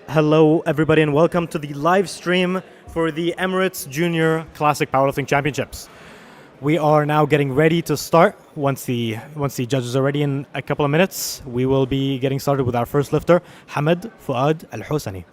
Hello, everybody, and welcome to the live stream for the Emirates Junior Classic Powerlifting Championships. We are now getting ready to start. Once the judges are ready in a couple of minutes, we will be getting started with our first lifter, Hamad Fuad Al Hosani.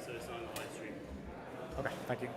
So it's on the live stream. Okay, thank you.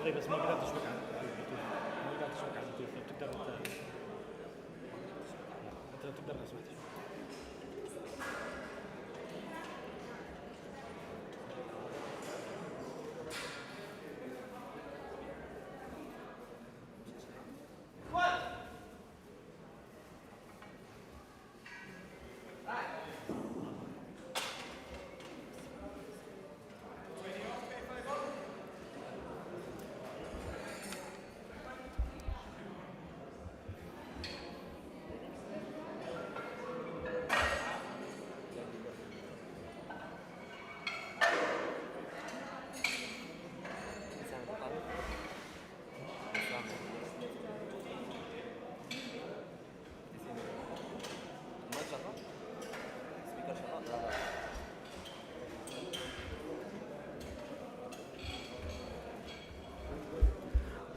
عليه بس ما قدرت اشبك على ما قدرت اشبك على البلوتوث فتقدر تقدر لو سمحت.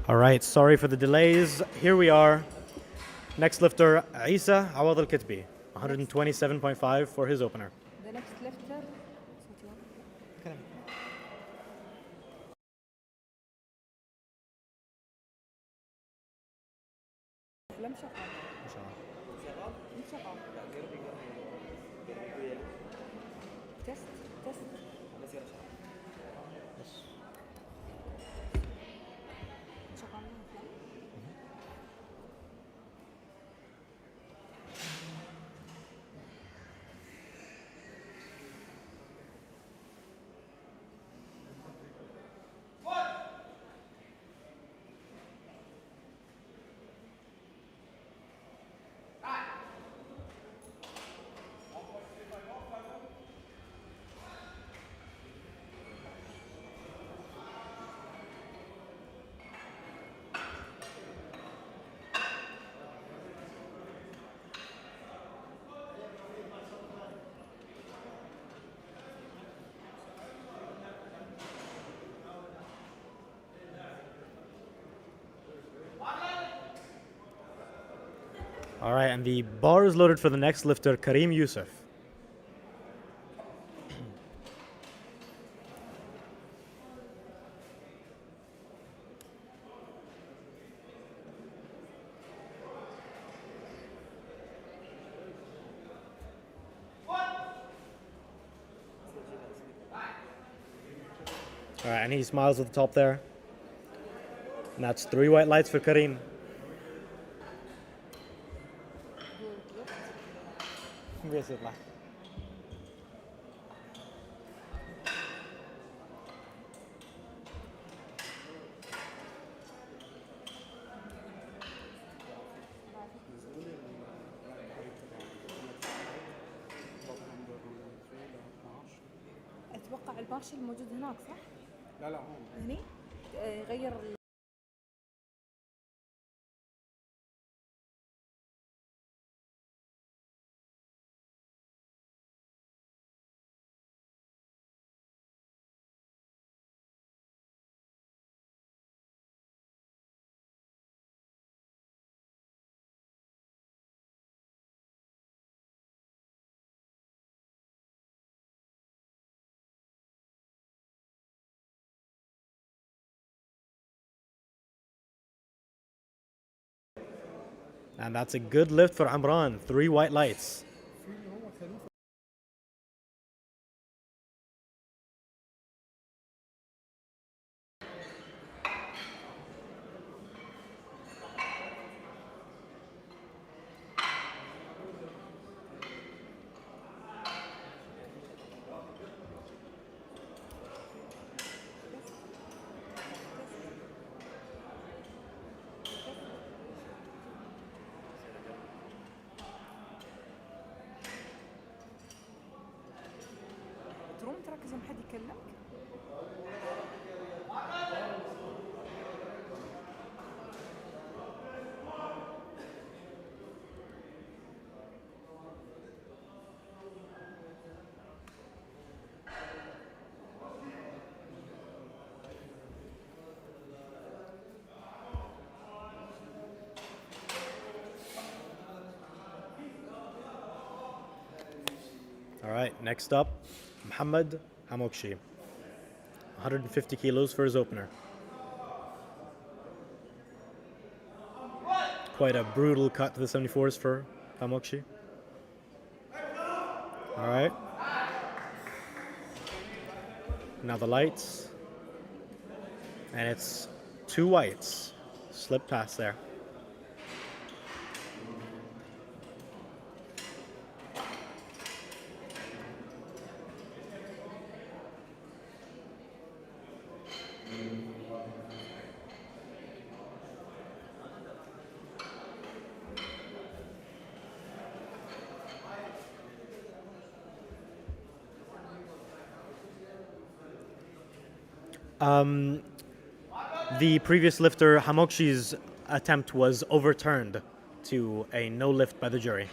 All right, sorry for the delays. Here we are. Next lifter, Isa Awad al-Kitbi, 127.5 for his opener. The next lifter لم شغال إن شاء الله. لم شغال تست شغال All right, and the bar is loaded for the next lifter, Kareem Youssef. All right, and he smiles at the top there. And that's 3 white lights for Kareem. اتوقع البارش الموجود هناك صح؟ لا هون هني غير And that's a good lift for Amran. 3 white lights. تروم تركز لما حد يكلمك. All right, next up, Muhammad Hamokshi. 150 kilos for his opener. Quite a brutal cut to the 74s for Hamokshi. All right. Now the lights. And it's 2 whites. Slip past there. The previous lifter, Hamokshi's attempt was overturned to a no lift by the jury.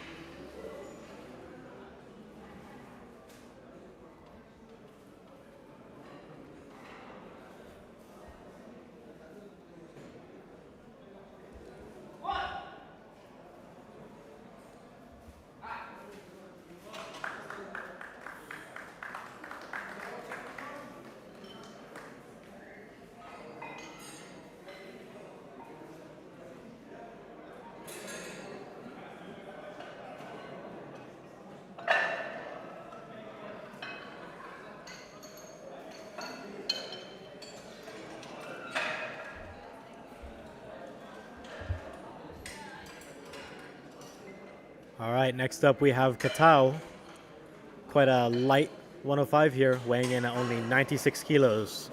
All right, next up we have Katao. Quite a light 105 here, weighing in at only 96 kilos.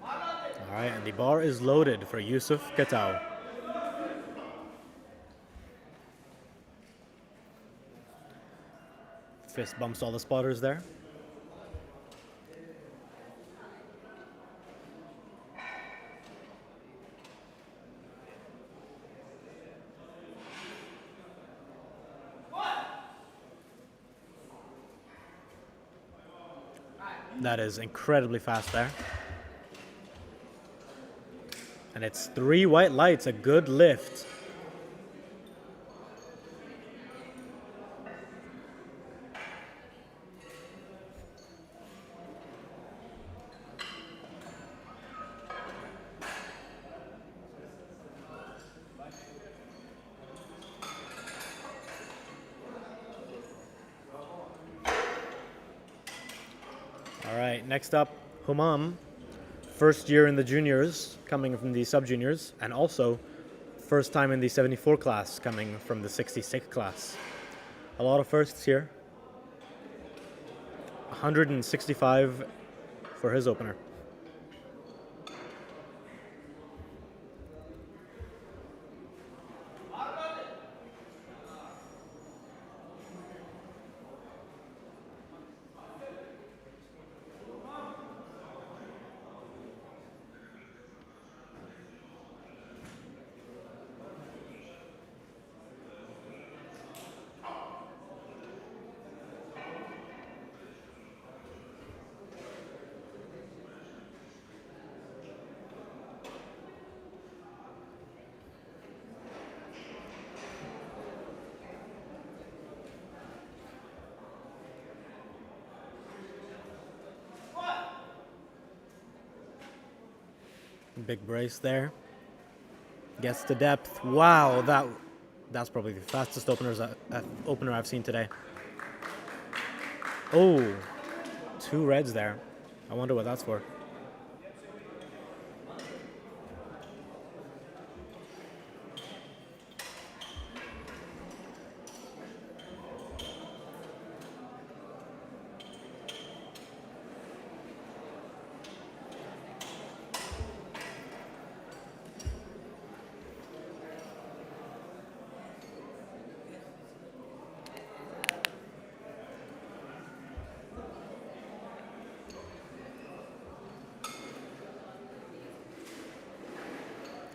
All right, and the bar is loaded for Yusuf Katao. Fist bumps all the spotters there. That is incredibly fast there. And it's 3 white lights, a good lift. All right, next up, Humam, first year in the juniors, coming from the Subjuniors, and also first time in the 74 class, coming from the 66 class. A lot of firsts here. 165 for his opener. Big brace there. Gets to depth. Wow, that's probably the fastest opener I've seen today. Oh, 2 reds there. I wonder what that's for.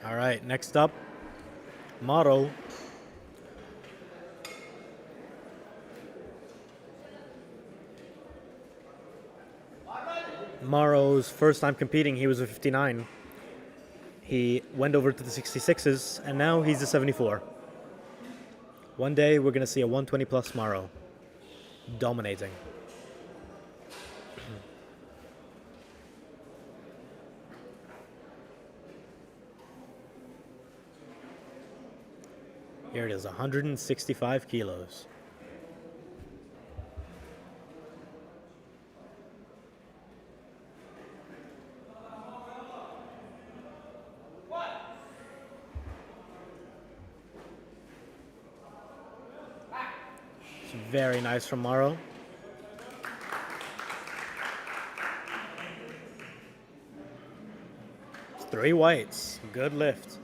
All right, next up, Maro. Maro's first time competing, he was a 59. He went over to the 66s, and now he's a 74. One day, we're going to see a 120 plus Maro dominating. Here it is, 165 kilos. It's very nice from Mauro. It's 3 whites. Good lift.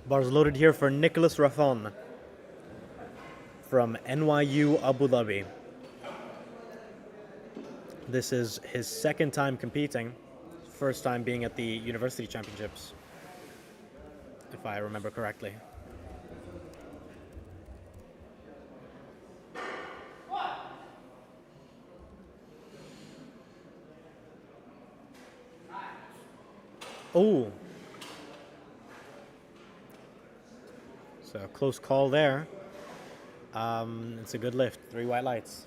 Bars loaded here for Nicholas Rathon from NYU Abu Dhabi. This is his second time competing, first time being at the University Championships, if I remember correctly. Oh! So close call there. It's a good lift. 3 white lights.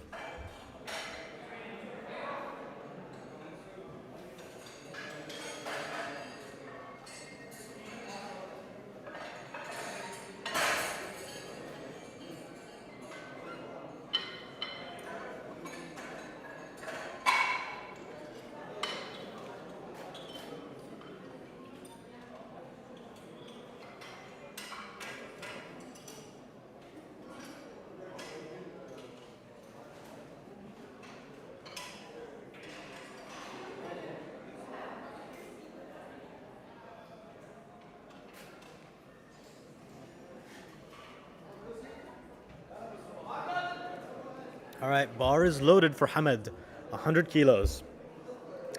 All right, bar is loaded for Hamid, 100 kilos.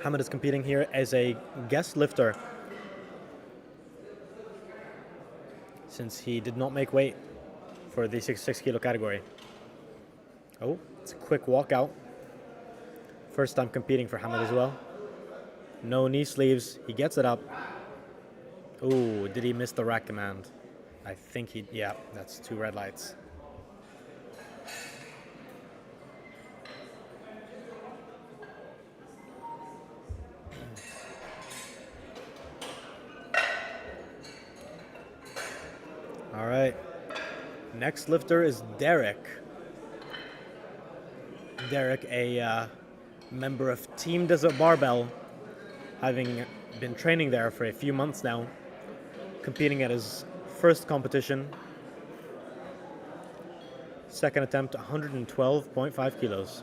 Hamid is competing here as a guest lifter since he did not make weight for the 66 kilo category. Oh, it's a quick walkout. First time competing for Hamid as well. No knee sleeves, he gets it up. Ooh, did he miss the rack command? I think yeah, that's 2 red lights. All right, next lifter is Derek. Derek, a member of Team Desert Barbell, having been training there for a few months now, competing at his first competition. Second attempt, 112.5 kilos.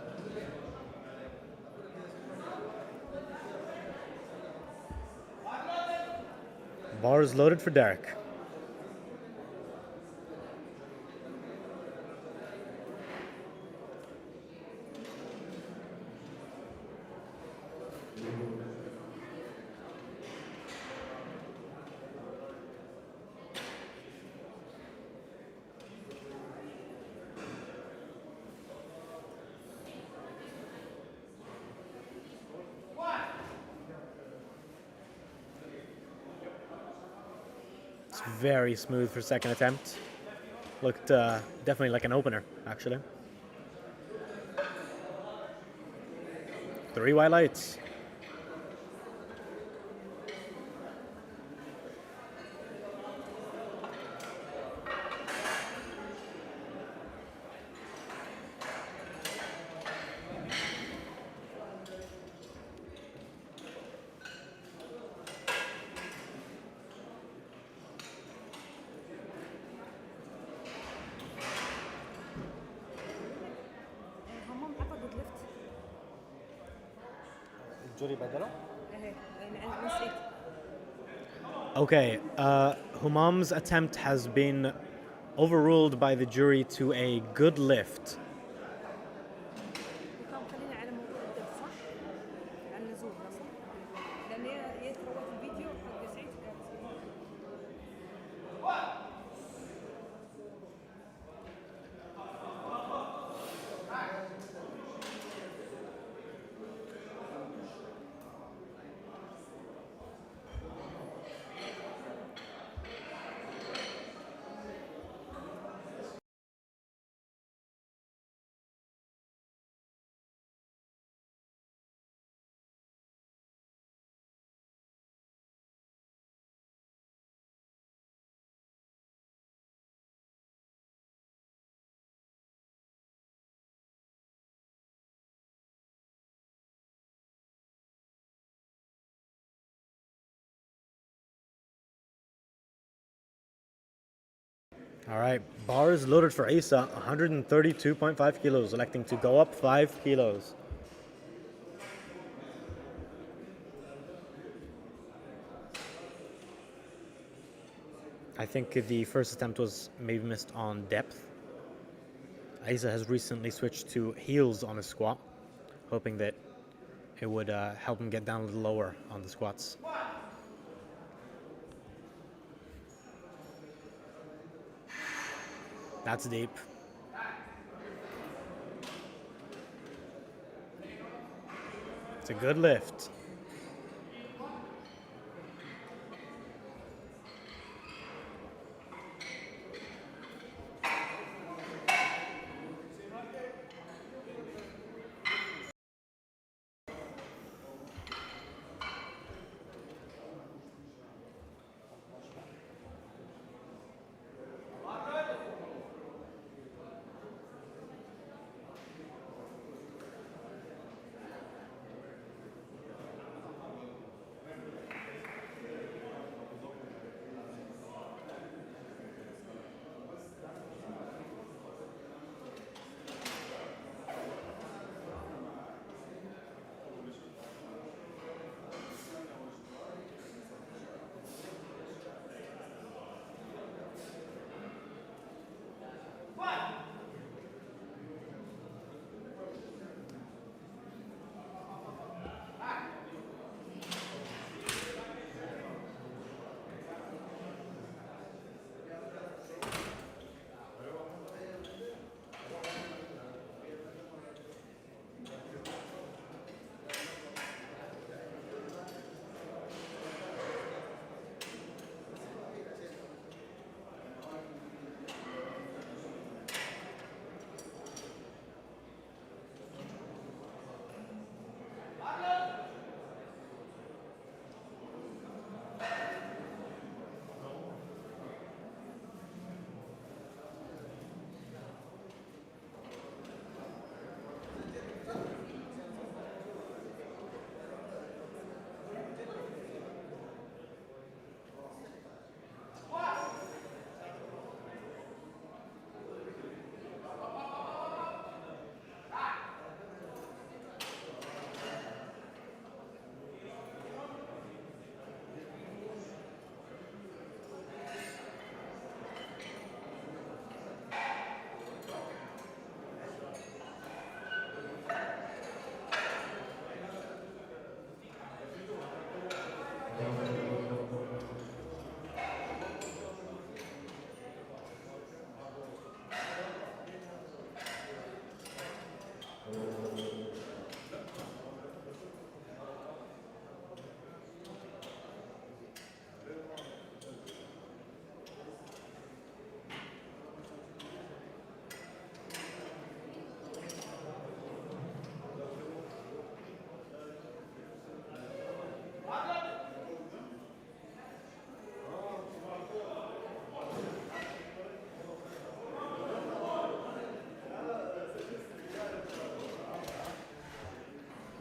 Bars loaded for Derek. It's very smooth for second attempt. Looked definitely like an opener, actually. 3 white lights. همام عقد ديدليفت. الجوري بدله؟ ايه انا نسيت. Okay, Humam's attempt has been overruled by the jury to a good lift. All right, bars loaded for Asa, 132.5 kilos, electing to go up 5 kilos. I think the first attempt was maybe missed on depth. Asa has recently switched to heels on his squat, hoping that it would help him get down a little lower on the squats. That's deep. It's a good lift.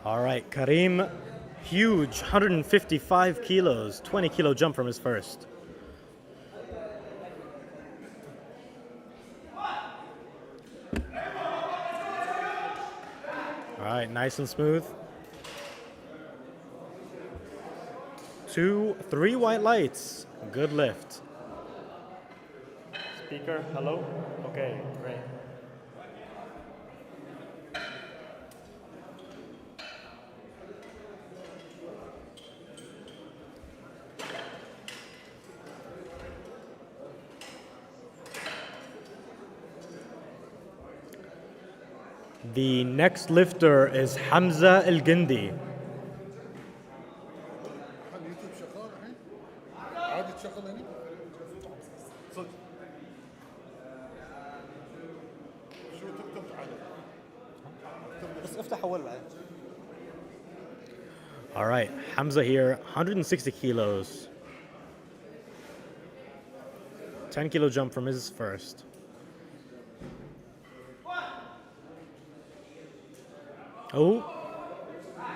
All right, Karim, huge, 155 kilos, 20 kilo jump from his first. All right, nice and smooth. 2, 3 white lights, good lift. Speaker, hello? Okay, great. The next lifter is Hamza El Gindi. اليوتيوب شغال الحين؟ عادي تشغل هنا؟ صدق شو تكتب عليه؟ بس افتح اول بعد. All right, Hamza here, 160 kilos. 10 kilo jump from his first. Oh,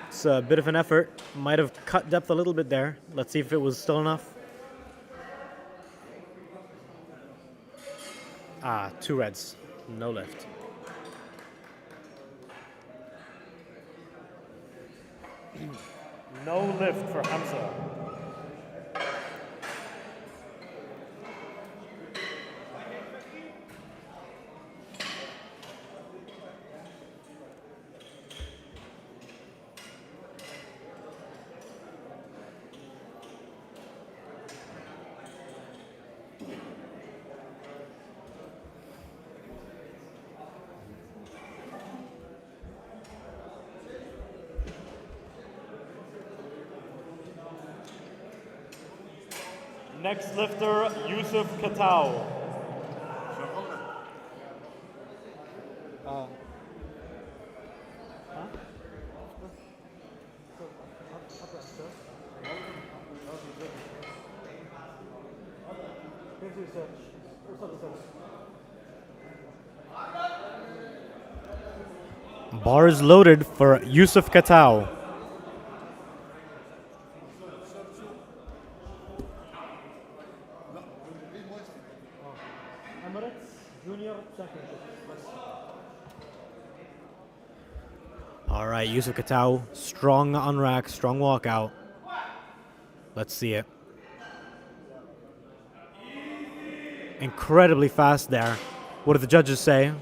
it's a bit of an effort. Might have cut depth a little bit there. Let's see if it was still enough. 2 reds. No lift. No lift for Hamza. Next lifter, Yusuf Katau. Bars loaded for Yusuf Katau. Emirates Junior Championship. All right, Yusuf Katau, strong on rack, strong walkout. Let's see it. Incredibly fast there. What do the judges say?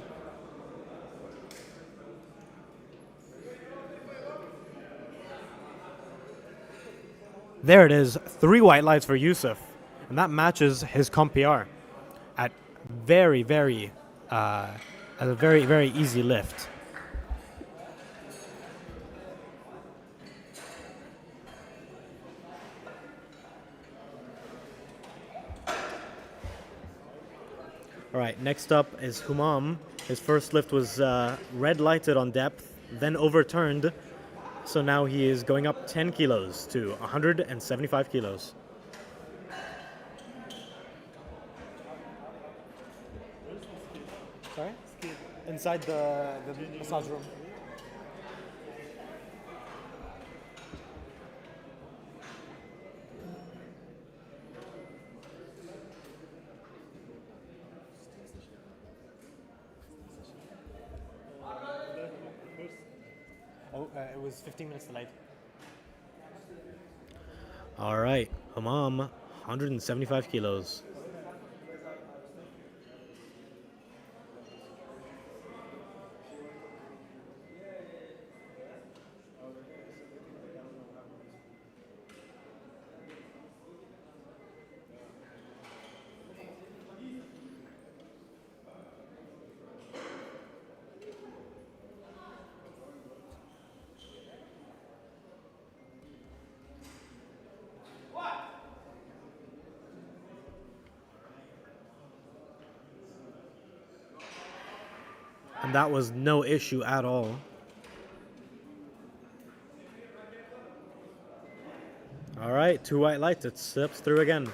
There it is, 3 white lights for Yusuf, and that matches his comp PR at a very easy lift. All right, next up is Humam. His first lift was red lighted on depth, then overturned. So now he is going up 10 kilos to 175 kilos. Sorry? Inside the massage room. It was 15 minutes delayed. All right, Humam, 175 kilos. And that was no issue at all. All right, 2 white lights. It slips through again.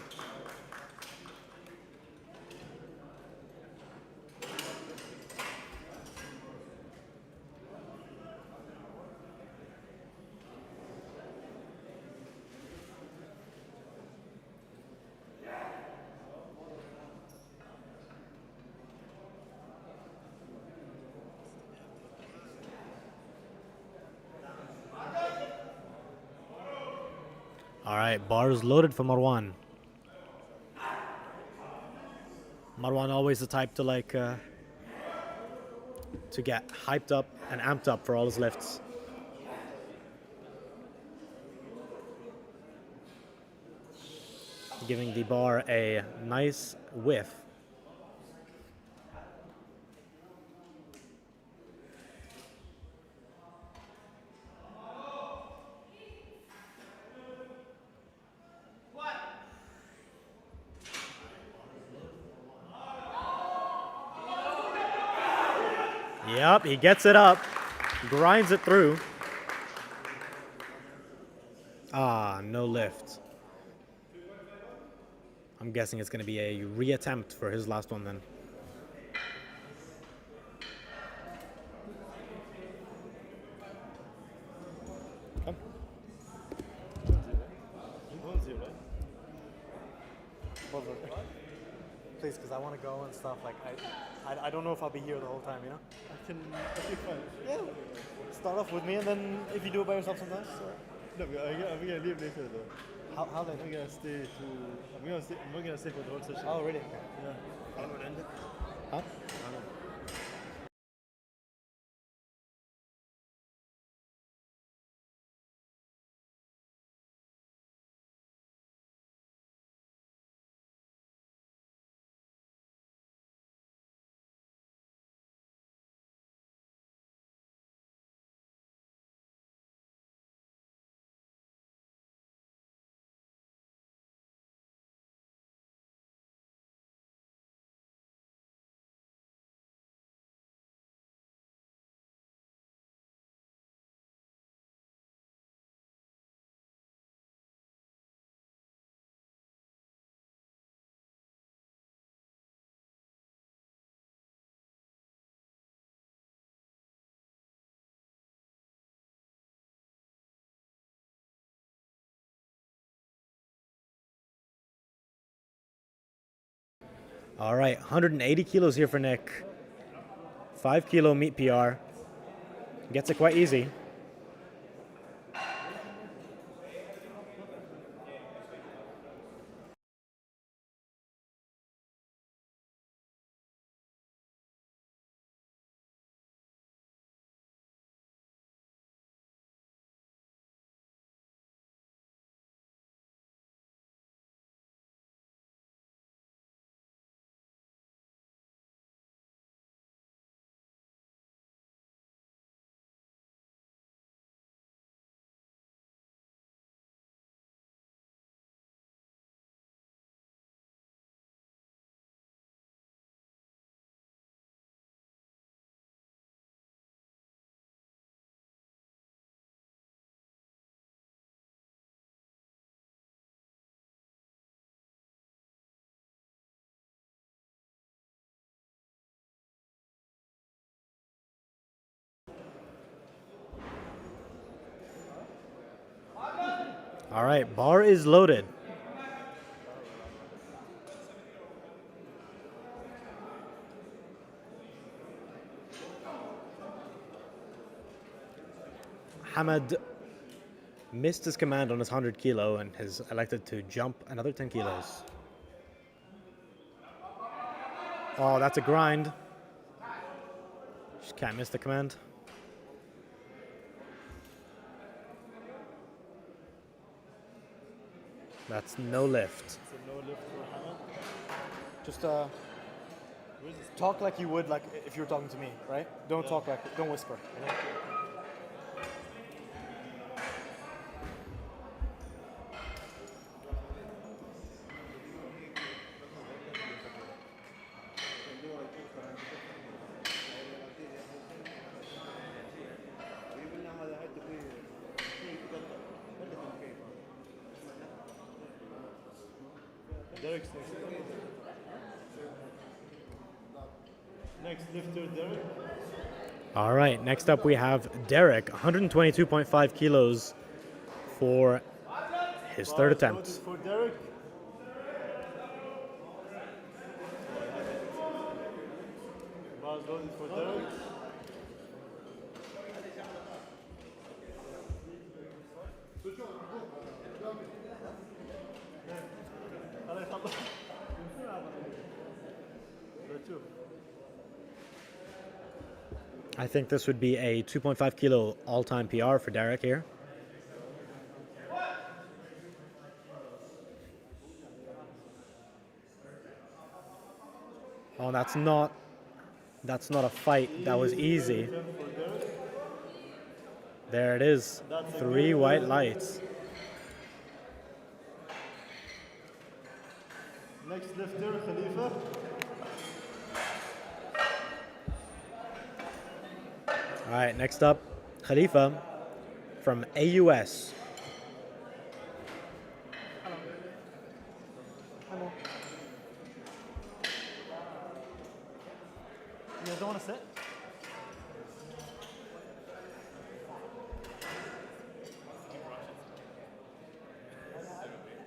All right, bars loaded for Marwan. Marwan always the type to to get hyped up and amped up for all his lifts. Giving the bar a nice whiff. Yep, he gets it up, grinds it through. No lift. I'm guessing it's going to be a reattempt for his last one then. Please, because I want to go and stuff. Like I don't know if I'll be here the whole time. You know. Okay, fine. Yeah. Start off with me, and then if you do it by yourself sometimes. No, I'm gonna leave later though. How late? I'm gonna stay to. I'm not gonna stay for the whole session. Oh, really? Yeah. Huh? All right, 180 kilos here for Nick. 5 kilo meet PR. Gets it quite easy. All right, bar is loaded. Hamad missed his command on his 100 kilo and has elected to jump another 10 kilos. Oh, that's a grind. Just can't miss the command. That's no lift. So no lift for Hamad. Just talk like you would like if you were talking to me, right? Don't talk like don't whisper. You know? Derek's next lifter, Derek. All right, next up we have Derek, 122.5 kilos for his third attempt. For Derek. Bars loaded for Derek. I think this would be a 2.5 kilo all-time PR for Derek here. Oh, that's not a fight. That was easy. There it is. 3 white lights. Next lifter, Khalifa. All right, next up, Khalifa from AUS. Hello. You guys don't want to sit?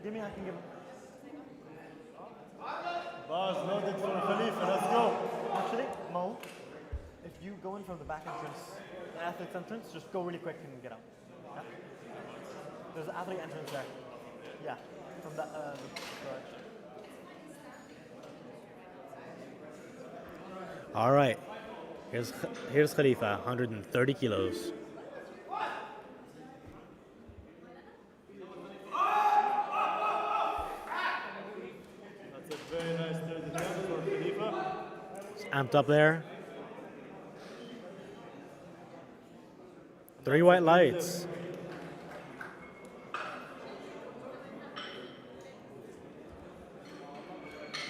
Give me, I can give him. Bars Bars loaded for Khalifa. Let's go. Actually, Mo, if you go in from the back entrance, the athlete's entrance, just go really quick and get out. Yeah? There's an athlete entrance there. Yeah, from that direction. All right. Here's Khalifa, 130 kilos. That's a very nice third attempt for Khalifa. He's amped up there. 3 white lights.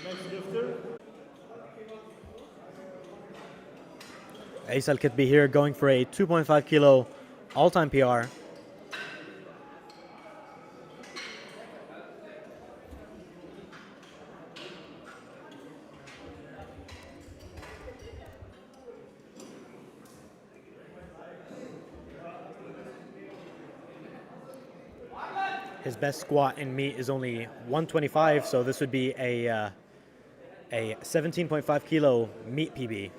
Next lifter. Ace Al-Kitbi here going for a 2.5 kilo all-time PR. His best squat in meet is only 125, so this would be a 17.5 kilo meet PB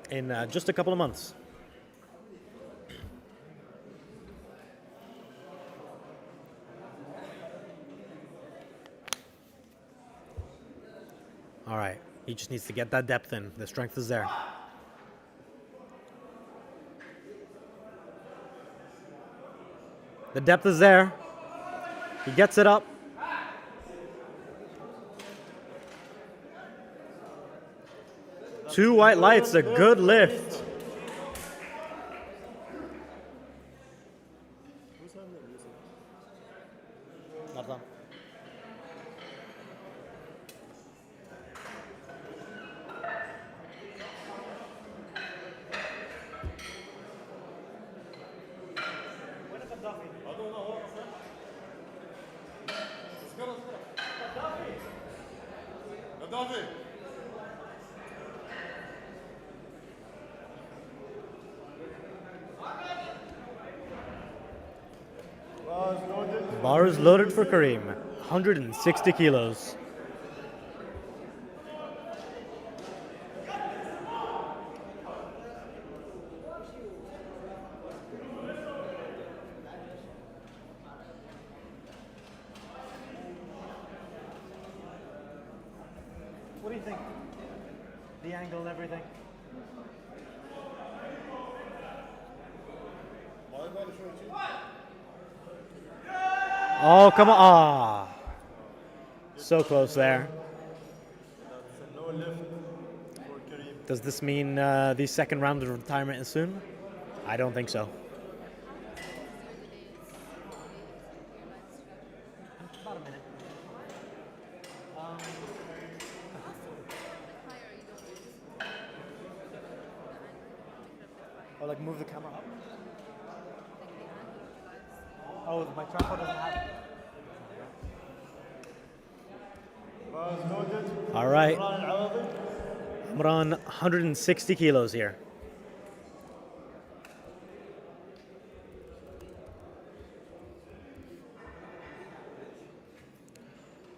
in just a couple of months. All right, he just needs to get that depth in. The strength is there. The depth is there. He gets it up. Two white lights, a good lift. Bars loaded. Bars loaded for Kareem, 160 kilos. What do you think? The angle and everything. Oh, come on. Ah. So close there. That's a no lift for Kareem. Does this mean the second round of retirement is soon? I don't think so. About a minute. Or like move the camera up. Oh, my tripod doesn't have it. Bars loaded. All right. Imran Al-Awadi. Imran, 160 kilos here.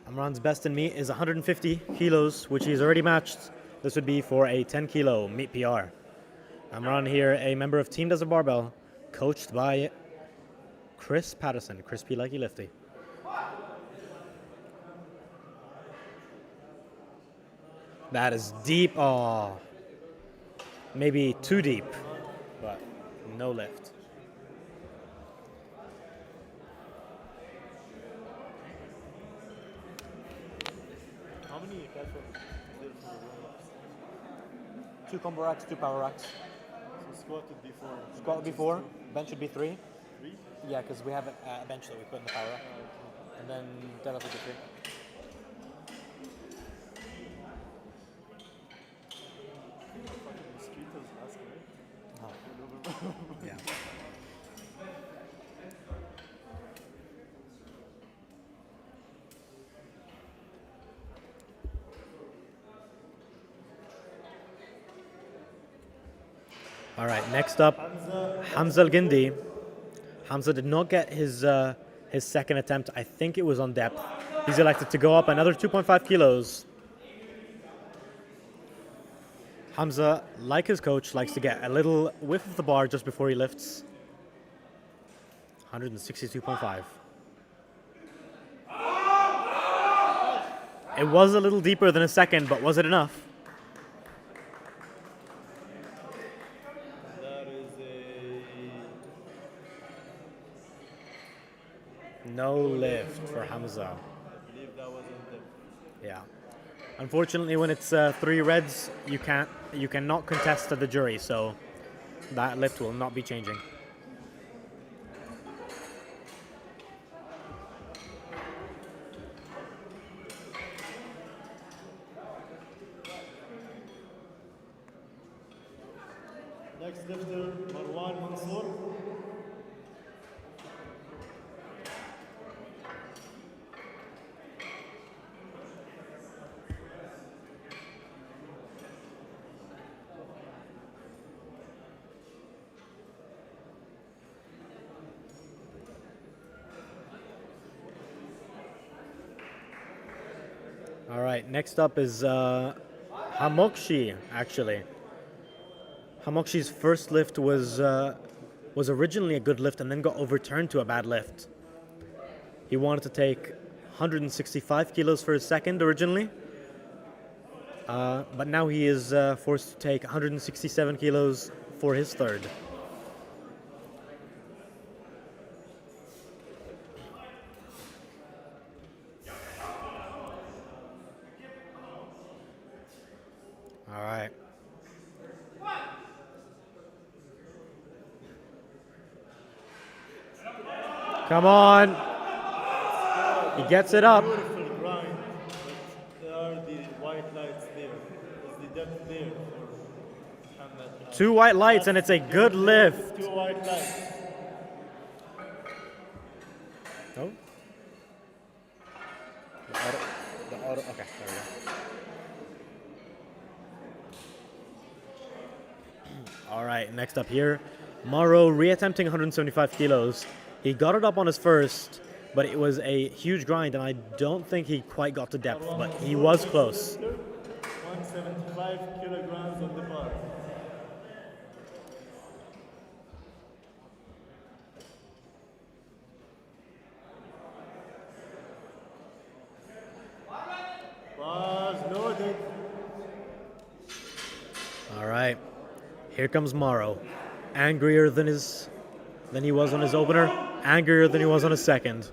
Imran's best in meet is 150 kilos, which he's already matched. This would be for a 10 kilo meet PR. Imran here, a member of Team Desert Barbell, coached by Chris Patterson, Crispy Likey Lifty. That is deep. Oh, maybe too deep, but no lift. How many platforms is there for warm-ups? 2 combo racks, 2 power racks. So squat would be 4. Squat would be 4, bench would be 3. 3? Yeah, because we have a bench that we put in the power rack. And then deadlift would be 3. Mosquitoes last night. Oh. Yeah. All right, next up, Hamza Al-Gindi. Hamza did not get his second attempt. I think it was on depth He's elected to go up another 2.5 kilos. Hamza, like his coach, likes to get a little whiff of the bar just before he lifts. 162.5. It was a little deeper than a second, but was it enough? That is a... No lift for Hamza. I believe that wasn't them. Yeah. Unfortunately, when it's 3 reds, you cannot contest to the jury, so that lift will not be changing. Next lifter, Marwan Mansour. All right, next up is Hamokshi, actually. Hamokshi's first lift was originally a good lift and then got overturned to a bad lift. He wanted to take 165 kilos for his second originally, but now he is forced to take 167 kilos for his third. All right. Come on. He gets it up. Beautiful grind, but there are the white lights there. There's the depth there for Muhammad. 2 white lights and it's a good lift. 2 white lights. Oh. The auto, okay, there we go. All right, next up here, Mauro reattempting 175 kilos. He got it up on his first, but it was a huge grind, and I don't think he quite got to depth, but he was close. 175 kilograms on the bar. Was loaded. All right, here comes Mauro, angrier than he was on his opener, angrier than he was on his second.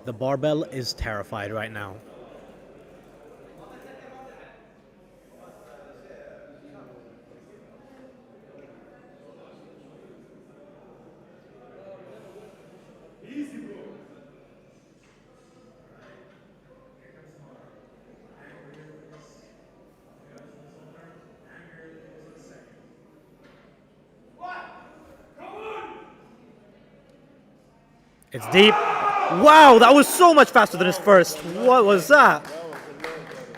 The barbell is terrified right now. It's deep. Wow, that was so much faster than his first. What was that?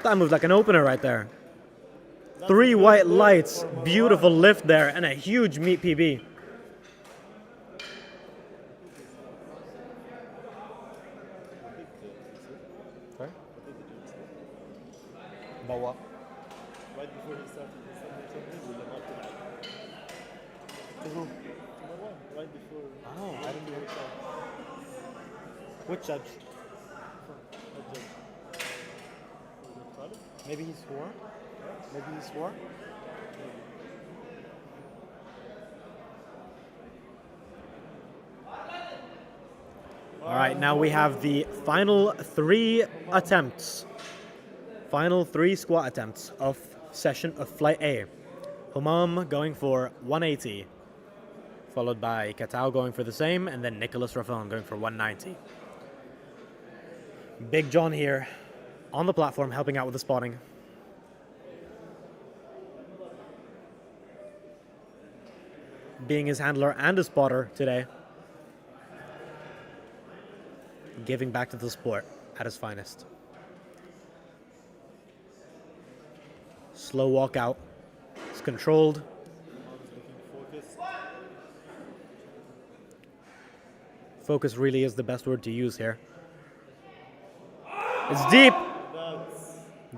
That moved like an opener right there. 3 white lights, beautiful lift there, and a huge meat PB. Sorry? About what? Right before he started, To who? right before. Oh, I didn't hear it. Which judge? Maybe he swore? Maybe he swore? All right, now we have the final 3 attempts. Final 3 squat attempts of flight A. Humam going for 180, followed by Katao going for the same, and then Nicholas Raffon going for 190. Big John here on the platform helping out with the spotting. Being his handler and his spotter today. Giving back to the sport at his finest. Slow walk out. It's controlled. Focus really is the best word to use here. It's deep.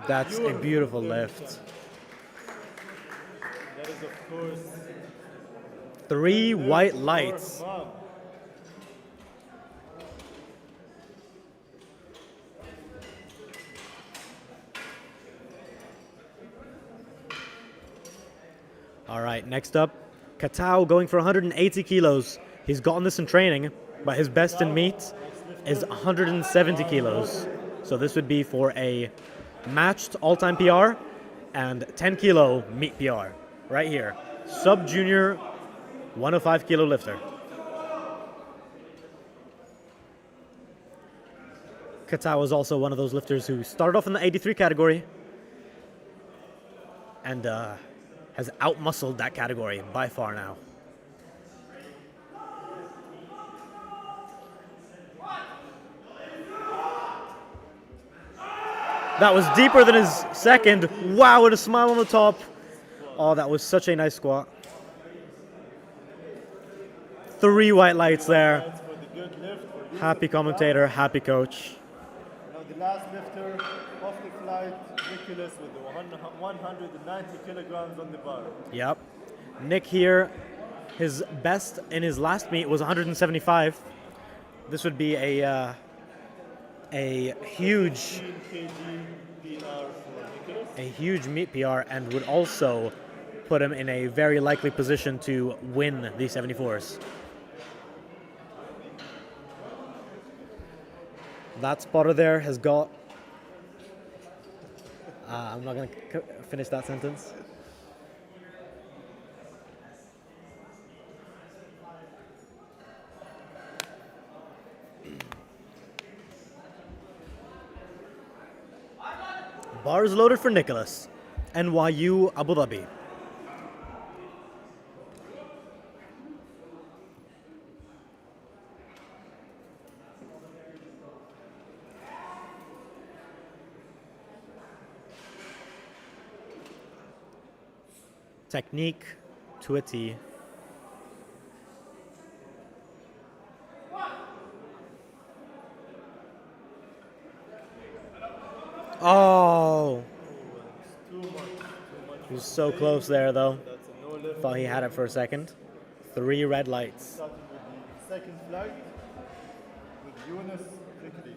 That's a beautiful lift. That is, of course, 3 white lights. mom. All right, next up, Katao going for 180 kilos. He's gotten this in training, but his best in meet is 170 kilos. So this would be for a matched all-time PR and 10 kilo meet PR right here. Sub-junior 105 kilo lifter. Katao is also one of those lifters who started off in the 83 category and has out-muscled that category by far now. That was deeper than his second. Wow, with a smile on the top. Oh, that was such a nice squat. 3 white lights there. That's for the good lift. For Happy commentator, happy coach. now the last lifter off the flight, Nicholas with the 190 kilograms on the bar. Yep. Nick here, his best in his last meet was 175. This would be a huge 15 kg PR for Nicholas. a huge meet PR and would also put him in a very likely position to win the 74s. That spotter there has got... I'm not going to finish that sentence. Bars loaded for Nicholas. NYU Abu Dhabi. Technique to a T. Oh! He was so close there, though. That's a no lift. Thought he had it for a second. 3 red lights. Starting with the second flight with Yunus Fikri.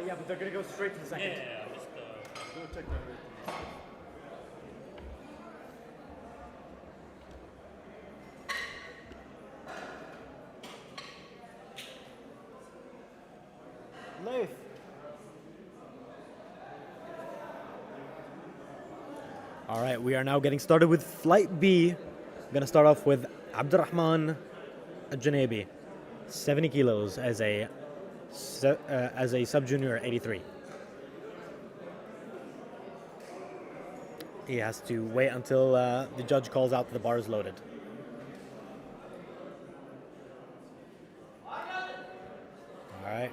Yeah, but they're going to go straight to the second. Go check that rate. Laith. All right, we are now getting started with Flight B. I'm going to start off with Abdurrahman Al-Janebi, 70 kilos as a sub-junior 83. He has to wait until the judge calls out that the bar is loaded. All right.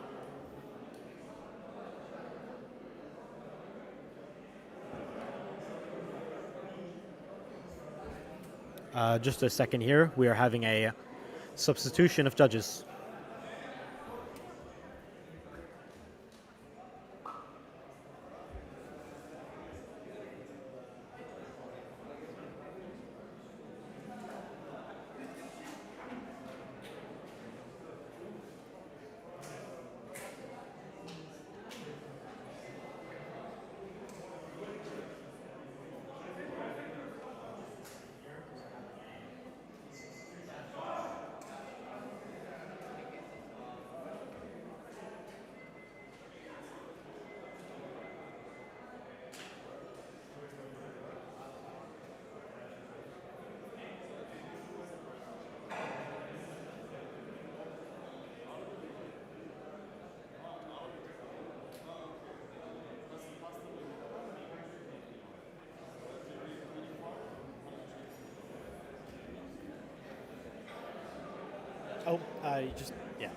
Just a second here. We are having a substitution of judges. Oh, just, yeah.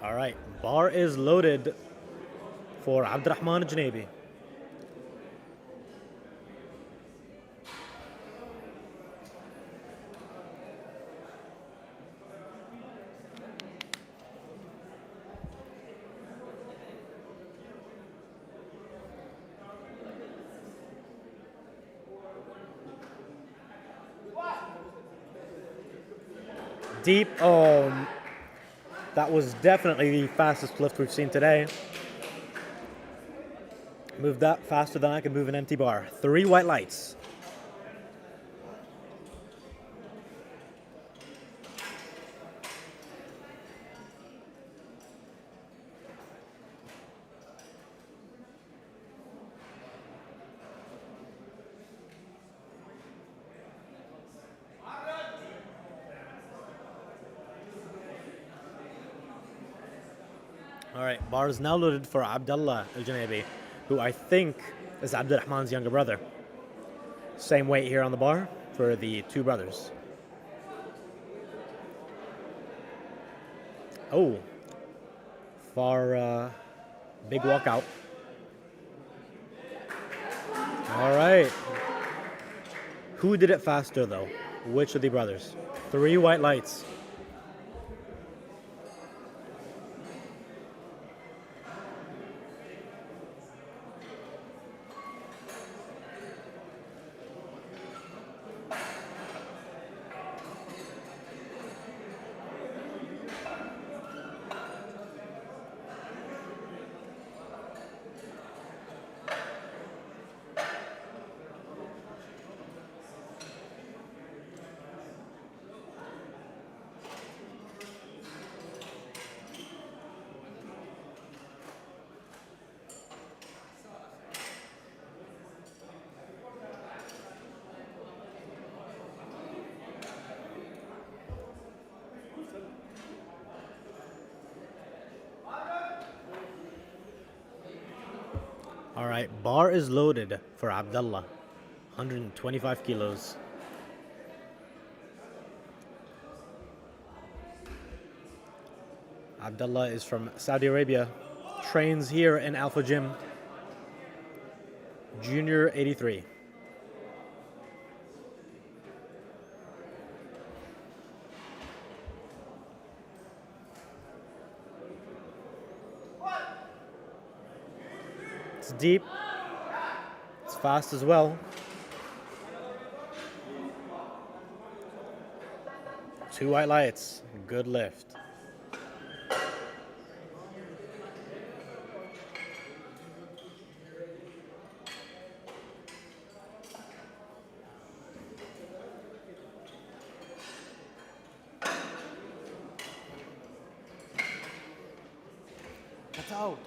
All right, bar is loaded for Abdurrahman Janabi. Deep. Oh, that was definitely the fastest lift we've seen today. Moved that faster than I could move an empty bar. 3 white lights. All right, bar is now loaded for Abdullah Al-Janabi, who I think is Abdurrahman's younger brother. Same weight here on the bar for the 2 brothers. Oh, far big walkout. All right. Who did it faster though? Which of the brothers? 3 white lights. All right, bar is loaded for Abdullah, 125 kilos. Abdullah is from Saudi Arabia, trains here in Alpha Gym. Junior 83. It's deep. It's fast as well. 2 white lights. Good lift. That's out.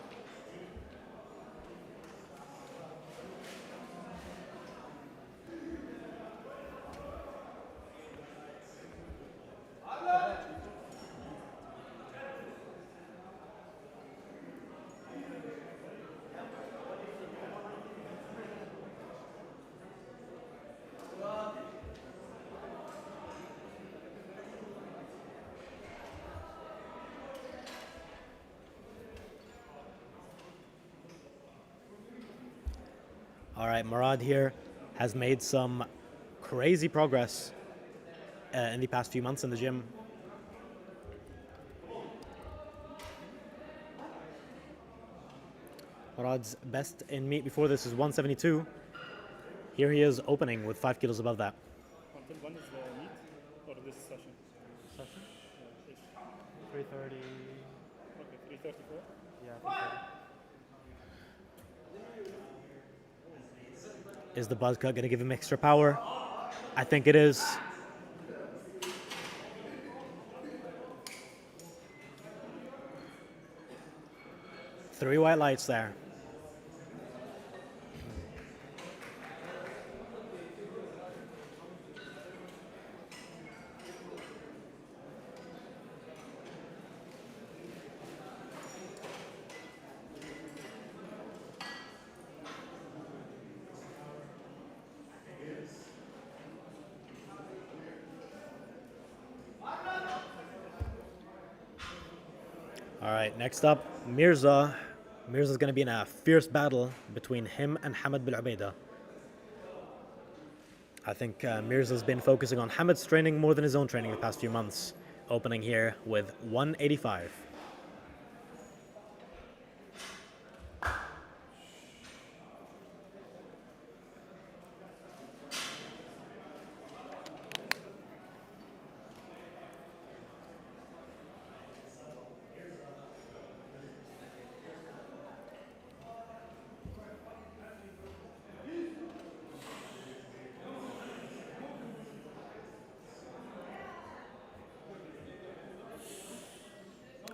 All right, Murad here has made some crazy progress in the past few months in the gym. Murad's best in meet before this is 172. Here he is opening with 5 kilos above that. Until when is the meet or this session? Session? Yeah, 3:30. okay, 3:34. Yeah, 3:30. Is the buzz cut going to give him extra power? I think it is. Three white lights there. All right, next up, Mirza. Mirza's going to be in a fierce battle between him and Hamad Bil Ubaida. I think Mirza's been focusing on Hamid's training more than his own training the past few months, opening here with 185.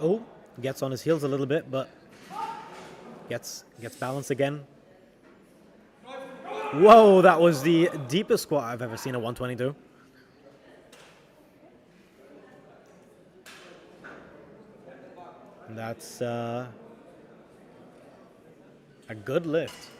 Oh, gets on his heels a little bit, but gets balance again. Whoa, that was the deepest squat I've ever seen at 122. That's a good lift.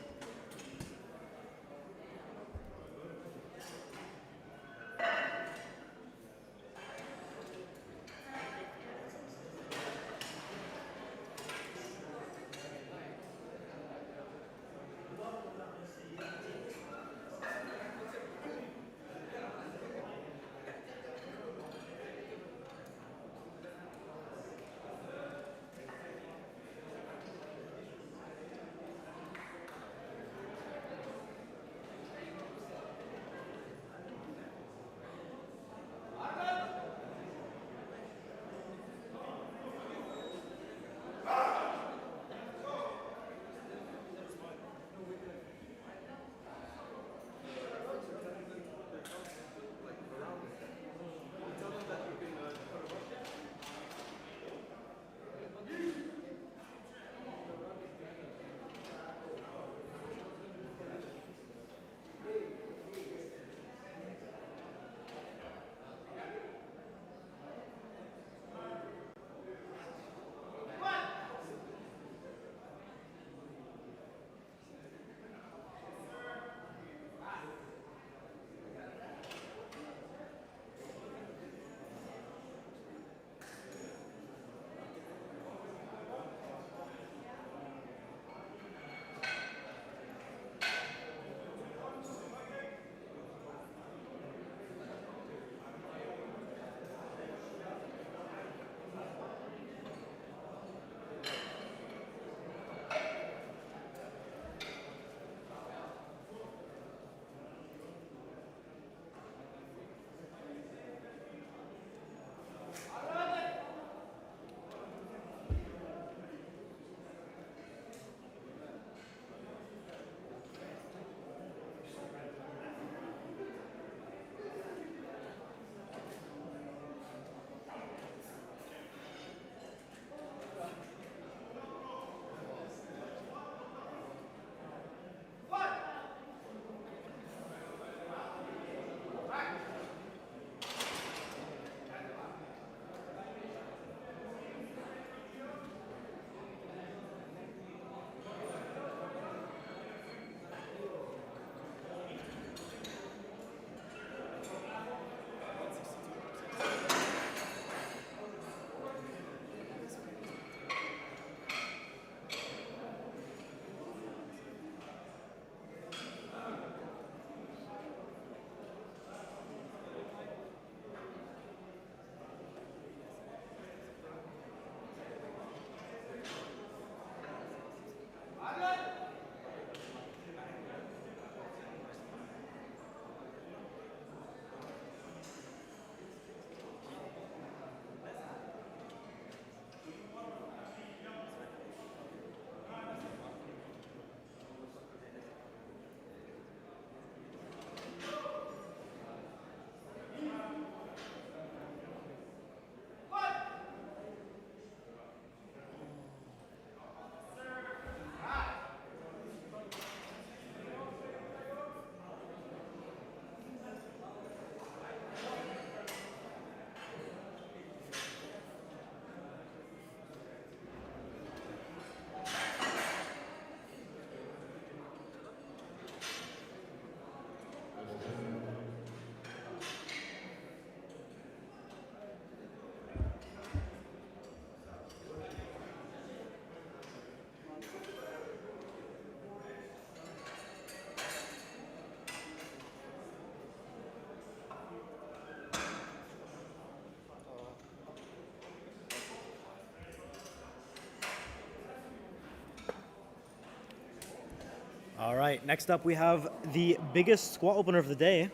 All right, next up we have the biggest squat opener of the day,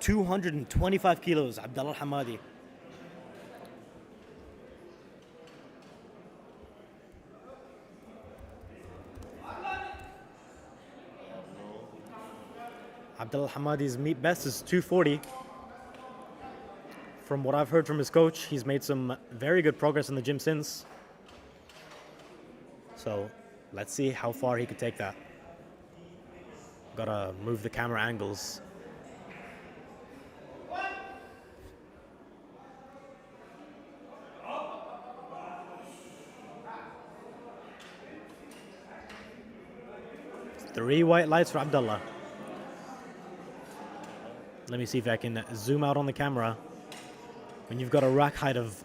225 kilos, Abdullah Hamadi. Abdullah Hamadi's meet best is 240. From what I've heard from his coach, he's made some very good progress in the gym since. So let's see how far he could take that. Gotta move the camera angles. Three white lights for Abdullah. Let me see if I can zoom out on the camera. When you've got a rack height of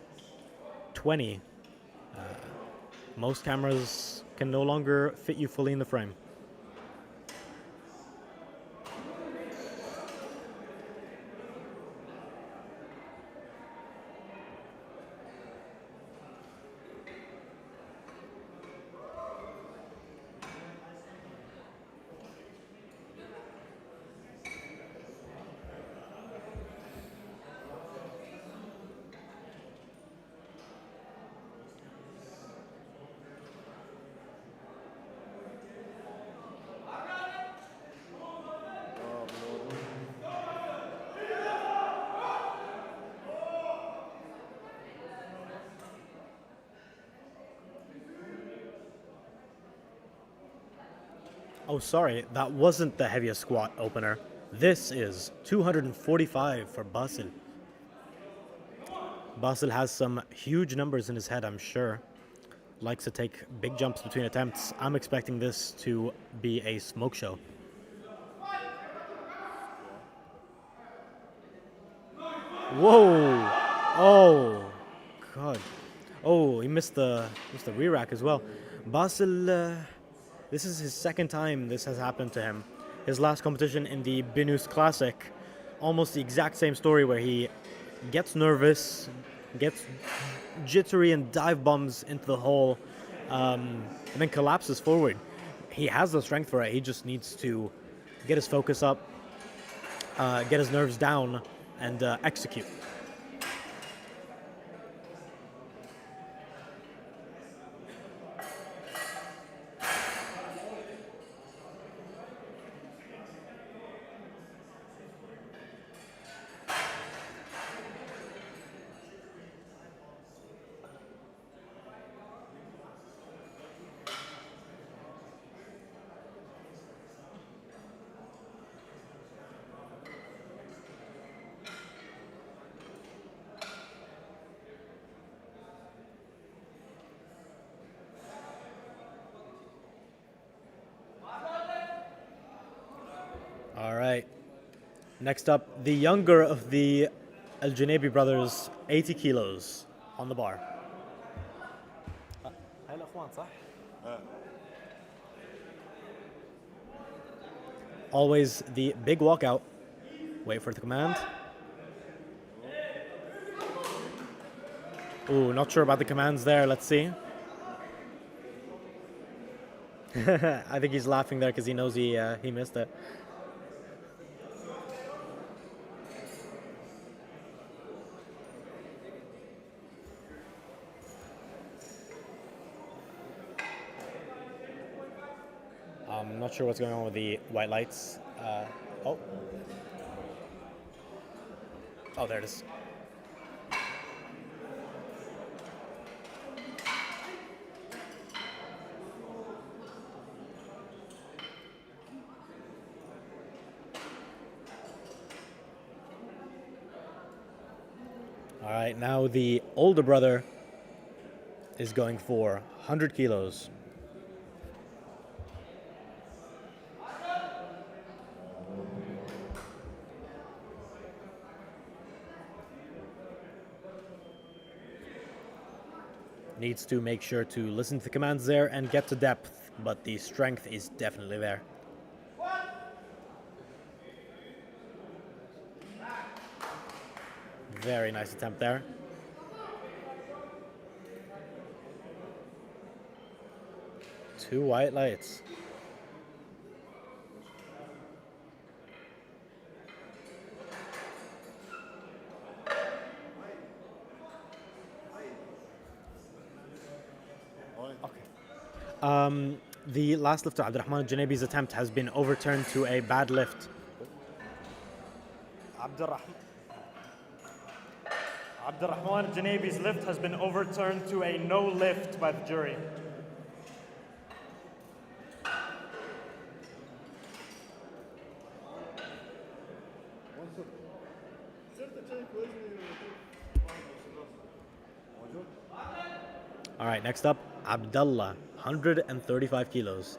20, most cameras can no longer fit you fully in the frame. Oh, sorry, that wasn't the heaviest squat opener. This is 245 for Basil. Basil has some huge numbers in his head, I'm sure. Likes to take big jumps between attempts. I'm expecting this to be a smoke show. Whoa! Oh, God. Oh, he missed the rear rack as well. Basil, this is his second time this has happened to him. His last competition in the Binus Classic, almost the exact same story where he gets nervous, gets jittery and dive bombs into the hole, and then collapses forward. He has the strength for it. He just needs to get his focus up, get his nerves down, and execute. All right. Next up, the younger of the Al Junabi brothers, 80 kilos on the bar. هاي الاخوان صح؟ Always the big walkout. Wait for the command. Ooh, not sure about the commands there. Let's see. I think he's laughing there because he knows he missed it. I'm not sure what's going on with the white lights. Oh, there it is. All right, now the older brother is going for 100 kilos. Needs to make sure to listen to the commands there and get to depth, but the strength is definitely there. Very nice attempt there. Two white lights. The last lifter, Abdurrahman Janebi's attempt has been overturned to a bad lift. Abdurrahman Janebi's lift has been overturned to a no lift by the jury. All right, next up, Abdullah, 135 kilos.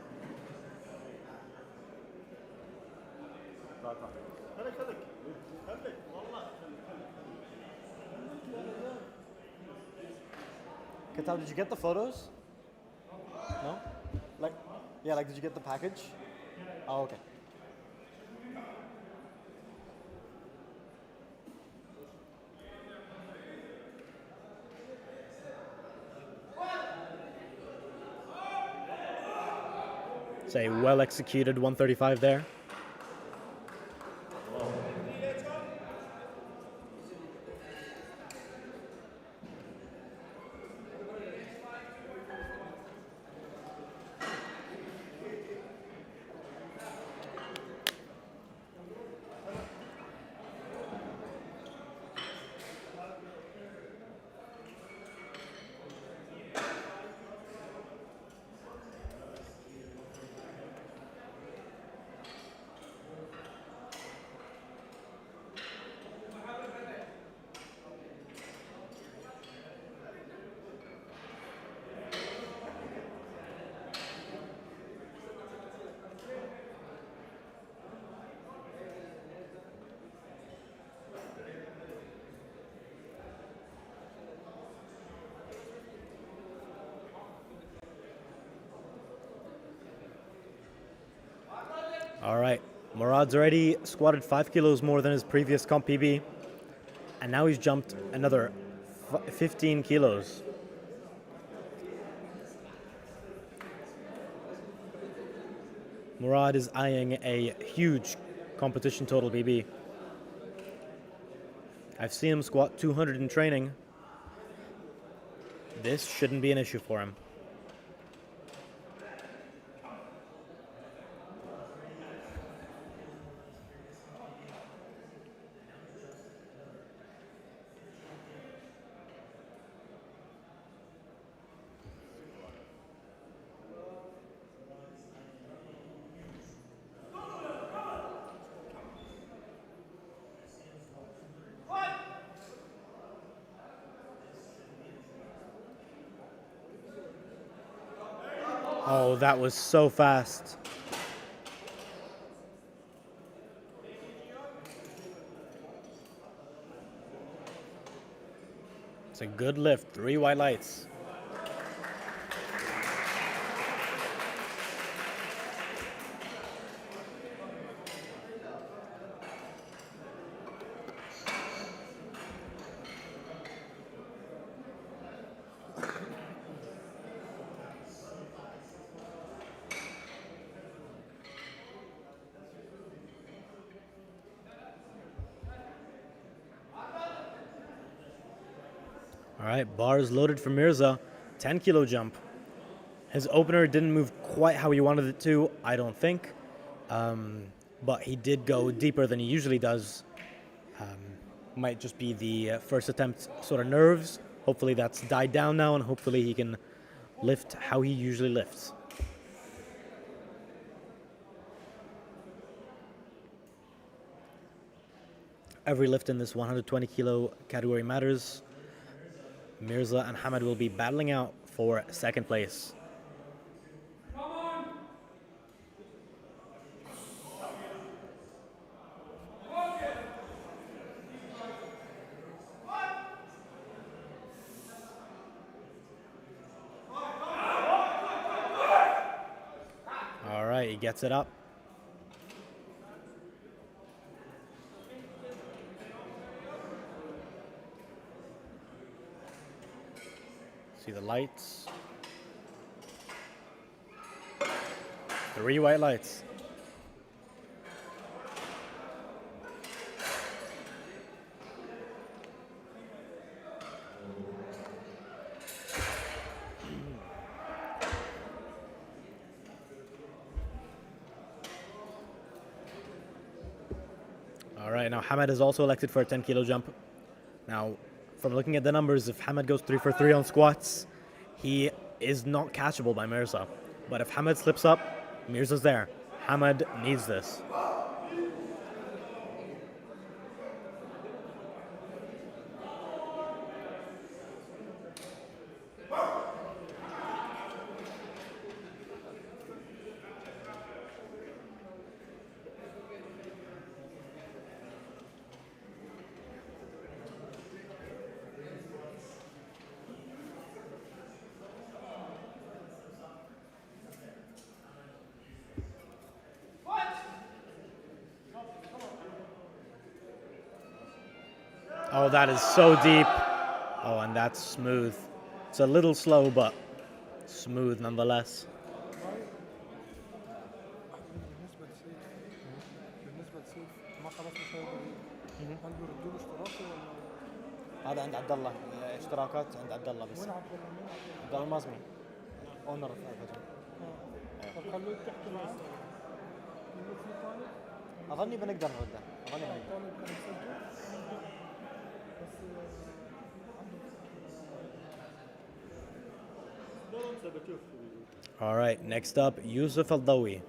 Katab, did you get the photos? No? Like, yeah, like, did you get the package? Oh, okay. It's a well-executed 135 there. All right, Murad's already squatted 5 kilos more than his previous comp PB, and now he's jumped another 15 kilos. Murad is eyeing a huge competition total PB. I've seen him squat 200 in training. This shouldn't be an issue for him. Oh, that was so fast. It's a good lift, 3 white lights. All right, bars loaded for Mirza, 10 kilo jump. His opener didn't move quite how he wanted it to, I don't think. But he did go deeper than he usually does. Might just be the first attempt sort of nerves. Hopefully that's died down now, and hopefully he can lift how he usually lifts. Every lift in this 120 kilo category matters. Mirza and Hamad will be battling out for second place. All right, he gets it up. See the lights. 3 white lights. All right, now Hamad is also elected for a 10 kilo jump. Now, from looking at the numbers, if Hamad goes 3 for 3 on squats, he is not catchable by Mirza. But if Hamad slips up, Mirza's there. Hamad needs this. Oh, that is so deep. Oh, and that's smooth. It's a little slow, but smooth nonetheless. بالنسبة لسيف ما خلص مشاهدة هل بيردوا له اشتراكه ولا هذا عند عبد الله اشتراكات عند عبد الله بس. وين عبد الله مين؟ عبد الله المازمي اونر الفجر. طب خلوه تحكي معه يقول في طالب اظني بنقدر نرده. اظني بنقدر. طالب كان مسجل بس All right, next up, Yusuf Al-Dawi.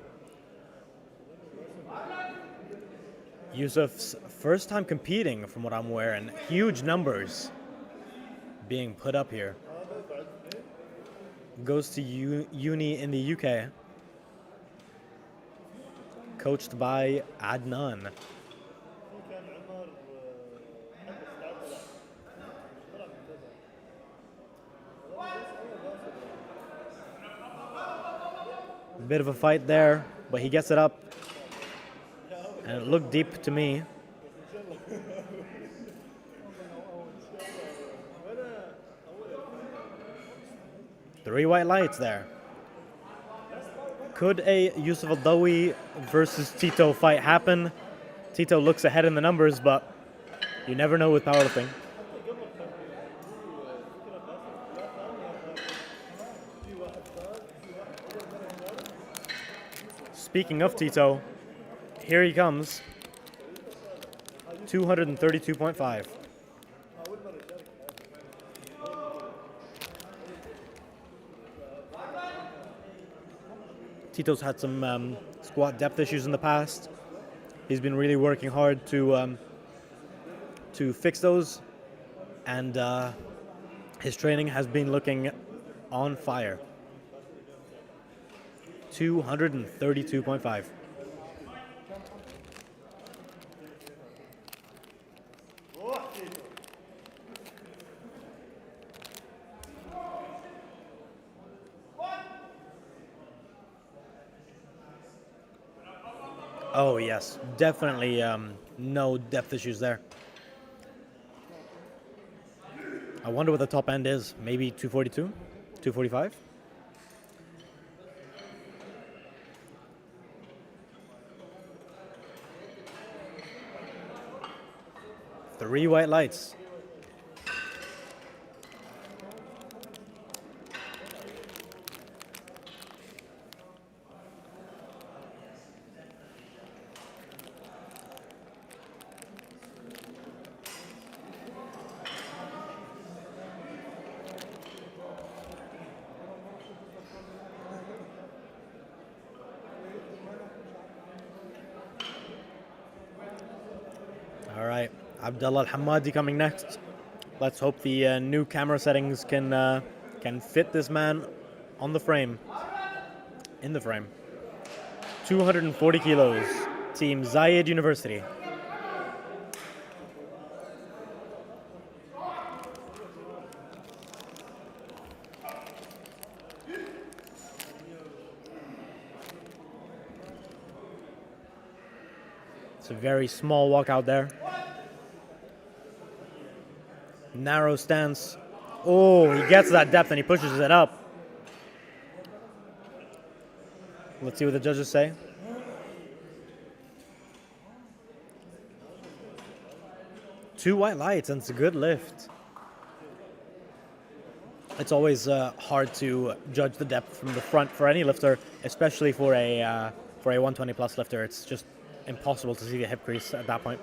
Yusuf's first time competing, from what I'm aware, and huge numbers being put up here. Goes to uni in the UK. Coached by Adnan. Bit of a fight there, but he gets it up. And it looked deep to me. Three white lights there. Could a Yusuf Al-Dawi versus Tito fight happen? Tito looks ahead in the numbers, but you never know with powerlifting. Speaking of Tito, here he comes. 232.5. Tito's had some squat depth issues in the past. He's been really working hard to fix those, and his training has been looking on fire. 232.5. Oh yes, definitely no depth issues there. I wonder what the top end is. Maybe 242, 245? Three white lights. All right, Abdullah Al-Hamadi coming next. Let's hope the new camera settings can fit this man on the frame, in the frame. 240 kilos, Team Zayed University. It's a very small walk out there. Narrow stance. Oh, he gets that depth and he pushes it up. Let's see what the judges say. Two white lights and it's a good lift. It's always hard to judge the depth from the front for any lifter, especially for a 120 plus lifter. It's just impossible to see the hip crease at that point.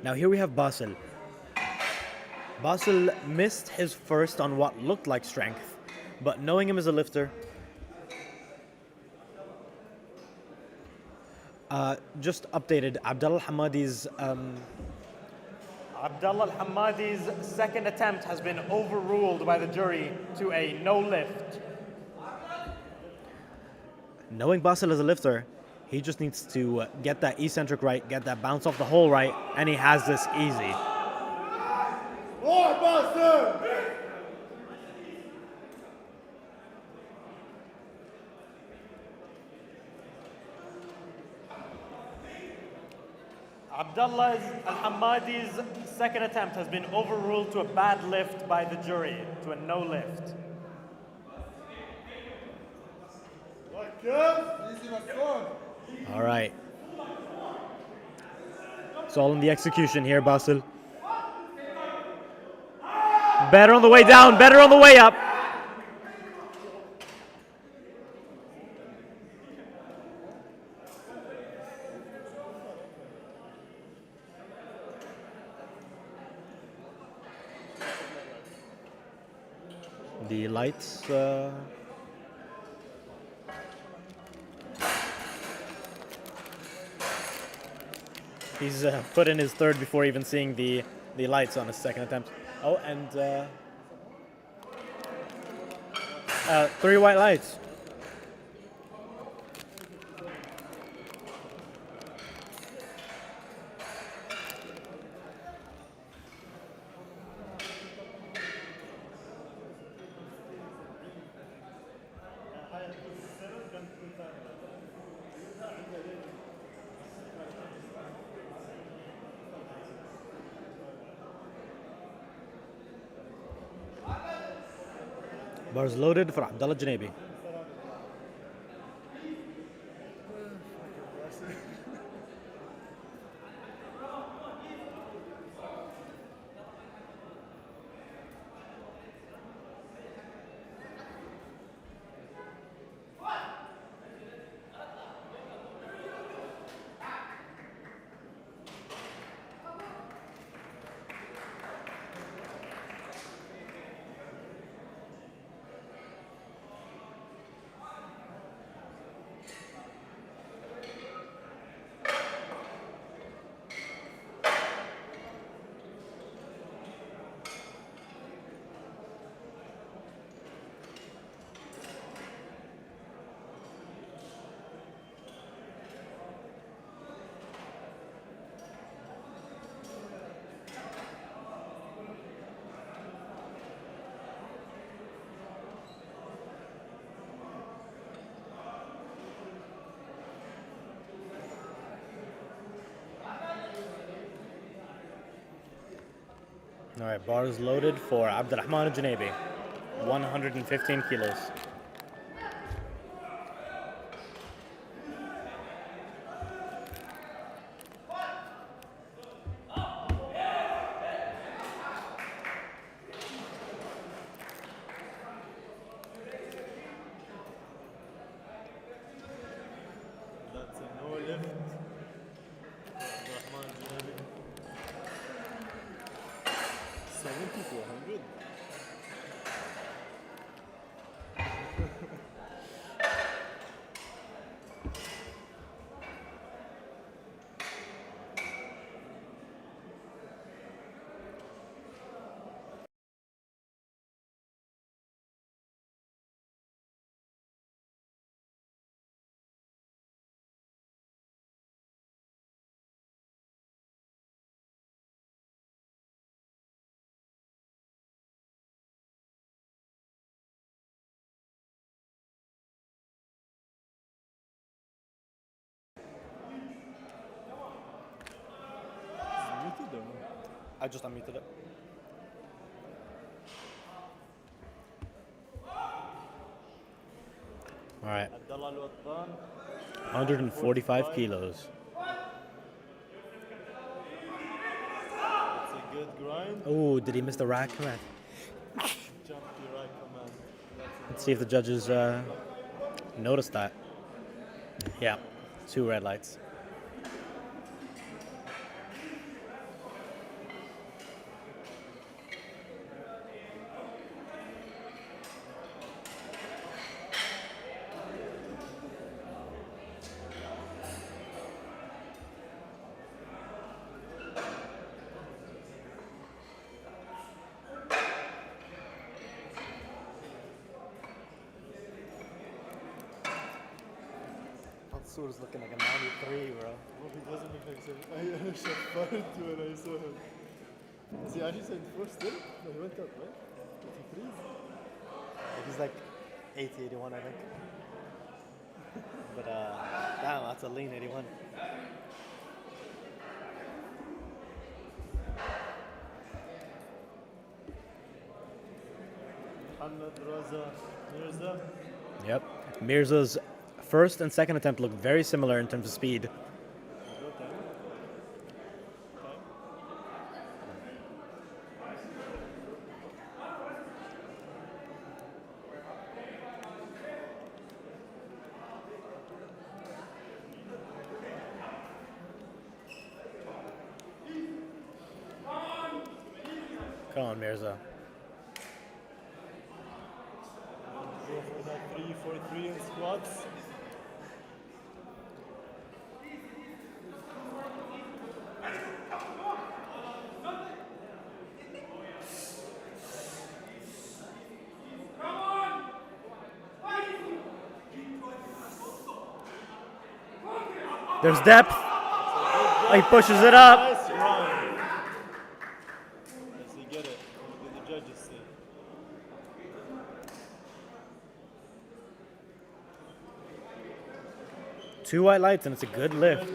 Now here we have Basil. Basil missed his first on what looked like strength, but knowing him as a lifter, just updated Abdullah Hamadi's Abdullah Al-Hammadi's second attempt has been overruled by the jury to a no lift. knowing Basil as a lifter, he just needs to get that eccentric right, get that bounce off the hole right, and he has this easy. More Boston! Abdullah Al-Hammadi's second attempt has been overruled to a bad lift by the jury, to a no lift. All right. It's all in the execution here, Basil. Better on the way down, better on the way up. The lights. He's put in his third before even seeing the lights on his second attempt. Oh, and 3 white lights. Bars loaded for Abdullah Janebi. All right, bars loaded for Abdurrahman Janebi, 115 kilos. That's a no lift. Rahman Janabi. 70 to 100. Muted or no? I just unmuted it. All right, Abdullah Al-Wattan. 145 kilos. That's a good grind. Oh, did he miss the rack command? Jumpy right command. Let's see if the judges noticed that. Yeah, 2 red lights. Mansour's looking like a 93, bro. Well, he doesn't look like seven. I شفرت when I saw him. Is he actually 74 still? No, he went up, right? 83? He's like 80, 81, I think. But damn, that's a lean 81. Muhammad Raza Mirza. Yep. Mirza's first and second attempt looked very similar in terms of speed. Go time. Come on, Mirza. Go for that 3-4-3 in squats. There's depth. He pushes it up. Nice run. Does he get it? What did the judges say? Two white lights, and it's a good lift.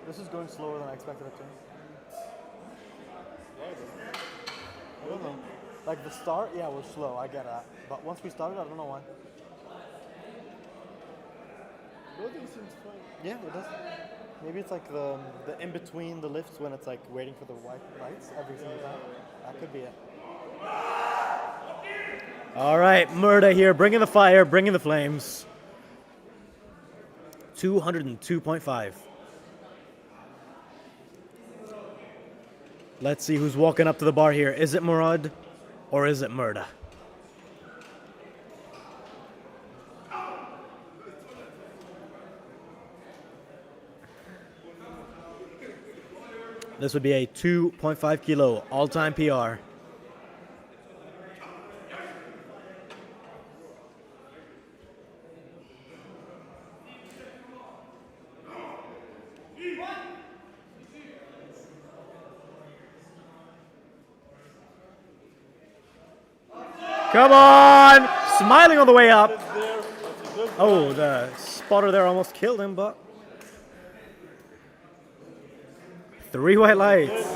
This is going slower than I expected it to. I don't know. Like the start, yeah, was slow. I get that. But once we started, I don't know why. Loading seems fine. Yeah, it does. Maybe it's like the in between the lifts when it's like waiting for the white lights every single time. That could be it. All right, Murda here, bringing the fire, bringing the flames. 202.5. Let's see who's walking up to the bar here. Is it Murad or is it Murda? This would be a 2.5 kilo all-time PR. Come on! Smiling on the way up. Oh, the spotter there almost killed him, but... 3 white lights.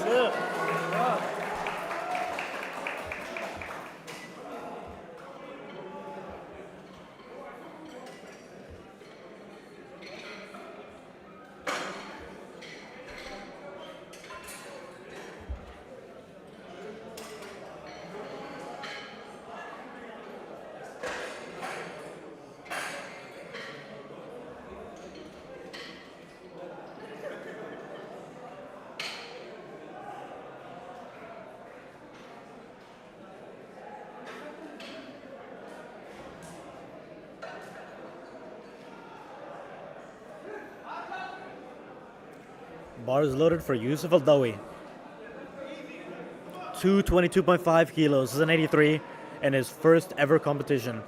Bar is loaded for Yusuf Al-Dawi. 222.5 kilos. This is an 83 in his first ever competition.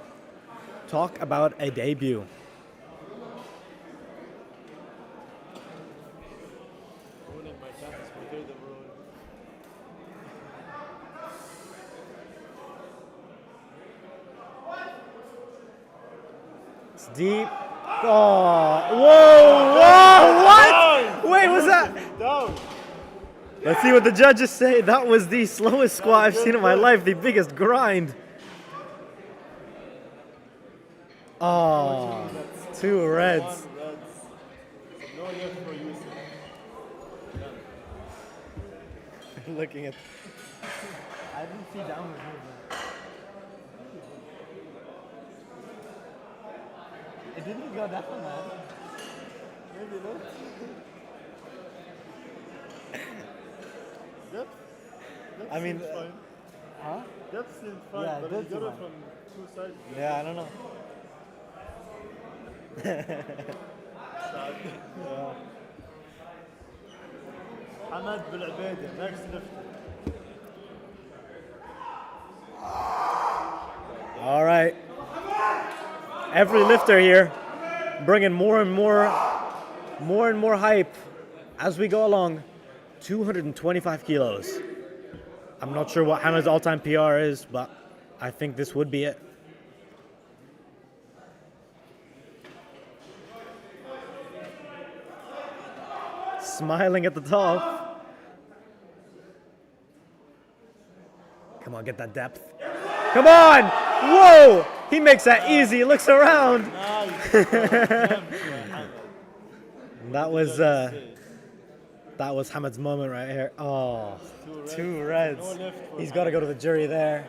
Talk about a debut. Ruining my chances for third overall. It's deep. Oh, whoa, whoa, what? Wait, was that? Down. Let's see what the judges say. That was the slowest squat I've seen in my life, the biggest grind. Oh, 2 reds. One reds. No left for Yusuf. Looking at. I didn't see downward movement. It didn't go down, man. Maybe not. Depth? Depth I mean, seems fine. Huh? Depth seems fine, Yeah, but depth you got it is from 2 sides. Yeah, I don't know. Sad. Yeah. Hamad Bil'Abaida, next lift. every lifter here bringing more and more hype as we go along. 225 kilos. I'm not sure what Hamid's all-time PR is, but I think this would be it. Smiling at the top. Come on, get that depth. Come on! Whoa! He makes that easy. Looks around. That was Hamid's moment right here. Oh, two reds. He's got to go to the jury there.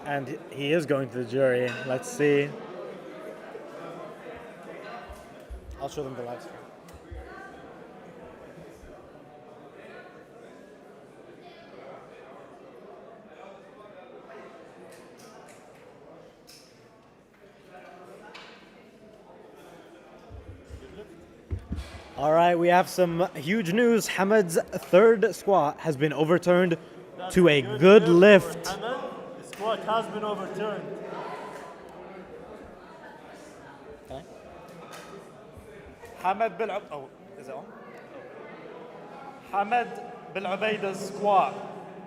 And he is going to the jury. Let's see. I'll show them the live stream. All right, we have some huge news. Hamid's third squat has been overturned to a good lift. Hamid, the squat has been overturned. Hamid is it on? Hamid Bil'Ubaida's squat,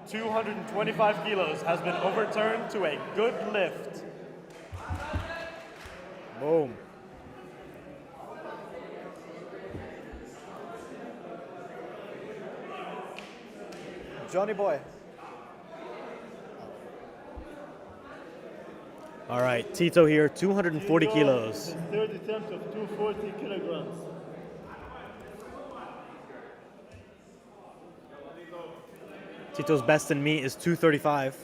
225 kilos, has been overturned to a good lift. Boom. Johnny boy. All right, Tito here, 240 kilos. His third attempt of 240 kilograms. Tito's best in meat is 235.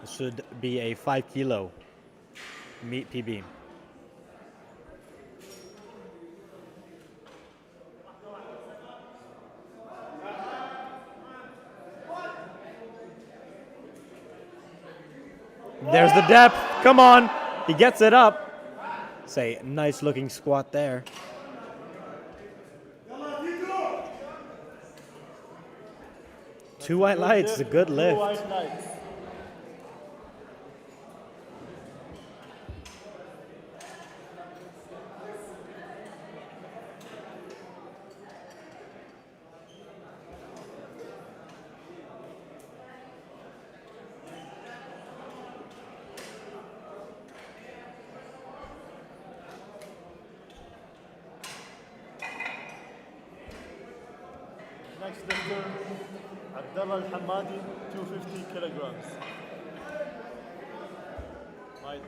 This should be a 5 kilo meat PB. There's the depth. Come on. He gets it up. It's a nice looking squat there. Two white lights is a good lift. Two white lights. Next lifter, Abdullah Al-Hamadi, 250 kilograms. Right.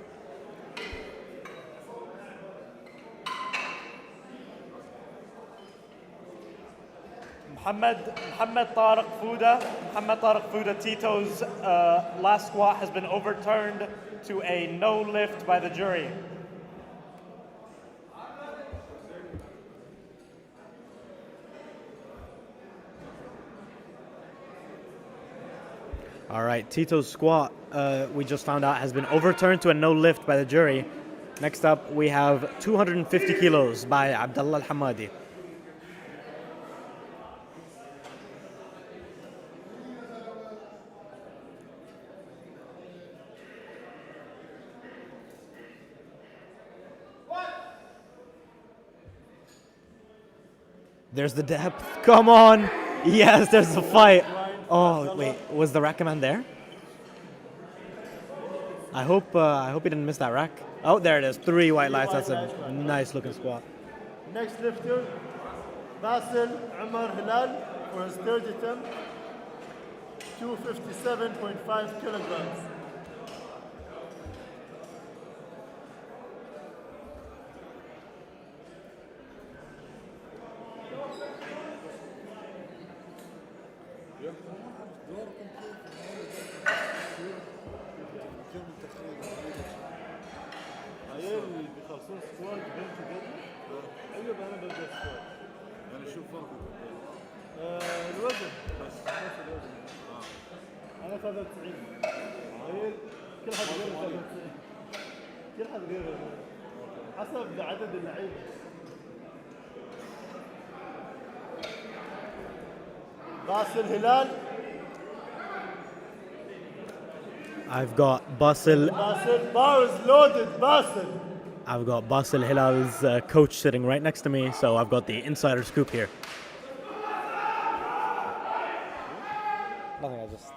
Muhammad Tariq Fouda Tito's last squat has been overturned to a no lift by the jury. All right, Tito's squat, we just found out, has been overturned to a no lift by the jury. Next up, we have 250 kilos by Abdullah Al-Hamadi. There's the depth. Come on. Yes, there's the fight. Oh, wait. Was the rack command there? I hope he didn't miss that rack. Oh, there it is. 3 white lights. That's a nice looking squat. Next lifter, Basil Umar Hilal for his third attempt, 257.5 kilograms. عيال اللي بيخلصون سكواد بين together. ايوه انا ببدا سكواد. يعني شو فرق؟ الوزن بس الوزن. انا 93 تخيل كل حد غير 93 كل حد غير حسب عدد اللعيبه راس الهلال I've got Basil. باسل bars loaded باسل I've got Basil Hilal's coach sitting right next to me, so I've got the insider scoop here. Nothing, I just.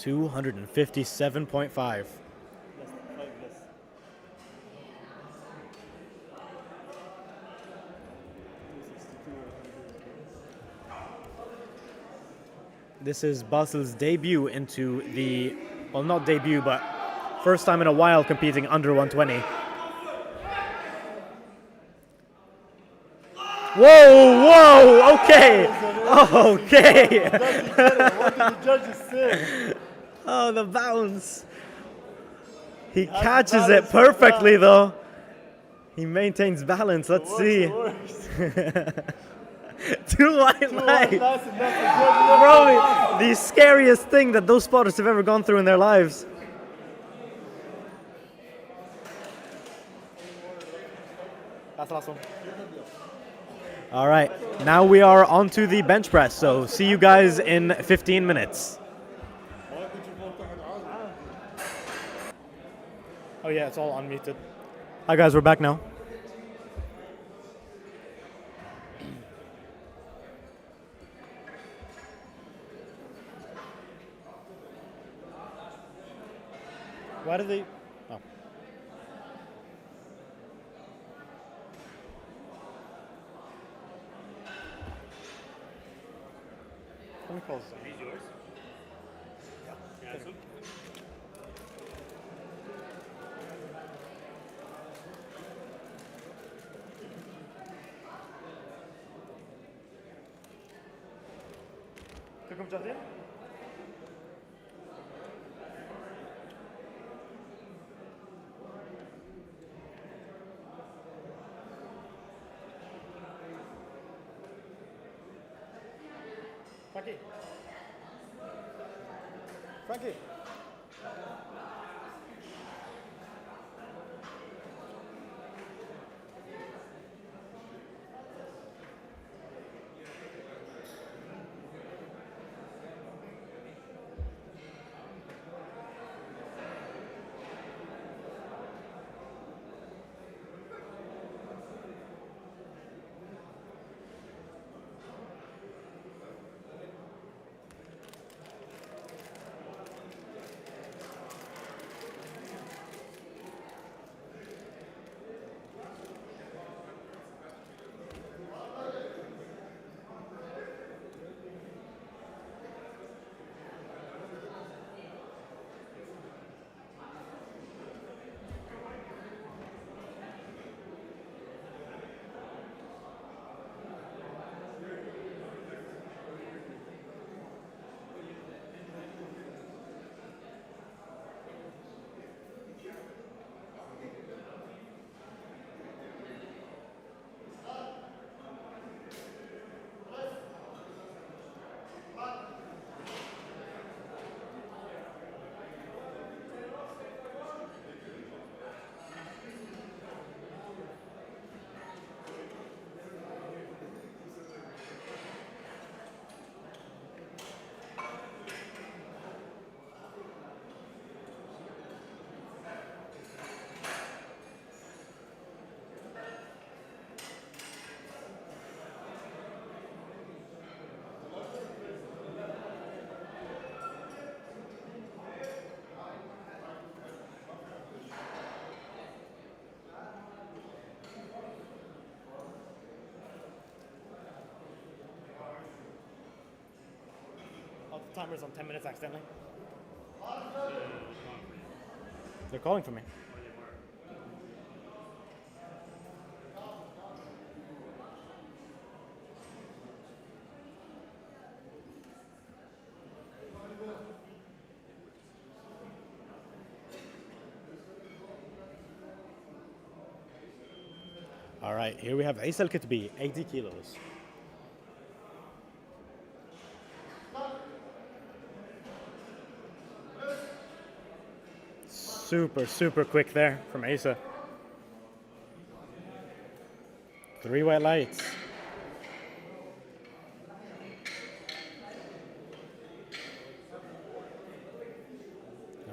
257.5. This is Basil's debut into the, well, not debut, but first time in a while competing under 120. Whoa, whoa, okay, okay. What did the judges say? Oh, the bounce. He has catches balance it perfectly, though. He maintains balance. Let's see. Works. Two white Two lights. last and that's a good Bro, the scariest thing that those spotters have ever gone through in their lives. That's the last one. All right, now we are on to the bench press. So see you guys in 15 minutes. Oh yeah, it's all unmuted. Hi guys, we're back now. Why do they? Oh. Let me close this. Are these yours? Yeah. Yeah, كلكم جاهزين؟ Frankie. Frankie. Oh, the timer's on 10 minutes accidentally. They're calling for me. All right, here we have Aysel Kitbi, 80 kilos. Super, super quick there from Asa. 3 white lights.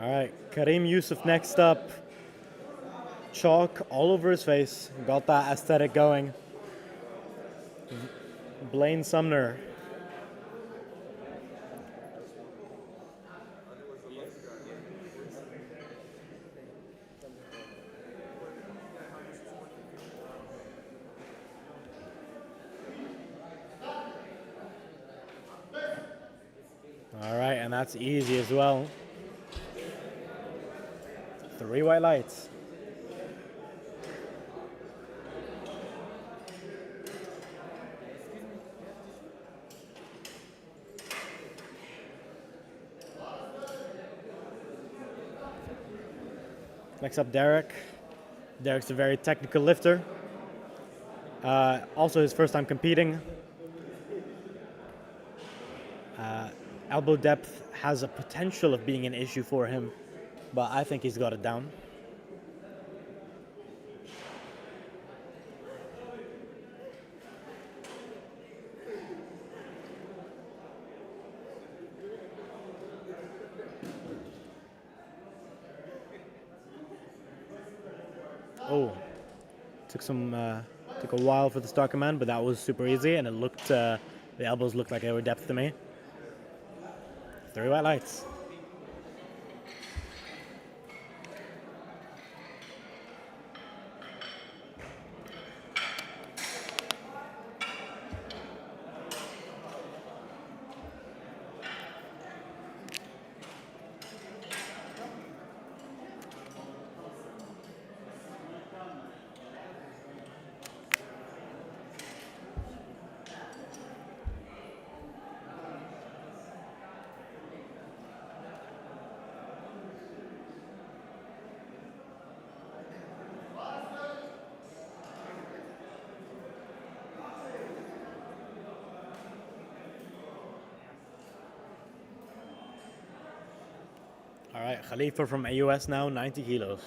All right, Karim Yusuf next up. Chalk all over his face. Got that aesthetic going. Blaine Sumner. All right, and that's easy as well. 3 white lights. Next up, Derek. Derek's a very technical lifter. Also his first time competing. Elbow depth has a potential of being an issue for him, but I think he's got it down. Oh, took a while for the star command, but that was super easy, and it looked the elbows looked like they were depth to me. 3 white lights. All right, Khalifa from AUS now, 90 kilos.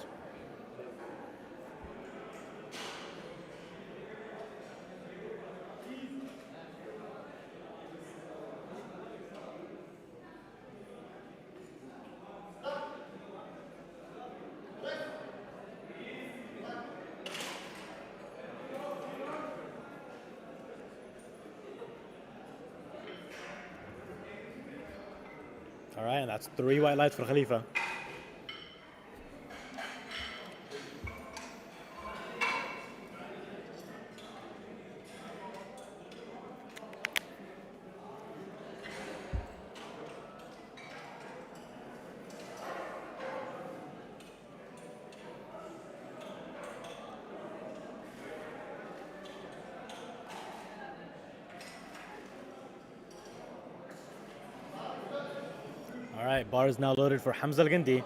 All right, and that's 3 white lights for Khalifa. All right, bar is now loaded for Hamza Al-Gindi.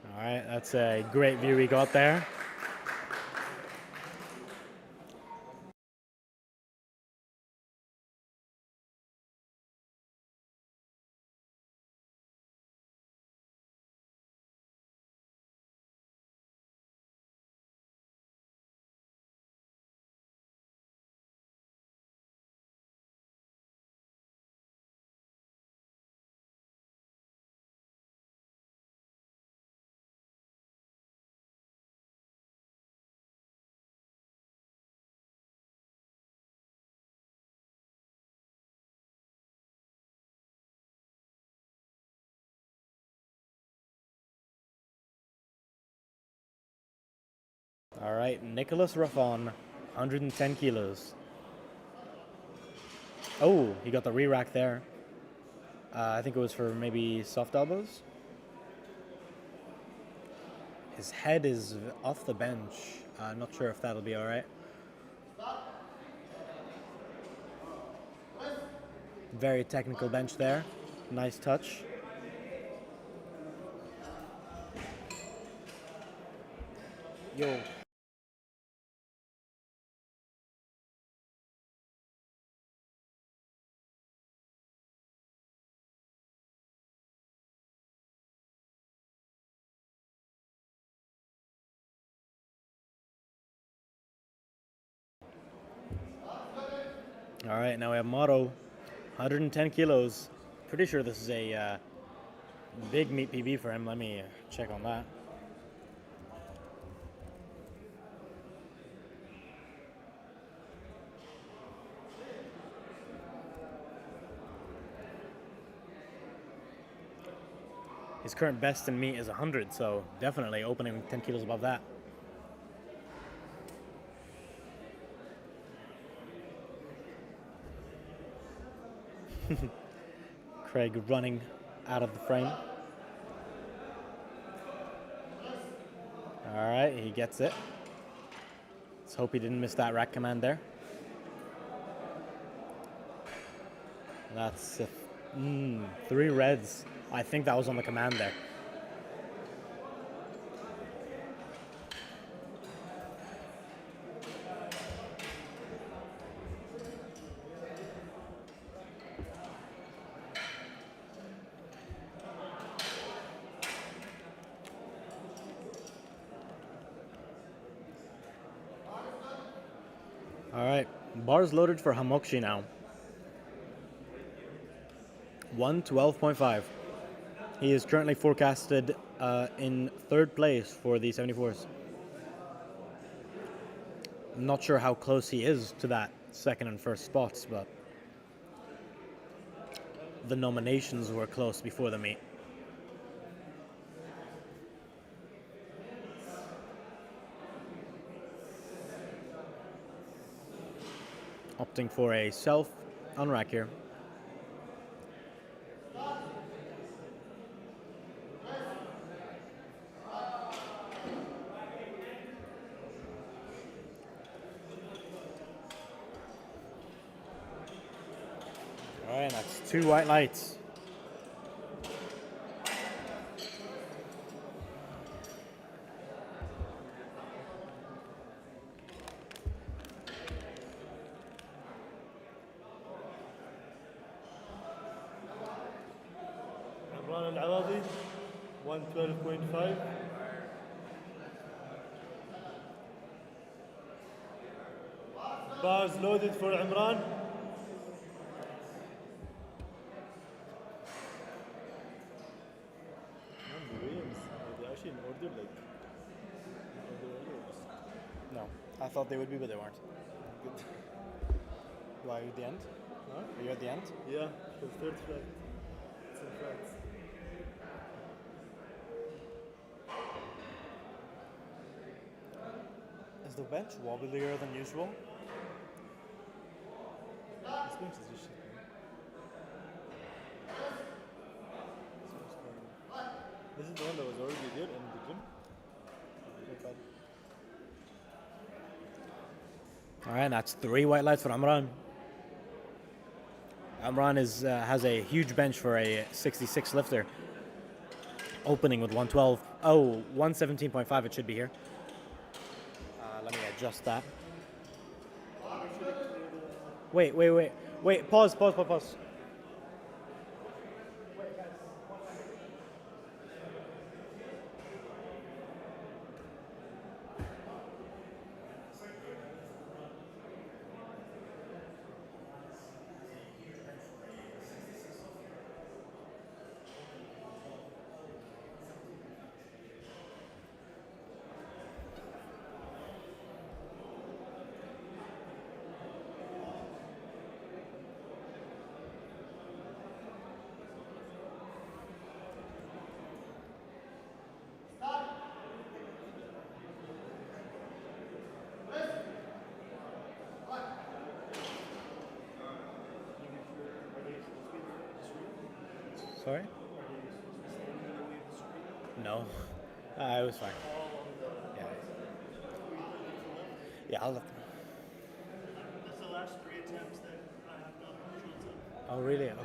All right, that's a great view we got there. All right, Nicholas Raffon, 110 kilos. Oh, he got the re-rack there. I think it was for maybe soft elbows. His head is off the bench. I'm not sure if that'll be all right. Very technical bench there. Nice touch. Yo. All right, now we have Motto, 110 kilos. Pretty sure this is a big meat PB for him. Let me check on that. His current best in meat is 100, so definitely opening 10 kilos above that. Craig running out of the frame. All right, he gets it. Let's hope he didn't miss that rack command there. That's 3 reds. I think that was on the command there. All right, bars loaded for Hamokshi now. 112.5. He is currently forecasted in 3rd place for the 74s. I'm not sure how close he is to that 2nd and 1st spots, but the nominations were close before the meet. Opting for a self unrack here. All right, that's 2 white lights. عمران العراضي 112.5. Bars loaded for Imran. They're actually in order, like. No, I thought they would be, but they weren't. Good. Why, are you at the end? Huh? Are you at the end? Yeah, the 3rd flight. It's in France. Is the bench wobblier than usual? This bench is just shit, man. This is the one that was already there in the gym. All right, that's 3 white lights for Amran. Amran has a huge bench for a 66 lifter. Opening with 112. Oh, 117.5 it should be here. Let me adjust that. Wait, pause. Sorry? No. It was fine. Yeah. Yeah, I'll let them. That's the last 3 attempts that I have done on Sharjah. Oh, really? Okay.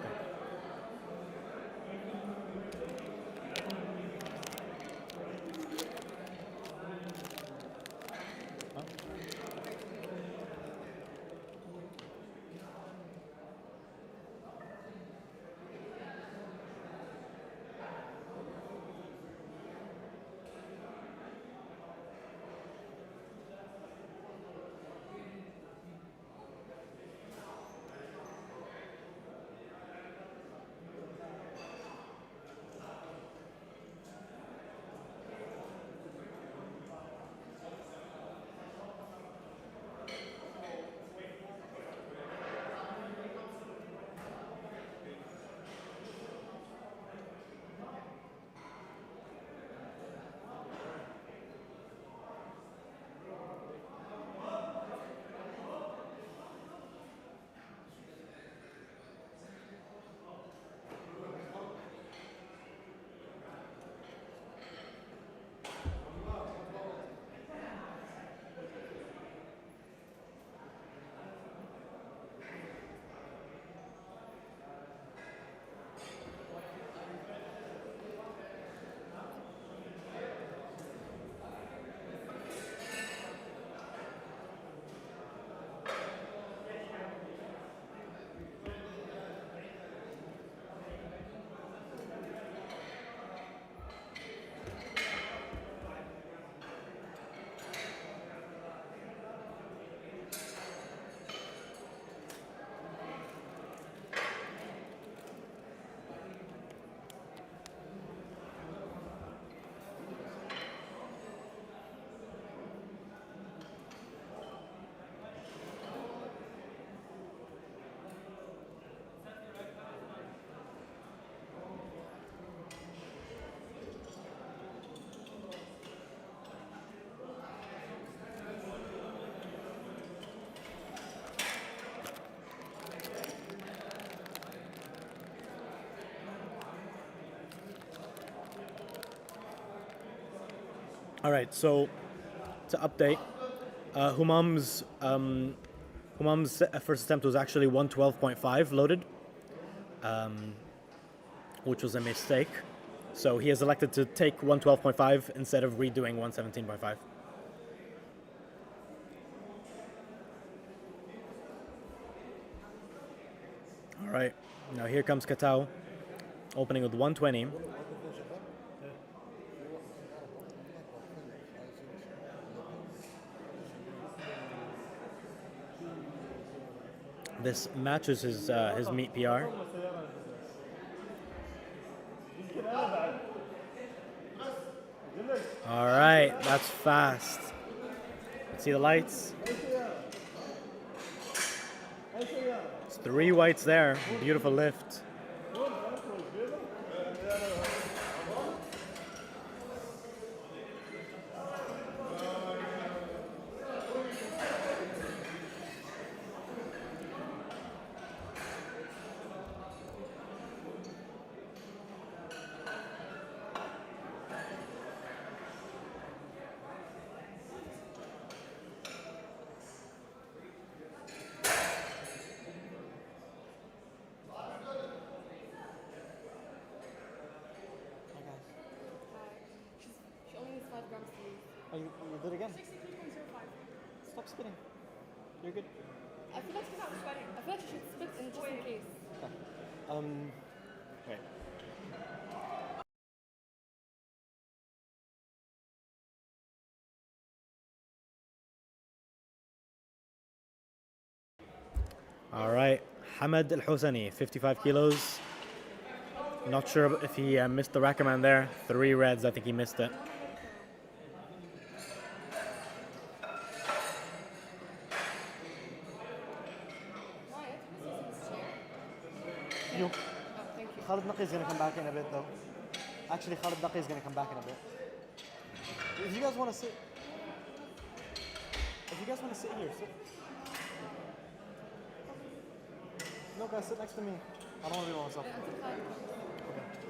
All right, so to update, Humam's first attempt was actually 112.5 loaded, which was a mistake. So he has elected to take 112.5 instead of redoing 117.5. All right, now here comes Katao, opening with 120. This matches his meet PR. All right, that's fast. See the lights? It's 3 whites there. Beautiful lift. She only needs 5 grams to lose. Oh, you did it again? 63.05. Stop spitting. You're good. I feel like she's not sweating. I feel like she should spit in just in case. Wait. All right, Hamad Al Hosani, 55 kilos. Not sure if he missed the rack command there. 3 reds, I think he missed it. You. Thank you. Khalid Naqi is going to come back in a bit though. Actually, Khalid Naqi is going to come back in a bit. If you guys want to sit... If you guys want to sit here, sit. No, guys, sit next to me. I don't want to be by myself. Okay.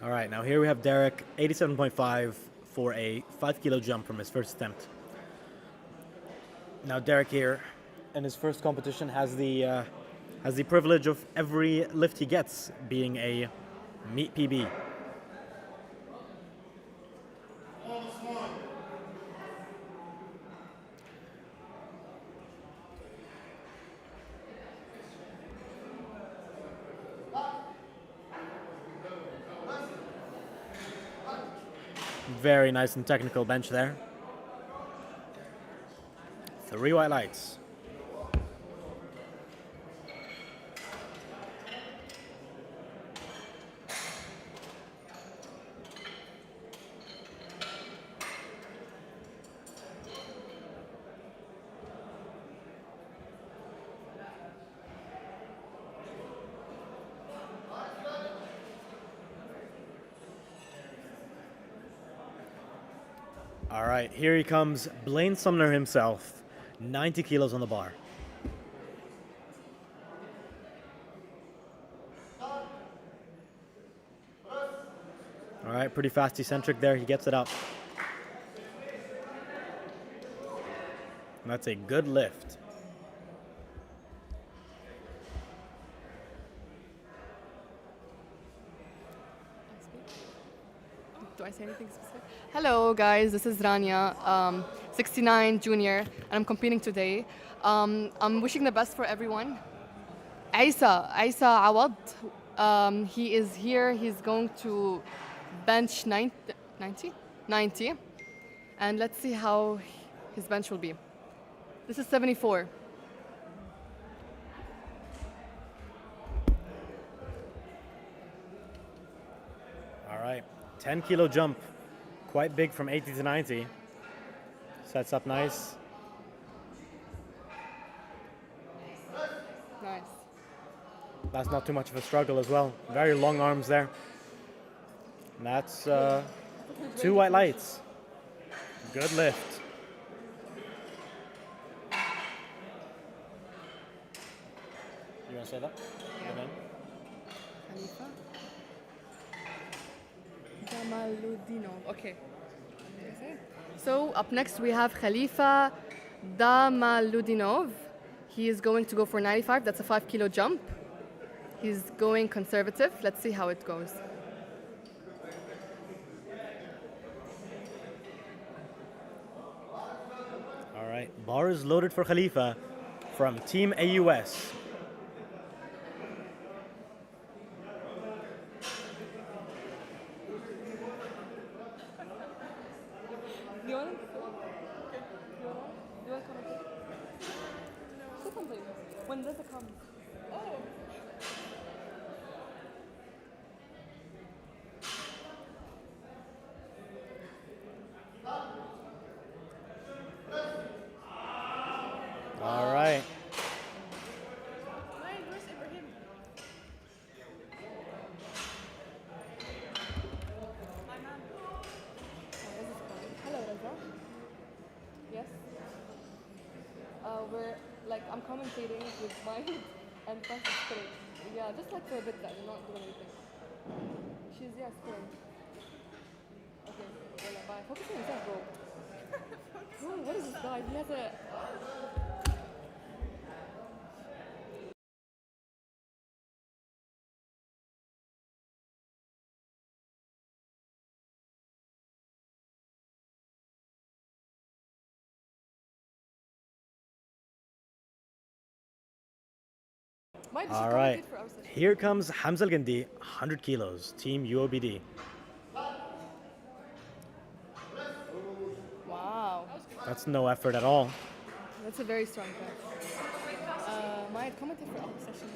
All right, now here we have Derek, 87.5 for a 5 kilo jump from his first attempt. Now Derek here, in his first competition, has the privilege of every lift he gets being a meet PB. Very nice and technical bench there. 3 white lights. All right, here he comes, Blaine Sumner himself, 90 kilos on the bar. All right, pretty fast eccentric there, he gets it up. And that's a good lift. Do I say anything specific? Hello guys, this is Rania, 69 junior, and I'm competing today. I'm wishing the best for everyone. Isa Awad, he is here, he's going to bench 90, and let's see how his bench will be. This is 74. All right, 10 kilo jump, quite big from 80 to 90. Sets up nice. Nice. That's not too much of a struggle as well. Very long arms there. And that's 2 white lights. Good lift. You want to say that? Khalifa Damaludinov. Okay. So up next we have Khalifa Damaludinov. He is going to go for 95. That's a 5 kilo jump. He's going conservative. Let's see how it goes. All right, bar is loaded for Khalifa from Team AUS. When does it come? All right. Hello, Raza. Yes. We're like I'm commentating with mine and Francis spinning. Yeah, just like for a bit that we're not doing anything. She's spinning. Okay, well, bye. Focus on yourself, bro. Bro, what is this guy? He has a. All right. Here comes Hamza Al-Gindi, 100 kilos, Team UOBD. Wow, That's no effort at all. that's a very strong guy. My commented for our session.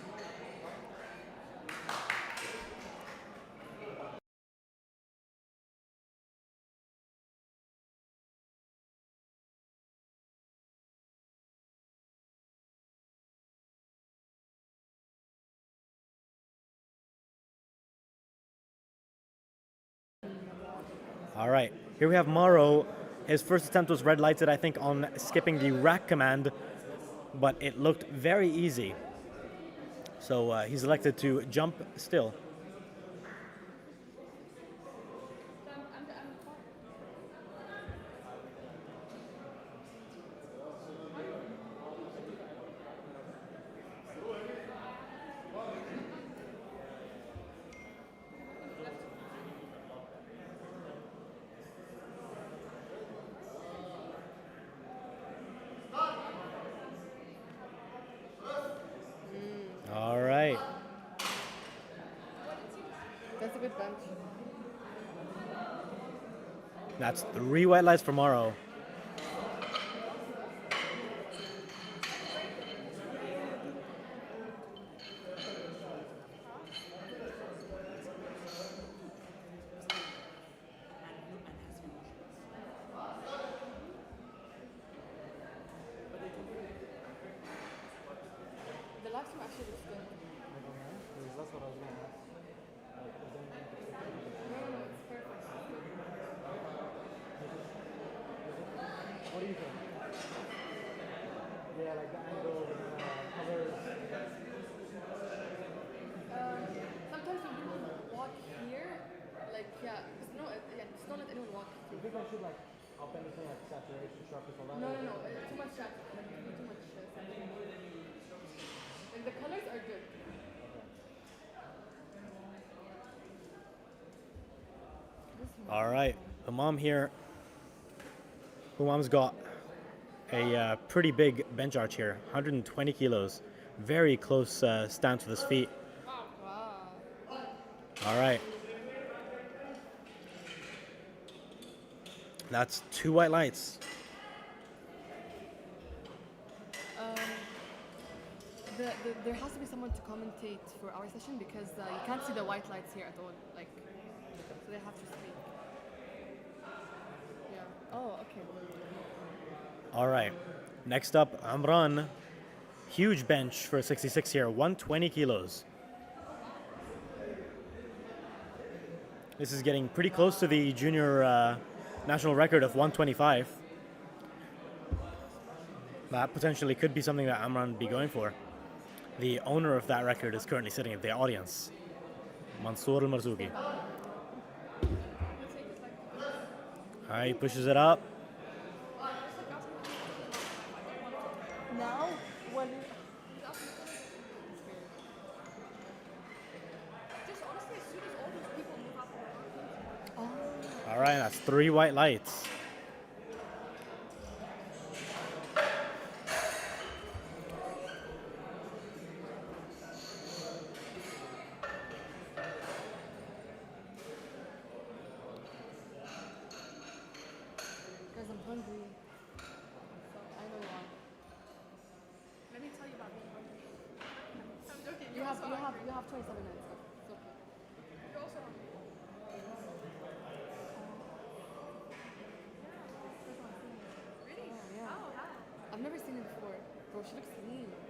All right, here we have Maro. His first attempt was red lighted, I think, on skipping the rack command, but it looked very easy. So he's elected to jump still. bench. That's 3 white lights for Morrow. The last one actually looks good. That's what I was going to ask. No, it's perfect. What do you think? Yeah, like the angle, colors. Sometimes when people walk here, like yeah, just don't let anyone walk You through. think I should like up anything like saturation, sharpness, all that? No, too much chat. Like too much. Like the colors are good. All right, Humam here. Humam's got a pretty big bench arch here, 120 kilos. Very close stance with his feet. Wow. All right. That's 2 white lights. There has to be someone to commentate for our session because you can't see the white lights here at all. Like, so they have to speak. Yeah. Oh, okay. All right. Next up, Amran. Huge bench for 66 here, 120 kilos. This is getting pretty close to the junior national record of 125. That potentially could be something that Amran would be going for. The owner of that record is currently sitting in the audience, Mansour al-Marzouki. All right, he pushes it up. Now, when Just honestly, as soon as all those people move up, All right, that's 3 white lights. because I'm hungry, so I know why. let me tell you about being hungry. I'm joking. You have 27 minutes. It's okay. You're also hungry. Really? Oh, yeah. Oh, how? I've never seen it before. Bro, she looks lean. I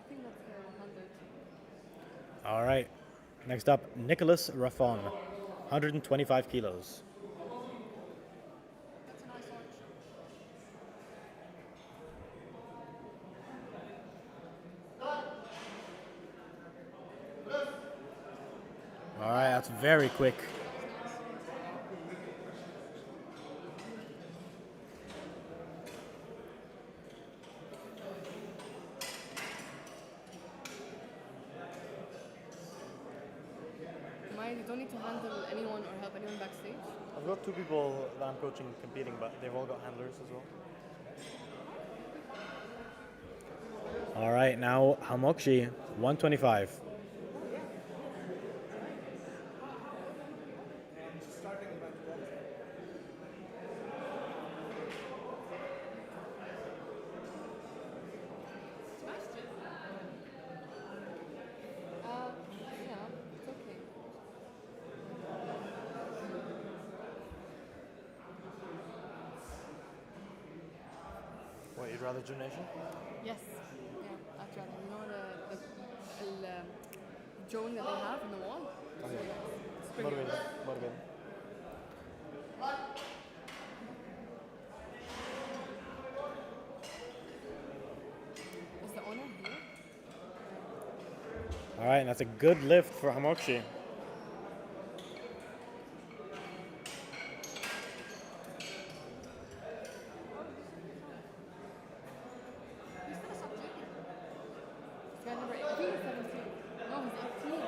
think that's 100. All right. Next up, Nicholas Raffon, 125 kilos. That's a nice arch. All right, that's very quick. Maya, you don't need to handle anyone or help anyone backstage. I've got 2 people that I'm coaching competing, but they've all got handlers as well. All right, now Hamokshi, 125. Yeah, it's okay. What, you'd rather gym nation? Yes. Yeah, I'd rather. You know the drone that they have in the wall? Okay. It's pretty Motivated. good. Motivated. Is the owner here? All right, and that's a good lift for Hamokshi. He's still a sub-junior. Guy number 8. I think he's 17. No, he's 18. Oh,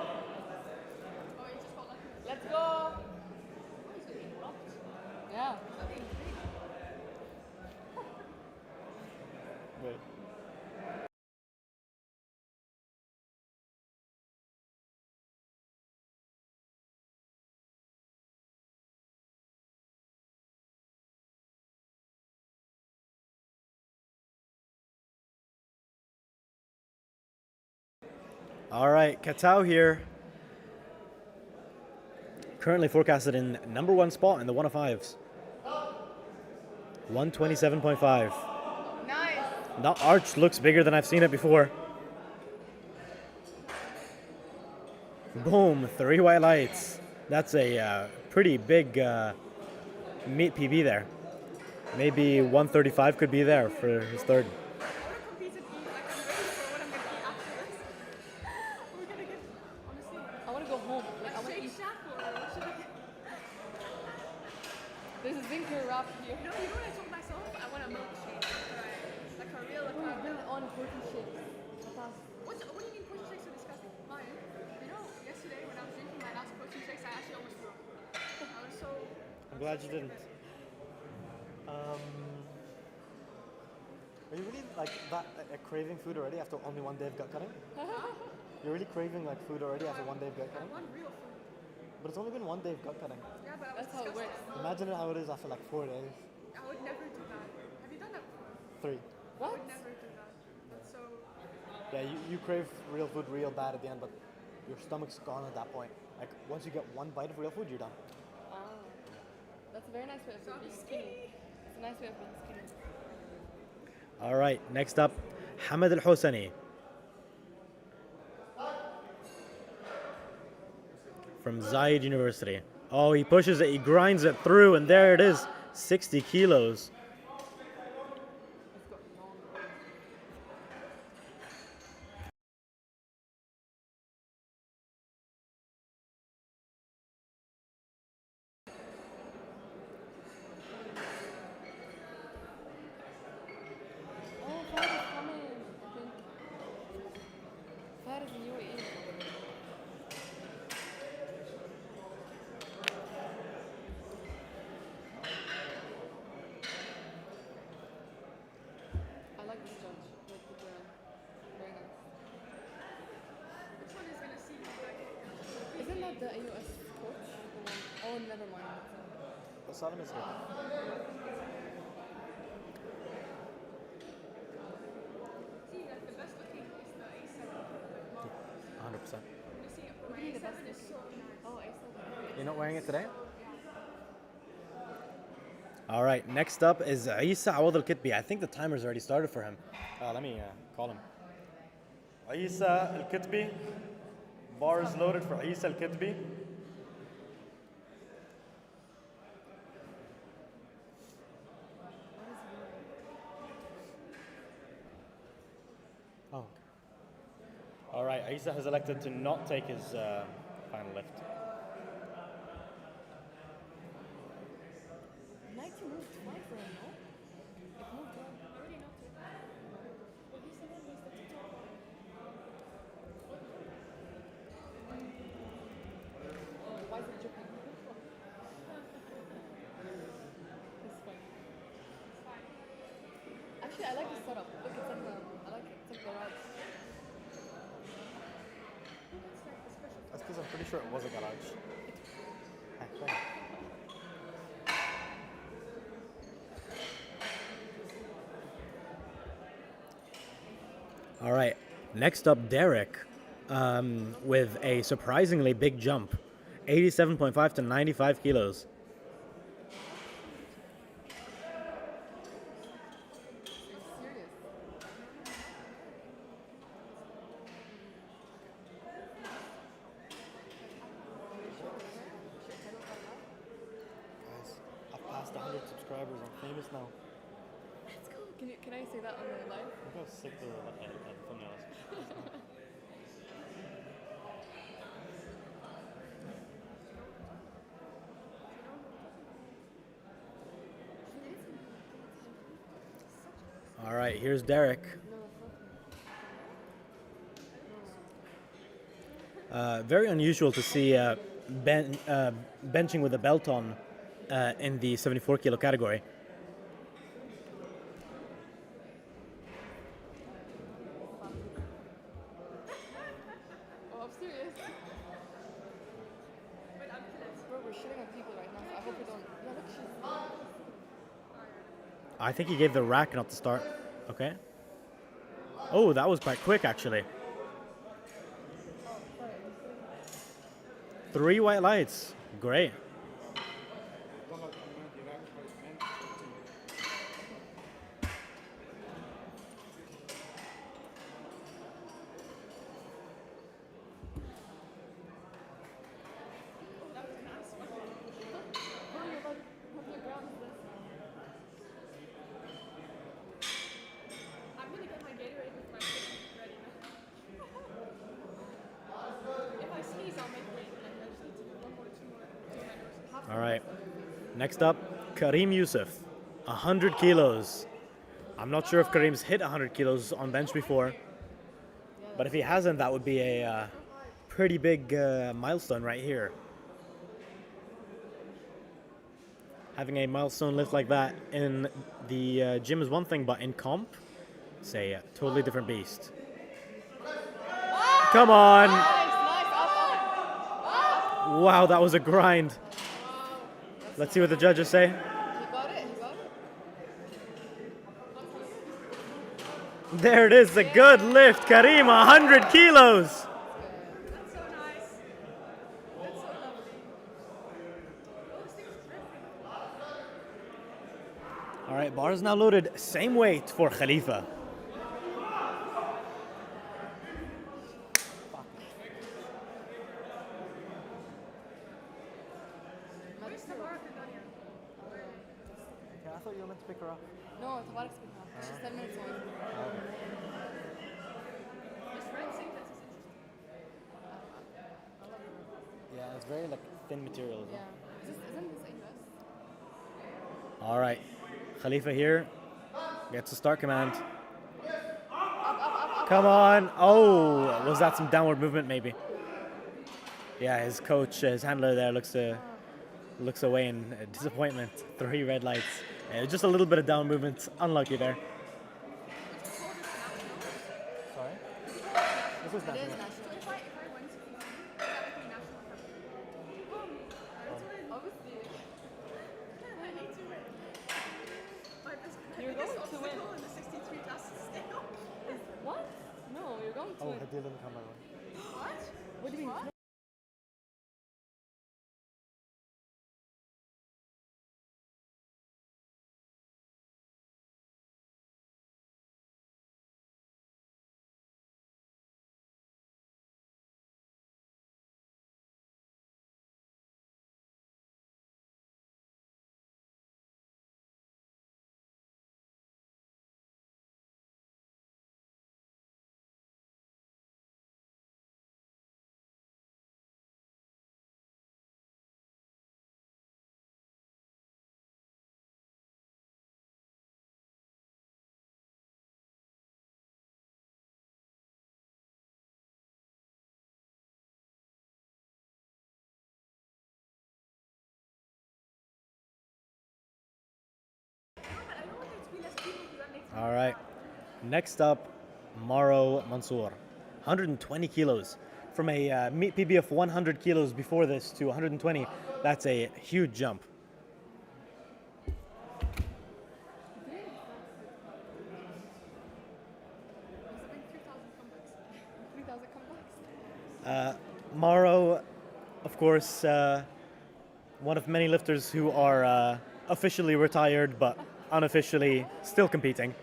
he just got lucky. Let's go! Oh, he's getting rocked. Yeah. He's getting big. All right, Katao here. Currently forecasted in number 1 spot in the 105s. 127.5. Nice. That arch looks bigger than I've seen it before. Boom, 3 white lights. That's a pretty big meat PB there. Maybe 135 could be there for his third. I want to compete and eat. Like, I'm ready for what I'm going to eat afterwards. We're going to get, honestly, I want to go home. Like, I want to Shake eat. Shack or what should I get? There's a zinker wrap here. You know what I told myself? I want a milkshake. Right. Like a real, like We've a... been on protein shakes. What do you mean protein shakes are disgusting? Mine. You know, yesterday when I was drinking my last protein shakes, I actually almost threw up. I was so... I'm glad you didn't. Are you really like that craving food already after only one day of gut cutting? You're really craving like food already after one day of gut I cutting? want real food. But it's only been one day of gut cutting. Yeah, but I was That's how it disgusted. works. Imagine how it is after like 4 days. I would never do that. Have you done that before? 3. I What? would never do that. That's so... Yeah, you crave real food real bad at the end, but your stomach's gone at that point. Like once you get one bite of real food, you're done. Ah, that's a very nice way of being skinny. It's a nice way of being skinny. All right, next up, Hamad Al Hosani from Zayed University. Oh, he pushes it, he grinds it through, and there it is, 60 kilos. Oh, Fahad is coming, I think. Fahad is in UAE. I like this judge. Like the girl. Very nice. Which one is going to see me? Isn't that the AUS coach? The one? Oh, never mind. Salam is here. See, like the best looking is the A7. Like, mom. 100%. You see, What my do you mean the A7 best is so nice. Oh, I saw You're not wearing it today? All right, next up is Isa Awad Al Kitbi. I think the timer's already started for him. Let me call him. Isa Al Kitbi. Bar is loaded for Isa Al Kitbi. Oh. All right, Isa has elected to not take his final lift. 90 moved fine for him, no? It moved well. I already know too. Well, he's the one who's the TikTok. Why is it dripping? It's fine. Actually, I like the setup. Look, it's like the, I like it. It's like the rods. That's because I'm pretty sure it was a garage. Hey, All right, next up, Derek, with a surprisingly big jump, 87.5 to 95 kilos. Serious. guys, I've passed 100 subscribers. I'm famous now. Let's go. Can I say that on the live? Look how sick the thumbnail is. All right, here's Derek. Very unusual to see benching with a belt on in the 74 kilo category. Oh, I'm serious. Bro, we're shitting on people right now, so I hope we don't. Yeah, look, she's. I think he gave the rack, not the start. Okay. Oh, that was quite quick, actually. 3 white lights. Great. I'm gonna get my Gatorade with my pussy ready now. If I sneeze, I'll make weight. Like, I just need to do 1 more, 2 more, 2 more. All right. Next up, Kareem Youssef, 100 kilos. I'm not sure if Kareem's hit 100 kilos on bench before, but if he hasn't, that would be a pretty big milestone right here. Having a milestone lift like that in the gym is one thing, but in comp, it's a totally different beast. Come on! Wow, that was a grind. Let's see what the judges say. He got it. He got it. There it is, a good lift. Kareem, 100 kilos. That's so nice. That's so lovely. Oh, this thing's dripping. All right, bar is now loaded. Same weight for Khalifa. Where's the bar, Dania? Yeah, I thought you were meant to pick her up. No, Tabarak's picking up. She's 10 minutes away. This red zinc, that's interesting. Yeah, it's very like thin material. Yeah. Isn't this AUS? All right, Khalifa here gets a start command. Come on. Oh, was that some downward movement maybe? Yeah, his coach, his handler there looks away in disappointment. 3 red lights. Just a little bit of down movement. Unlucky there. Sorry? This is It is national. national. So if I went to Fiji, that would be national cup. Obviously. I need to win. My best You're going to win. obstacle in the 63 class scale. What? No, you're going to Oh, win. the deal didn't come by the way. What? What do you mean? All right. Next up, Maro Mansour, 120 kilos. From a meet PB of 100 kilos before this to 120, that's a huge jump. Maro, of course, one of many lifters who are officially retired, but unofficially still competing.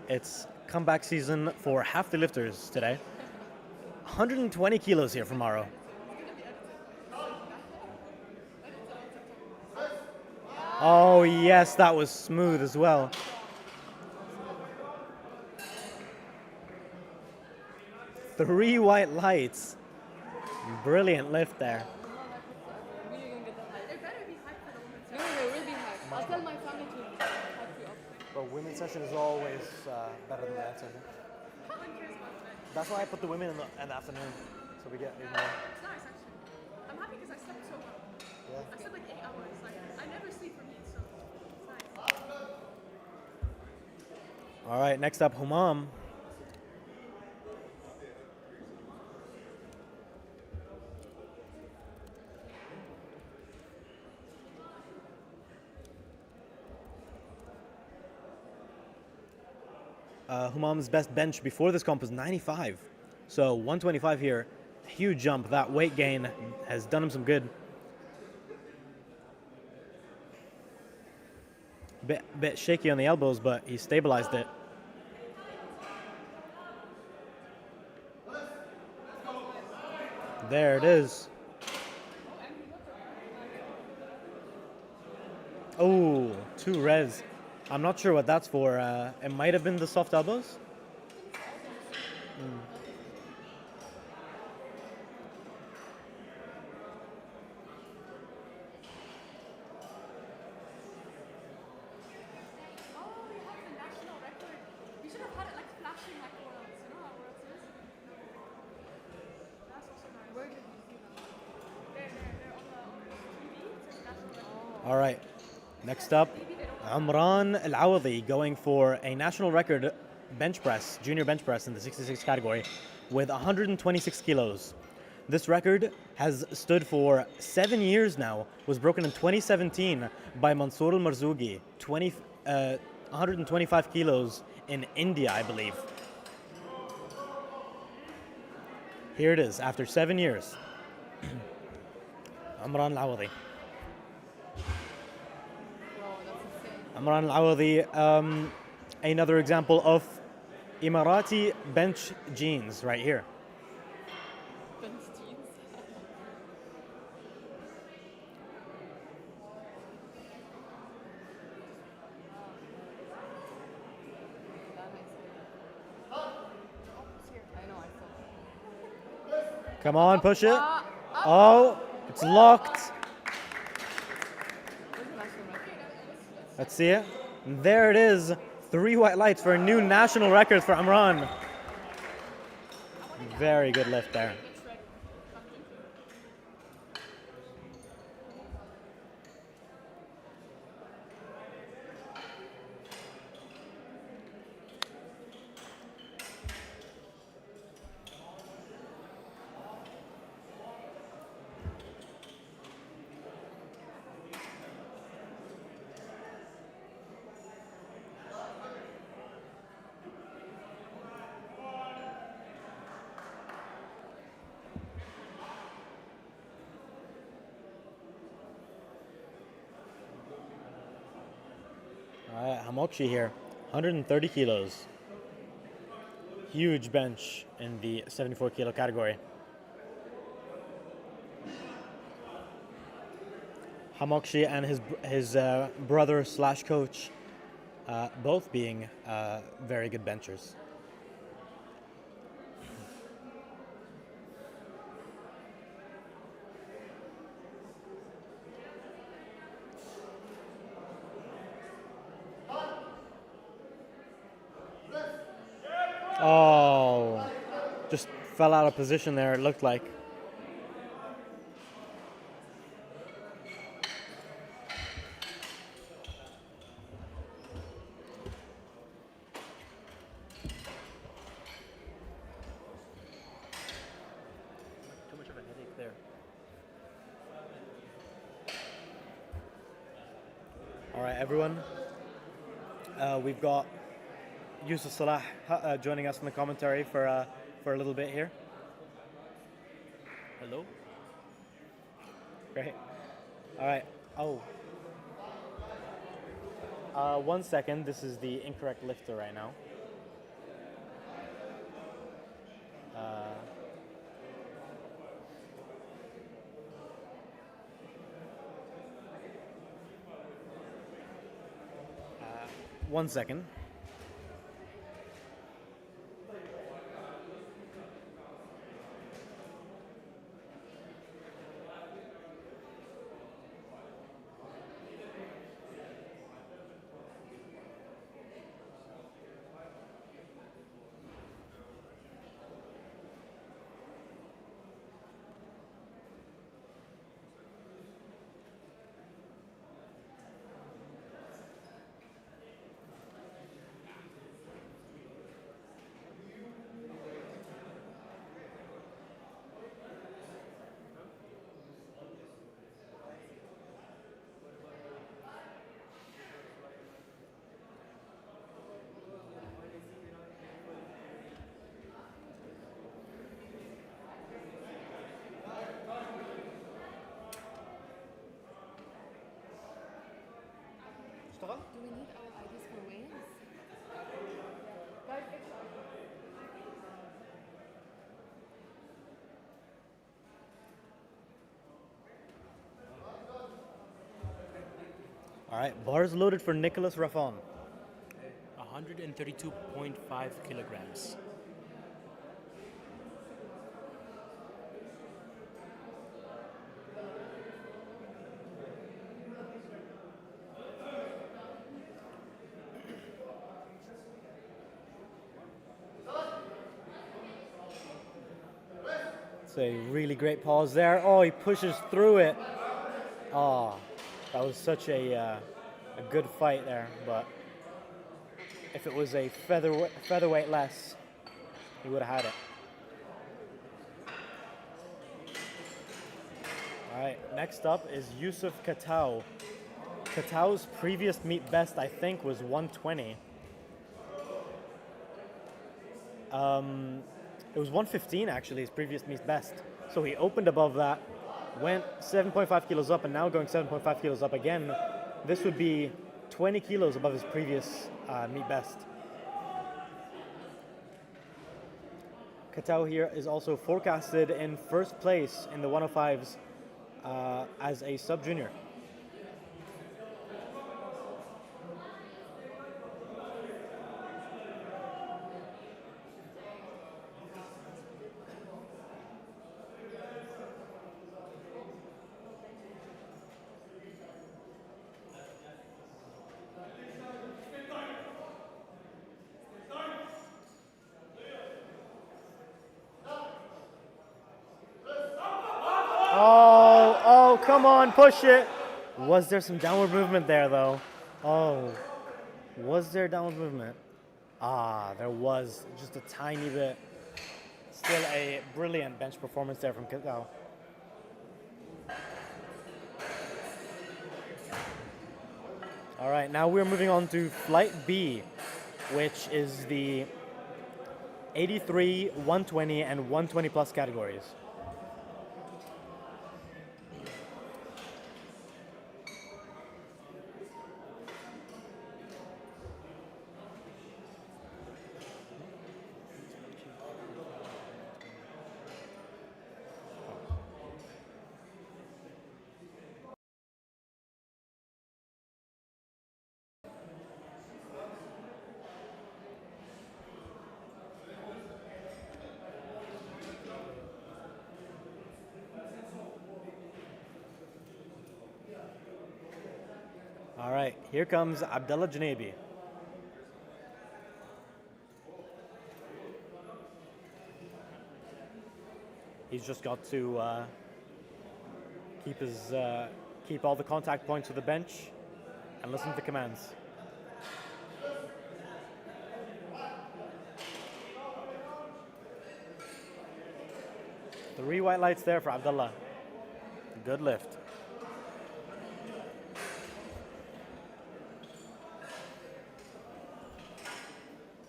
It's comeback season for half the lifters today. 120 kilos here from Maro. Oh yes, that was smooth as well. Three white lights. Brilliant lift there. Really gonna get that hype. It better be hype for the women's No, no, it will be hype. I'll tell my family to hype you up. But women's session is always better than men's session. No one cares about that. That's why I put the women in the afternoon, so we get even more. It's nice actually. I'm happy because I slept so well. Yeah. I slept like 8 hours. Like I never sleep for meat, so it's nice. All right, next up, Humam. Humam's best bench before this comp was 95. So 125 here Huge jump. That weight gain has done him some good. Bit shaky on the elbows, but he stabilized it. There it is. Oh, 2 res. I'm not sure what that's for. It might have been the soft elbows. Oh, you have the national record. You should have had it like flashing like Worlds. You know how Worlds is? That's also nice. Where did you see that? They're on the TV. It says national record. All right. Next up, Umran Al-Awadi going for a national record bench press, junior bench press in the 66 category with 126 kilos. This record has stood for 7 years now, was broken in 2017 by Mansour Al-Marzougi, 125 kilos in India, I believe. Here it is, after 7 years. Umran Al-Awadi. Amran Al-Awadi, another example of Emirati bench genes right here. Bench jeans. I know, I saw. Come on, push it. Oh, it's locked. Where's the national record? Let's see it. There it is. 3 white lights for a new national record for Amran. Very good lift there. All right, Hamokshi here, 130 kilos. Huge bench in the 74 kilo category. Hamokshi and his brother slash coach, both being very good benchers. Oh, just fell out of position there, it looked like. Too much of a headache there. All right, everyone. We've got Yusuf Salah joining us in the commentary for a little bit here. Hello? Great. All right. Oh. 1 second. This is the incorrect lifter right now. Uh, 1 second. اشتغل؟ Do we need our IDs for weigh-ins? All right, bars loaded for Nicholas Rafon. 132.5 kilograms. It's a really great pause there. Oh, he pushes through it. Oh, that was such a good fight there. But if it was a featherweight less, he would have had it. All right, next up is Yusuf Katau. Katau's previous meet best, I think, was 120. It was 115 actually, his previous meet best. So he opened above that, went 7.5 kilos up, and now going 7.5 kilos up again. This would be 20 kilos above his previous meet best. Katau here is also forecasted in first place in the 105s as a sub-junior. Oh, come on, push it. Was there some downward movement there, though? Oh, was there downward movement? Ah, there was, just a tiny bit. Still a brilliant bench performance there from Katau. All right, now we're moving on to Flight B, which is the 83, 120, and 120 plus categories. All right, here comes Abdullah Janebi. He's just got to keep all the contact points with the bench and listen to the commands. Three white lights there for Abdullah. Good lift.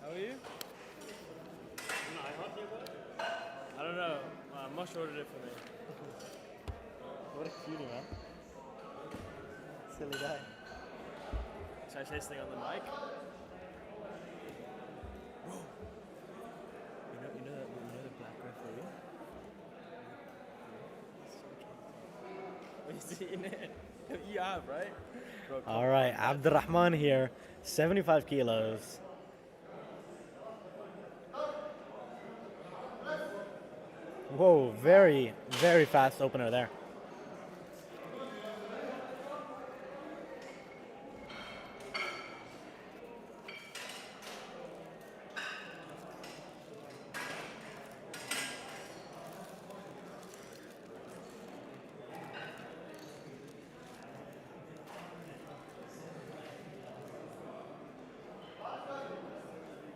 How are you? I don't know. Mush ordered it for me. What a cutie, man. Silly guy. Should I say something on the mic? Bro. You know the black referee? Have you seen it? You have, right? Bro, All right, Abdurrahman here, 75 kilos. Whoa, very, very fast opener there.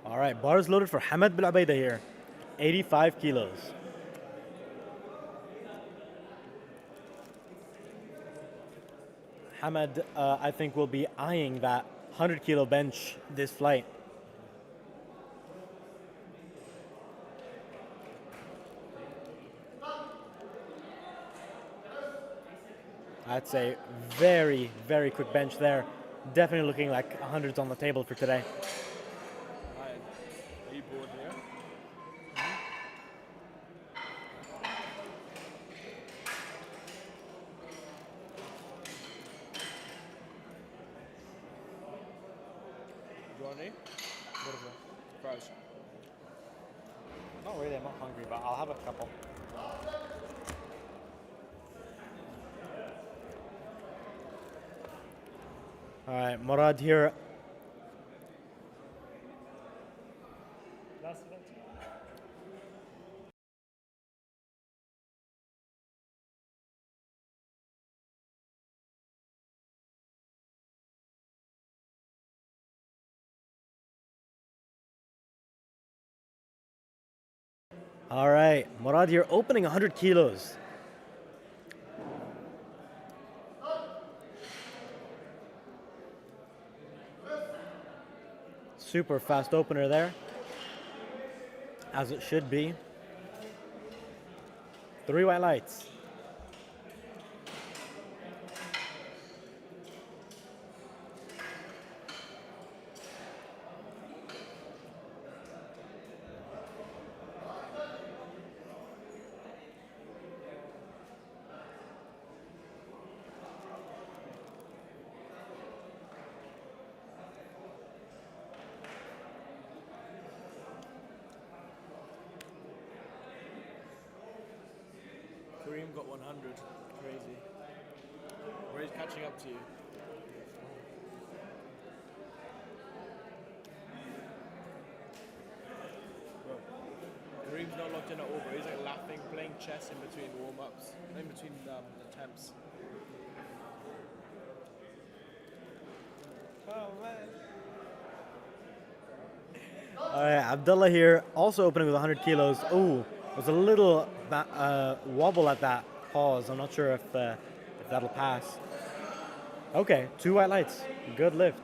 All right, bars loaded for Hamad Bil Ubaida here, 85 kilos. Hamad, I think, will be eyeing that 100 kilo bench this flight. That's a very, very quick bench there. Definitely looking like 100s on the table for today. Hi. Are you bored here? Do you want any? What is it? Fries. Not really, I'm not hungry, but I'll have a couple. All right, Murad here. Last event. All right, Murad here, opening 100 kilos. Super fast opener there, as it should be. 3 white lights. Kareem got 100. Crazy. Where he's catching up to you. Bro, Kareem's not locked in at all, bro. He's like laughing, playing chess in between warm-ups, in between attempts. Oh man. All right, Abdullah here, also opening with 100 kilos. Ooh, was a little wobble at that pause. I'm not sure if that'll pass. Okay, 2 white lights. Good lift.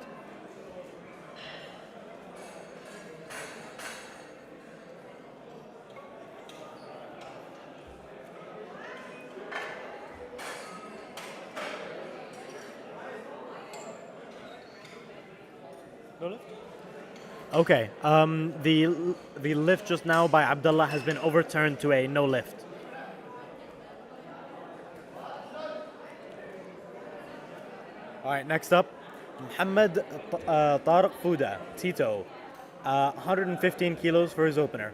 No lift? Okay, the lift just now by Abdullah has been overturned to a no lift. All right, next up, Muhammad Tariq Fouda, Tito, 115 kilos for his opener.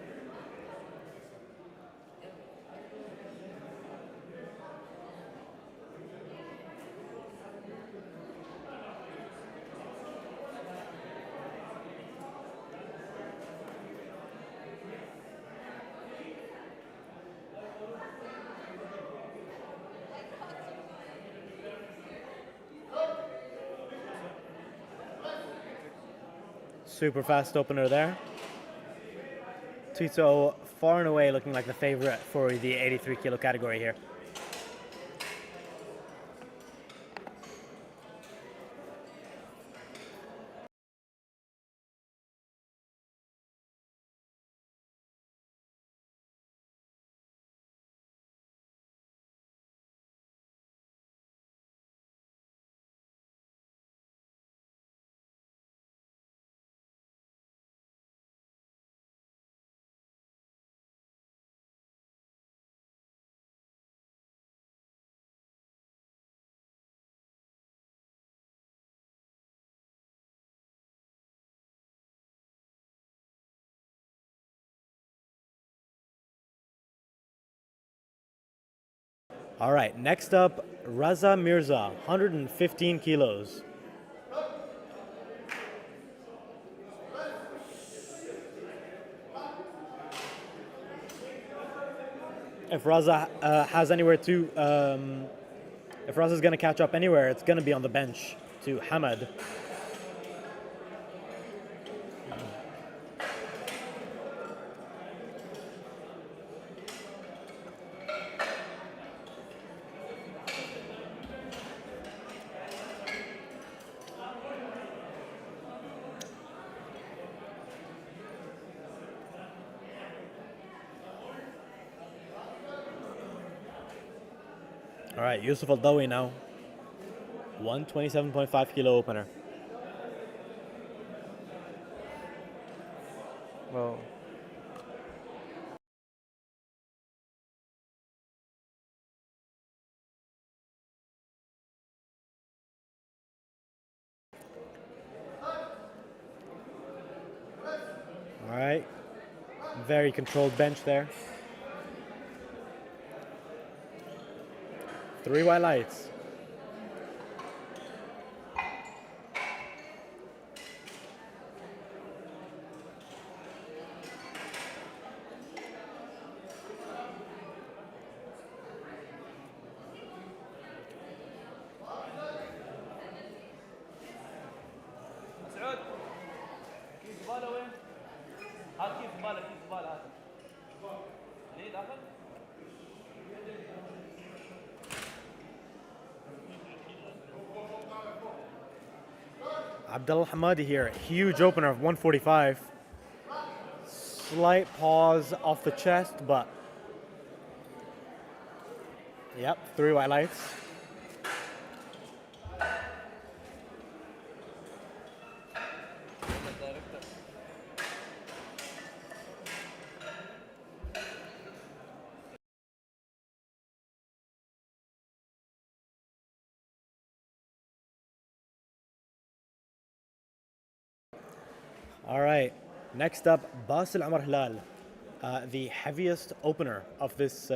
Super fast opener there. Tito far and away looking like the favorite for the 83 kilo category here. All right, next up, Raza Mirza, 115 kilos. If Raza has anywhere to, if Raza's going to catch up anywhere, it's going to be on the bench to Hamad. All right, Yusuf Al-Dawi now. 127.5 kilo opener. Very controlled bench there. 3 white lights. Abdullah Hamadi here, huge opener of 145. Slight pause off the chest, but yep, 3 white lights. All right, next up, Basil Amar Hilal, the heaviest opener of this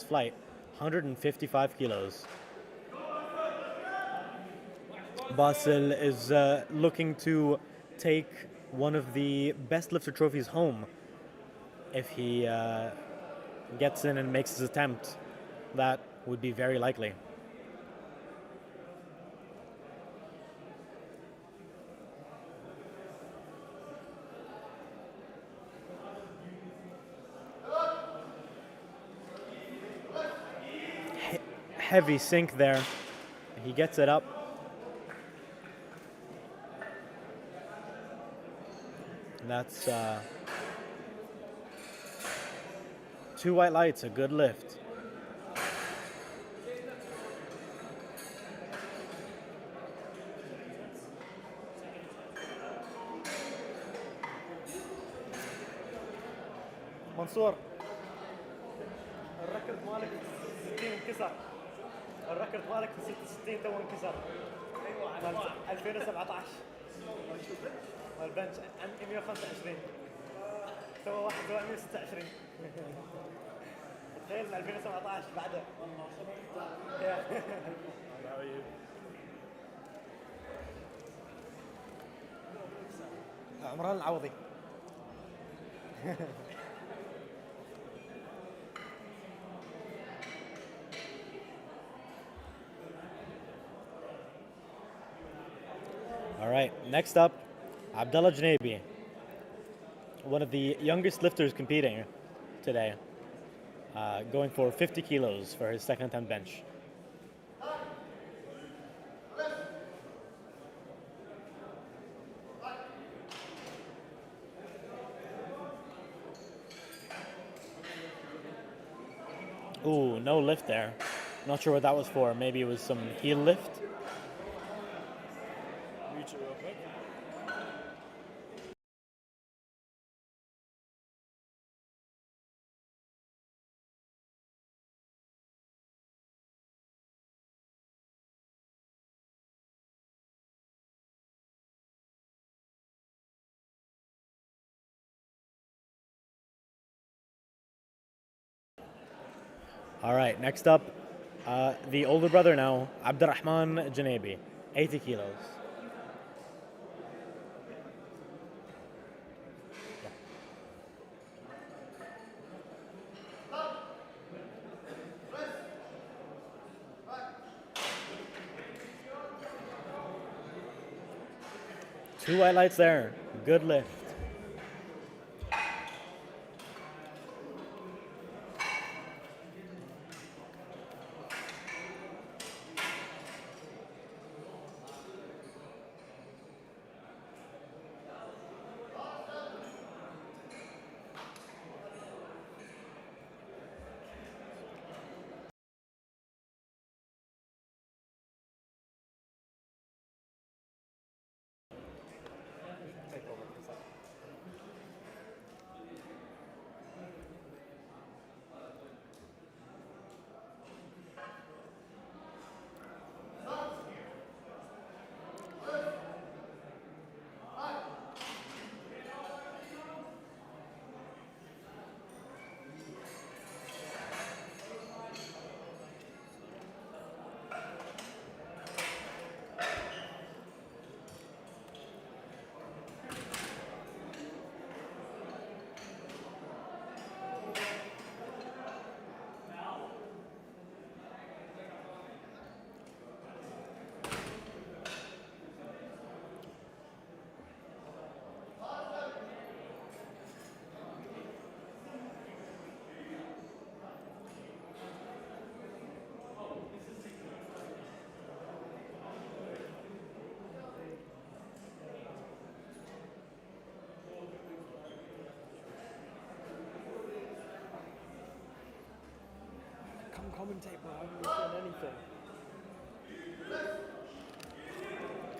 flight, 155 kilos. Basil is looking to take one of the best lifter trophies home. If he gets in and makes his attempt, that would be very likely. Heavy sink there. He gets it up. That's 2 white lights, a good lift. منصور الركض مالك 60 انكسر. الركض مالك في 66 تو انكسر. ايوه 2017 مال البنش 125 سوى واحد سوى 126 تخيل من 2017 بعده. عمران العوضي. All right, next up, Abdullah Janabi, one of the youngest lifters competing today, going for 50 kilos for his second attempt bench. Ooh, no lift there. Not sure what that was for. Maybe it was some heel lift. Reach it real quick. All right, next up, the older brother now, Abdurrahman Janabi, 80 kilos. Two white lights there, good lift. Come commentate, bro. I haven't been saying anything.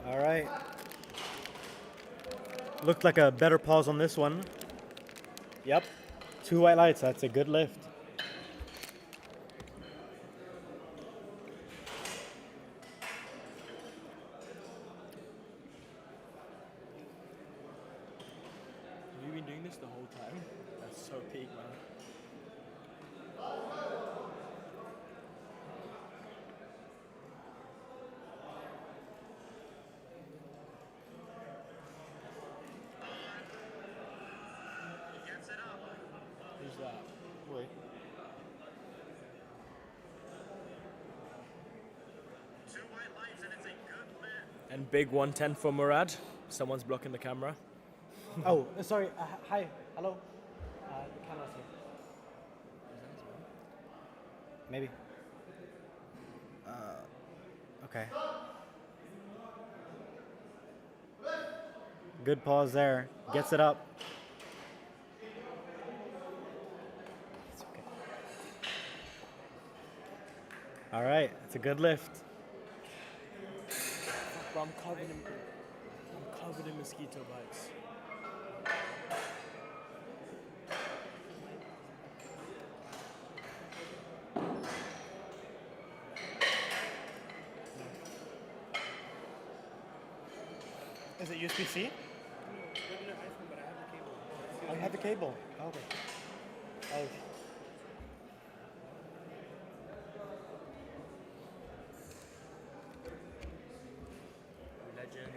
All right. Looked like a better pause on this one. Yep. 2 white lights. That's a good lift. Have you been doing this the whole time? That's so peak, man. Who's that? Wait. And big 110 for Murad. Someone's blocking the camera. Oh, sorry. Hi. Hello. The camera's here. Maybe. Okay. Good pause there. Gets it up. It's okay. All right. It's a good lift. Bro, I'm covered in mosquito bites. Is it USB-C? Oh, you have the cable. Okay. Oh. Legend.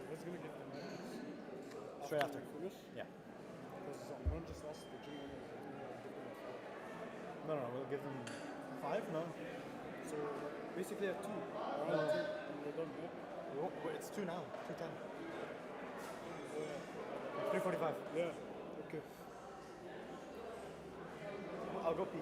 What's gonna get the medals? Straight after. Finish? Yeah. Because one just lost the junior and No, we'll give them 5? No. so basically at 2. Around 2. And we're done, yeah? It's 2 now. 2:10. 3:45. Yeah. Okay. I'll go pee.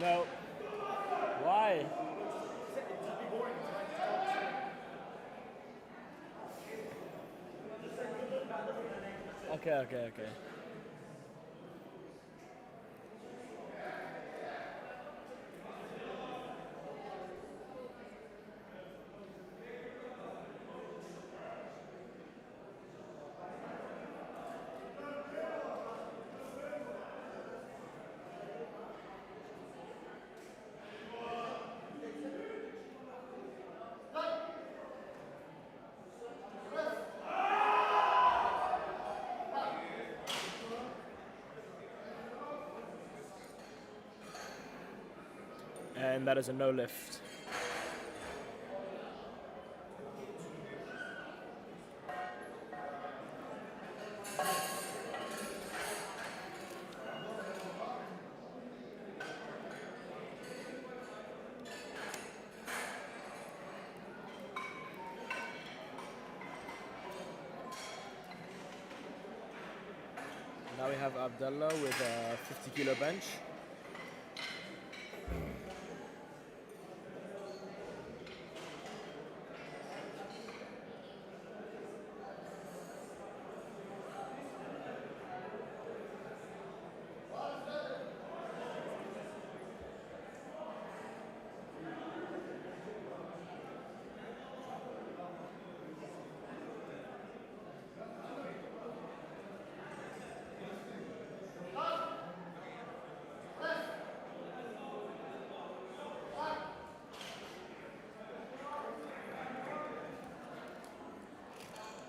No. Why? Okay. And that is a no lift. Now we have Abdullah with a 50 kilo bench.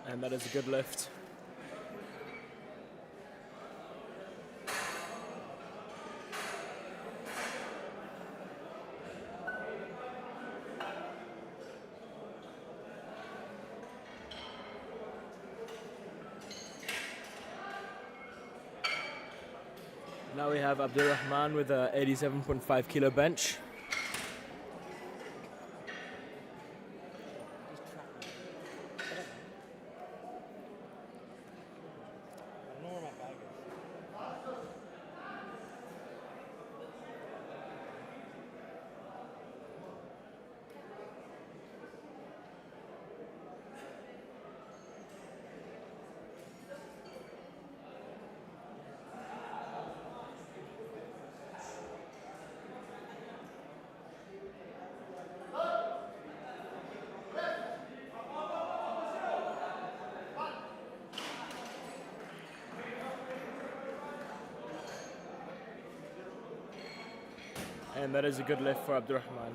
And that is a good lift. Now we have Abdurrahman with a 87.5 kilo bench. I don't know where my bag is. And that is a good lift for Abdurrahman.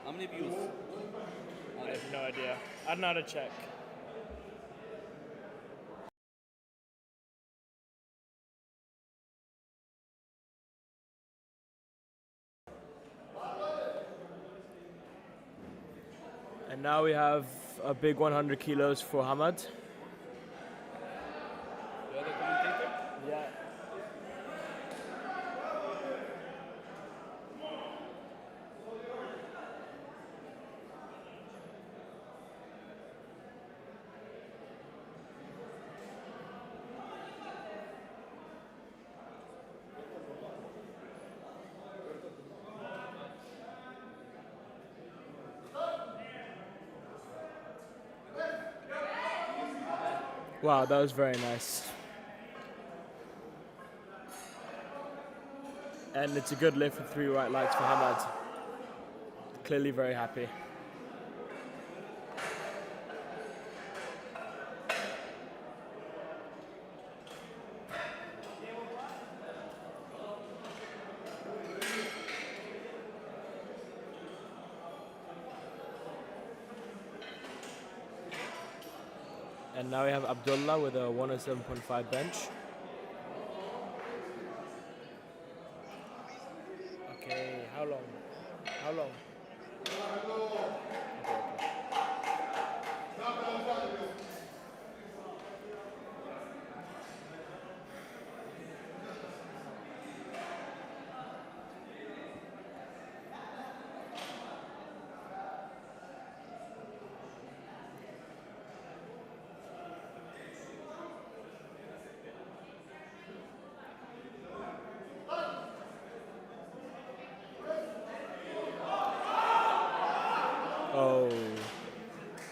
How many views? I have no idea. I don't know how to check. And now we have a big 100 kilos for Hamad. You're the commentator? Yeah. Wow, that was very nice. And it's a good lift with 3 right lights for Hamad. Clearly very happy. And now we have Abdullah with a 107.5 bench. Okay, how long? How long? Oh.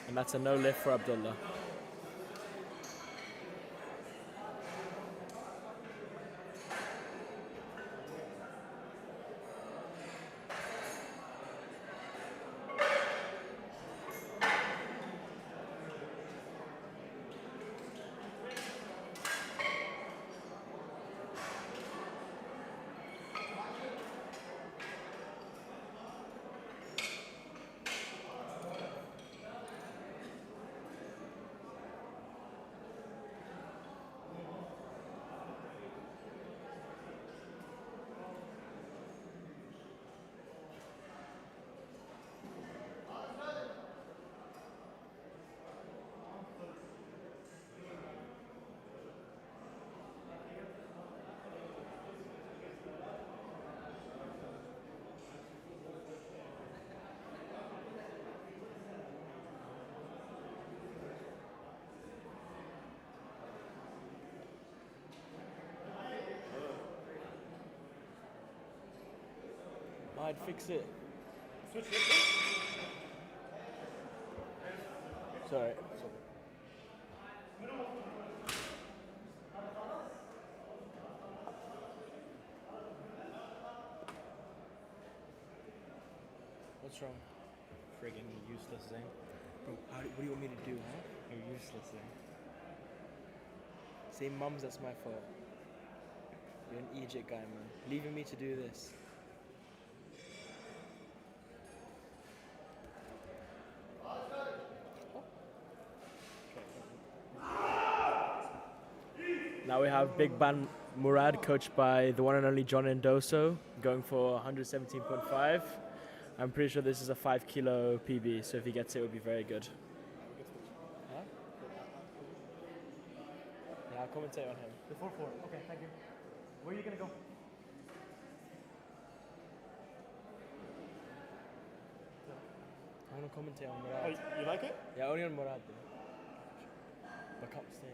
And that's a no lift for Abdullah. I'd fix it. Sorry. What's wrong? Friggin' useless thing. Bro, what do you want me to do, huh? You're useless thing. Say mums, that's my fault. You're an Egypt guy, man. Leaving me to do this. Now we have Big Ban Murad, coached by the one and only John Endoso, going for 117.5. I'm pretty sure this is a 5 kilo PB, so if he gets it, it would be very good. Huh? Yeah, I'll commentate on him. The 4-4. Okay, thank you. Where are you gonna go? I want to commentate on Oh, Murad. you like it? Yeah, only on Murad though. But I can't stay.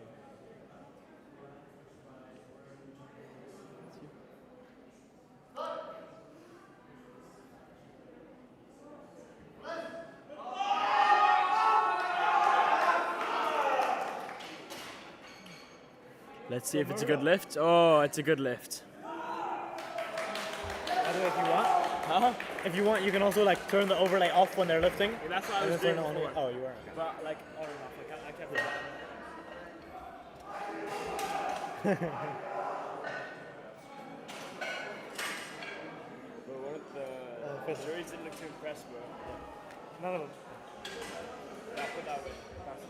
Let's see if it's a good lift. Oh, it's a good lift. By the way, if you want, Huh? if you want, you can also like turn the overlay off when they're lifting. Yeah, that's what I and was then doing turn it on. before. Oh, you were. Okay. But like, on and off, I kept it. Bro, one of the juries didn't look too impressed, bro. None of them. Yeah, put that way. That's it.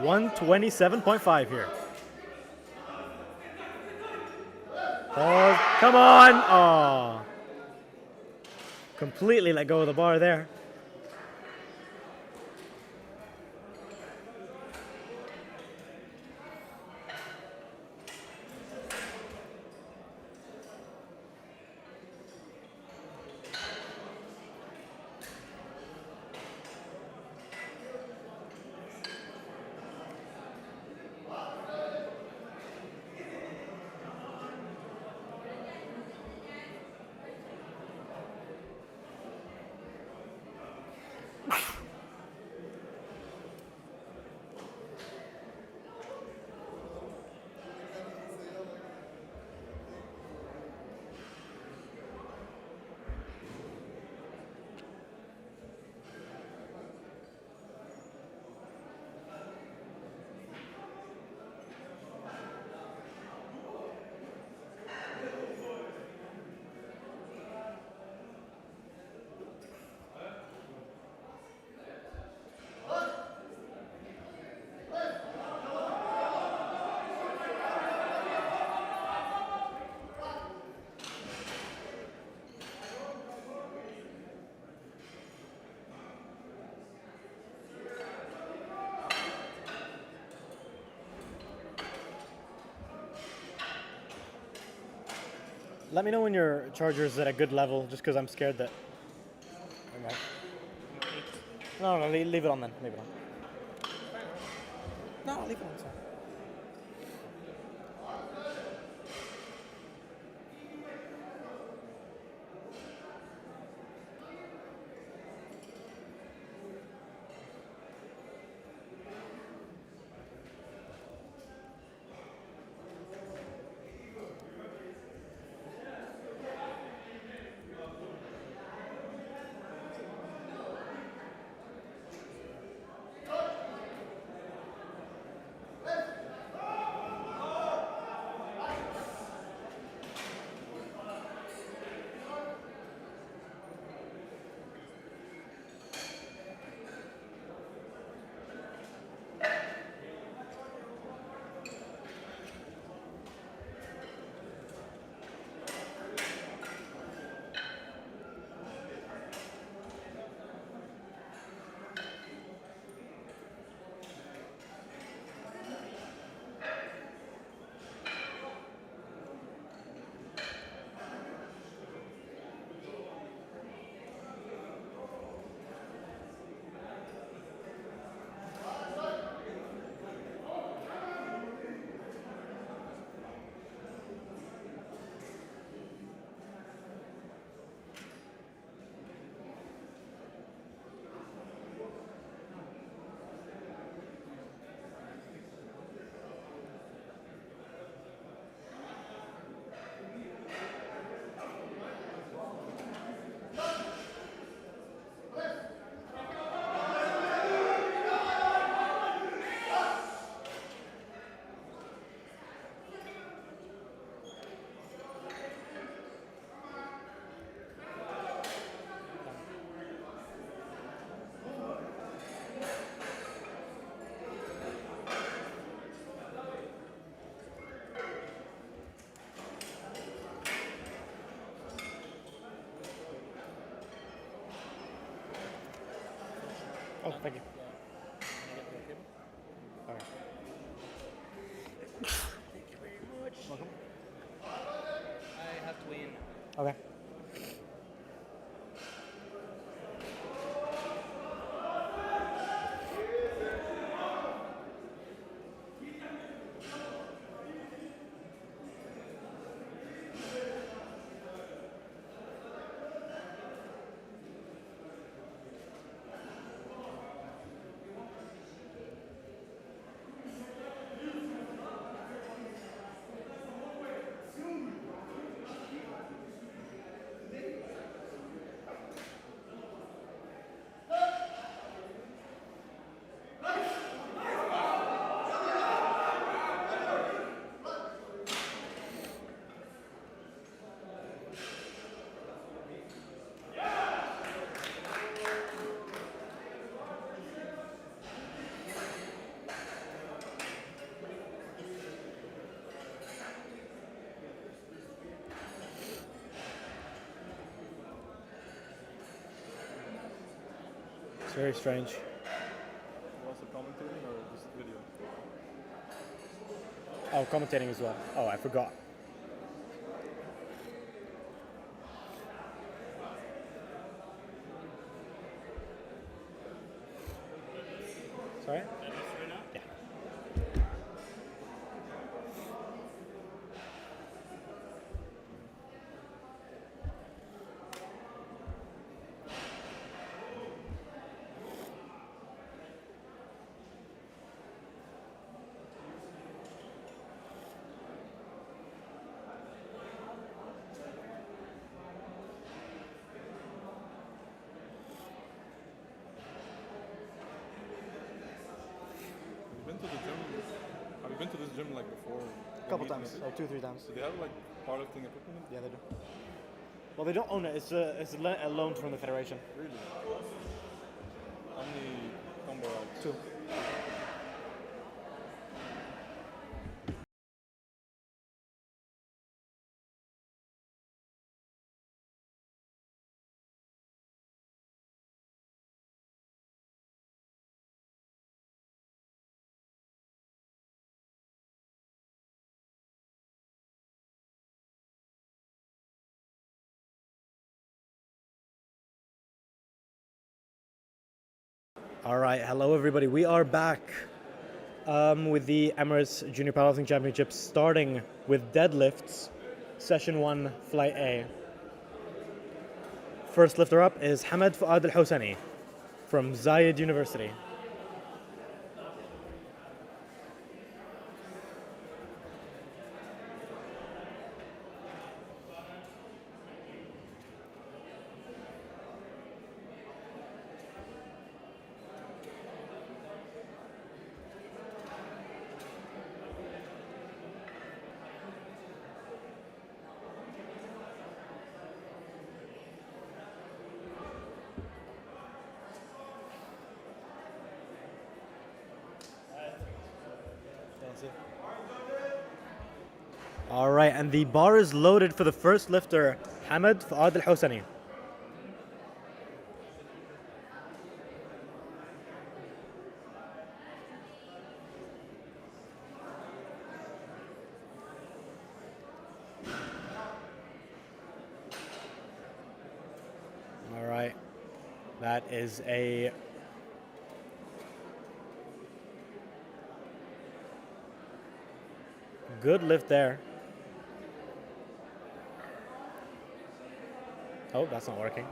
$127.5 here. Pause. Come on! Oh. Completely let go of the bar there. Let me know when your charger is at a good level, just because I'm scared that. Never mind. No, leave it on then. Leave it on. No, leave it on. Sorry. Oh, thank you. All right. Thank you very much. Welcome. I have to weigh in now. Okay. It's very strange. You also commentating or just video? Oh, commentating as well. Oh, I forgot. Sorry? Yeah. Have you been to the gym? Have you been to this gym like before? A couple times, like 2-3 times. Do they have like powerlifting equipment? Yeah, they do. Well, they don't own it. It's a loan from the federation. Really? How many combo racks? 2. All right, hello everybody. We are back with the Emirates Junior Powerlifting Championships, starting with deadlifts, session 1, flight A. First lifter up is Hamad Fuad Al-Hosani from Zayed University. All right, and the bar is loaded for the first lifter, Hamad Fuad Al-Hosani. All right, that is a good lift there. Oh, that's not working.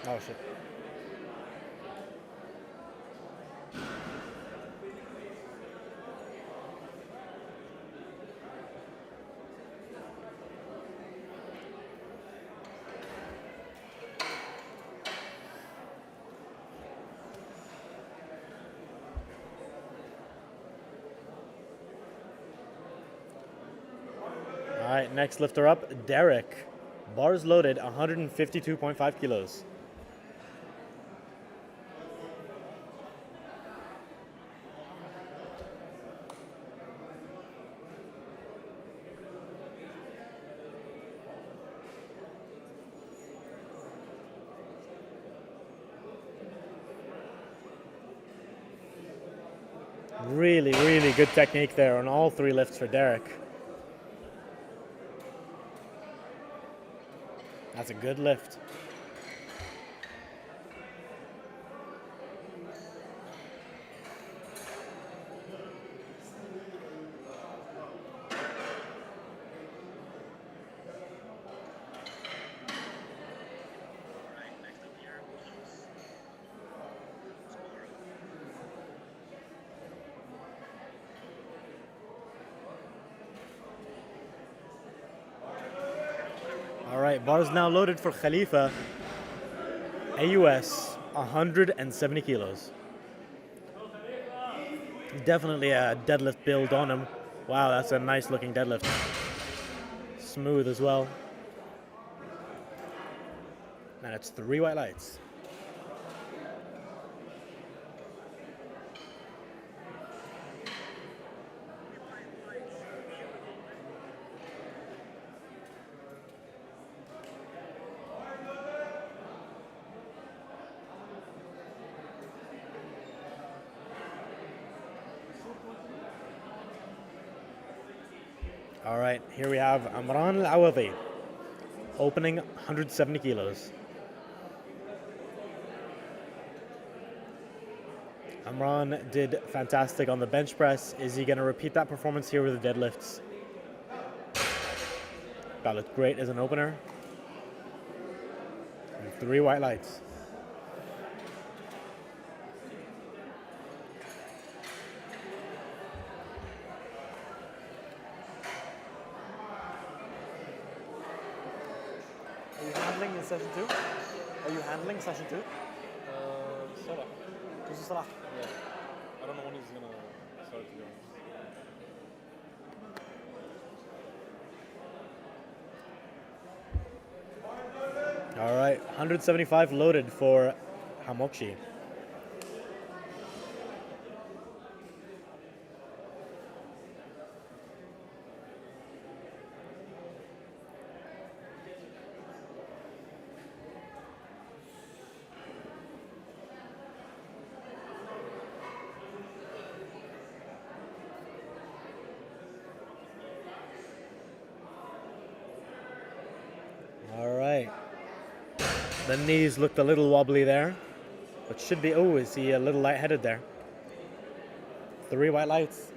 Oh shit. All right, next lifter up, Derek. Bars loaded, 152.5 kilos. Really, really good technique there on all three lifts for Derek. That's a good lift. All right, bars now loaded for Khalifa. AUS, 170 kilos. Definitely a deadlift build on him. Wow, that's a nice looking deadlift. Smooth as well. And it's 3 white lights. All right, here we have Amran Al-Awadi, opening 170 kilos. Amran did fantastic on the bench press. Is he going to repeat that performance here with the deadlifts? That looked great as an opener. And 3 white lights. Are you handling in session 2? Are you handling session 2? Salah. This is Salah. Yeah. I don't know when he's gonna start to go. All right, 175 loaded for Hamokshi. The knees looked a little wobbly there, but should be. Oh, is he a little lightheaded there? 3 white lights.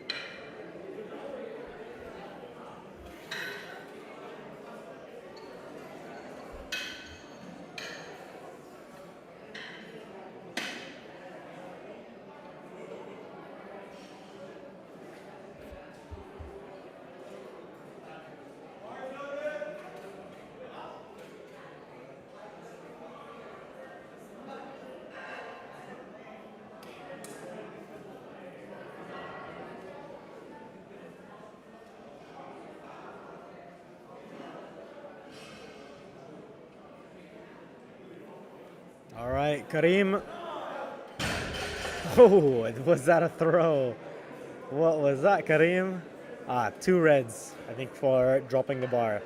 All right, Karim. Oh, was that a throw? What was that, Karim? 2 reds, I think, for dropping the bar.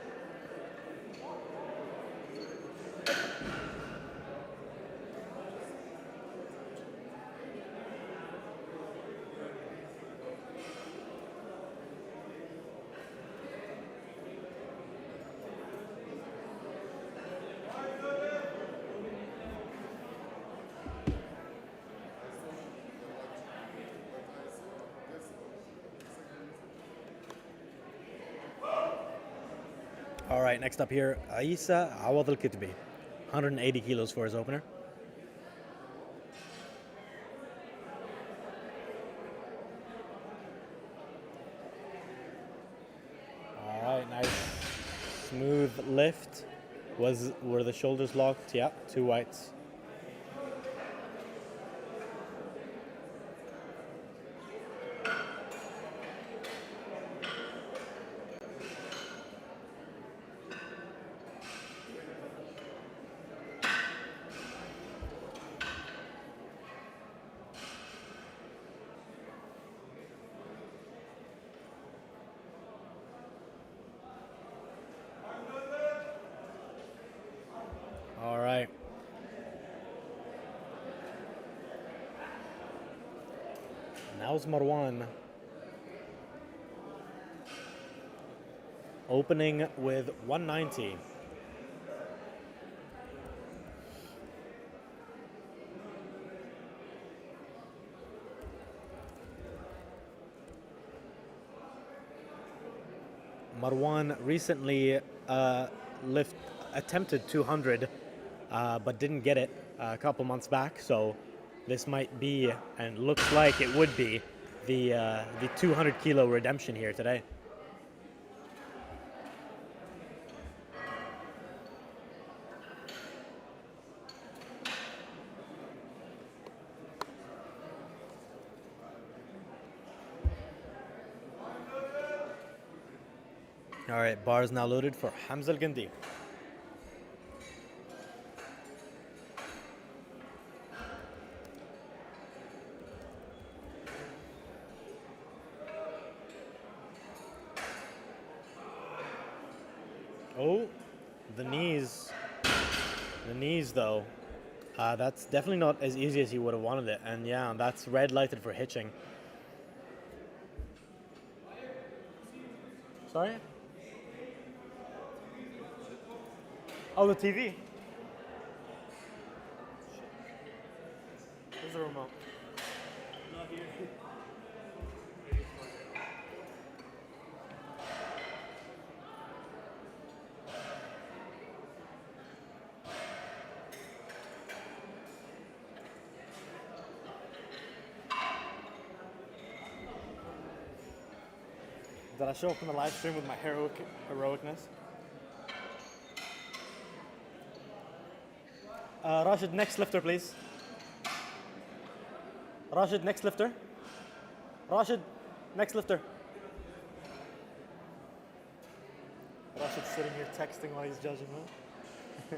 All right, next up here, Aisa Awad al-Kitbi, 180 kilos for his opener. All right, nice smooth lift. Were the shoulders locked? Yeah, 2 whites. All right. Now's Marwan. Opening with 190. Marwan recently attempted 200, but didn't get it a couple months back. So this might be, and looks like it would be, the 200 kilo redemption here today. All right, bars now loaded for Hamza Al-Gandhi. Oh, the knees. The knees, though. That's definitely not as easy as he would have wanted it. And yeah, that's red lighted for hitching. Sorry? Oh, the TV. Where's the remote? Not here. Did I show up in the live stream with my heroicness? Rashid, next lifter, please. Rashid, next lifter. Rashid, next lifter. Rashid's sitting here texting while he's judging, huh?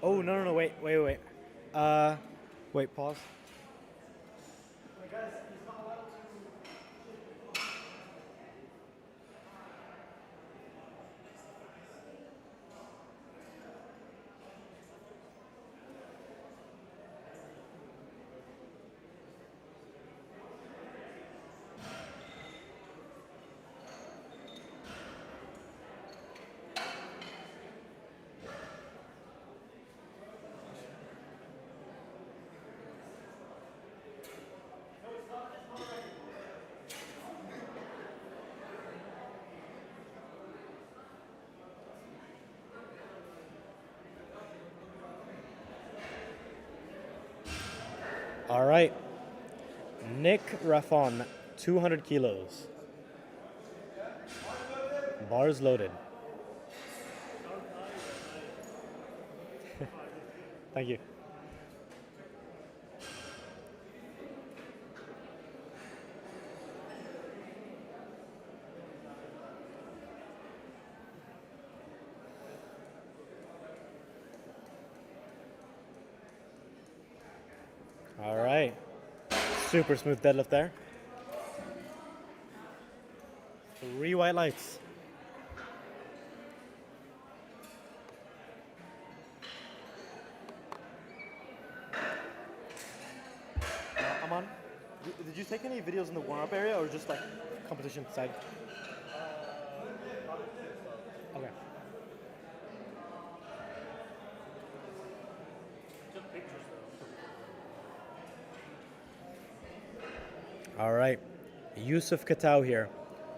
Oh, no, wait. Wait, pause. All right. Nick Raffon, 200 kilos. Bars loaded. Thank you. All right. Super smooth deadlift there. 3 white lights. Aman, did you take any videos in the warm-up area or just like competition side? Okay. Took pictures though. All right. Yusuf Katau here.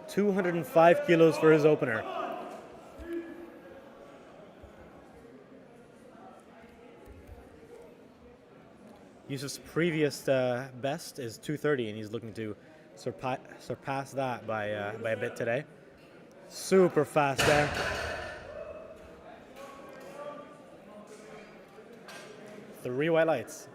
205 kilos for his opener. Yusuf's previous best is 230, and he's looking to surpass that by a bit today. Super fast there. Three white lights.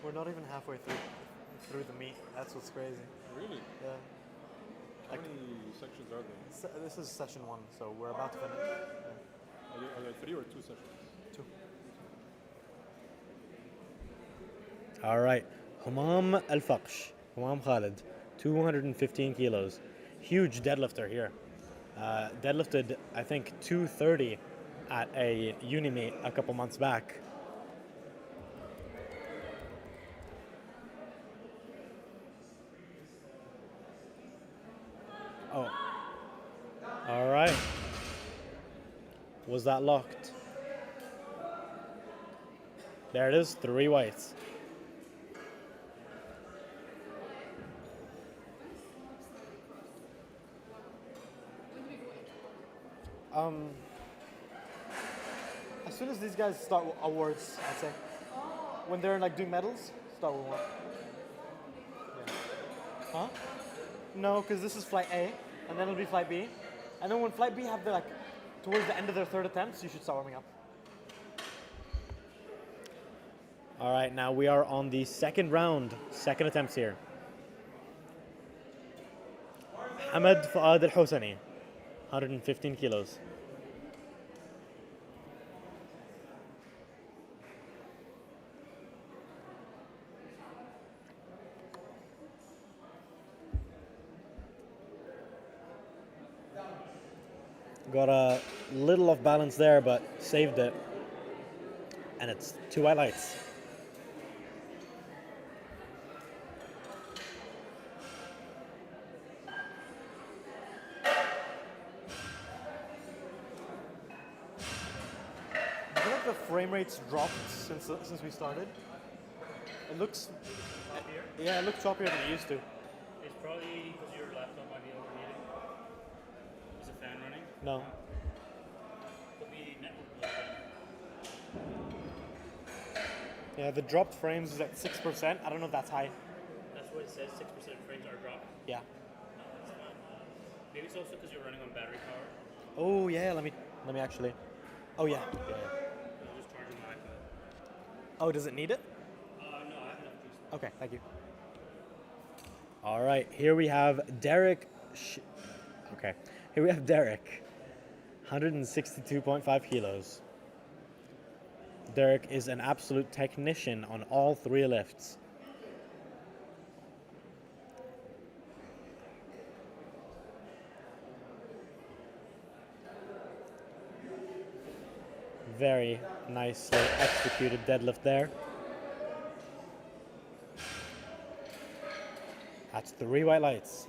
We're not even halfway through the meet. That's what's crazy. Really? Yeah. How many sections are there? This is session 1, so we're about to finish. Yeah. Are there 3 or 2 sessions? 2. All right. Humam Al-Faqsh. Humam Khalid. 215 kilos. Huge deadlifter here. Deadlifted, I think, 230 at a uni meet a couple months back. Oh. All right. Was that locked? There it is, 3 whites. As soon as these guys start awards, I'd say. When they're like doing medals, start with 1. Yeah. Huh? No, because this is flight A, and then it'll be flight B. And then when flight B have their towards the end of their 3rd attempts, you should start warming up. All right, now we are on the 2nd round, 2nd attempts here. Ahmed Fuad Al-Hosani, 115 kilos. Got a little off balance there, but saved it. And it's 2 white lights. I feel like the frame rate's dropped since we started. It looks choppier. Yeah, it looks choppier than it used to. It's probably because your laptop might be overheating. Is the fan running? No. Could be network blowout. Yeah, the dropped frames is at 6%. I don't know if that's high. That's what it says. 6% frames are dropped. Yeah. No, that's fine. Maybe it's also because you're running on battery power. Oh yeah, let me actually. Oh yeah. I'm just charging my iPad. Oh, does it need it? No, I have enough Okay, thank you. All right, here we have Derek. Okay, here we have Derek, 162.5 kilos. Derek is an absolute technician on all three lifts. Very nicely executed deadlift there. That's 3 white lights.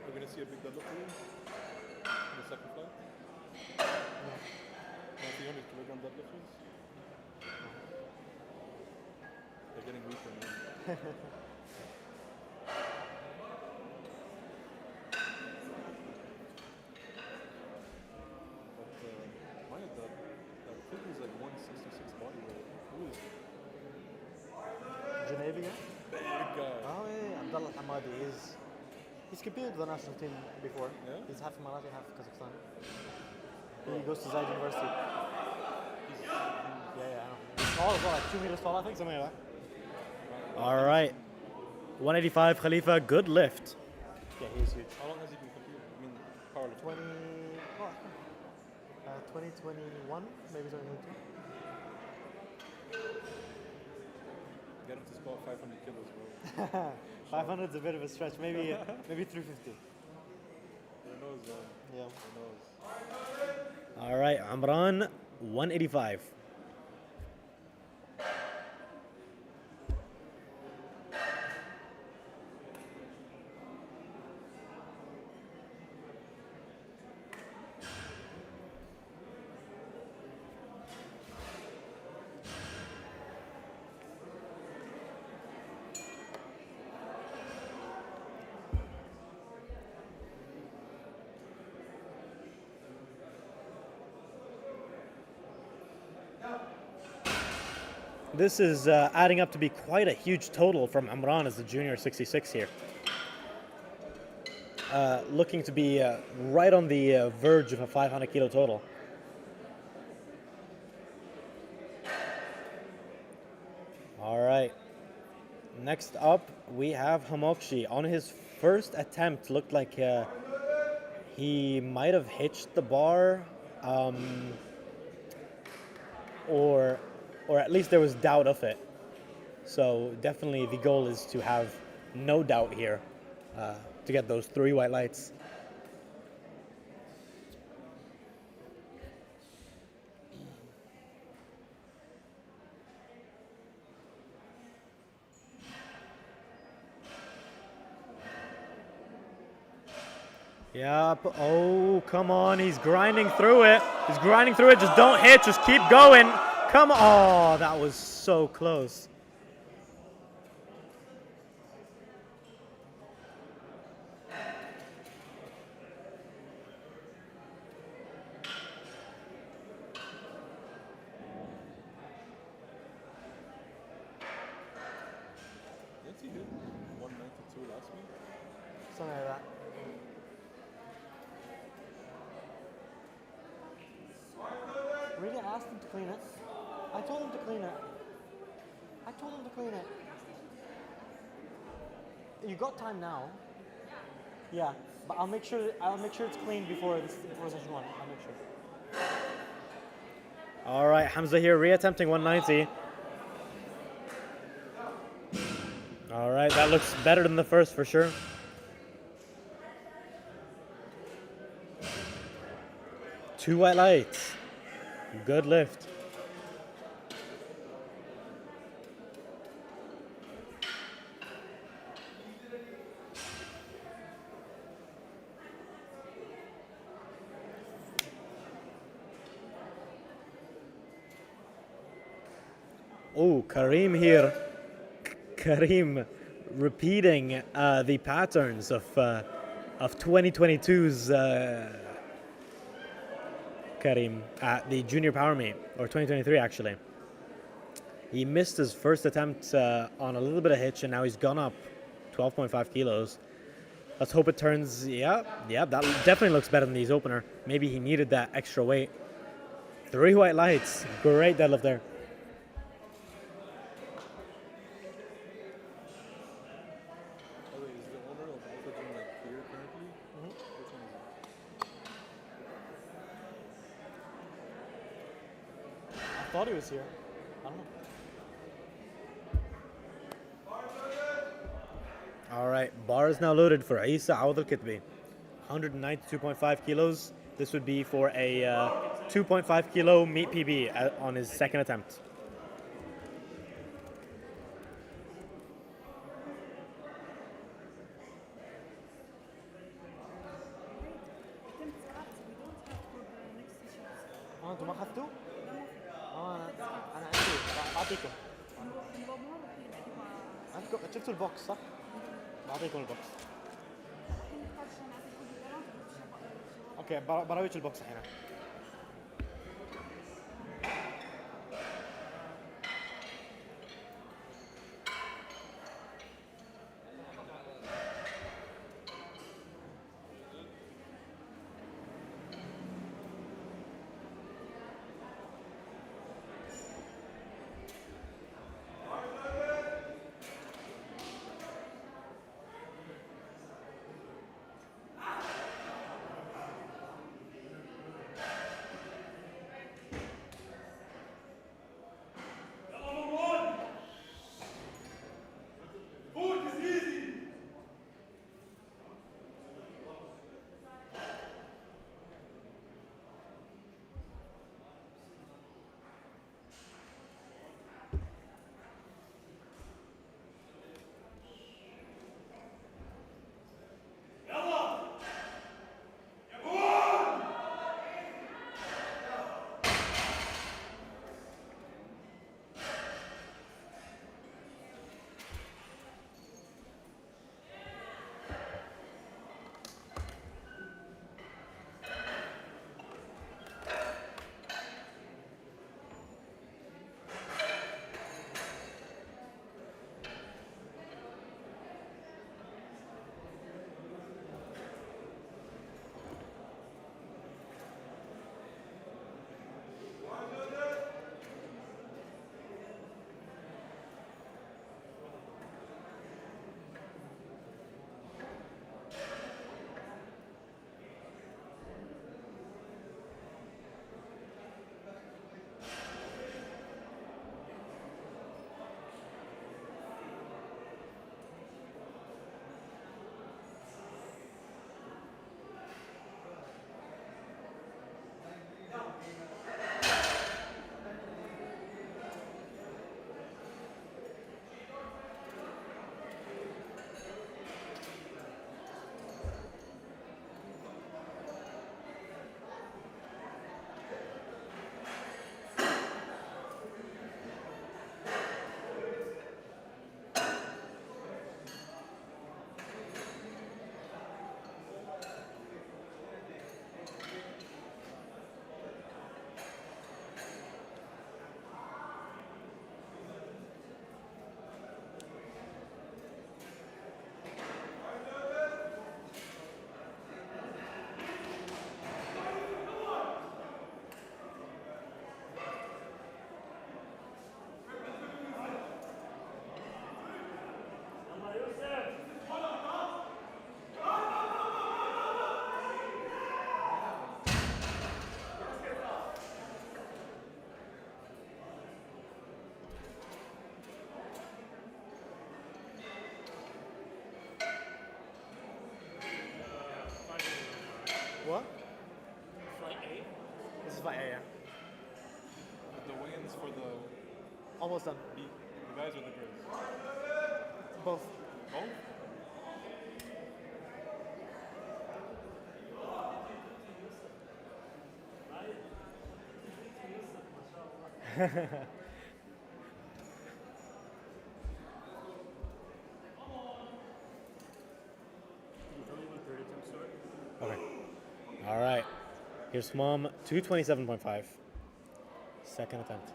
We're going to see a big deadlift for you in the second flight. No. 300 kilogram deadlifters. They're getting weaker now. That kid is like 166 body weight. Who is he? Geneva, yeah? Big guy. Oh yeah, Abdullah Hamadi is. He's competed with the national team before. Yeah? He's half Emirati, half Kazakhstan. He goes to Zaid University. Yeah, I know. He's tall as well, like 2 meters tall, I think, something like that. All right, 185 Khalifa, good lift. Yeah, he's huge. How long has he been competing? I mean, powerlifting. 2021, maybe 2022. Get him to squat 500 kilos, bro. 500 is a bit of a stretch, maybe 350. Who knows, man? Yeah. Who knows? All right, Amran, 185. This is adding up to be quite a huge total from Amran as the junior 66 here. Looking to be right on the verge of a 500 kilo total. All right. Next up, we have Hamokshi. On his first attempt, looked like he might have hitched the bar, or at least there was doubt of it. So definitely the goal is to have no doubt here to get those 3 white lights. Yep. Oh, come on. He's grinding through it. He's grinding through it. Just don't hit. Just keep going. Come on. Oh, that was so close. Didn't he hit 192 last week? Something like that. Really asked him to clean it. I told him to clean it. You got time now. Yeah, but I'll make sure it's clean before session 1. I'll make sure. All right, Hamza here, reattempting 190. All right, that looks better than the first for sure. Two white lights. Good lift. Oh, Karim here. Karim repeating the patterns of 2022's Karim at the junior power meet, or 2023 actually. He missed his first attempt on a little bit of hitch, and now he's gone up 12.5 kilos. Let's hope it turns. Yeah, that definitely looks better than his opener. Maybe he needed that extra weight. 3 white lights. Great deadlift there. By the way, is the owner of Alpha Gym like here currently? Which one is it? I thought he was here. I don't know. All right, bar is now loaded for Isa Awad al-Kitbi. 192.5 kilos. This would be for a 2.5 kilo meat PB on his second attempt. انتوا ما اخذتوا؟ انا عندي بعطيكم. عندكم شفتوا البوكس صح؟ بعطيكم البوكس. اوكي براويك البوكس الحين. What? Flight A? This is flight A, yeah. The weigh-ins for the Almost done. guys or the girls? Both. Both? Okay. All right. Here's mom, 227.5. Second attempt.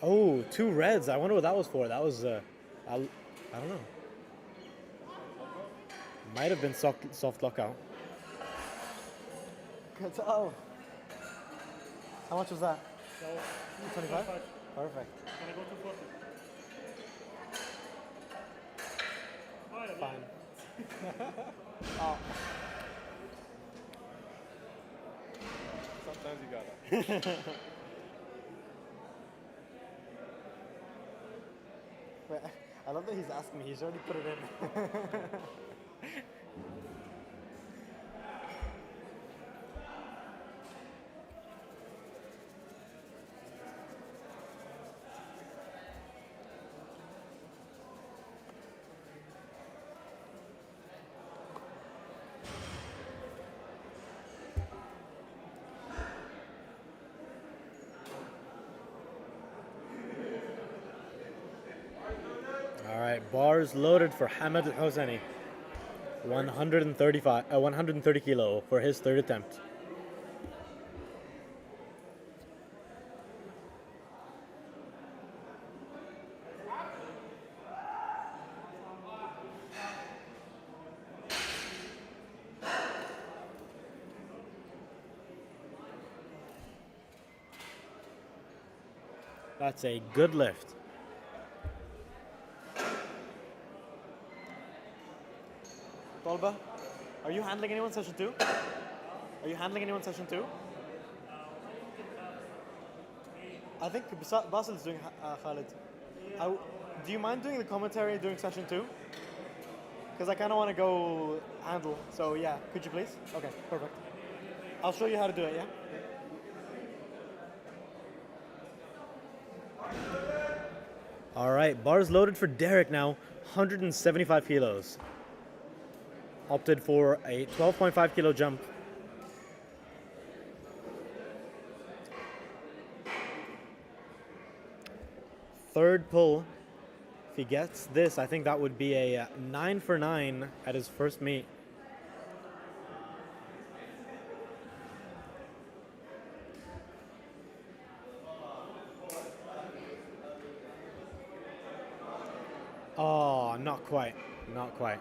Oh, 2 reds. I wonder what that was for. That was, I don't know. Might have been soft lockout. Oh. How much was that? So, 25? 25. Perfect. Can I go to 40? Oh, yeah, Fine. Oh. Sometimes you gotta. Wait, I love that he's asking me. He's already put it in. All right, bars loaded for Hamad Al-Hosseini. 130 kilo for his third attempt. That's a good lift. Tolba, are you handling anyone session 2? Are you handling anyone session 2? I think Basil is doing Khalid. Do you mind doing the commentary during session 2? Because I kind of want to go handle. So yeah, could you please? Okay, perfect. I'll show you how to do it, yeah? All right, bars loaded for Derek now, 175 kilos. Opted for a 12.5 kilo jump. Third pull. If he gets this, I think that would be a 9 for 9 at his first meet. Oh, not quite. Not quite.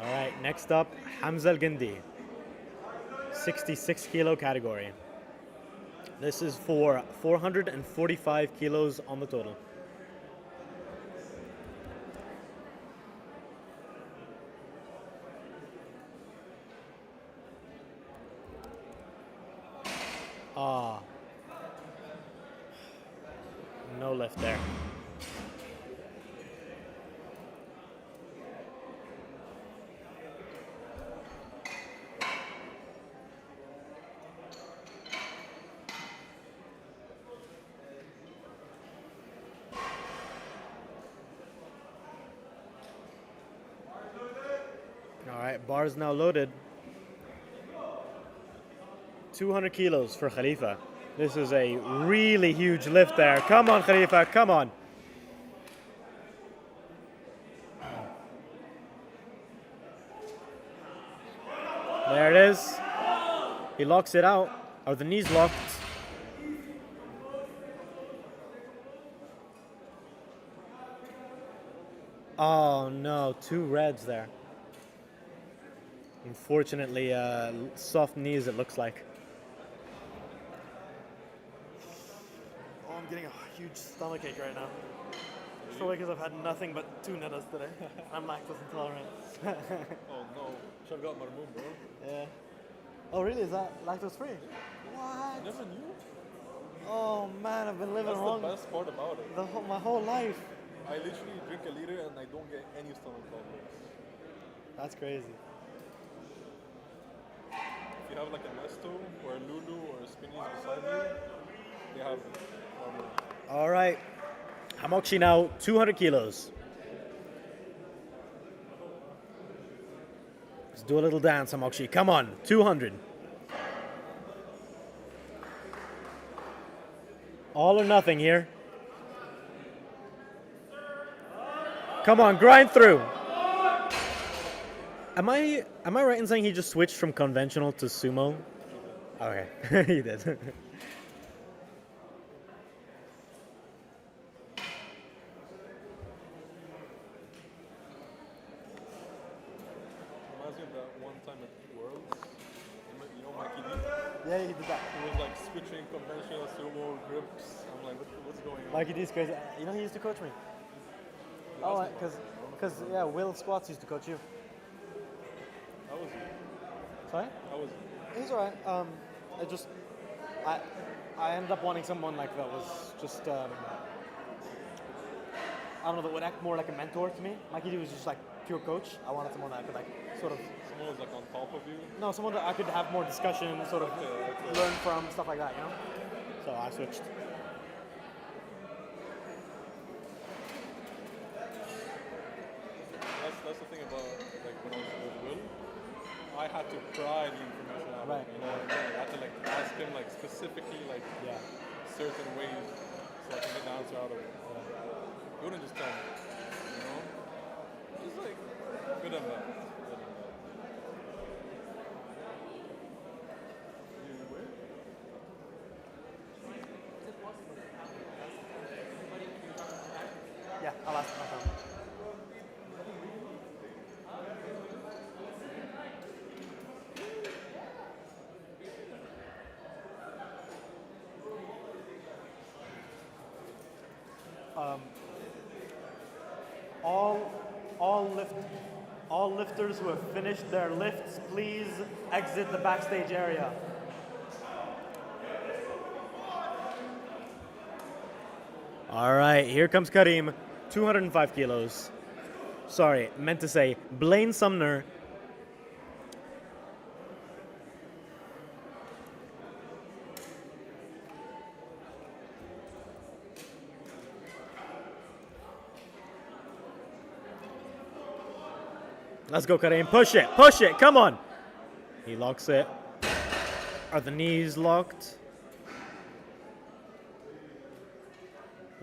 All right, next up, Hamza Al-Gindi, 66 kilo category. This is for 445 kilos on the total. Ah, no lift there. All right, bars now loaded. 200 kilos for Khalifa. This is a really huge lift there. Come on, Khalifa, come on. There it is. He locks it out. Or the knees locked. Oh no, 2 reds there. Unfortunately, soft knees it looks like. Oh, I'm getting a huge stomachache right now. It's probably because I've had nothing but tunas today. I'm lactose intolerant. Oh no. Should have got marmoon, bro. Yeah. Oh really? Is that lactose free? What? Never knew. Oh man, I've been living That's wrong the best part about it. my whole life. I literally drink a liter and I don't get any stomach problems. That's crazy. If you have like a Nesto or a Lulu or a Spinnies beside you, they have marmoon. All right, Hamokshi now 200 kilos. Let's do a little dance, Hamokshi. Come on, 200. All or nothing here. Come on, grind through. Am I right in saying he just switched from conventional to sumo? Okay, he did. Reminds me of that one time at Worlds. You know Mikey D? Yeah, he did that. He was like switching conventional sumo grips. I'm like, what's going on? Mikey D's crazy. You know, he used to coach me. Oh, because yeah, Will Squats used to coach you. How was he? Sorry? How was he? He's alright. I ended up wanting someone like that was just I don't know, that would act more like a mentor to me. Mikey D was just like pure coach. I wanted someone that I could like sort of Someone was like on top of you. no, someone that I could have more discussion, sort of learn from, stuff like that, you know. So I switched. That's the thing about like when I was with Will. I had to pry the information out of Right. him, you know. I had to like ask him like specifically like Yeah. certain ways so I can get the answer out of it. He wouldn't just tell me, you know. Just like good and bad. Good and bad. You wait? Yeah, I'll ask my phone. All lifters who have finished their lifts, please exit the backstage area. All right, here comes Karim, 205 kilos. Sorry, meant to say Blaine Sumner. Let's go, Karim. Push it, come on. He locks it. Are the knees locked?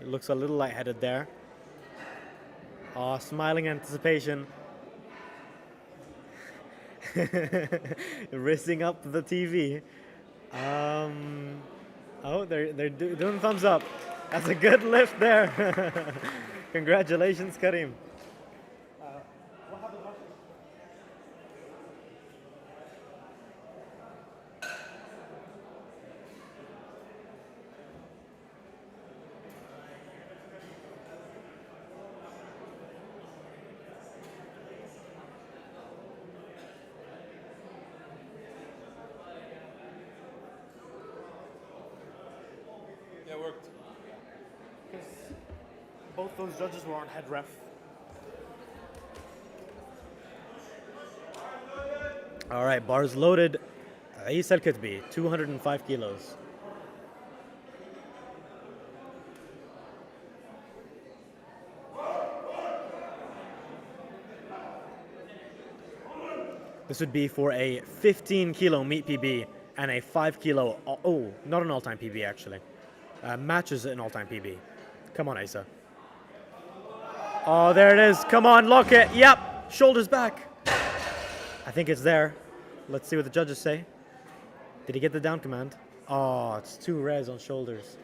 He looks a little lightheaded there. Oh, smiling anticipation. Risking up the TV. Oh, they're doing thumbs up. That's a good lift there. Congratulations, Karim. Yeah, it worked. Both those judges were on head ref. All right, bars loaded. Isa Al-Kitbi, 205 kilos. This would be for a 15 kilo meet PB and a 5 kilo, oh, not an all-time PB actually. Matches an all-time PB. Come on, Isa. Oh, there it is. Come on, lock it. Yep, shoulders back. I think it's there. Let's see what the judges say. Did he get the down command? Oh, it's 2 res on shoulders.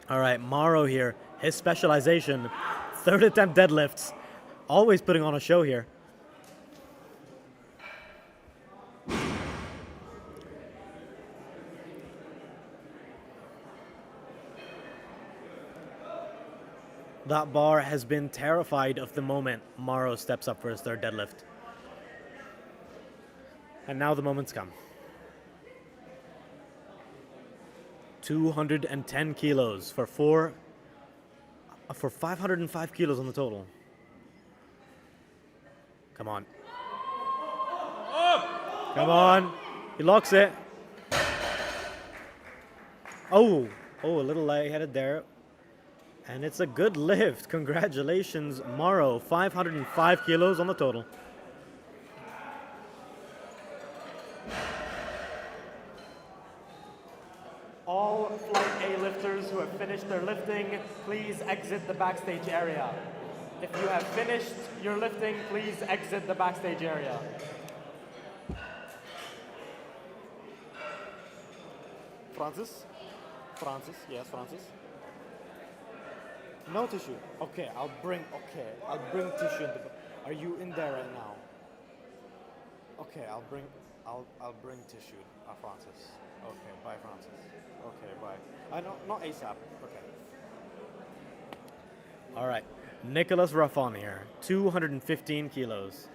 All right, Mauro here. His specialization, third attempt deadlifts. Always putting on a show here. That bar has been terrified of the moment Mauro steps up for his third deadlift. And now the moment's come. 210 kilos for 4 For 505 kilos on the total. Come on. Come on. He locks it. Oh, a little light-headed there. And it's a good lift. Congratulations, Morrow. 505 kilos on the total. All Flight A lifters who have finished their lifting, please exit the backstage area. If you have finished your lifting, please exit the backstage area. Francis? Francis, yes, Francis. No tissue. Okay, I'll bring tissue into the, are you in there right now? Okay, I'll bring tissue, Francis. Okay, bye, Francis. Okay, bye. Not ASAP. Okay. All right. Nicholas Raffon here. 215 kilos.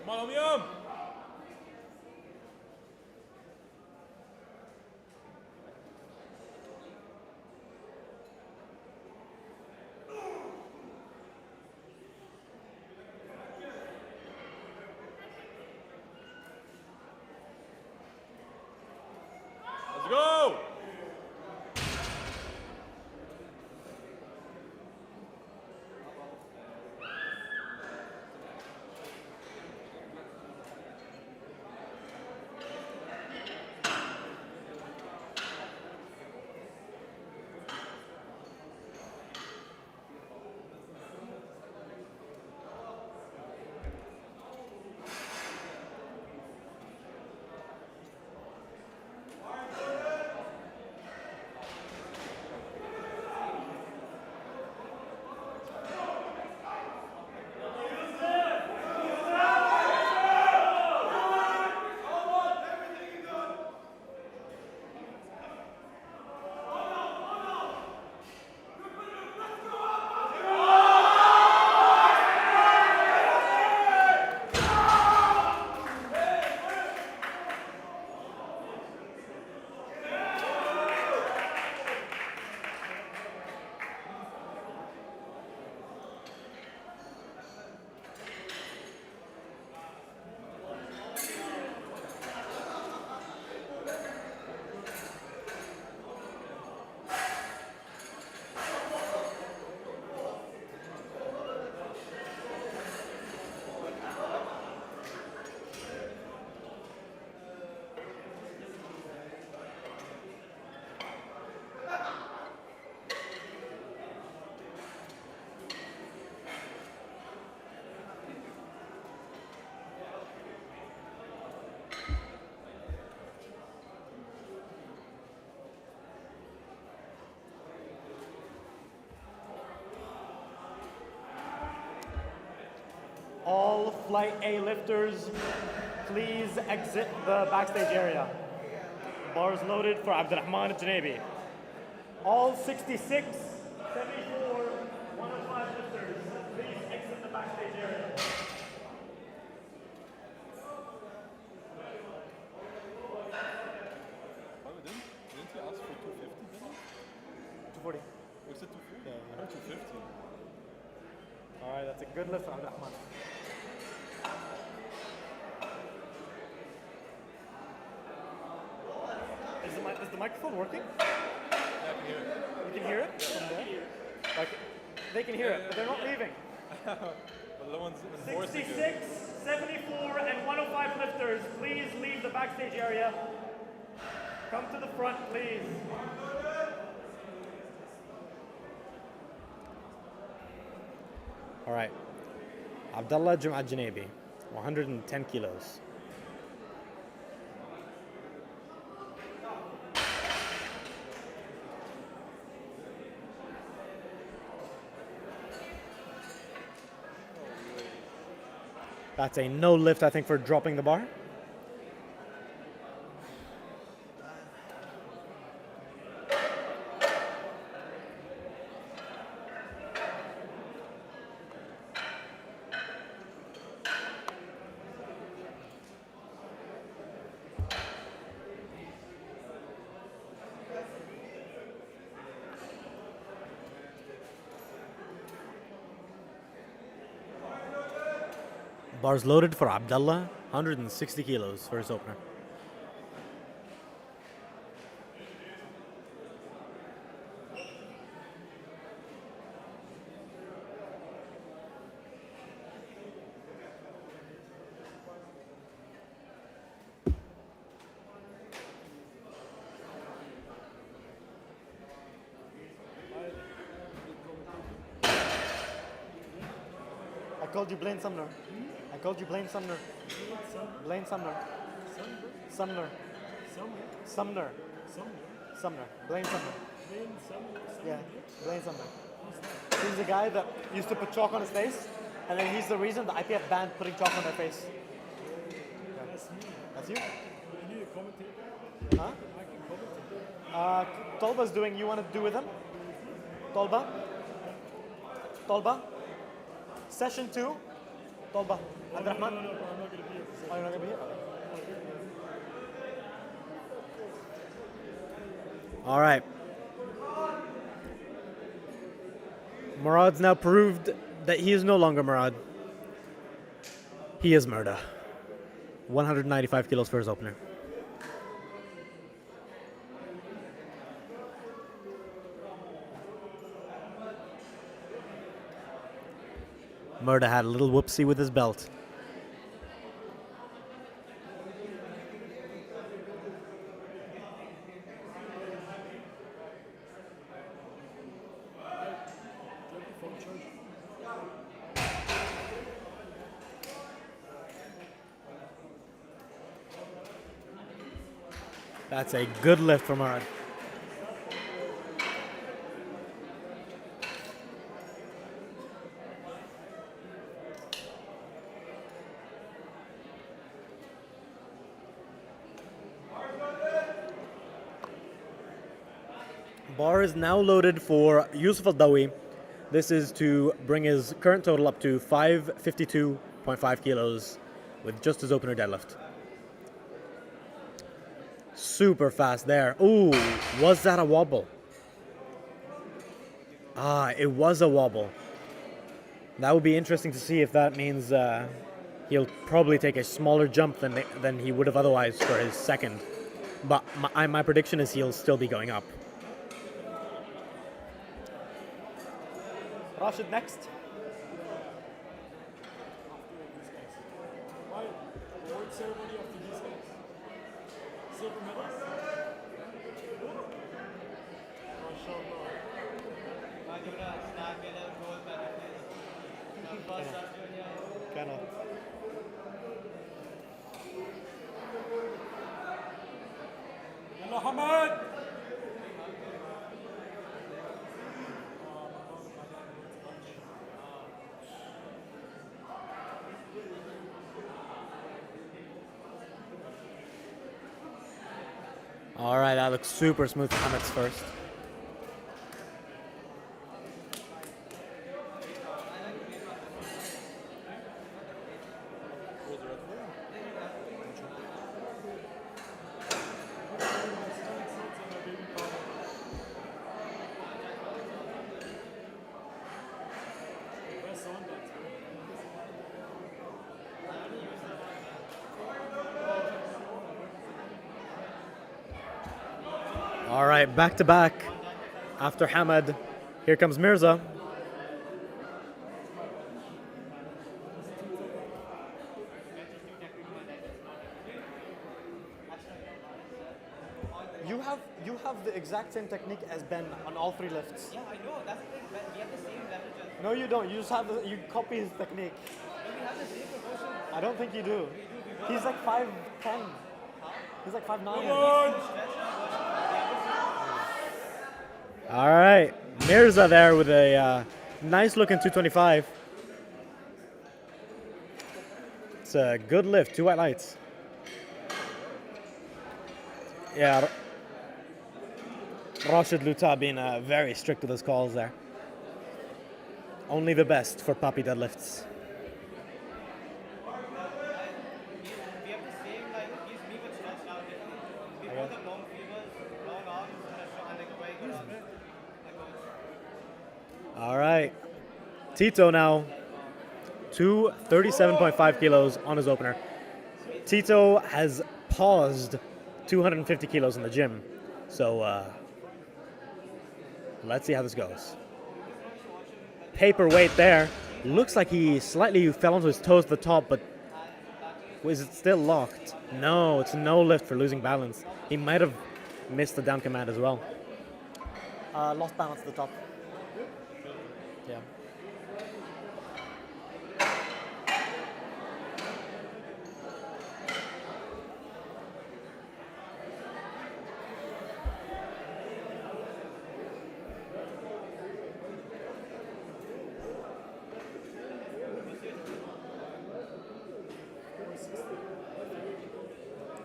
Come on, Yum! Let's go! All Flight A lifters, please exit the backstage area. Bars loaded for Abdurrahman Janebi. All 66, 74, 105 lifters, please exit the backstage area. Didn't he ask for 250, didn't he? 240. Was it 240? Yeah. I heard 250. All right, that's a good lift for Abdurrahman. Is the microphone working? I can hear it. You can hear it from there? Like, they can hear it, but they're not leaving. But no one's enforcing 66, it. 74, and 105 lifters, please leave the backstage area. Come to the front, please. All right. Abdullah Jum'at Janebi, 110 kilos. That's a no lift, I think, for dropping the bar. Bars loaded for Abdullah, 160 kilos for his opener. I called you Blaine Sumner. I called you Blaine Sumner. Blaine Sumner. Sumner. Sumner. Sumner. Blaine Sumner. Yeah, Blaine Sumner. He's the guy that used to put chalk on his face, and then he's the reason the IPF banned putting chalk on their face. Yeah. That's you? Huh? Tolba's doing You Want to Do With Him? Tolba? Tolba? Session 2? Tolba. Abdurrahman? No, I'm not going to be here. Oh, you're not going to be here? All right. Murad's now proved that he is no longer Murad. He is Murda. 195 kilos for his opener. Murda had a little whoopsie with his belt. That's a good lift from Murad. Bar is now loaded for Yusuf Al-Dawi. This is to bring his current total up to 552.5 kilos with just his opener deadlift. Super fast there. Ooh, was that a wobble? Ah, it was a wobble. That would be interesting to see if that means he'll probably take a smaller jump than he would have otherwise for his second. But my prediction is he'll still be going up. Rashid next. Award ceremony after these guys. Silver medals. Kind of. Yalla Hamad! All right, that looks super smooth for Hamad's first. All right, back to back. After Hamad, here comes Mirza. You have the exact same technique as Ben on all 3 lifts. Yeah, I know. That's the thing. We have the same level. No, you don't. You just have you copy his technique. We have the same proportion. I don't think you do. He's like 5'10". He's like 5'9". All right, Mirza there with a nice looking 225. It's a good lift, 2 white lights. Yeah, Rashid Luta being very strict with his calls there. Only the best for puppy deadlifts. We have the same, like, he's me but stretched out differently. We both have long fingers, long arms, and like very good arms. All right, Tito now, 237.5 kilos on his opener. Tito has paused 250 kilos in the gym, so let's see how this goes. Paperweight there. Looks like he slightly fell onto his toes at the top, but is it still locked? No, it's no lift for losing balance. He might have missed the down command as well. Lost balance at the top. Yeah.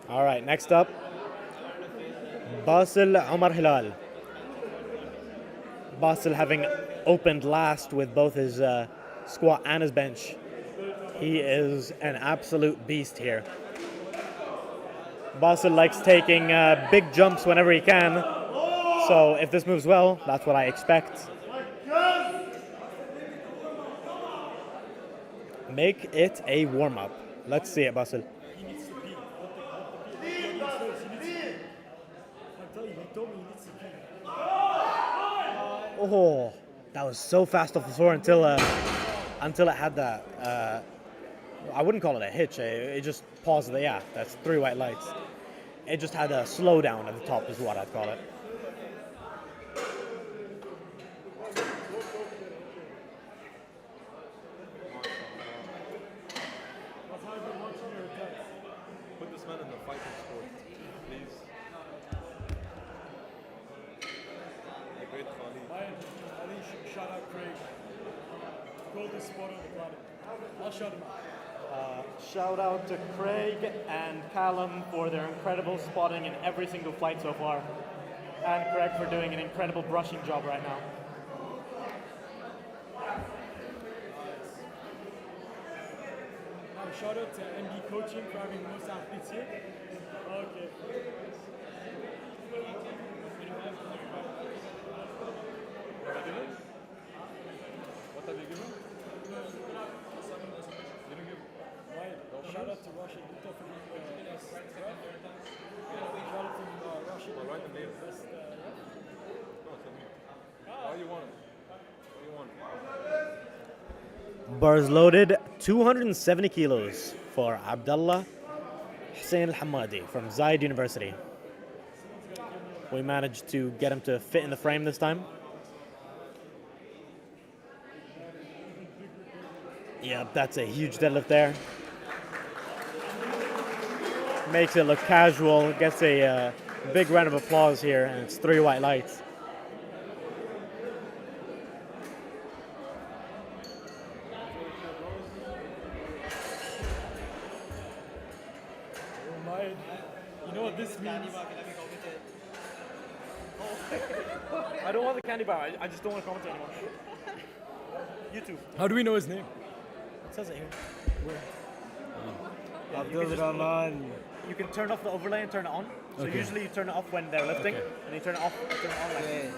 All right, next up, Basil Omar Hilal. Basil having opened last with both his squat and his bench. He is an absolute beast here. Basil likes taking big jumps whenever he can. So if this moves well, that's what I expect. Make it a warm-up. Let's see it, Basil. Oh, that was so fast off the floor until it had that. I wouldn't call it a hitch. It just paused. Yeah, that's 3 white lights. It just had a slowdown at the top, is what I'd call it. Put this man in the fighting sport, please. The great Khalid. Shout out Craig. Coldest spot on the planet. I'll shout him out. Shout out to Craig and Callum for their incredible spotting in every single flight so far. And Craig for doing an incredible brushing job right now. Shout out to MD Coaching for having the most athletes here. Okay. What have you given? You didn't give. Right. Shout out to Rashid Luta for being the best ref. Shout out to Rashid Well, write the name. best ref. No, tell me. Why you want it? What do you want? Bars loaded, 270 kilos for Abdullah Hussein Al-Hamadi from Zayed University. We managed to get him to fit in the frame this time. Yeah, that's a huge deadlift there. Makes it look casual, gets a big round of applause here, and it's 3 white lights. You know what this means? I don't want the candy bar. I just don't want to comment anymore. YouTube. How do we know his name? It says it here. Abdul Rahman. You can turn off the overlay and turn it on. So Okay. usually you turn it off when they're lifting, and you turn it off, turn it on like Okay.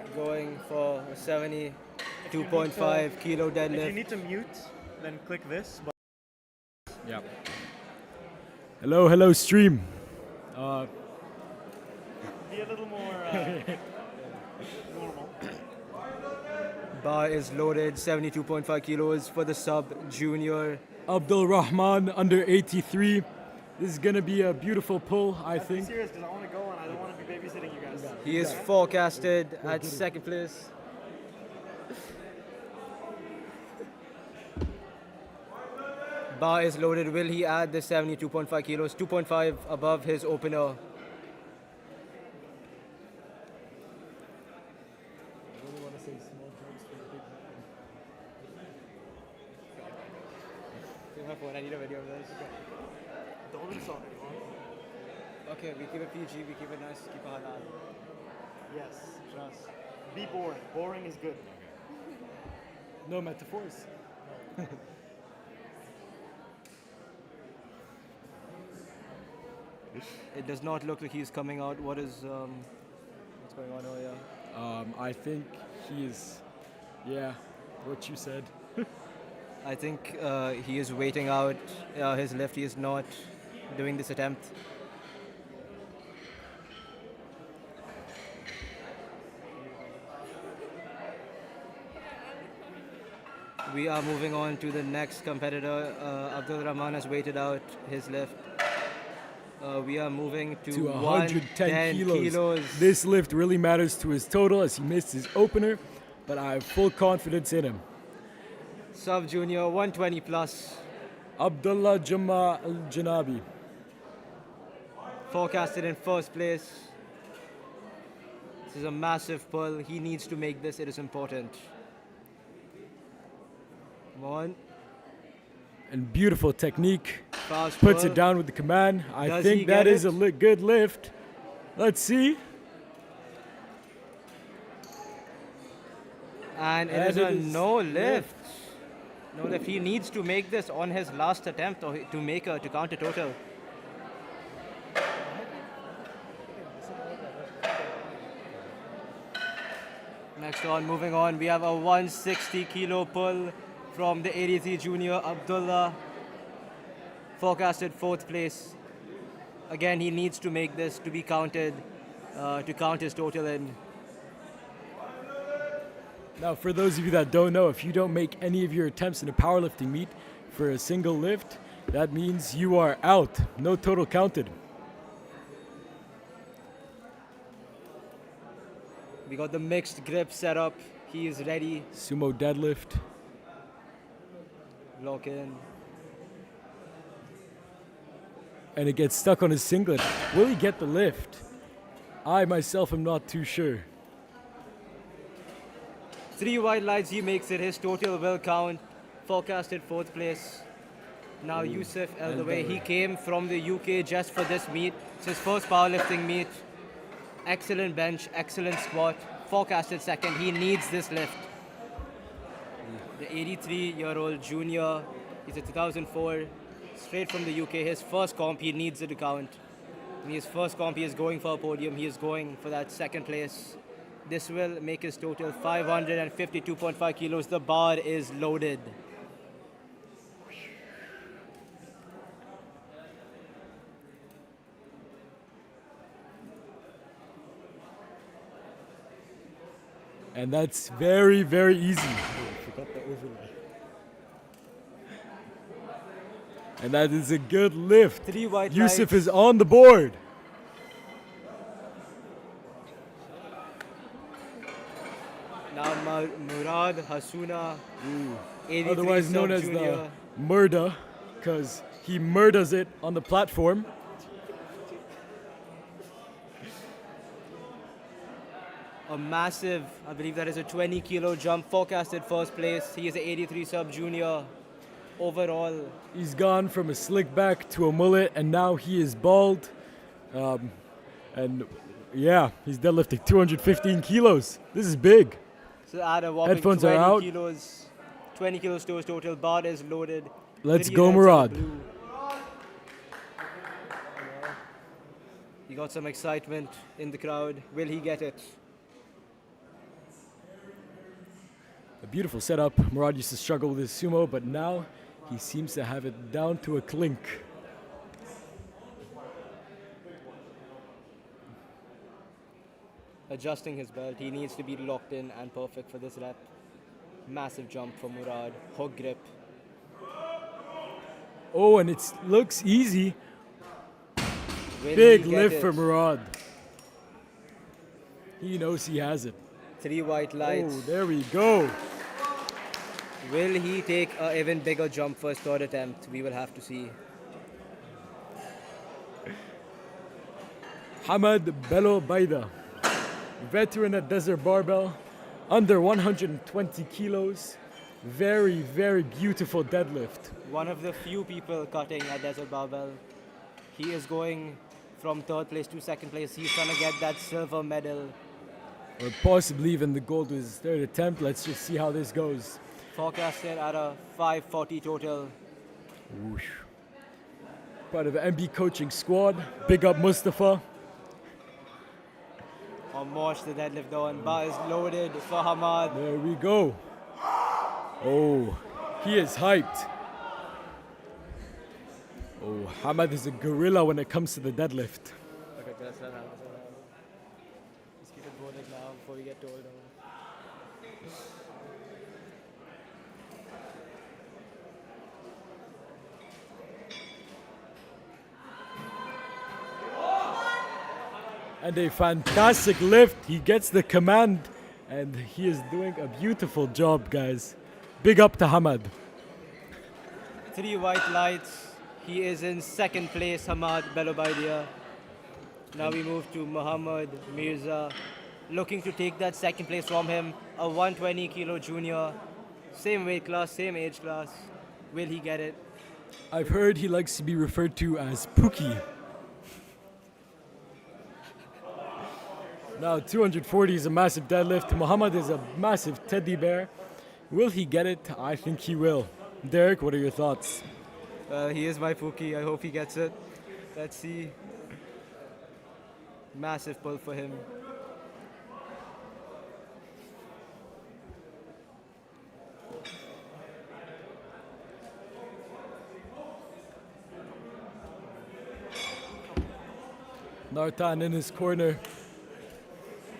on. Going for a 72.5 kilo If you deadlift. need to mute, then click this. But Yeah. Hello, stream. be a little more normal. Bar is loaded, 72.5 kilos for the sub-junior. Abdul Rahman, under 83. This is going to be a beautiful pull, I Be think. serious, because I want to go and I don't want to be babysitting you guys. He is forecasted at second place. Bar is loaded. Will he add the 72.5 kilos? 2.5 above his opener. I need a video of this. Don't insult anyone. Okay, we keep it PG, we keep it nice, keep it halal. Yes, just be boring. Boring is good. No metaphors. It does not look like he's coming out. What's going on over here? I think he is, what you said. I think he is waiting out his lift. He is not doing this attempt. We are moving on to the next competitor. Abdul Rahman has waited out his lift. We are moving to 110 kilos. kilos. This lift really matters to his total as he missed his opener, but I have full confidence in him. Sub-junior, 120 plus. Abdullah Jama Al-Janabi. Forecasted in first place. This is a massive pull. He needs to make this. It is important. Come on. And beautiful technique. Fast Puts pull. it down with the command. I Does he think that get is it? a good lift. Let's see. And it is a no lift. No lift. He needs to make this on his last attempt or to count a total. Next on, moving on, we have a 160 kilo pull from the 83 junior Abdullah. Forecasted fourth place. Again, he needs to make this to be counted, to count his total in. Now, for those of you that don't know, if you don't make any of your attempts in a powerlifting meet for a single lift, that means you are out. No total counted. We got the mixed grip set up. He is ready. Sumo deadlift. Lock in. And it gets stuck on his singlet. Will he get the lift? I myself am not too sure. 3 white lights, he makes it. His total will count. Forecasted fourth place. Now Yusuf El the way he came from the UK just for this meet. It's his first powerlifting meet. Excellent bench, excellent squat. Forecasted second. He needs this lift. The 83-year-old junior. He's a 2004. Straight from the UK. His first comp, he needs it to count. In his first comp, he is going for a podium. He is going for that second place. This will make his total 552.5 kilos. The bar is loaded. And that's very, very easy. Oh, I forgot the overlay. And that is a good lift. 3 white Yusuf lights. is on the board. Now Murad Hasuna, 83 Otherwise known as the sub-junior. murder, because he murders it on the platform. A massive, I believe that is a 20 kilo jump, forecasted first place. He is an 83 sub-junior overall. He's gone from a slick back to a mullet, and now he is bald. And yeah, he's deadlifting 215 kilos. This is big. So add a whopping Headphones 20 are out. kilos. 20 kilos to his total. Bar is loaded. Let's 3 go, reds and Murad. blue. He got some excitement in the crowd. Will he get it? A beautiful setup. Murad used to struggle with his sumo, but now he seems to have it down to a clink. adjusting his belt. He needs to be locked in and perfect for this rep. Massive jump for Murad. Hook grip. Oh, and it looks easy. Will Big he get lift it? for Murad. He knows he has it. 3 white lights. Oh, there we go. Will he take an even bigger jump for his third attempt? We will have to see. Hamad Bello Baida, veteran at Desert Barbell, under 120 kilos. Very, very beautiful deadlift. One of the few people cutting at Desert Barbell. He is going from third place to second place. He's trying to get that silver medal. Or possibly even the gold with his third attempt. Let's just see how this goes. Forecasted at a 540 total. Whoosh. Part of the MB coaching squad. Big up Mustafa. On Mosh, the deadlift down. Bar is loaded for Hamad. There we go. Oh, he is hyped. Oh, Hamad is a gorilla when it comes to the deadlift. Okay, let's keep it boarded now before we get told on. And a fantastic lift. He gets the command and he is doing a beautiful job, guys. Big up to Hamad. 3 white lights. He is in second place, Hamad Belobaidia. Now we move to Muhammad Mirza, looking to take that second place from him. A 120 kilo junior. Same weight class, same age class. Will he get it? I've heard he likes to be referred to as Pookie. Now 240 is a massive deadlift. Muhammad is a massive teddy bear. Will he get it? I think he will. Derek, what are your thoughts? He is my Pookie. I hope he gets it. Let's see. Massive pull for him. Nartan in his corner.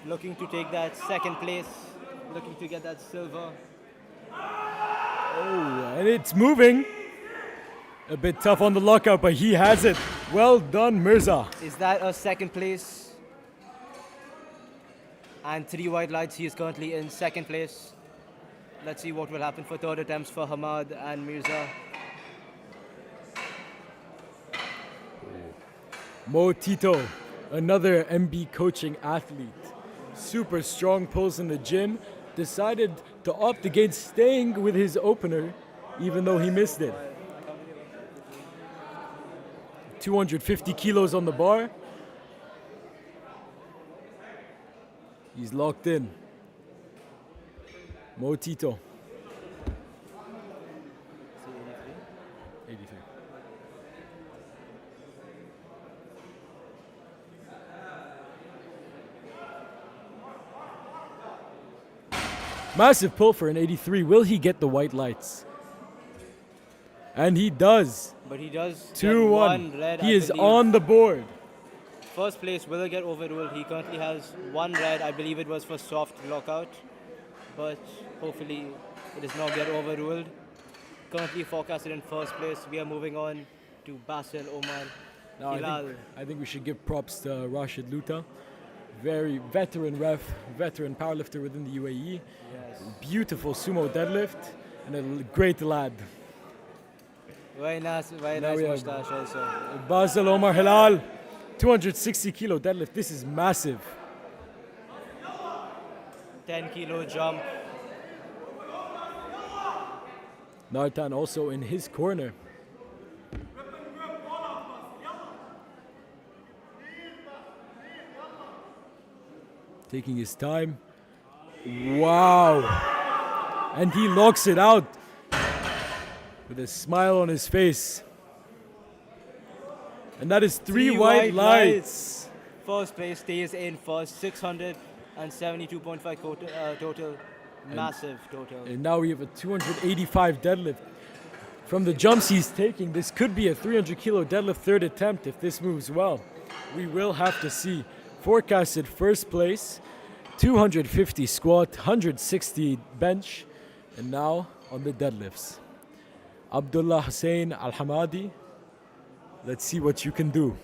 Looking to take that second place. Looking to get that silver. Oh, and it's moving. A bit tough on the lockout, but he has it. Well done, Mirza. Is that a second place? And 3 white lights. He is currently in second place. Let's see what will happen for third attempts for Hamad and Mirza. Mo Tito, another MB coaching athlete. Super strong pulls in the gym. Decided to opt against staying with his opener, even though he missed it. 250 kilos on the bar. He's locked in. Mo Tito. 83. Massive pull for an 83. Will he get the white lights? And he does. But he does 2-1. one red. He I is believe. on the board. First place, will it get overruled? He currently has 1 red. I believe it was for soft lockout. But hopefully it does not get overruled. Currently forecasted in first place. We are moving on to Basil Omar. Now, Hilal. I think we should give props to Rashid Luta. Very veteran ref, veteran powerlifter within the UAE. Yes. Beautiful sumo deadlift and a great lad. Very nice we have- mustache also. Basil Omar Hilal, 260 kilo deadlift. This is massive. 10 kilo jump. Nartan also in his corner. Taking his time. Wow. And he locks it out with a smile on his face. And that is 3 white lights. First place stays in first, 672.5 total. Massive total. And now we have a 285 deadlift. From the jumps he's taking, this could be a 300 kilo deadlift third attempt if this moves well. We will have to see. forecasted first place, 250 squat, 160 bench, and now on the deadlifts. Abdullah Hussein Al Hamadi, let's see what you can do.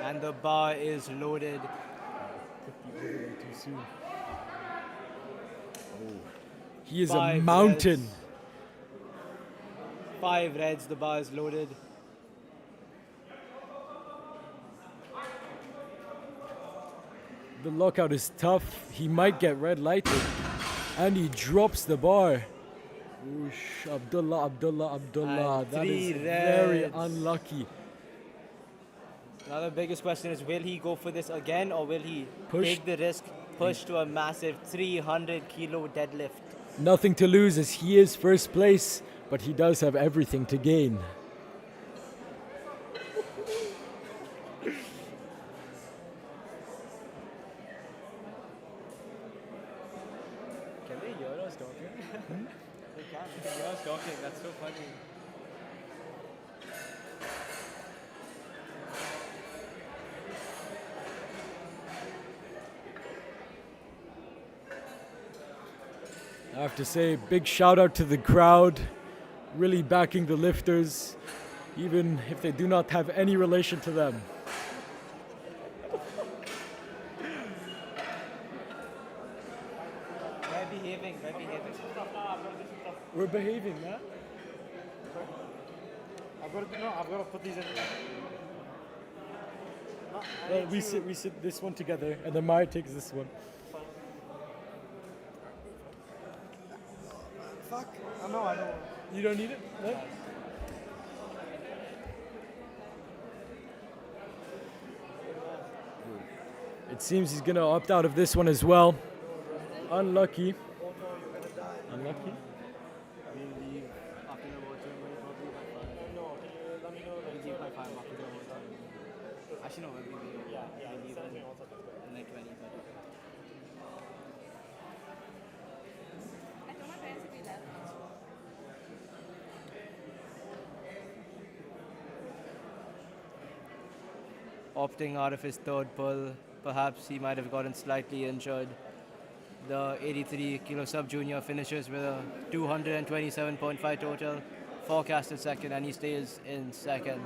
And the bar is loaded. Too soon. He is a 5 mountain. reds. 5 reds, the bar is loaded. The lockout is tough. He might get red lighted. And he drops the bar. Oosh, Abdullah. And That is 3 very reds. unlucky. Now the biggest question is, will he go for this again, or will he Push. take the risk, push to a massive 300 kilo deadlift? Nothing to lose as he is first place, but he does have everything to gain. Can they hear us talking? They can hear us talking, that's so funny. I have to say, big shout out to the crowd, really backing the lifters, even if they do not have any relation to them. We're behaving. We're behaving, man. I've got to put these in. Well, we sit this one together, and then Maya takes this one. Fuck. Oh, no, I don't. You don't need it? No? It seems he's gonna opt out of this one as well. Unlucky. Unlucky. We'll leave after the water, probably by 5. No, can you let me know? We'll leave by 5 after the water. Actually, no, we'll leave. We'll leave in like 20 minutes. I told my parents to be left. Opting out of his third pull, perhaps he might have gotten slightly injured. The 83 kilo sub junior finishes with a 227.5 total, forecasted second, and he stays in second.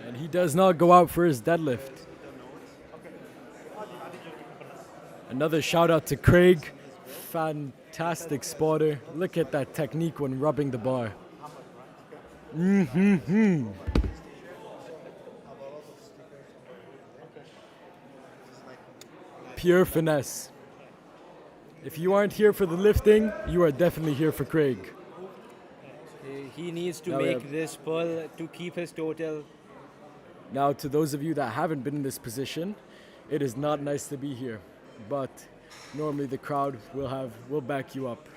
And he does not go out for his deadlift. Another shout out to Craig. Fantastic spotter. Look at that technique when rubbing the bar. Pure finesse. If you aren't here for the lifting, you are definitely here for Craig. He needs to Now we make have- this pull to keep his total. Now, to those of you that haven't been in this position, it is not nice to be here, but normally the crowd will back you up.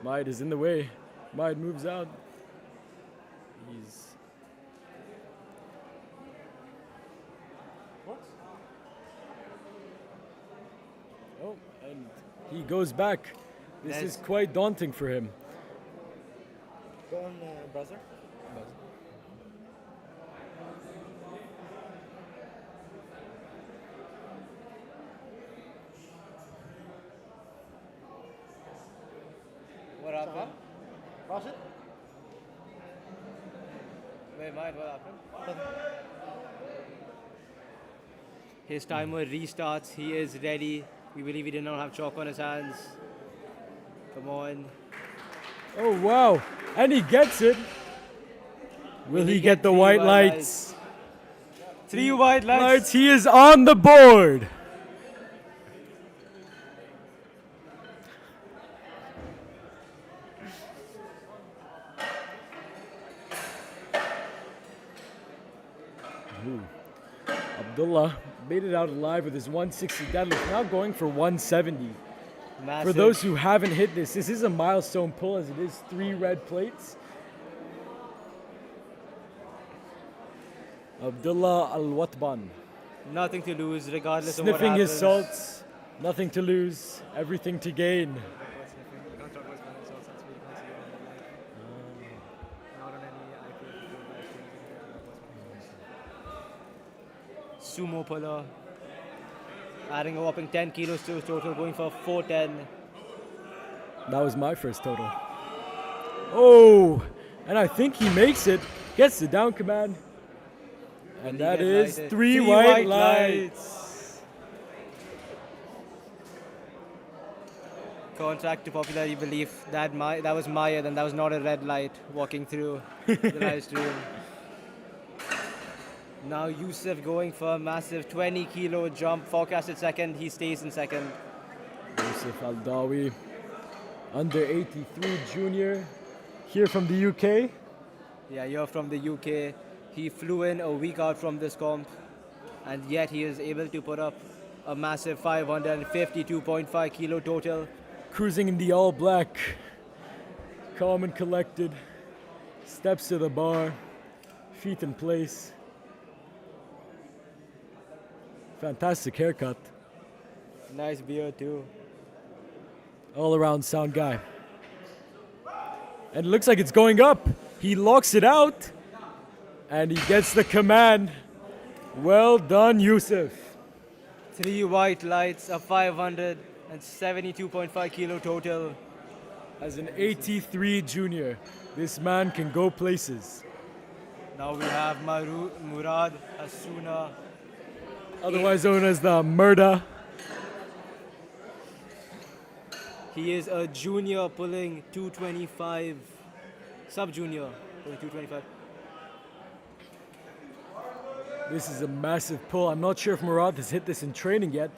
Maid is in the way. Maid moves out. He's oh, and he goes back. This is quite daunting for him. Go on, browser. What happened? Rashid? Wait, mine, what happened? His timer restarts. He is ready. We believe he did not have chalk on his hands. Come on. Oh wow! And he gets it. Will he get the 3 white white lights? 3 white lights. He is on the board. Ooh. Abdullah made it out alive with his 160 deadlift, now going for 170. For Massive. those who haven't hit this is a milestone pull as it is 3 red plates. Abdullah Al-Watban. Nothing to lose, regardless of Sniffing what his happens. salts. Nothing to lose. Everything to gain. Sumo puller. Adding a whopping 10 kilos to his total, going for 410. That was my first total. Oh, and I think he makes it. Gets the down command. And he that gets is lighted. three white lights. Contract to popularity belief that was Maya, then that was not a red light walking through the live stream. Now Yusuf going for a massive 20 kilo jump, forecasted second, he stays in second. Yusuf Al-Dawi, under 83 junior, here from the UK. Yeah, you're from the UK. He flew in a week out from this comp, and yet he is able to put up a massive 552.5 kilo total. Cruising in the all black, calm and collected, steps to the bar, feet in place. Fantastic haircut. Nice beard too. All around sound guy. And it looks like it's going up. He locks it out and he gets the command. Well done, Yusuf. 3 white lights, a 572.5 kilo total. As an 83 junior, this man can go places. Now we have Murad Hasuna. Otherwise known as the murder. He is a junior pulling 225. Sub-junior pulling 225. This is a massive pull. I'm not sure if Murad has hit this in training yet.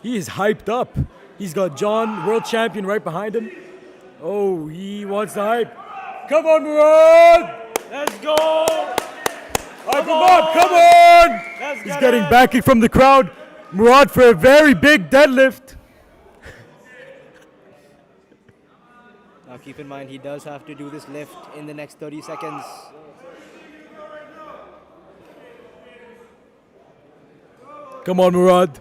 He is hyped up. He's got John, world champion, right behind him. Oh, he wants the hype. Come on, Murad! Let's go! Hype him up, come on! He's getting backing from the crowd. Murad for a very big deadlift. Now keep in mind, he does have to do this lift in the next 30 seconds. Come on, Murad.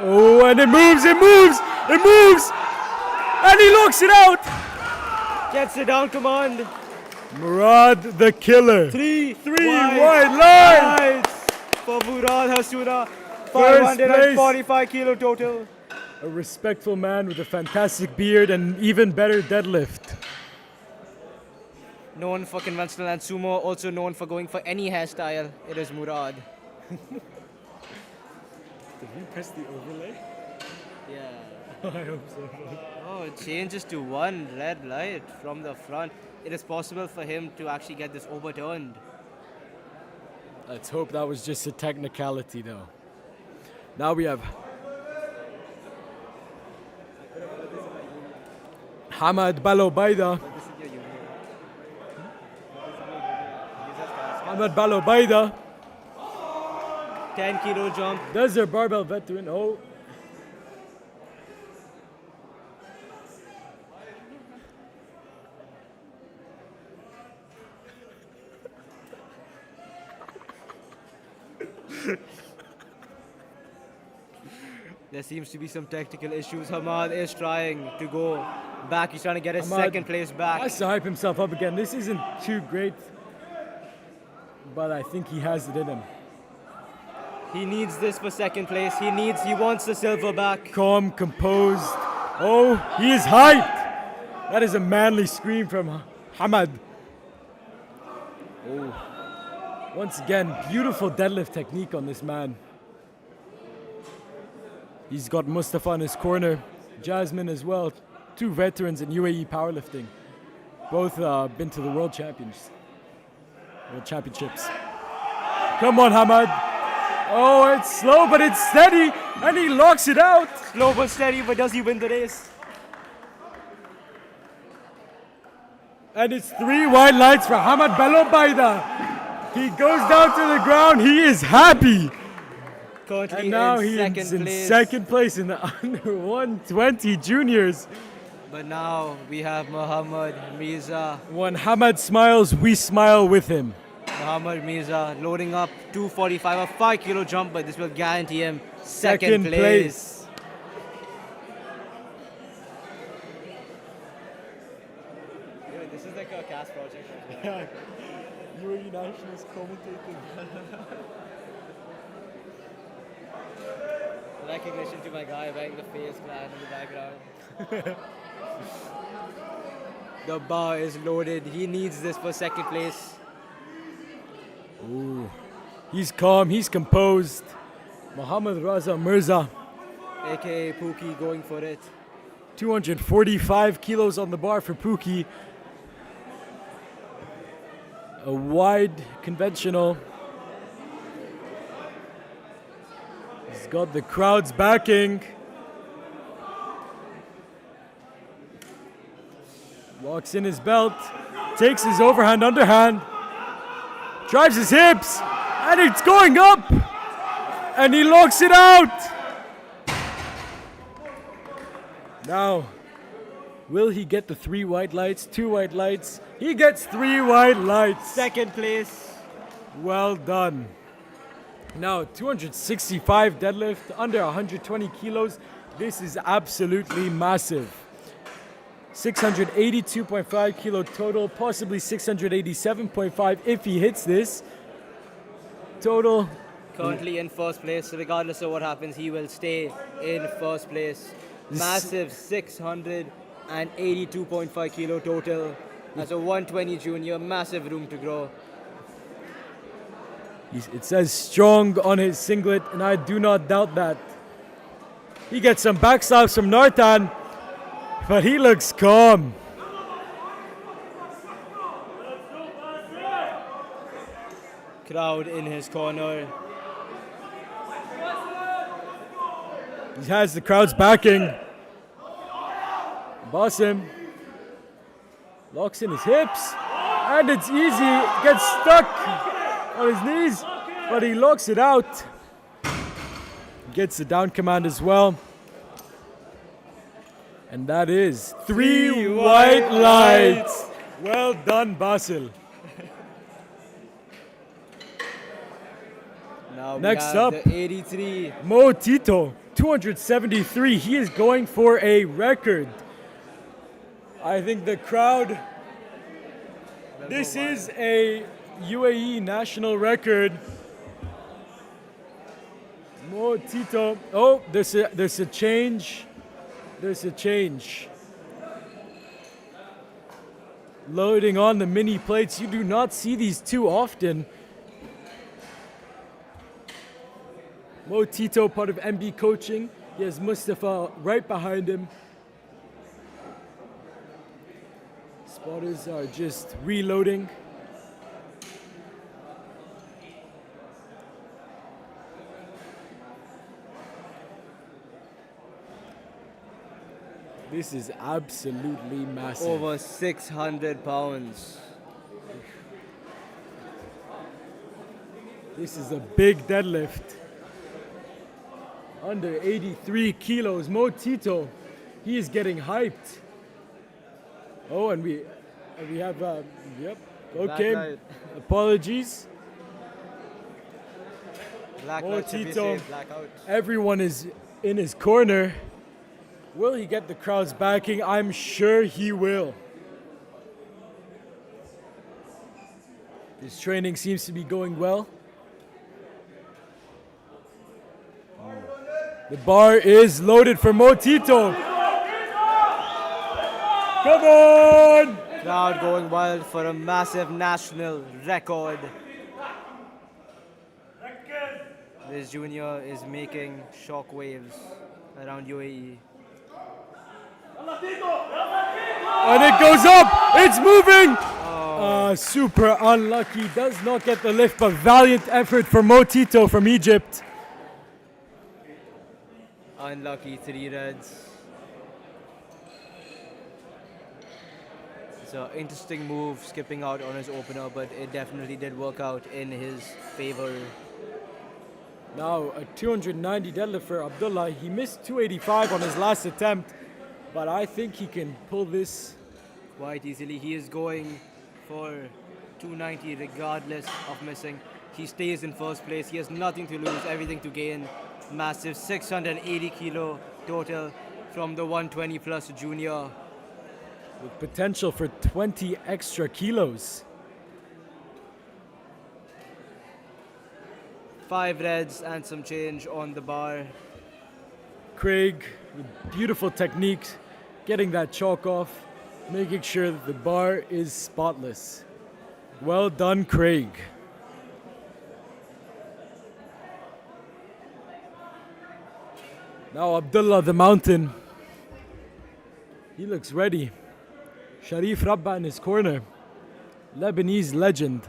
Oh, and it moves, it moves, it moves! And he locks it out! Gets the down command. Murad the killer. Three white lights! for Murad Hasuna. First 545 kilo total. A respectful man with a fantastic beard and even better deadlift. Known for conventional and sumo, also known for going for any hairstyle. It is Murad. Did you press the overlay? Yeah. I hope so. Oh, it changes to one red light from the front. It is possible for him to actually get this overturned. Let's hope that was just a technicality though. Now we have Hamad Balobaida. Hamad Balobaida 10 kilo jump. does their barbell veteran. Oh. There seems to be some technical issues. Hamad is trying to go back. He's trying to get his Hamad second place back. has to hype himself up again. This isn't too great, but I think he has it in him. He needs this for second place. He wants the silver back. Calm, composed. Oh, he is hyped. That is a manly scream from Hamad. Oh. Once again, beautiful deadlift technique on this man. He's got Mustafa in his corner, Jasmine as well. Two veterans in UAE powerlifting. Both been to the World Championships. Come on, Hamad. Oh, it's slow, but it's steady, and he locks it out. Slow but steady, but does he win the race? And it's 3 white lights for Hamad Balobaida. He goes down to the ground. He is happy. Currently And now in he second is in place. second place in the under 120 juniors. But now we have Muhammad Mirza. When Hamad smiles, we smile with him. Muhammad Mirza loading up 245, a 5 kilo jump, but this will guarantee him second place. This is like a cast project. UAE Nationals commentating. Recognition to my guy wearing the face clan in the background. The bar is loaded. He needs this for second place. Ooh. He's calm, he's composed. Muhammad Raza Mirza, AKA Pookie going for it. 245 kilos on the bar for Pookie. A wide conventional. He's got the crowd's backing. Locks in his belt, takes his overhand, underhand, drives his hips, and it's going up! And he locks it out! Now, will he get the 3 white lights, 2 white lights? He gets 3 white lights. Second place. Well done. Now, 265 deadlift, under 120 kilos. This is absolutely massive. 682.5 kilo total, possibly 687.5 if he hits this. Total. Currently in first place, so regardless of what happens, he will stay in first place. Massive 682.5 kilo total. As a 120 junior, massive room to grow. It says strong on his singlet, and I do not doubt that. He gets some backslaps from Nartan, but he looks calm. Crowd in his corner. He has the crowd's backing. Basim locks in his hips, and it's easy. Gets stuck on his knees, but he locks it out. Gets the down command as well. And that is 3 white lights. Well done, Basil. Now Next we have up, the 83. Mo Tito, 273. He is going for a record. I think the crowd. This is a UAE national record. Mo Tito. Oh, there's a change. There's a change. Loading on the mini plates. You do not see these too often. Mo Tito, part of MB coaching. He has Mustafa right behind him. Spotters are just reloading. This is absolutely massive. Over 600 pounds. This is a big deadlift. Under 83 kilos. Mo Tito, he is getting hyped. Oh, and we have, yep, okay. Black light. Apologies. Black Mo light should be Tito, safe, blackout. everyone is in his corner. Will he get the crowd's backing? I'm sure he will. His training seems to be going well. The bar is loaded for Mo Tito. Come on! Crowd going wild for a massive national record. This junior is making shock waves around UAE. And it goes up! It's moving! Super unlucky. Does not get the lift, but valiant effort for Mo Tito from Egypt. Unlucky 3 reds. It's an interesting move, skipping out on his opener, but it definitely did work out in his favor. Now a 290 deadlift for Abdullah. He missed 285 on his last attempt, but I think he can pull this quite easily. He is going for 290 regardless of missing. He stays in first place. He has nothing to lose, everything to gain. Massive 680 kilo total from the 120 plus junior. with potential for 20 extra kilos. 5 reds and some change on the bar. Craig, with beautiful techniques, getting that chalk off, making sure that the bar is spotless. Well done, Craig. Now Abdullah the Mountain. He looks ready. Sharif Rabba in his corner. Lebanese legend.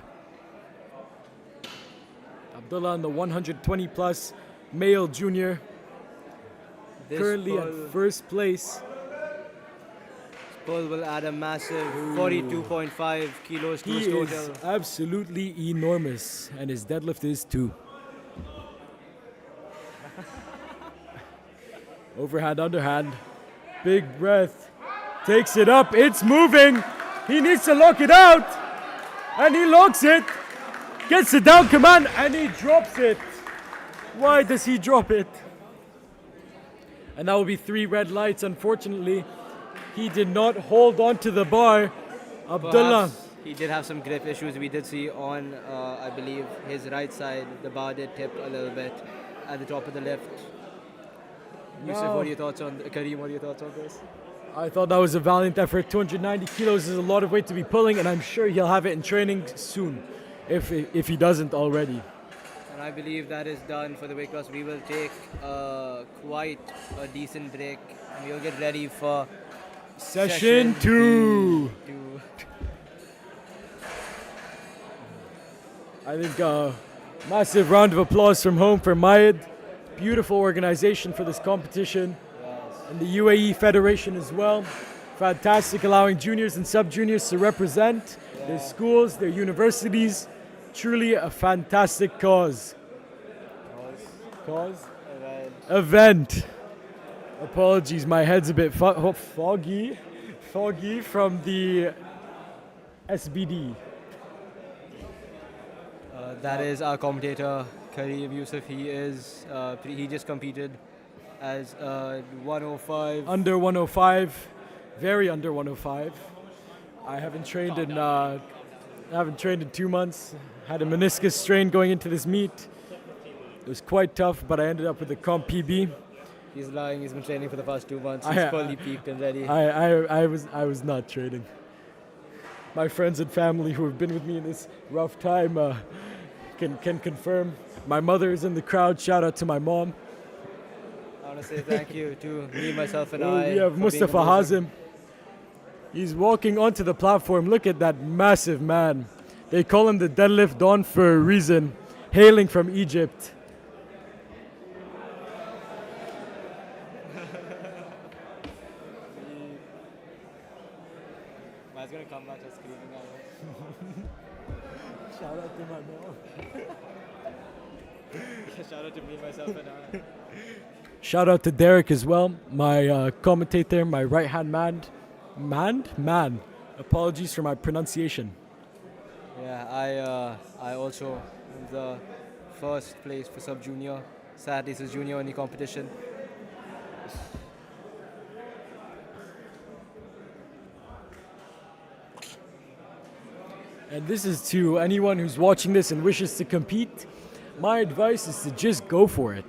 Abdullah in the 120 plus male junior. This Currently at pull- first place. Pull will add a massive 42.5 kilos to He his is total. absolutely enormous, and his deadlift is too. Overhand, underhand. Big breath. Takes it up. It's moving. He needs to lock it out. And he locks it. Gets the down command and he drops it. Why does he drop it? And that will be 3 red lights. Unfortunately, he did not hold on to the bar. Abdullah. Perhaps he did have some grip issues. We did see on, I believe, his right side, the bar did tip a little bit at the top of the lift. Yusuf, No. what are your thoughts on Kareem? What are your thoughts on this? I thought that was a valiant effort. 290 kilos is a lot of weight to be pulling, and I'm sure he'll have it in training soon, if he doesn't already. And I believe that is done for the weight class. We will take quite a decent break, and we'll get ready for Session 2. two. I think a massive round of applause from home for Mayed. Beautiful organization for this competition. And the UAE Federation as well. Fantastic, allowing juniors and sub-juniors to represent their schools, their universities. Truly a fantastic cause. Event. Apologies, my head's a bit foggy from the SBD. That is our commentator, Kareem Yusuf. He just competed as 105. Under 105, very under 105. I haven't trained in 2 months. Had a meniscus strain going into this meet. It was quite tough, but I ended up with a comp PB. He's lying. He's been training for the past 2 months. He's fully peaked and ready. I was not training. My friends and family who have been with me in this rough time can confirm. My mother is in the crowd. Shout out to my mom. I want to say thank you to me, myself, and Oh, I. we have for being Mustafa amazing. Hazim. He's walking onto the platform. Look at that massive man. They call him the Deadlift Don for a reason, hailing from Egypt. Man's gonna come back just screaming at us. Shout out to my mom. Shout out to me, myself, and I. Shout out to Derek as well, my commentator, my right-hand man. Apologies for my pronunciation. Yeah, I also in the first place for sub-junior. Sadly, this is junior only competition. And this is to anyone who's watching this and wishes to compete. My advice is to just go for it.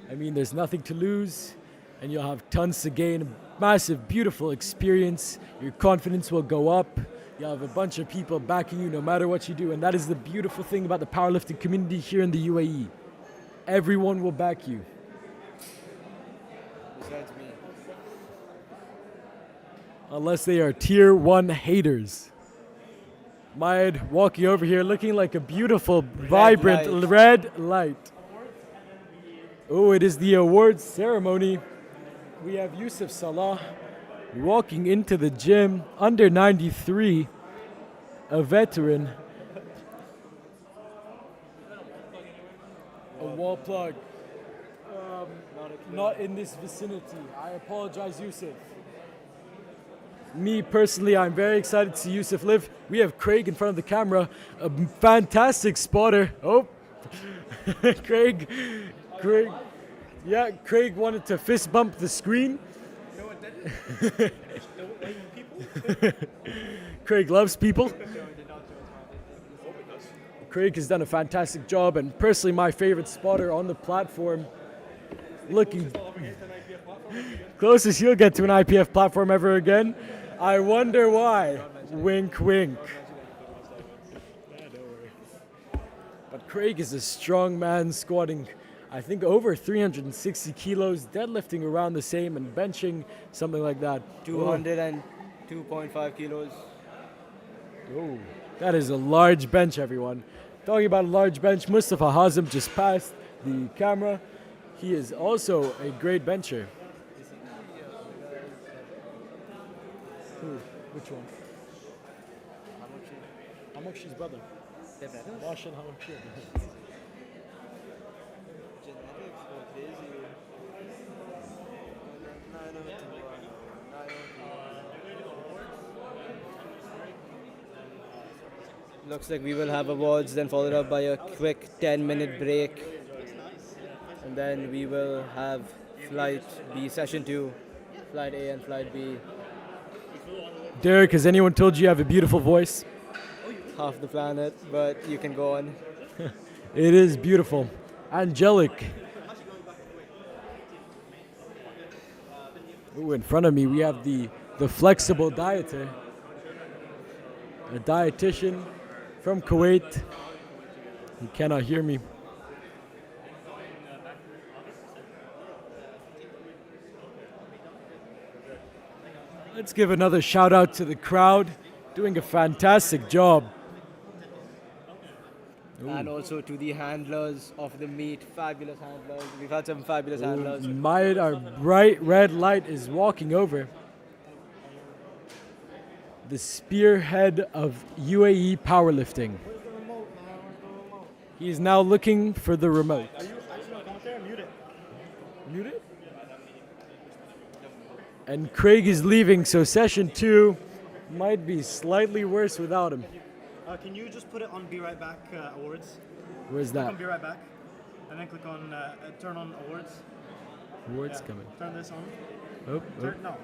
I mean, there's nothing to lose, and you'll have tons to gain. Massive, beautiful experience. Your confidence will go up. You'll have a bunch of people backing you no matter what you do. And that is the beautiful thing about the powerlifting community here in the UAE. Everyone will back you. Besides me. Unless they are tier 1 haters. Mayed walking over here looking like a beautiful, vibrant light. red light. Oh, it is the awards ceremony. We have Yusuf Salah walking into the gym, under 93, a veteran. A wall plug. Not in this vicinity. I apologize, Yusuf. Me personally, I'm very excited to see Yusuf live. We have Craig in front of the camera, a fantastic spotter. Oh, Craig. Yeah, Craig wanted to fist bump the screen. You know what that is? Don't like people. Craig loves people. Craig has done a fantastic job, and personally my favorite spotter on the platform. Looking closest he'll get to an IPF platform ever again. I wonder why. Wink, wink. But Craig is a strong man, squatting, I think, over 360 kilos, deadlifting around the same, and benching something like that. 202.5 kilos. Oh, that is a large bench, everyone. Talking about a large bench, Mustafa Hazem just passed the camera. He is also a great bencher. Who? Which one? Hamokshi's brother. Marshall Hamokshi. Looks like we will have awards, then followed up by a quick 10-minute break. And then we will have Flight B, Session 2, Flight A and Flight B. Derek, has anyone told you have a beautiful voice? Half the planet, but you can go on. It is beautiful. Angelic. Ooh, in front of me we have the flexible dieter. A dietitian from Kuwait. He cannot hear me. Let's give another shout out to the crowd, doing a fantastic job. And also to the handlers of the meet, fabulous handlers. We've had some fabulous handlers. Mayed, our bright red light, is walking over. The spearhead of UAE powerlifting. He is now looking for the remote. Mute it? And Craig is leaving, so session 2 might be slightly worse without him. Can you just put it on Be Right Back awards? Where's Click that? on Be Right Back, and then click on turn on awards. Awards Yeah. coming. Turn this on. Oh, oh. No,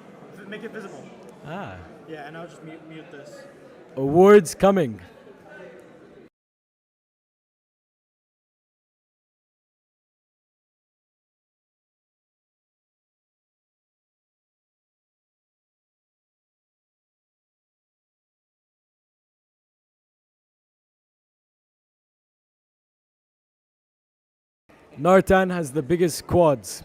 make it visible. Ah. Yeah, and I'll just mute this. Awards coming. Nartan has the biggest quads.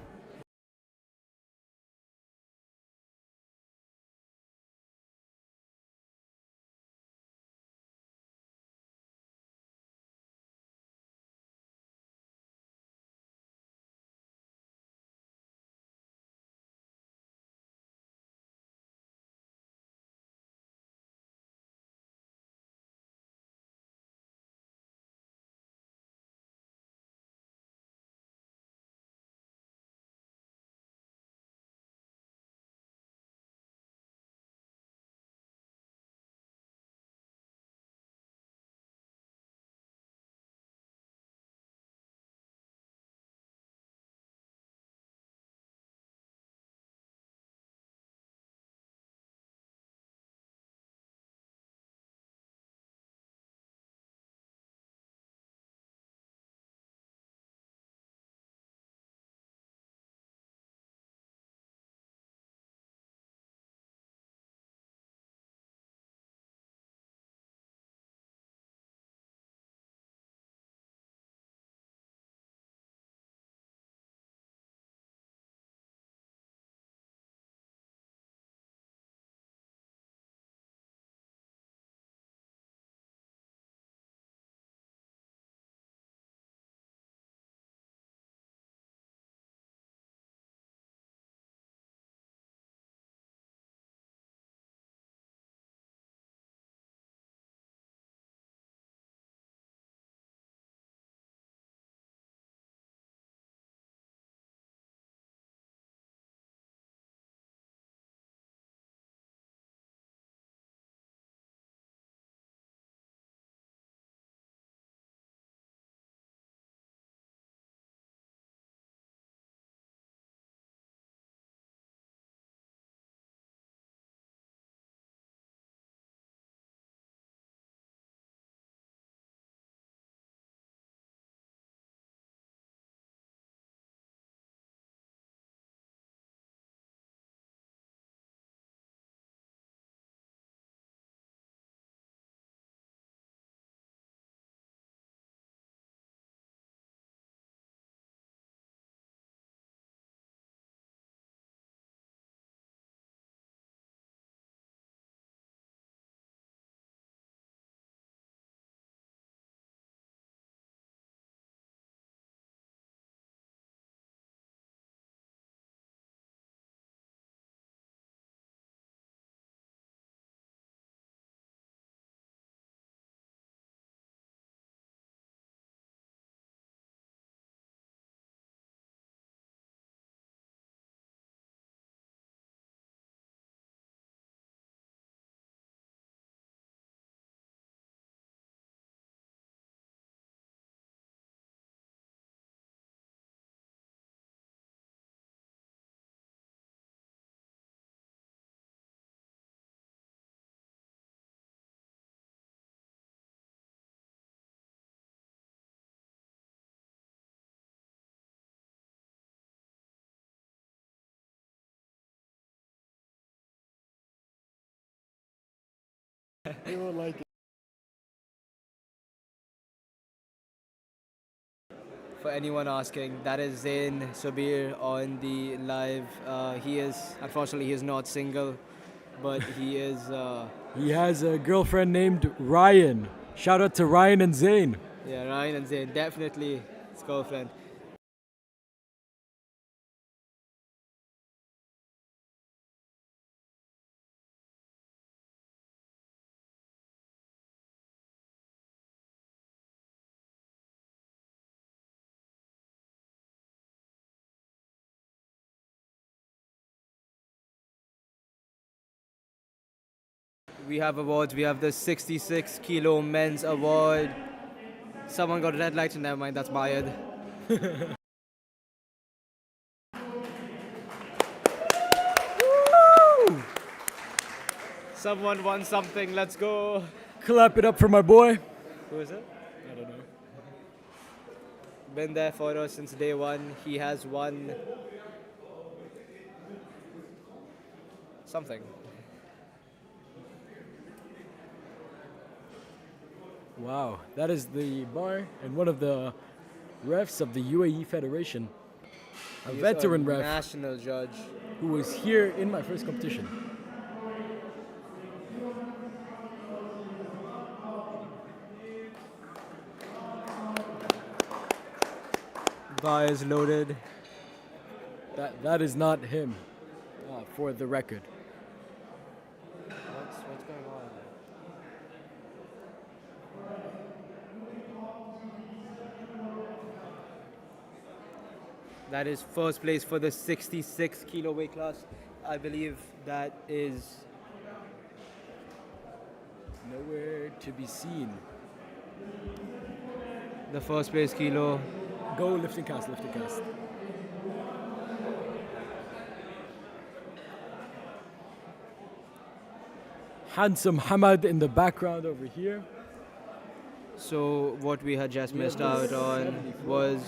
They won't like it. For anyone asking, that is Zain Sabir on the live. Unfortunately, he is not single, but he is. He has a girlfriend named Ryan. Shout out to Ryan and Zain. Yeah, Ryan and Zain, definitely his girlfriend. We have awards. We have the 66 kilo men's award. Someone got red light, never mind, that's Mayad. Someone won something, let's go. Clap it up for my boy. Who is it? I don't know. Been there for us since day one. He has won something. Wow, that is the bar and one of the refs of the UAE Federation. A He's veteran ref national judge. who was here in my first competition. Bar is loaded. That is not him, for the record. What's going on? That is first place for the 66 kilo weight class. I believe that is Nowhere to be seen. the first place kilo. Go lifting cast, lifting cast. Handsome Hamad in the background over here. So what we had just missed out on was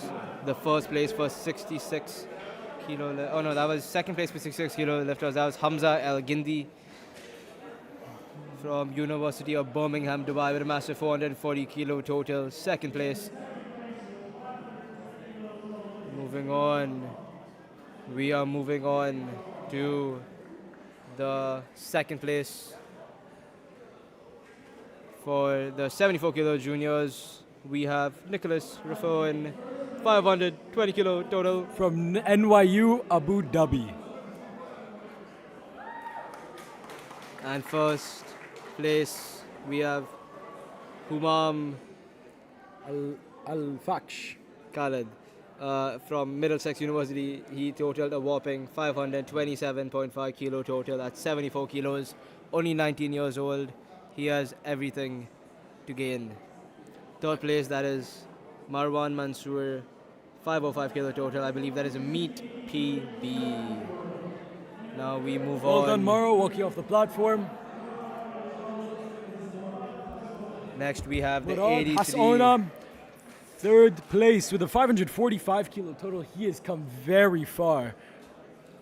the first place for 66 kilo. Oh no, that was second place for 66 kilo lifters. That was Hamza El Gindi from University of Birmingham, Dubai, with a massive 440 kilo total. Second place. Moving on. We are moving on to the second place. For the 74 kilo juniors, we have Nicholas Raffon, 520 kilo total. From NYU Abu Dhabi. And first place, we have Humam Al-Faksh. Khalid from Middlesex University. He totaled a whopping 527.5 kilo total at 74 kilos, only 19 years old. He has everything to gain. Third place, that is Marwan Mansoor, 505 kilo total. I believe that is a meet PB. Now we move on. Well done, Maro, walking off the platform. Next we have the Well done, 83. Hasonam, third place with a 545 kilo total. He has come very far.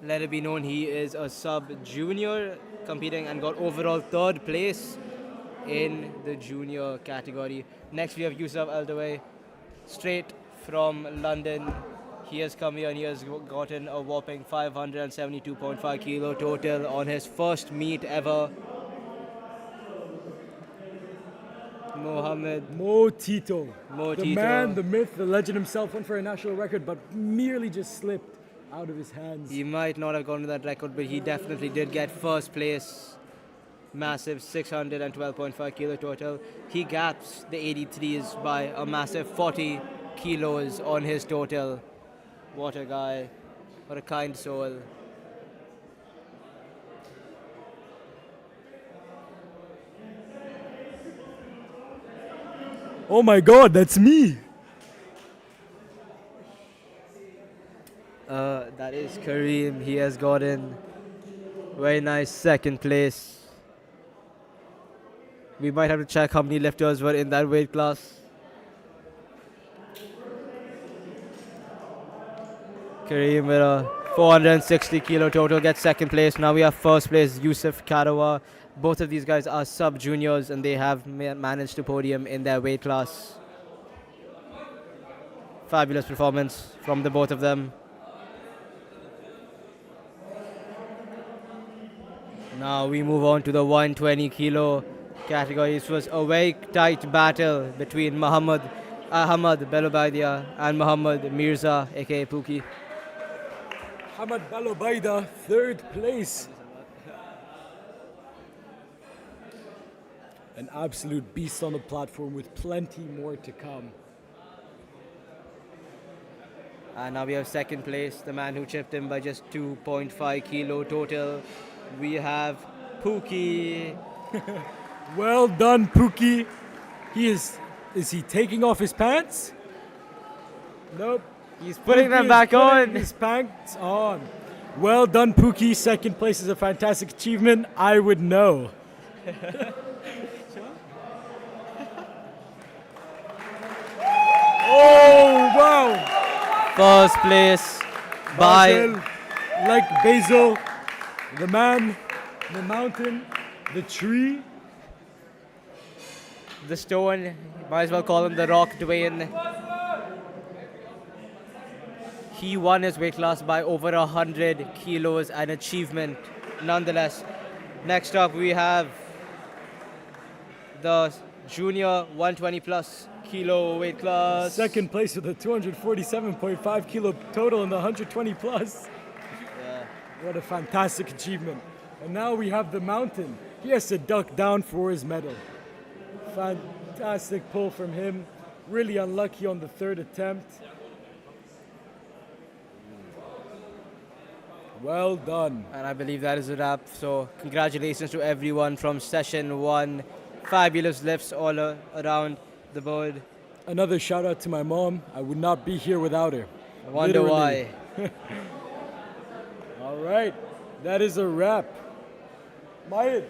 Let it be known he is a sub-junior competing and got overall third place in the junior category. Next we have Yusuf Aldaway, straight from London. He has come here and he has gotten a whopping 572.5 kilo total on his first meet ever. Mo Tito. Mo The Tito. man, the myth, the legend himself went for a national record, but merely just slipped out of his hands. He might not have gone to that record, but he definitely did get first place. Massive 612.5 kilo total. He gaps the 83s by a massive 40 kilos on his total. What a guy. What a kind soul. Oh my god, that's me! That is Kareem. He has gotten very nice second place. We might have to check how many lifters were in that weight class. Kareem with a 460 kilo total, gets second place. Now we have first place Yusuf Karawa. Both of these guys are sub-juniors and they have managed to podium in their weight class. Fabulous performance from the both of them. Now we move on to the 120 kilo category. This was a very tight battle between Muhammad Ahmad Belobaidia and Muhammad Mirza, aka Pookie. Hamad Balobaida, third place. An absolute beast on the platform with plenty more to come. And now we have second place, the man who chipped him by just 2.5 kilo total. We have Pookie. Well done, Pookie. Is he taking off his pants? Nope. He's putting Pookie them is back putting on. His pants on. Well done, Pookie. Second place is a fantastic achievement. I would know. Oh, wow. First place by Basil, like Basil, the man, the mountain, the tree. the stone. Might as well call him the Rock Dwayne. He won his weight class by over 100 kilos, an achievement nonetheless. Next up we have the junior 120 plus kilo weight class. Second place with a 247.5 kilo total in the 120 plus. Yeah. What a fantastic achievement. And now we have the mountain. He has to duck down for his medal. Fantastic pull from him. Really unlucky on the third attempt. Well done. And I believe that is a wrap. So congratulations to everyone from session 1. Fabulous lifts all around the board. Another shout out to my mom. I would not be here without her. I wonder Literally. why. All right. That is a wrap. Mayed.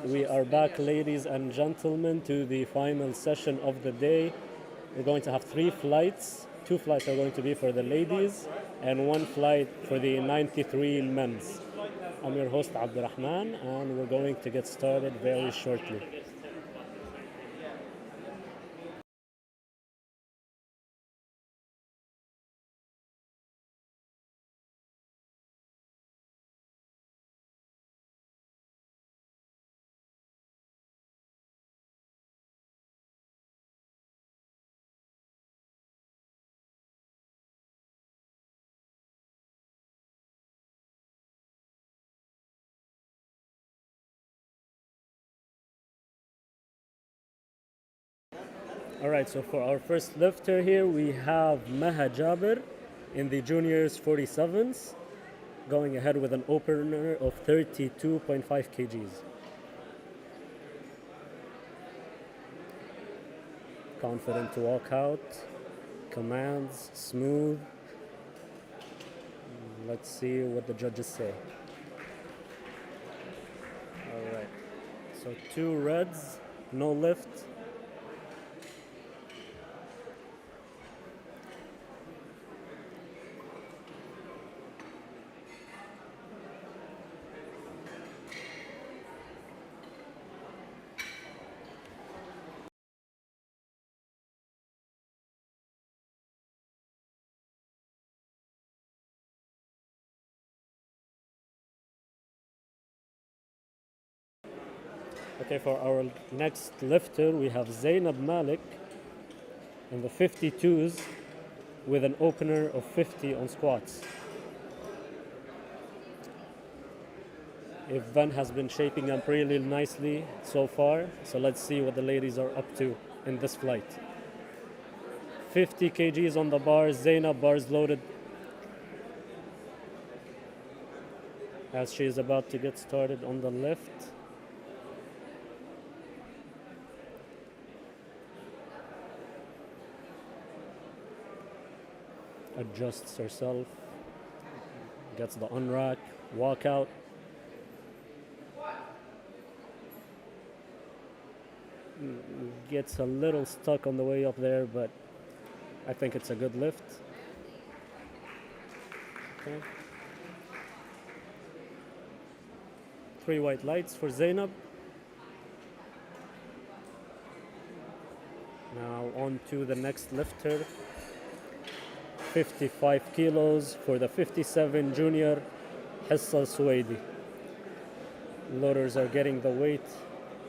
We are back, ladies and gentlemen, to the final session of the day. We're going to have 3 flights. 2 flights are going to be for the ladies and 1 flight for the 93 men's. I'm your host, Abdurrahman, and we're going to get started very shortly. All right, so for our first lifter here, we have Maha Jabir in the juniors 47s, going ahead with an opener of 32.5 kgs. Confident to walk out, commands, smooth. Let's see what the judges say. All right, so 2 reds, no lift. Okay, for our next lifter, we have Zainab Malik in the 52s with an opener of 50 on squats. Event has been shaping up really nicely so far, so let's see what the ladies are up to in this flight. 50 kgs on the bars, Zainab bars loaded as she is about to get started on the lift. Adjusts herself, gets the unrack, walk out. Gets a little stuck on the way up there, but I think it's a good lift. Okay. 3 white lights for Zainab. Now on to the next lifter. 55 kilos for the 57 junior, Hissa Suwaidi. Loaders are getting the weight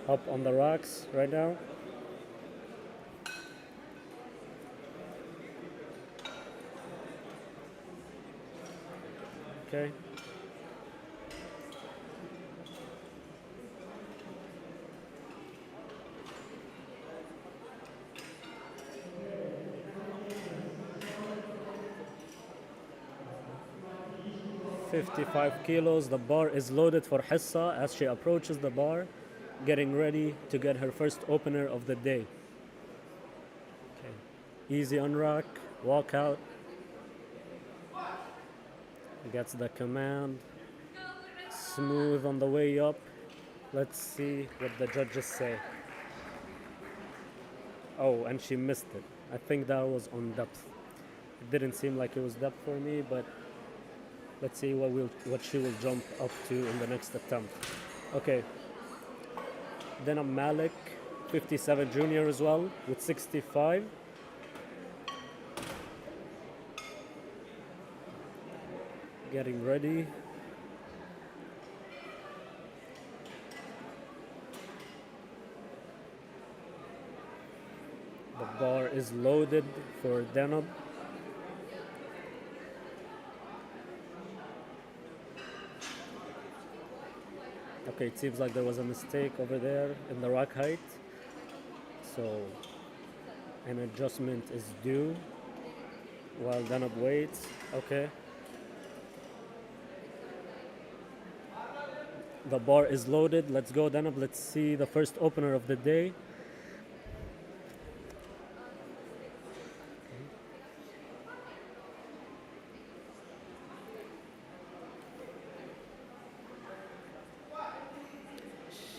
up on the racks right now. Okay. $55 kilos. The bar is loaded for Hissa as she approaches the bar, getting ready to get her first opener of the day. Okay. Easy unrack, walk out. Gets the command. Smooth on the way up. Let's see what the judges say. Oh, and she missed it. I think that was on depth. It didn't seem like it was depth for me, but let's see what she will jump up to in the next attempt. Okay. Then a Malik, 57 junior as well, with 65. Getting ready. The bar is loaded for Denab. Okay, it seems like there was a mistake over there in the rack height. So an adjustment is due while Denab waits. Okay. The bar is loaded. Let's go, Denab. Let's see the first opener of the day.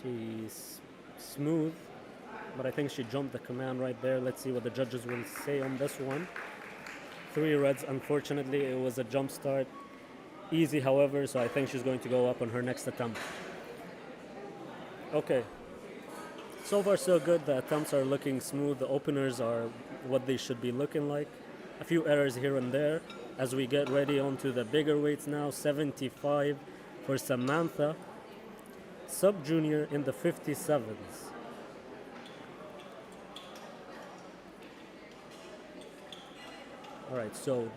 She's smooth, but I think she jumped the command right there. Let's see what the judges will say on this one. 3 reds, unfortunately, it was a jump start. Easy, however, so I think she's going to go up on her next attempt. Okay. So far, so good. The attempts are looking smooth. The openers are what they should be looking like. A few errors here and there. As we get ready onto the bigger weights now, 75 for Samantha. Sub-junior in the 57s. All right, so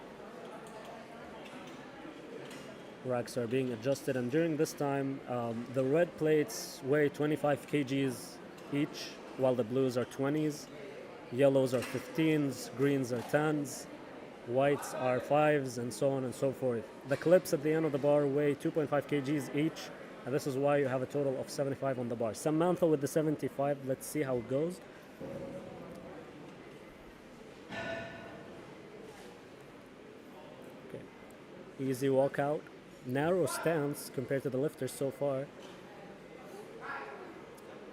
racks are being adjusted, and during this time, the red plates weigh 25 kgs each, while the blues are 20s, yellows are 15s, greens are 10s, whites are 5s, and so on and so forth. The clips at the end of the bar weigh 2.5 kgs each, and this is why you have a total of 75 on the bar. Samantha with the 75, let's see how it goes. Okay, easy walkout, narrow stance compared to the lifters so far.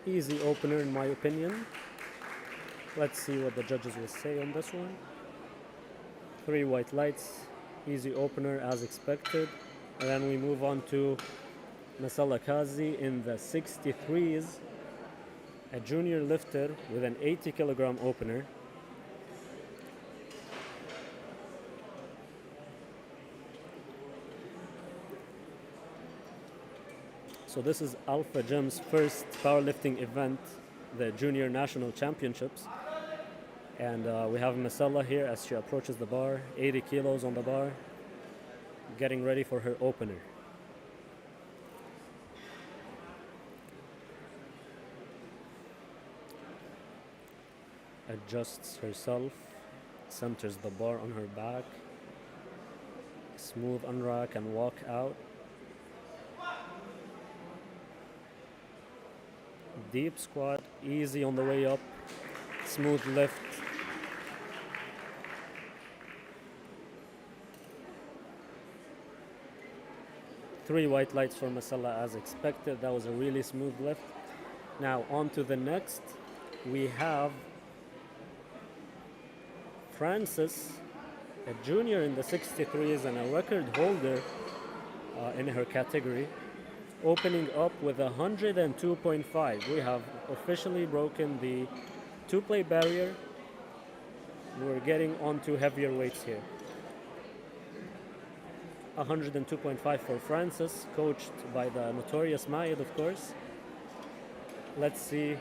Easy opener in my opinion. Let's see what the judges will say on this one. 3 white lights, easy opener as expected. And then we move on to Masala Kazi in the 63s, a junior lifter with an 80 kilogram opener. So this is Alpha Gym's first powerlifting event, the Junior National Championships. And we have Masala here as she approaches the bar, 80 kilos on the bar, getting ready for her opener. Adjusts herself, centers the bar on her back, smooth unrack and walk out. Deep squat, easy on the way up, smooth lift. Three white lights for Masala as expected. That was a really smooth lift. Now on to the next. We have Frances, a junior in the 63s and a record holder in her category, opening up with 102.5. We have officially broken the 2-plate barrier. We're getting onto heavier weights here. 102.5 for Frances, coached by the notorious Mayed, of course. Let's see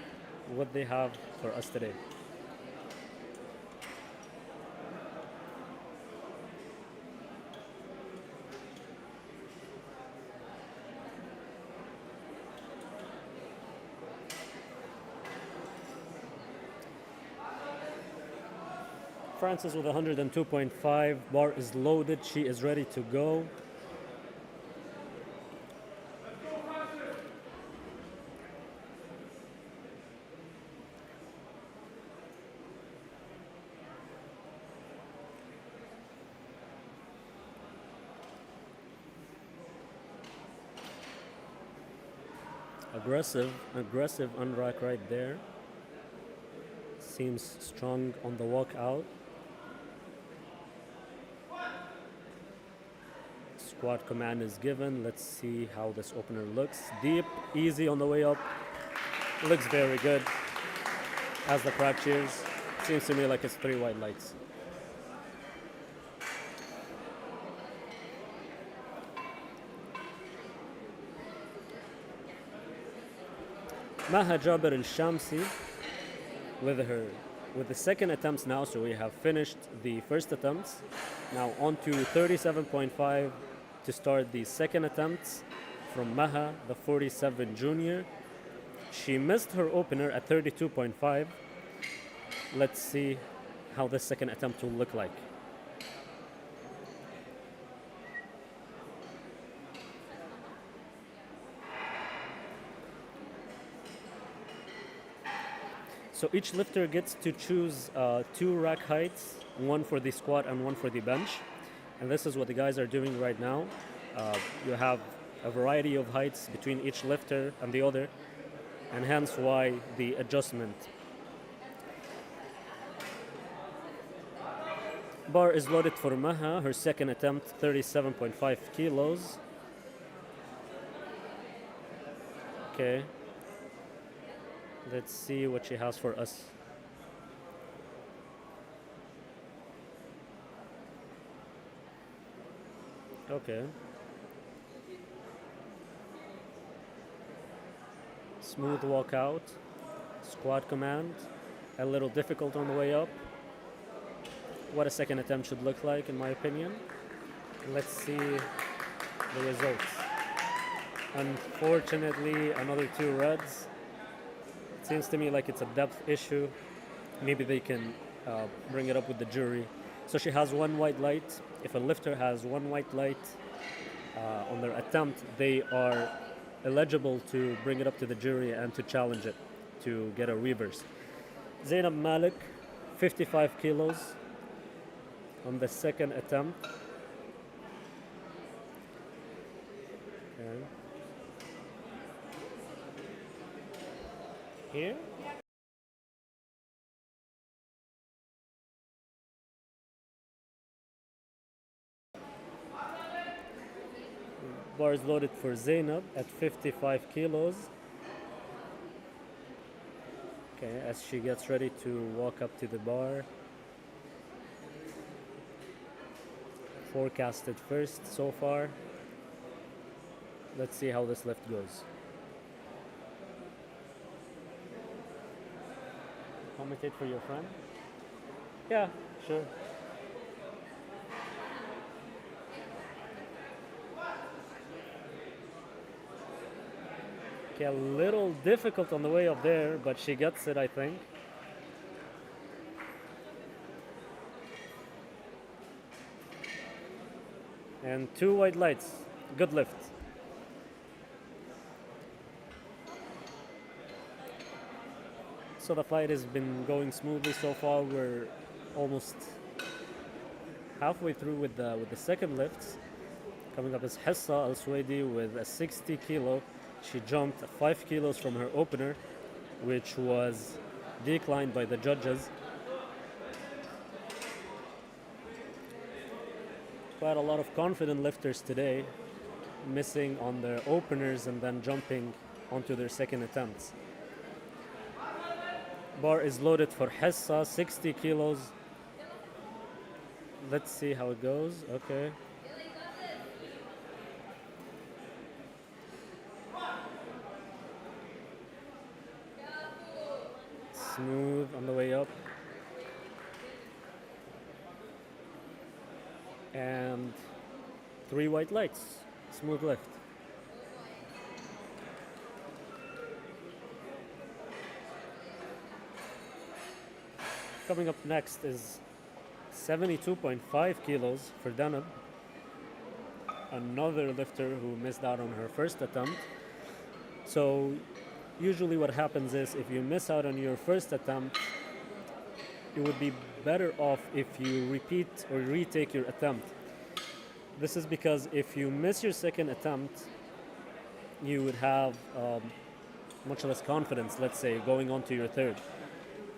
what they have for us today. Frances with 102.5, bar is loaded, she is ready to go. Aggressive unrack right there. Seems strong on the walk out. Squat command is given. Let's see how this opener looks. Deep, easy on the way up. Looks very good. As the crowd cheers, seems to me like it's 3 white lights. Maha Jaber al-Shamsi with the second attempts now, so we have finished the first attempts. Now on to 37.5 to start the second attempts from Maha, the 47 junior. She missed her opener at 32.5. Let's see how the second attempt will look like. So each lifter gets to choose 2 rack heights, one for the squat and one for the bench. And this is what the guys are doing right now. You have a variety of heights between each lifter and the other. and hence why the adjustment. Bar is loaded for Maha, her second attempt, 37.5 kilos. Okay. Let's see what she has for us. Okay. Smooth walkout, squat command, a little difficult on the way up. What a second attempt should look like, in my opinion. Let's see the results. Unfortunately, another 2 reds. It seems to me like it's a depth issue. Maybe they can bring it up with the jury. So she has 1 white light. If a lifter has 1 white light on their attempt, they are eligible to bring it up to the jury and to challenge it to get a reverse. Zainab Malik, 55 kilos on the second attempt. Okay. Here. Bar is loaded for Zainab at 55 kilos. Okay, as she gets ready to walk up to the bar. Forecasted first so far. Let's see how this lift goes. Commentate for your friend? Yeah, sure. Okay, a little difficult on the way up there, but she gets it, I think. And 2 white lights. Good lift. So the fight has been going smoothly so far. We're almost halfway through with the second lifts. Coming up is Hessa Al Suwaidi with a 60 kilo. She jumped 5 kilos from her opener, which was declined by the judges. Quite a lot of confident lifters today, missing on their openers and then jumping onto their second attempts. Bar is loaded for Hessa, 60 kilos. Let's see how it goes. Okay. Smooth on the way up. And 3 white lights. Smooth lift. Coming up next is 72.5 kilos for Danab. Another lifter who missed out on her first attempt. So usually what happens is if you miss out on your first attempt, it would be better off if you repeat or retake your attempt. This is because if you miss your second attempt, you would have much less confidence, let's say, going on to your third.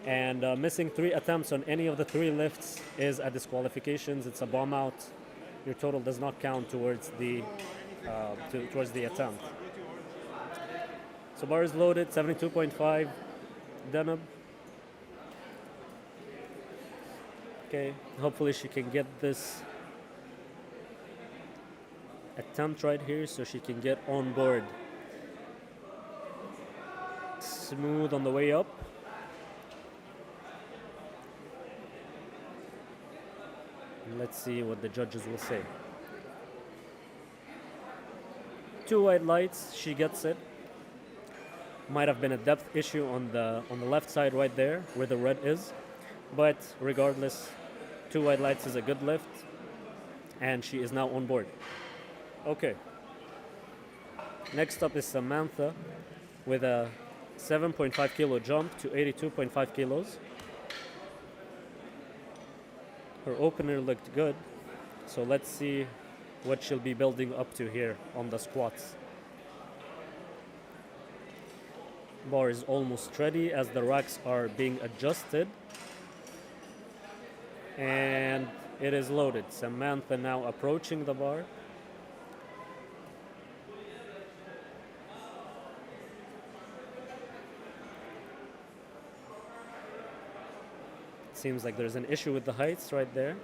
And missing 3 attempts on any of the 3 lifts is a disqualification. It's a bomb out. Your total does not count towards the attempt. So bar is loaded, 72.5. Danab. Okay, hopefully she can get this attempt right here so she can get on board. Smooth on the way up. Let's see what the judges will say. 2 white lights, she gets it. Might have been a depth issue on the left side right there where the red is, but regardless, 2 white lights is a good lift, and she is now on board. Okay. Next up is Samantha with a 7.5 kilo jump to 82.5 kilos. Her opener looked good, so let's see what she'll be building up to here on the squats. Bar is almost ready as the racks are being adjusted. And it is loaded. Samantha now approaching the bar. Seems like there's an issue with the heights right there.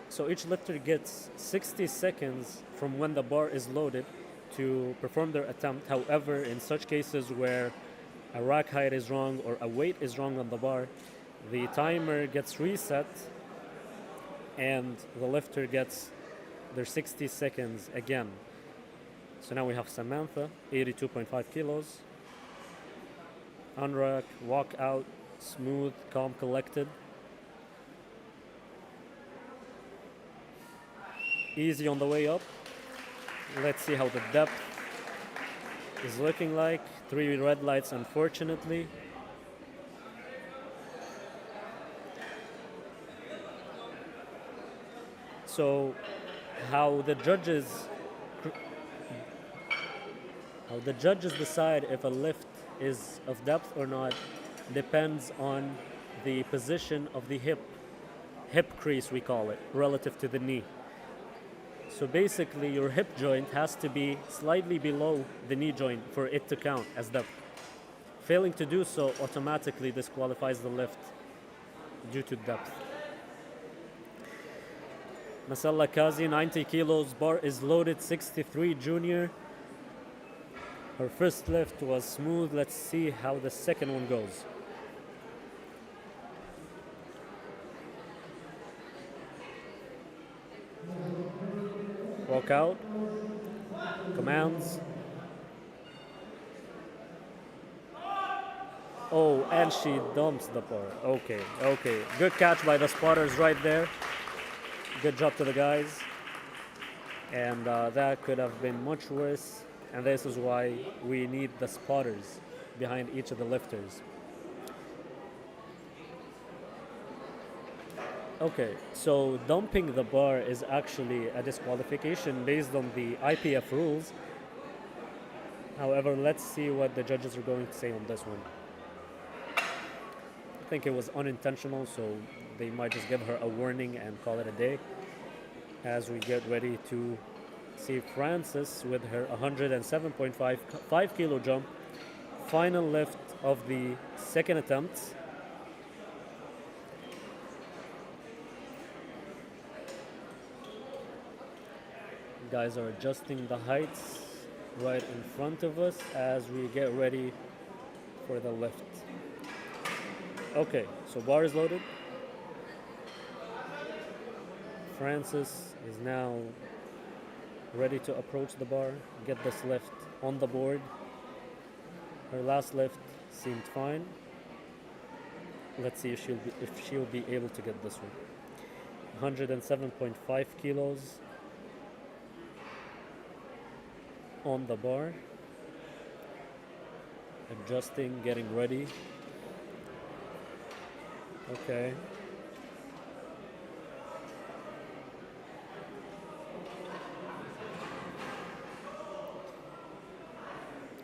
So each lifter gets 60 seconds from when the bar is loaded to perform their attempt. However, in such cases where a rack height is wrong or a weight is wrong on the bar, the timer gets reset and the lifter gets their 60 seconds again. So now we have Samantha, 82.5 kilos. Unrack, walk out, smooth, calm, collected. Easy on the way up. Let's see how the depth is looking like. 3 red lights, unfortunately. So how the judges decide if a lift is of depth or not depends on the position of the hip crease, we call it, relative to the knee. So basically your hip joint has to be slightly below the knee joint for it to count as depth. Failing to do so automatically disqualifies the lift due to depth. Masalla Kazi, 90 kilos, bar is loaded, 63 junior. Her first lift was smooth. Let's see how the second one goes. Walk out, commands. Oh, and she dumps the bar. Okay. Good catch by the spotters right there. Good job to the guys. And that could have been much worse. And this is why we need the spotters behind each of the lifters. Okay, so dumping the bar is actually a disqualification based on the IPF rules. However, let's see what the judges are going to say on this one. I think it was unintentional, so they might just give her a warning and call it a day. As we get ready to see Frances with her 107.5 kilo jump, final lift of the second attempt. Guys are adjusting the heights right in front of us as we get ready for the lift. Okay, so bar is loaded. Frances is now ready to approach the bar, get this lift on the board. Her last lift seemed fine. Let's see if she'll be able to get this one. 107.5 kilos. On the bar, adjusting, getting ready. Okay.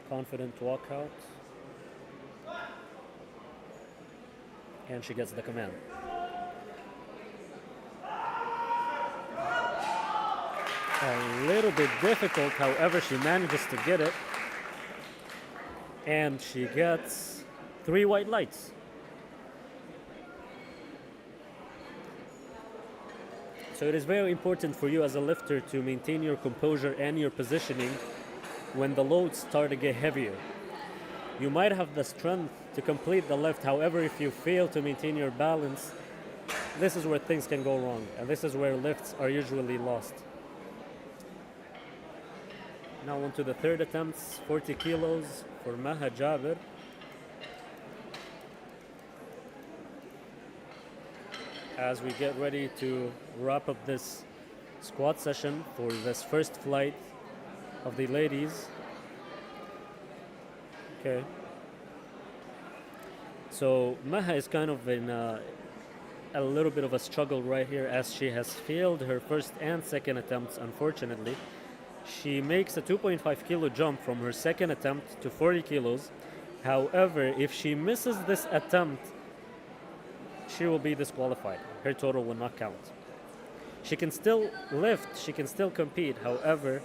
Confident walkout. And she gets the command. A little bit difficult, however, she manages to get it. And she gets 3 white lights. So it is very important for you as a lifter to maintain your composure and your positioning when the loads start to get heavier. You might have the strength to complete the lift, however, if you fail to maintain your balance, this is where things can go wrong, and this is where lifts are usually lost. Now on to the third attempt, 40 kilos for Maha Jabir. As we get ready to wrap up this squat session for this first flight of the ladies. Okay. So Maha is kind of in a little bit of a struggle right here as she has failed her first and second attempts, unfortunately. She makes a 2.5 kilo jump from her second attempt to 40 kilos. However, if she misses this attempt, she will be disqualified. Her total will not count. She can still lift, she can still compete. However,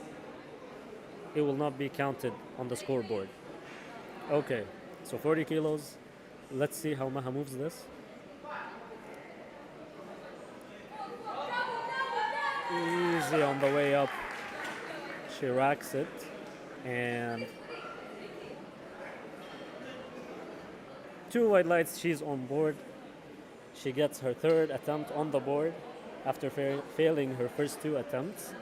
it will not be counted on the scoreboard. Okay, so 40 kilos. Let's see how Maha moves this. Easy on the way up. She racks it and 2 white lights, she's on board. She gets her third attempt on the board after failing her first 2 attempts,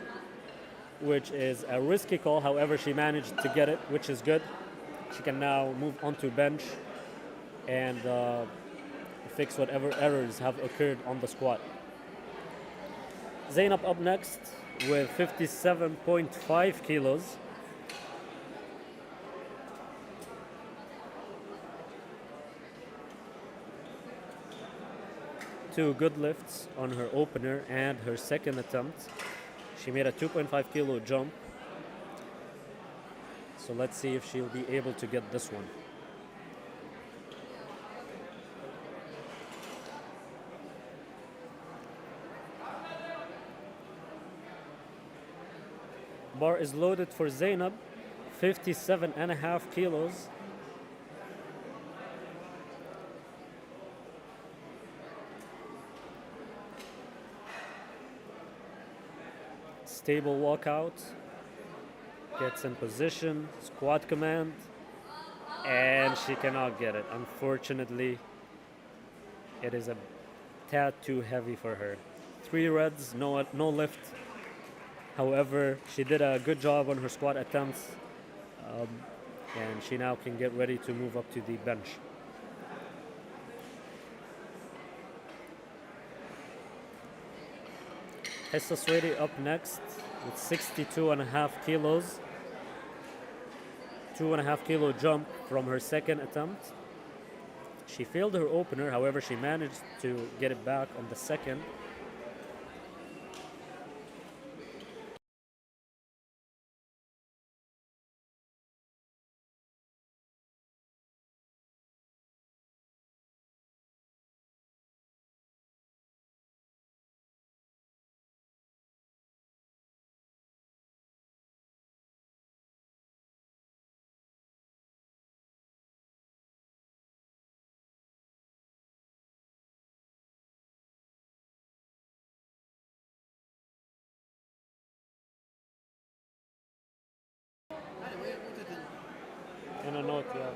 which is a risky call. However, she managed to get it, which is good. She can now move on to bench and fix whatever errors have occurred on the squat. Zainab up next with 57.5 kilos. Two good lifts on her opener and her second attempt. She made a 2.5 kilo jump. So let's see if she'll be able to get this one. Bar is loaded for Zainab, 57.5 kilos. Stable walkout, gets in position, squat command, and she cannot get it. Unfortunately, it is a tad too heavy for her. 3 reds, no lift. However, she did a good job on her squat attempts, and she now can get ready to move up to the bench. Hessa Swedi up next with 62.5 kilos. 2.5 kilo jump from her second attempt. She failed her opener, however, she managed to get it back on the second. In a note, yeah.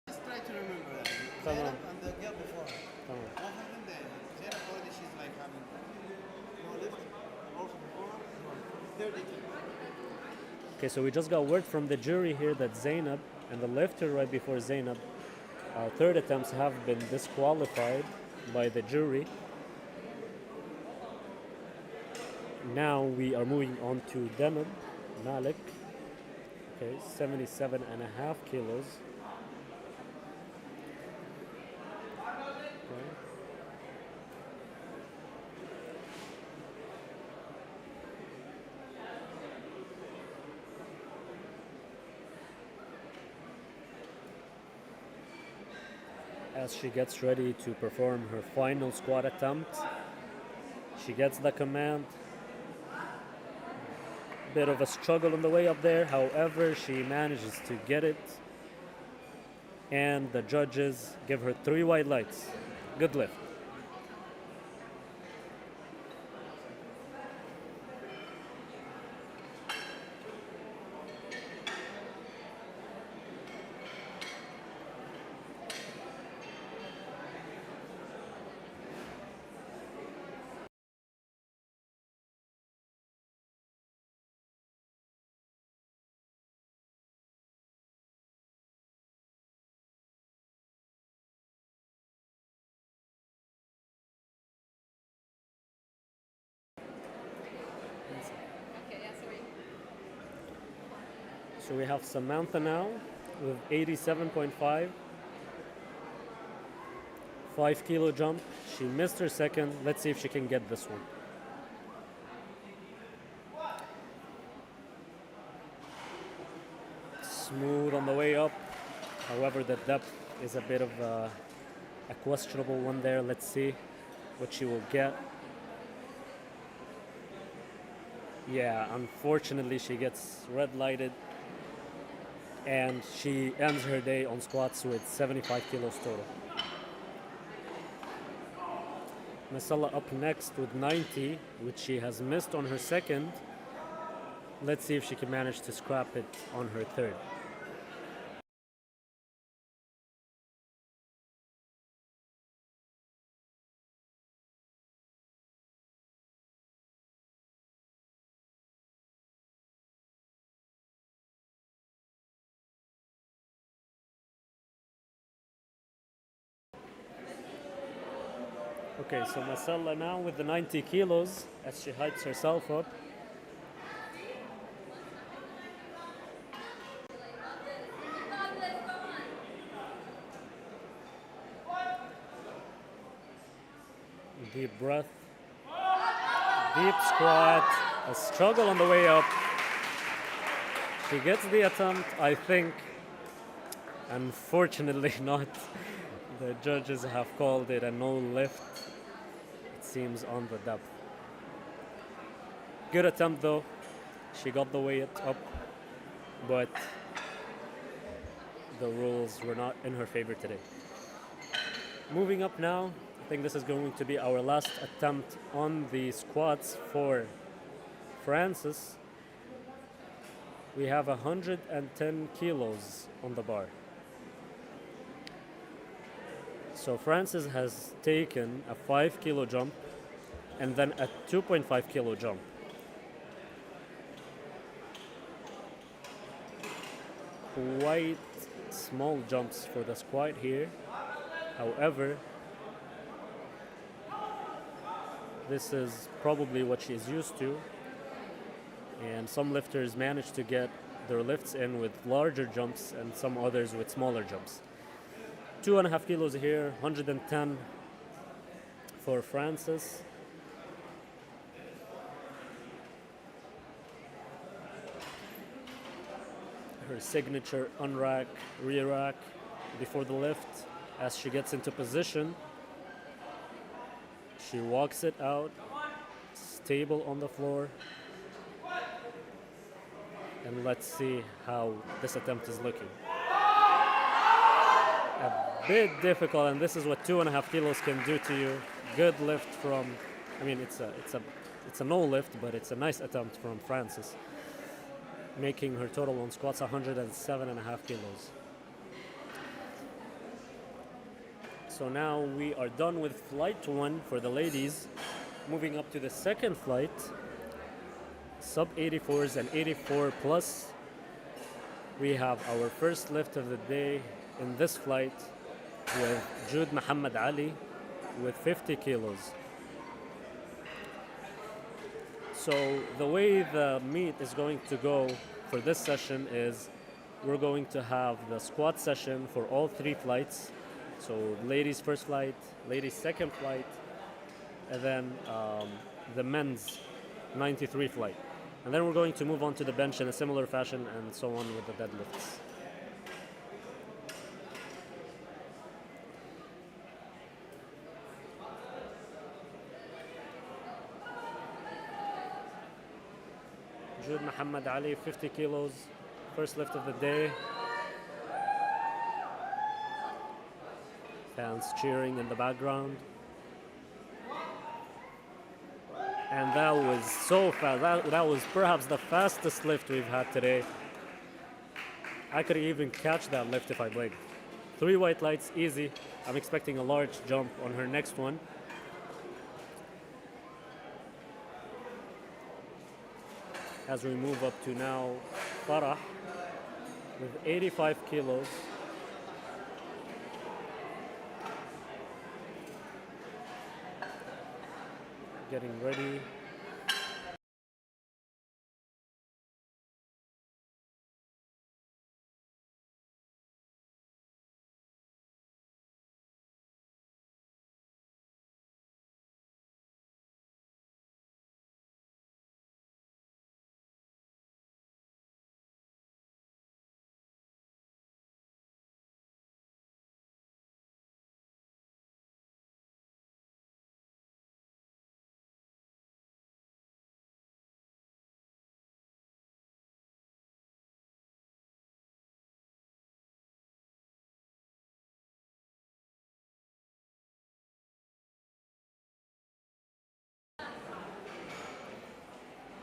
Just try to remember that. Come Zainab on. and the girl before her. Come on. What happened there? Zainab already she's like having no lift. Also before her, no. Third attempt. Okay, so we just got word from the jury here that Zainab and the lifter right before Zainab, third attempts have been disqualified by the jury. Now we are moving on to Deneb Malik. Okay, 77.5 kilos. Okay. As she gets ready to perform her final squat attempt, she gets the command. Bit of a struggle on the way up there, however, she manages to get it. And the judges give her 3 white lights. Good lift. So we have Samantha now with 87.5. 5 kilo jump. She missed her second. Let's see if she can get this one. Smooth on the way up. However, the depth is a bit of a questionable one there. Let's see what she will get. Yeah, unfortunately, she gets red lighted and she ends her day on squats with 75 kilos total. Masala up next with 90, which she has missed on her second. Let's see if she can manage to scrap it on her third. Okay, so Masala now with the 90 kilos as she hypes herself up. Deep breath. Deep squat. A struggle on the way up. She gets the attempt, I think. Unfortunately not. The judges have called it a no lift. It seems on the depth. Good attempt though. She got the weight up, but the rules were not in her favor today. Moving up now, I think this is going to be our last attempt on the squats for Francis. We have 110 kilos on the bar. So Francis has taken a 5 kilo jump and then a 2.5 kilo jump. Quite small jumps for the squat here. However, this is probably what she's used to, and some lifters manage to get their lifts in with larger jumps and some others with smaller jumps. 2.5 kilos here, 110 for Francis. Her signature unrack, rear rack before the lift. As she gets into position, she walks it out, stable on the floor. And let's see how this attempt is looking. A bit difficult, and this is what 2.5 kilos can do to you. Good lift from, I mean, it's a no lift, but it's a nice attempt from Francis, making her total on squats 107.5 kilos. So now we are done with flight 1 for the ladies. Moving up to the second flight, sub 84s and 84 plus. We have our first lift of the day in this flight with Jude Muhammad Ali with 50 kilos. So the way the meet is going to go for this session is we're going to have the squat session for all 3 flights. So ladies first flight, ladies second flight, and then the men's 93 flight. And then we're going to move on to the bench in a similar fashion and so on with the deadlifts. Jude Muhammad Ali, 50 kilos, first lift of the day. Fans cheering in the background. And that was so fast. That was perhaps the fastest lift we've had today. I could even catch that lift if I blinked. 3 white lights, easy. I'm expecting a large jump on her next one. As we move up to now Farah with 85 kilos. Getting ready.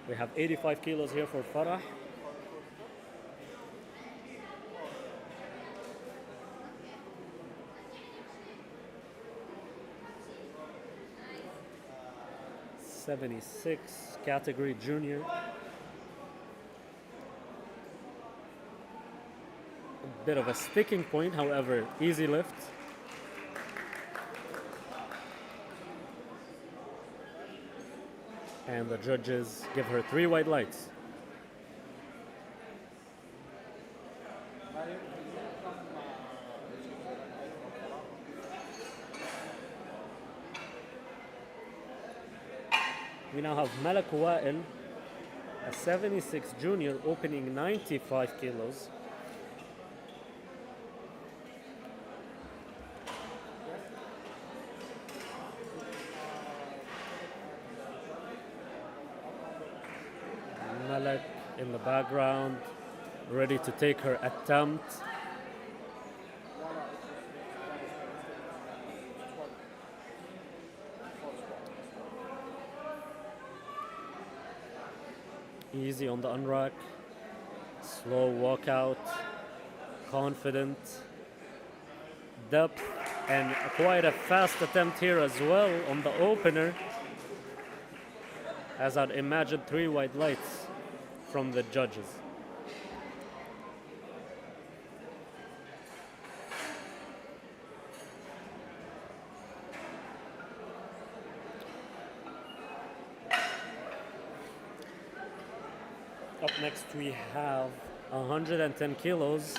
We have 85 kilos here for Farah. '76 category junior. A bit of a sticking point, however, easy lift. And the judges give her 3 white lights. We now have Malak Wael, a 76 junior, opening 95 kilos. Malak in the background, ready to take her attempt. Easy on the unrack, slow walkout, confident, depth, and quite a fast attempt here as well on the opener, as I'd imagine 3 white lights from the judges. Up next we have 110 kilos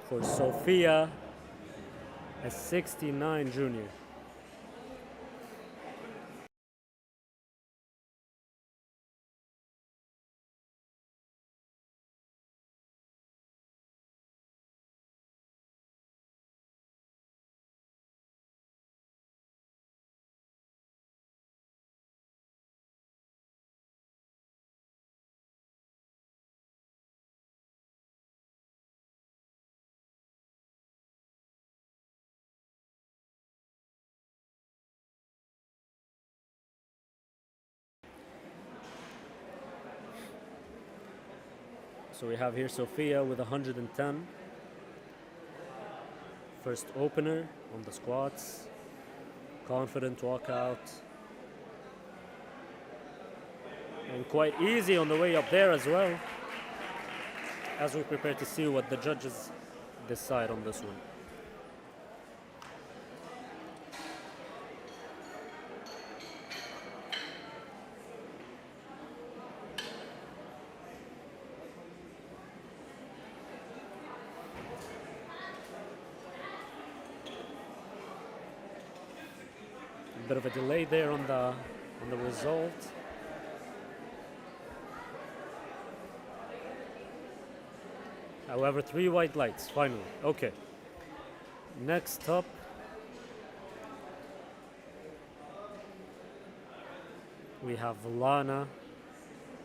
for Sophia, a 69 junior. So we have here Sophia with 110. First opener on the squats. Confident walkout. And quite easy on the way up there as well, as we prepare to see what the judges decide on this one. Bit of a delay there on the result. However, 3 white lights finally. Okay. Next up, we have Lana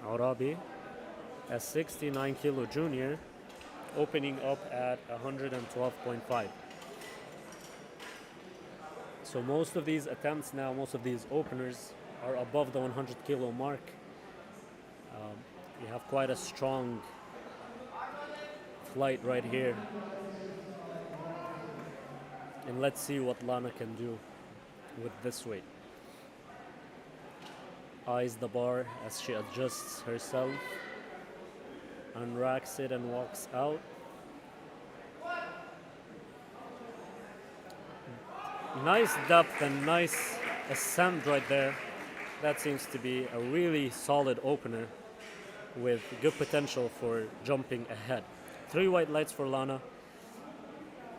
Arabi, a 69 kilo junior, opening up at 112.5. So most of these attempts now, most of these openers are above the 100 kilo mark. You have quite a strong flight right here. And let's see what Lana can do with this weight. Eyes the bar as she adjusts herself, unracks it and walks out. Nice depth and nice ascent right there. That seems to be a really solid opener with good potential for jumping ahead. 3 white lights for Lana.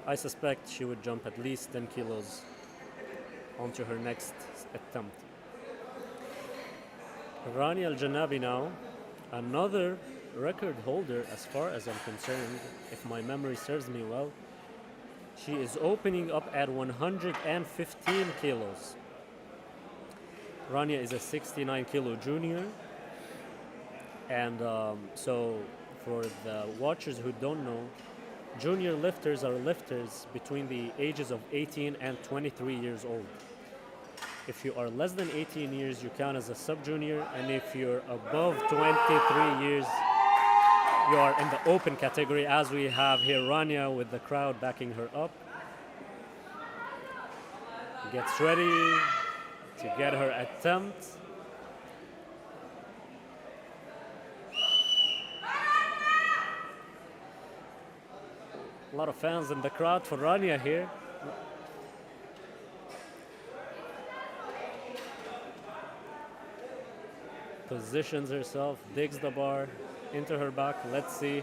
I suspect she would jump at least 10 kilos onto her next attempt. Rania Al-Janabi now, another record holder as far as I'm concerned, if my memory serves me well. She is opening up at 115 kilos. Rania is a 69 kilo junior. And so for the watchers who don't know, junior lifters are lifters between the ages of 18 and 23 years old. If you are less than 18 years, you count as a sub-junior, and if you're above 23 years, you are in the open category, as we have here Rania with the crowd backing her up. Gets ready to get her attempt. A lot of fans in the crowd for Rania here. Positions herself, digs the bar into her back. Let's see.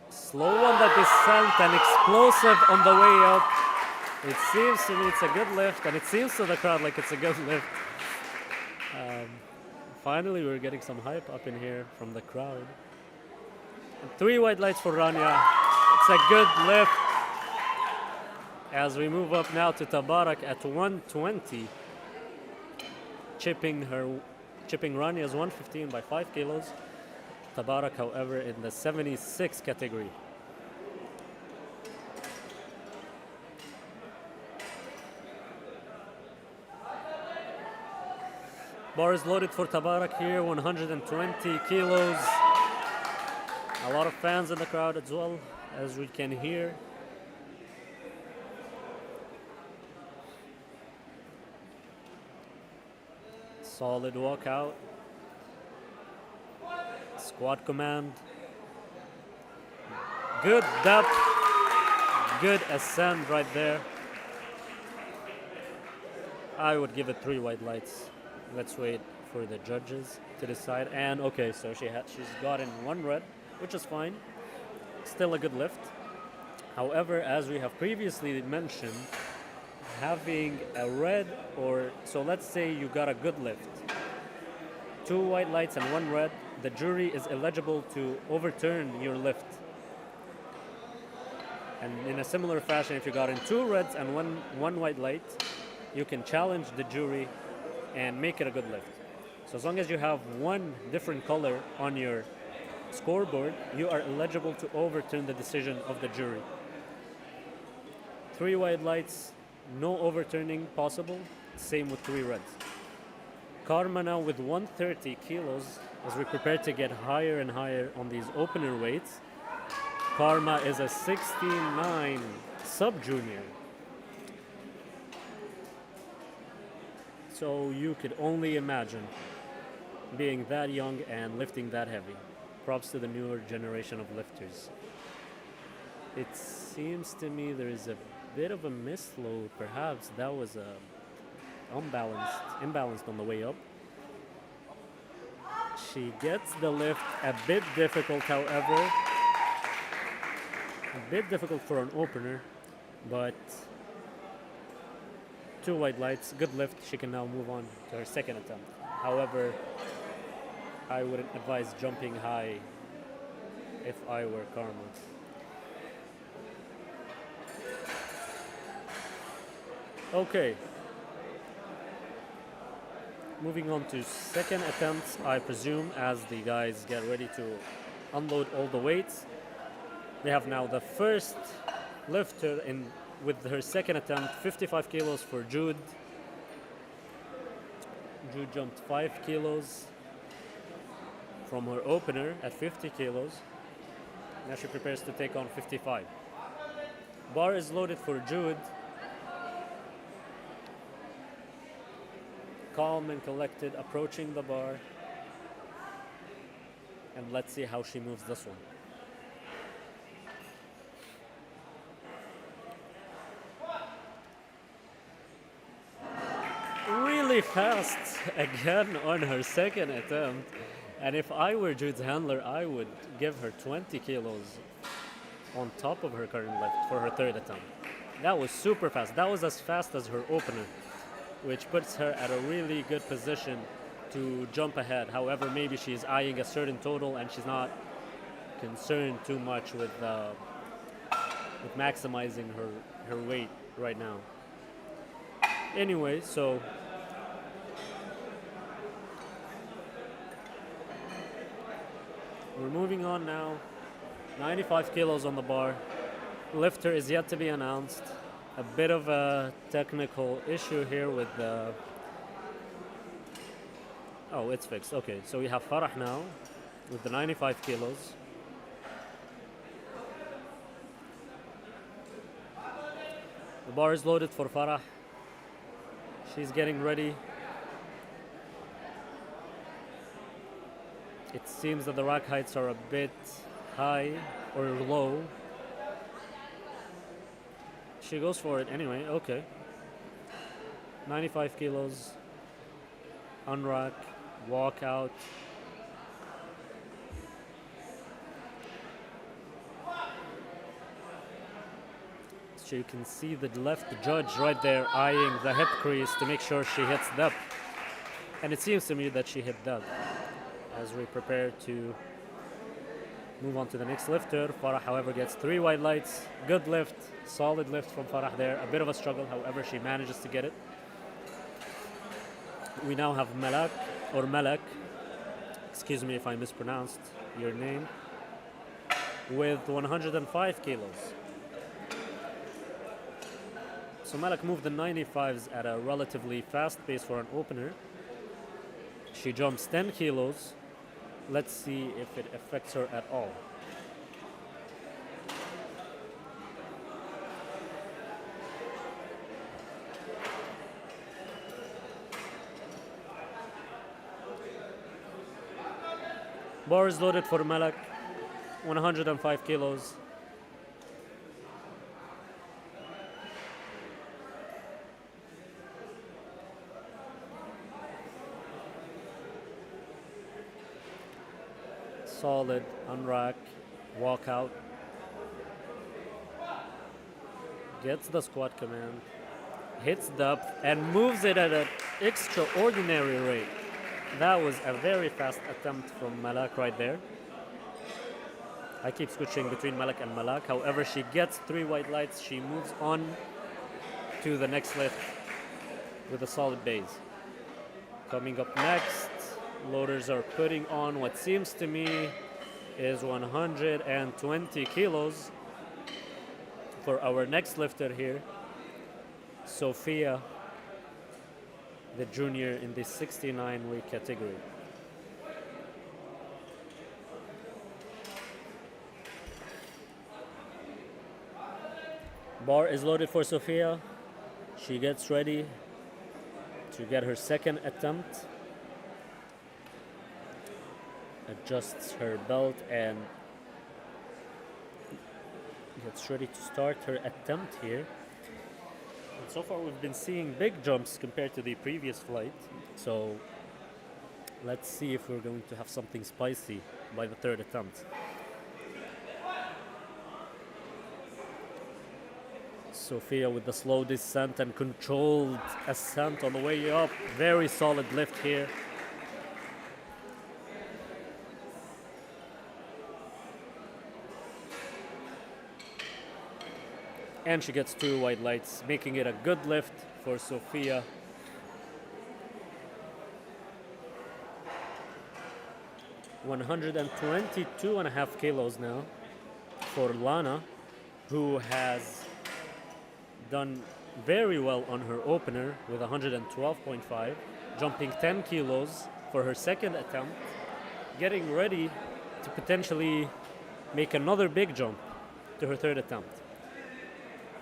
Slow on the descent and explosive on the way up. It seems to me it's a good lift, and it seems to the crowd like it's a good lift. Finally, we're getting some hype up in here from the crowd. And 3 white lights for Rania. It's a good lift. As we move up now to Tabarak at 120, chipping Rania's 115 by 5 kilos. Tabarak, however, in the 76 category. Bar is loaded for Tabarak here, 120 kilos. A lot of fans in the crowd as well, as we can hear. Solid walkout. Squat command. Good depth. Good ascent right there. I would give it 3 white lights. Let's wait for the judges to decide. And okay, so she's gotten 1 red, which is fine. Still a good lift. However, as we have previously mentioned, having a red, or so let's say you got a good lift, 2 white lights and 1 red, the jury is eligible to overturn your lift. And in a similar fashion, if you got in 2 reds and one white light, you can challenge the jury and make it a good lift. So as long as you have 1 different color on your scoreboard, you are eligible to overturn the decision of the jury. 3 white lights, no overturning possible. Same with 3 reds. Karma now with 130 kilos as we prepare to get higher and higher on these opener weights. Karma is a 69 sub-junior. So you could only imagine being that young and lifting that heavy. Props to the newer generation of lifters. It seems to me there is a bit of a misload. Perhaps that was imbalanced on the way up. She gets the lift a bit difficult, however. A bit difficult for an opener, but 2 white lights, good lift. She can now move on to her second attempt. However, I wouldn't advise jumping high if I were Karma. Okay. Moving on to second attempts, I presume, as the guys get ready to unload all the weights. They have now the first lifter in with her second attempt, 55 kilos for Jude. Jude jumped 5 kilos from her opener at 50 kilos. Now she prepares to take on 55. Bar is loaded for Jude. Calm and collected, approaching the bar. And let's see how she moves this one. Really fast again on her second attempt. And if I were Jude's handler, I would give her 20 kilos on top of her current lift for her third attempt. That was super fast. That was as fast as her opener, which puts her at a really good position to jump ahead. However, maybe she's eyeing a certain total and she's not concerned too much with maximizing her weight right now. Anyway, so we're moving on now 95 kilos on the bar. Lifter is yet to be announced. A bit of a technical issue here with the... Oh, it's fixed. Okay, so we have Farah now with the 95 kilos. The bar is loaded for Farah. She's getting ready. It seems that the rack heights are a bit high or low. She goes for it anyway, okay. 95 kilos, unrack, walk out. So you can see the left judge right there eyeing the hip crease to make sure she hits depth. And it seems to me that she hit depth. As we prepare to move on to the next lifter, Farah, however, gets 3 white lights. Good lift, solid lift from Farah there. A bit of a struggle, however, she manages to get it. We now have Malak, excuse me if I mispronounced your name, with 105 kilos. So Malak moved the 95s at a relatively fast pace for an opener. She jumps 10 kilos. Let's see if it affects her at all. Bar is loaded for Malak, 105 kilos. Solid, unrack, walk out. Gets the squat command, hits depth, and moves it at an extraordinary rate. That was a very fast attempt from Malak right there. I keep switching between Malak and Malak. However, she gets 3 white lights. She moves on to the next lift with a solid base. Coming up next, loaders are putting on what seems to me is 120 kilos for our next lifter here, Sophia, the junior in the 69 weight category. Bar is loaded for Sophia. She gets ready to get her second attempt. Adjusts her belt and gets ready to start her attempt here. And so far we've been seeing big jumps compared to the previous flight. So let's see if we're going to have something spicy by the third attempt. Sophia with the slow descent and controlled ascent on the way up. Very solid lift here. And she gets 2 white lights, making it a good lift for Sophia. $122.5 kilos now for Lana, who has done very well on her opener with 112.5, jumping 10 kilos for her second attempt, getting ready to potentially make another big jump to her third attempt.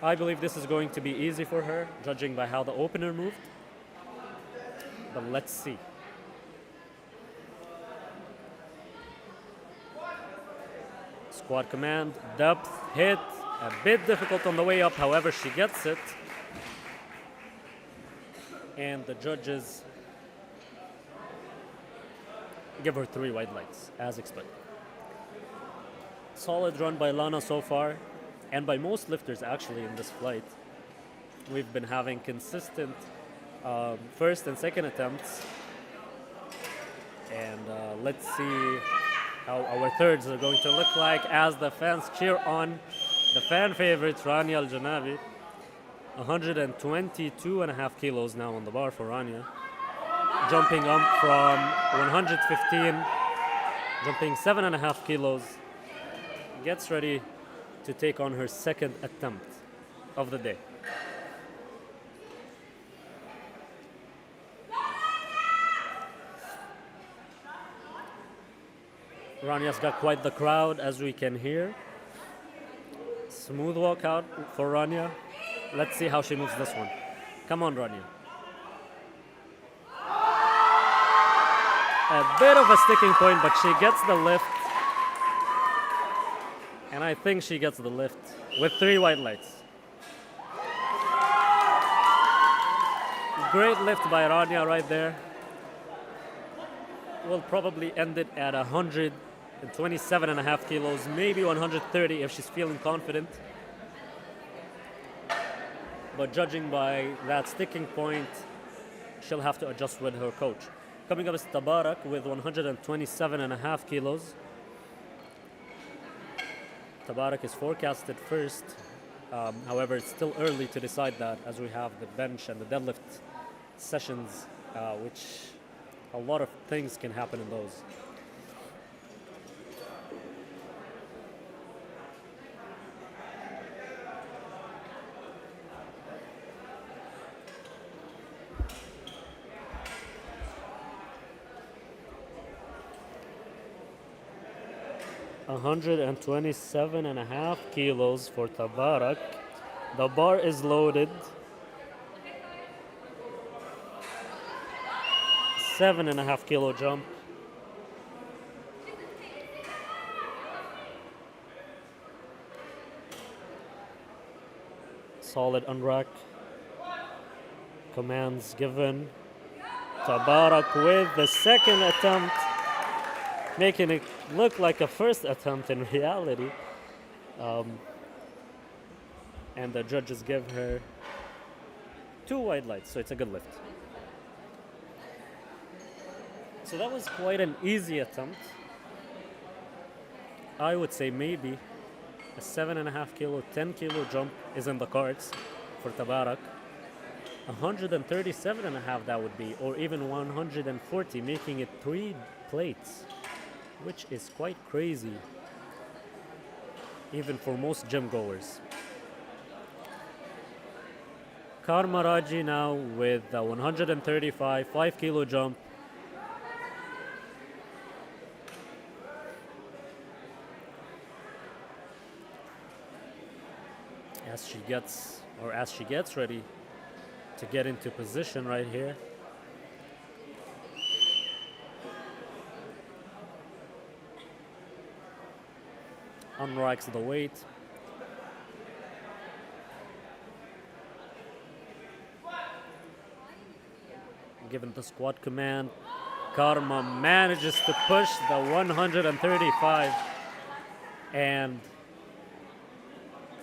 I believe this is going to be easy for her, judging by how the opener moved. But let's see. Squat command, depth, hit. A bit difficult on the way up, however, she gets it. And the judges give her 3 white lights, as expected. Solid run by Lana so far. And by most lifters actually in this flight. We've been having consistent first and second attempts. And let's see how our thirds are going to look like as the fans cheer on the fan favorite, Rania Al-Janabi. 122.5 kilos now on the bar for Rania. Jumping up from 115, jumping 7.5 kilos. gets ready to take on her second attempt of the day. Rania's got quite the crowd, as we can hear. Smooth walk out for Rania. Let's see how she moves this one. Come on, Rania. A bit of a sticking point, but she gets the lift. And I think she gets the lift with 3 white lights. Great lift by Rania right there. We'll probably end it at 127.5 kilos, maybe 130 if she's feeling confident. But judging by that sticking point, she'll have to adjust with her coach. Coming up is Tabarak with 127.5 kilos. Tabarak is forecasted first. However, it's still early to decide that, as we have the bench and the deadlift sessions, which a lot of things can happen in those. A 127.5 kilos for Tabarak. The bar is loaded. 7.5 kilo jump. Solid unrack. Commands given. Tabarak with the second attempt, making it look like a first attempt in reality. And the judges give her 2 white lights, so it's a good lift. So that was quite an easy attempt. I would say maybe a 7.5 kilo, 10 kilo jump is in the cards for Tabarak. 137.5 that would be, or even 140, making it 3 plates, which is quite crazy, even for most gym goers. Karma Raji now with a 135, 5 kilo jump. As she gets ready to get into position right here. Unracks the weight. Given the squat command, Karma manages to push the 135, and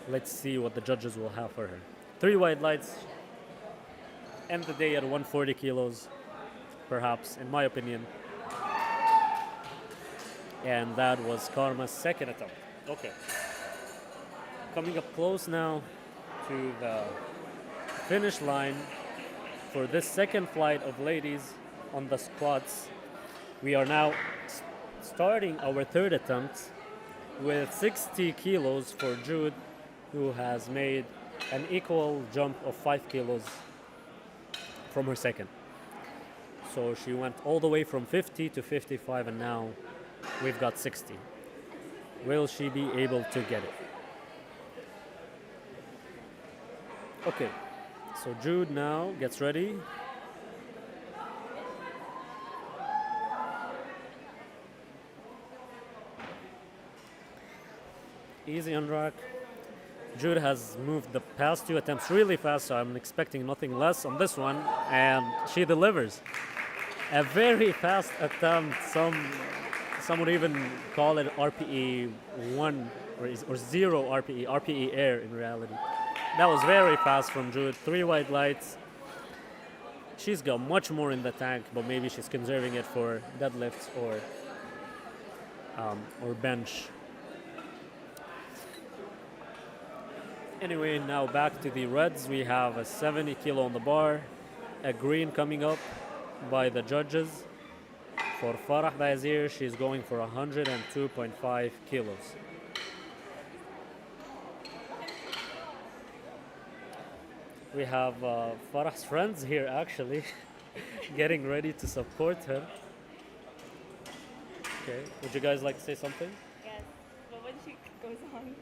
let's see what the judges will have for her. 3 white lights, end the day at 140 kilos, perhaps, in my opinion. And that was Karma's second attempt. Okay. Coming up close now to the finish line for this second flight of ladies on the squats. We are now starting our third attempt with 60 kilos for Jude, who has made an equal jump of 5 kilos from her second. So she went all the way from 50 to 55, and now we've got 60. Will she be able to get it? Okay, so Jude now gets ready. Easy unrack. Jude has moved the past 2 attempts really fast, so I'm expecting nothing less on this one, and she delivers. A very fast attempt. Some would even call it RPE 1 or 0 RPE air in reality. That was very fast from Jude. 3 white lights. She's got much more in the tank, but maybe she's conserving it for deadlifts or bench. Anyway, now back to the reds. We have a 70 kilo on the bar, a green coming up by the judges. For Farah Bazir, she's going for 102.5 kilos. We have Farah's friends here actually, getting ready to support her. Okay, would you guys like to say something? Yes, but when she goes on.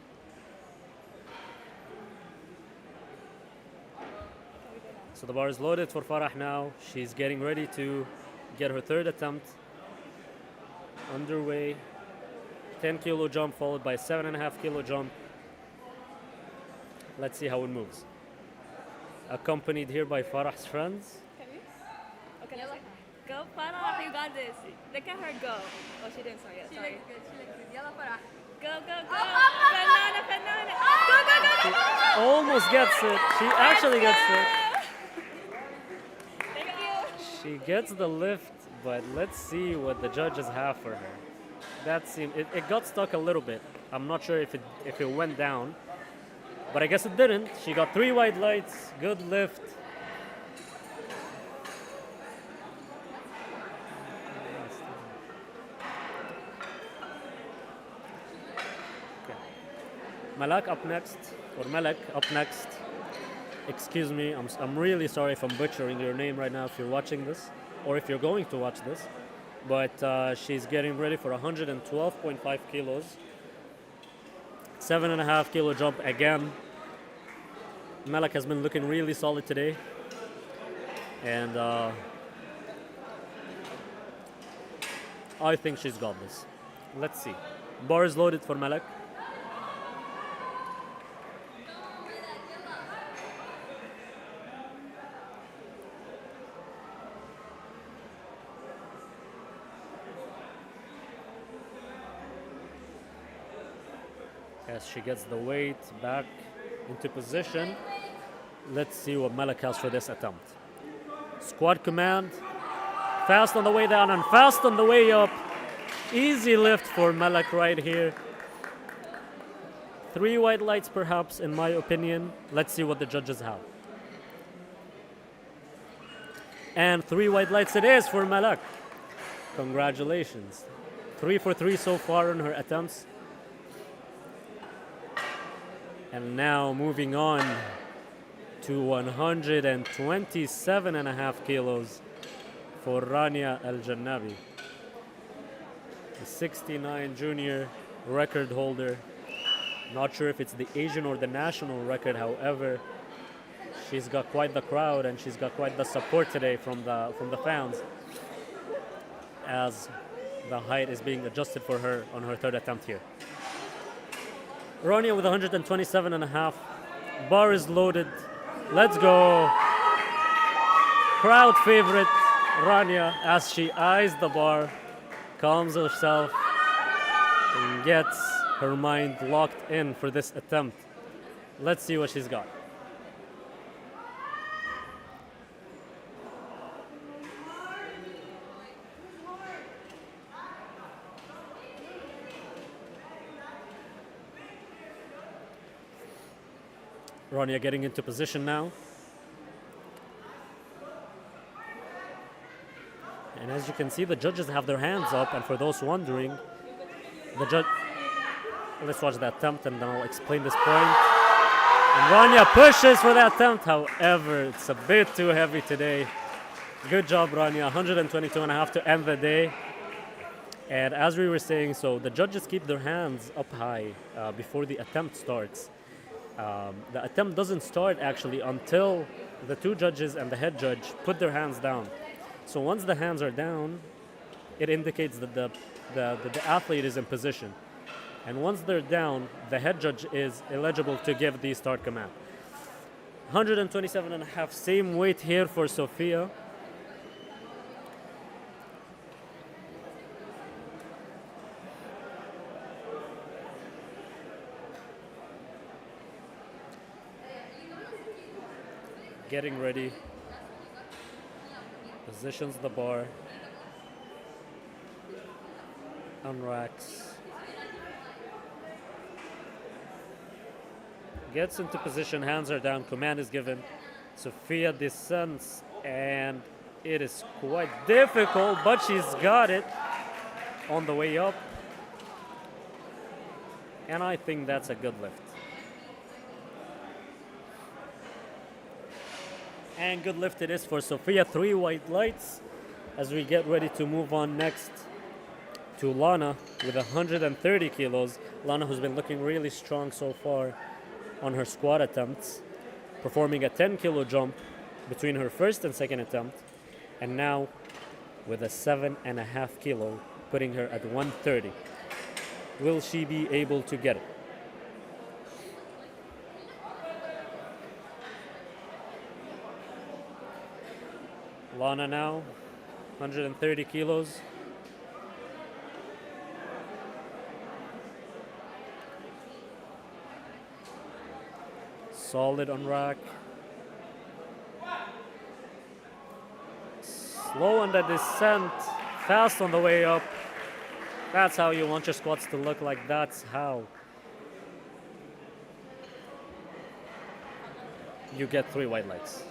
So the bar is loaded for Farah now. She's getting ready to get her third attempt. Underway. 10 kilo jump followed by 7.5 kilo jump. Let's see how it moves. Accompanied here by Farah's friends. Okay, go, Farah, you got this. Look at her go. Oh, she didn't start yet. She Sorry. looks good. She looks good. Yalla, Farah. Go, go, go. Banana, banana. Go, go, go, go, go. Almost gets it. She actually gets it. Thank you. She gets the lift, but let's see what the judges have for her. That seemed it got stuck a little bit. I'm not sure if it went down, but I guess it didn't. She got 3 white lights, good lift. Okay. Malak up next, or Malak up next. Excuse me, I'm really sorry if I'm butchering your name right now if you're watching this, or if you're going to watch this. But she's getting ready for 112.5 kilos. 7.5 kilo jump again. Malak has been looking really solid today. And I think she's got this. Let's see. Bar is loaded for Malak. As she gets the weight back into position, let's see what Malak has for this attempt. Squat command, fast on the way down and fast on the way up. Easy lift for Malak right here. 3 white lights perhaps, in my opinion. Let's see what the judges have. And 3 white lights it is for Malak. Congratulations. 3 for 3 so far in her attempts. And now moving on to 127.5 kilos for Rania Al Jannabi, the 69 junior record holder. Not sure if it's the Asian or the national record, however, she's got quite the crowd and she's got quite the support today from the fans as the height is being adjusted for her on her third attempt here. Rania with 127.5. Bar is loaded. Let's go. Crowd favorite Rania as she eyes the bar, calms herself, and gets her mind locked in for this attempt. Let's see what she's got. Rania getting into position now. And as you can see, the judges have their hands up, and for those wondering, the judge... Let's watch the attempt and then I'll explain this point. And Rania pushes for the attempt, however, it's a bit too heavy today. Good job, Rania, 122.5 to end the day. And as we were saying, so the judges keep their hands up high before the attempt starts. The attempt doesn't start actually until the 2 judges and the head judge put their hands down. So once the hands are down, it indicates that the athlete is in position. And once they're down, the head judge is eligible to give the start command. 127.5, same weight here for Sophia. Getting ready, positions the bar, unracks, gets into position, hands are down, command is given. Sophia descends, and it is quite difficult, but she's got it on the way up. And I think that's a good lift. And good lift it is for Sophia. 3 white lights as we get ready to move on next to Lana with 130 kilos. Lana, who's been looking really strong so far on her squat attempts, performing a 10 kilo jump between her first and second attempt, and now with a 7.5 kilo, putting her at 130. Will she be able to get it? Lana now, 130 kilos. Solid on rack. Slow on the descent, fast on the way up. That's how you want your squats to look like. That's how you get 3 white lights.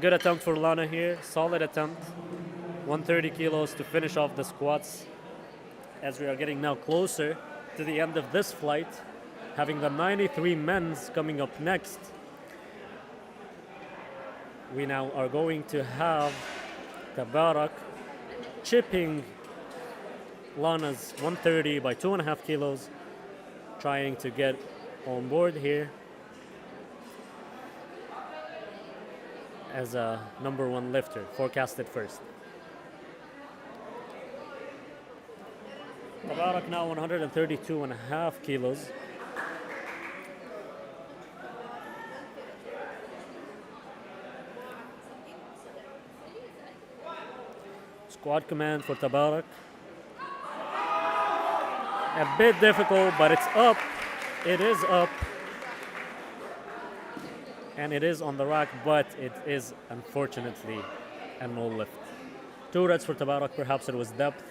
Good attempt for Lana here, solid attempt. 130 kilos to finish off the squats as we are getting now closer to the end of this flight, having the 93 men's coming up next. We now are going to have Tabarak chipping Lana's 130 by 2.5 kilos, trying to get on board here as a number 1 lifter, forecasted first. Tabarak now 132.5 kilos. Squad command for Tabarak. A bit difficult, but it's up. It is up. And it is on the rack, but it is unfortunately a no lift. 2 reds for Tabarak, perhaps it was depth.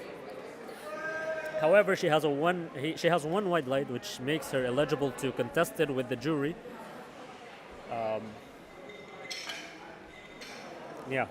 However, she has one white light, which makes her eligible to contest it with the jury. Yeah.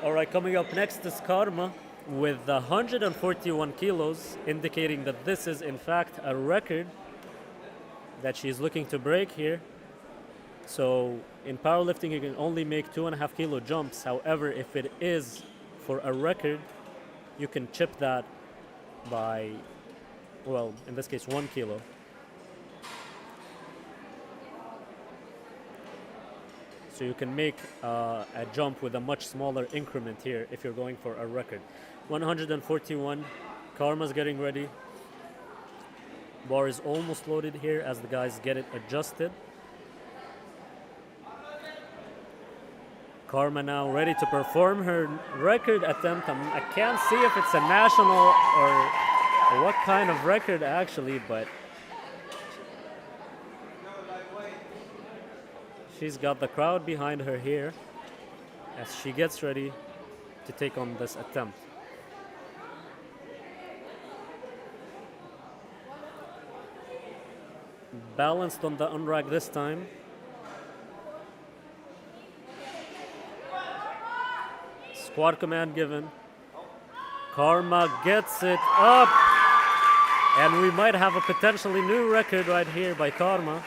All right, coming up next is Karma with 141 kilos, indicating that this is in fact a record that she's looking to break here. So in powerlifting, you can only make 2.5 kilo jumps. However, if it is for a record, you can chip that by, well, in this case, 1 kilo. So you can make a jump with a much smaller increment here if you're going for a record. 141, Karma's getting ready. Bar is almost loaded here as the guys get it adjusted. Karma now ready to perform her record attempt. I can't see if it's a national or what kind of record actually, but she's got the crowd behind her here as she gets ready to take on this attempt. Balanced on the unrack this time. Squad command given. Karma gets it up. And we might have a potentially new record right here by Karma.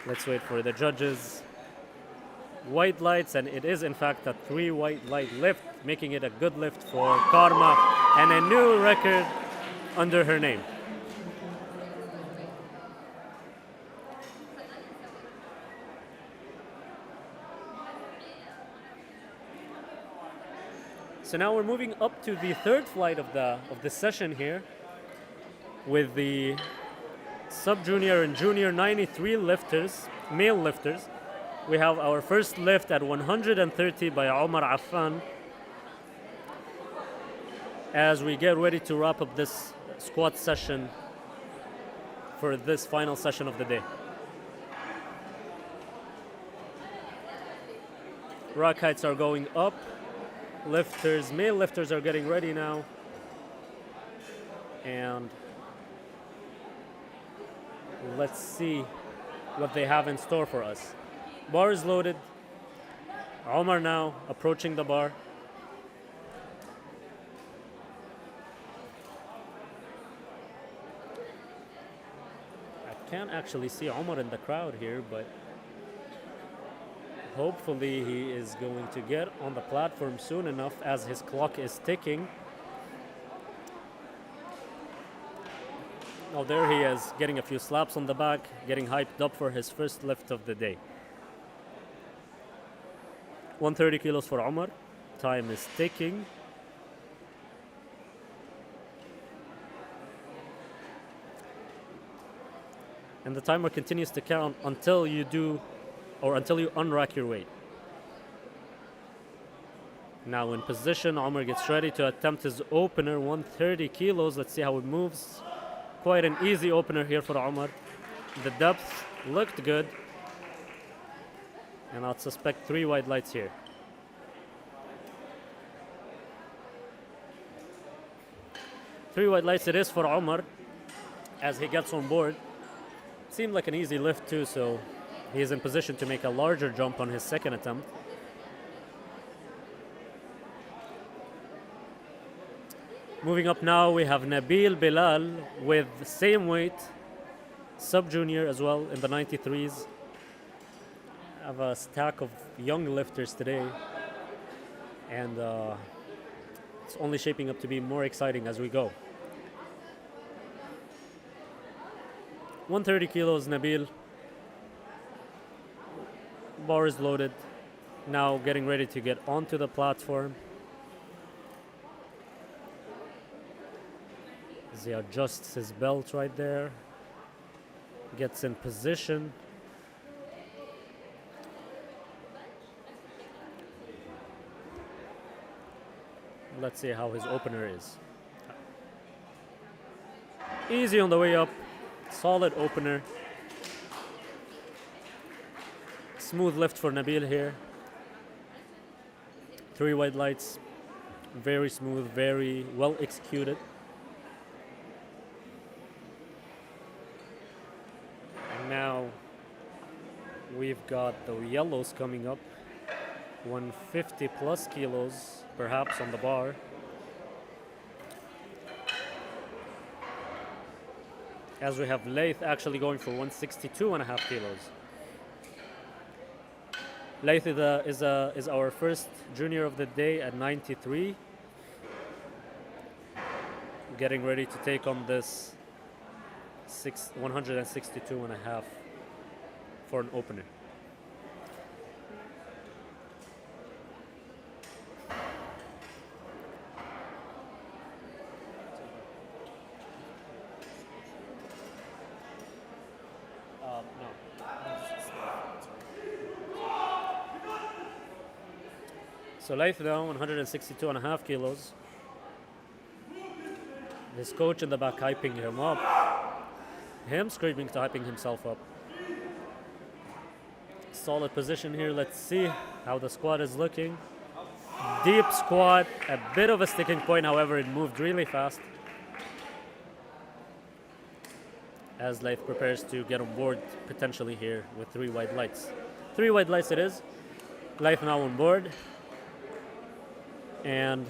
Let's wait for the judges. White lights, and it is in fact a 3 white light lift, making it a good lift for Karma and a new record under her name. So now we're moving up to the third flight of the session here with the sub-junior and junior 93 lifters, male lifters. We have our first lift at 130 by Omar Affan as we get ready to wrap up this squat session for this final session of the day. Rack heights are going up. Lifters, male lifters are getting ready now. And let's see what they have in store for us. Bar is loaded. Omar now approaching the bar. I can't actually see Omar in the crowd here, but hopefully he is going to get on the platform soon enough as his clock is ticking. Oh, there he is, getting a few slaps on the back, getting hyped up for his first lift of the day. 130 kilos for Omar. Time is ticking. And the timer continues to count until you do, or until you unrack your weight. Now in position, Omar gets ready to attempt his opener, 130 kilos. Let's see how it moves. Quite an easy opener here for Omar. The depth looked good. And I'd suspect 3 white lights here. Three white lights it is for Omar as he gets on board. Seemed like an easy lift too, so he is in position to make a larger jump on his second attempt. Moving up now, we have Nabil Bilal with the same weight, sub-junior as well in the 93s. I have a stack of young lifters today, and it's only shaping up to be more exciting as we go. 130 kilos, Nabil. Bar is loaded. Now getting ready to get onto the platform. As he adjusts his belt right there. Gets in position. Let's see how his opener is. Easy on the way up. Solid opener. Smooth lift for Nabil here. 3 white lights. Very smooth, very well executed. And now we've got the yellows coming up. 150 plus kilos, perhaps, on the bar. As we have Laith actually going for 162.5 kilos. Laith is our first junior of the day at 93. Getting ready to take on this 162.5 for an opener. So Laith now 162.5 kilos. His coach in the back hyping him up. Him screaming to hyping himself up. Solid position here. Let's see how the squat is looking. Deep squat, a bit of a sticking point, however, it moved really fast. As Laith prepares to get on board potentially here with 3 white lights. 3 white lights it is. Laith now on board. And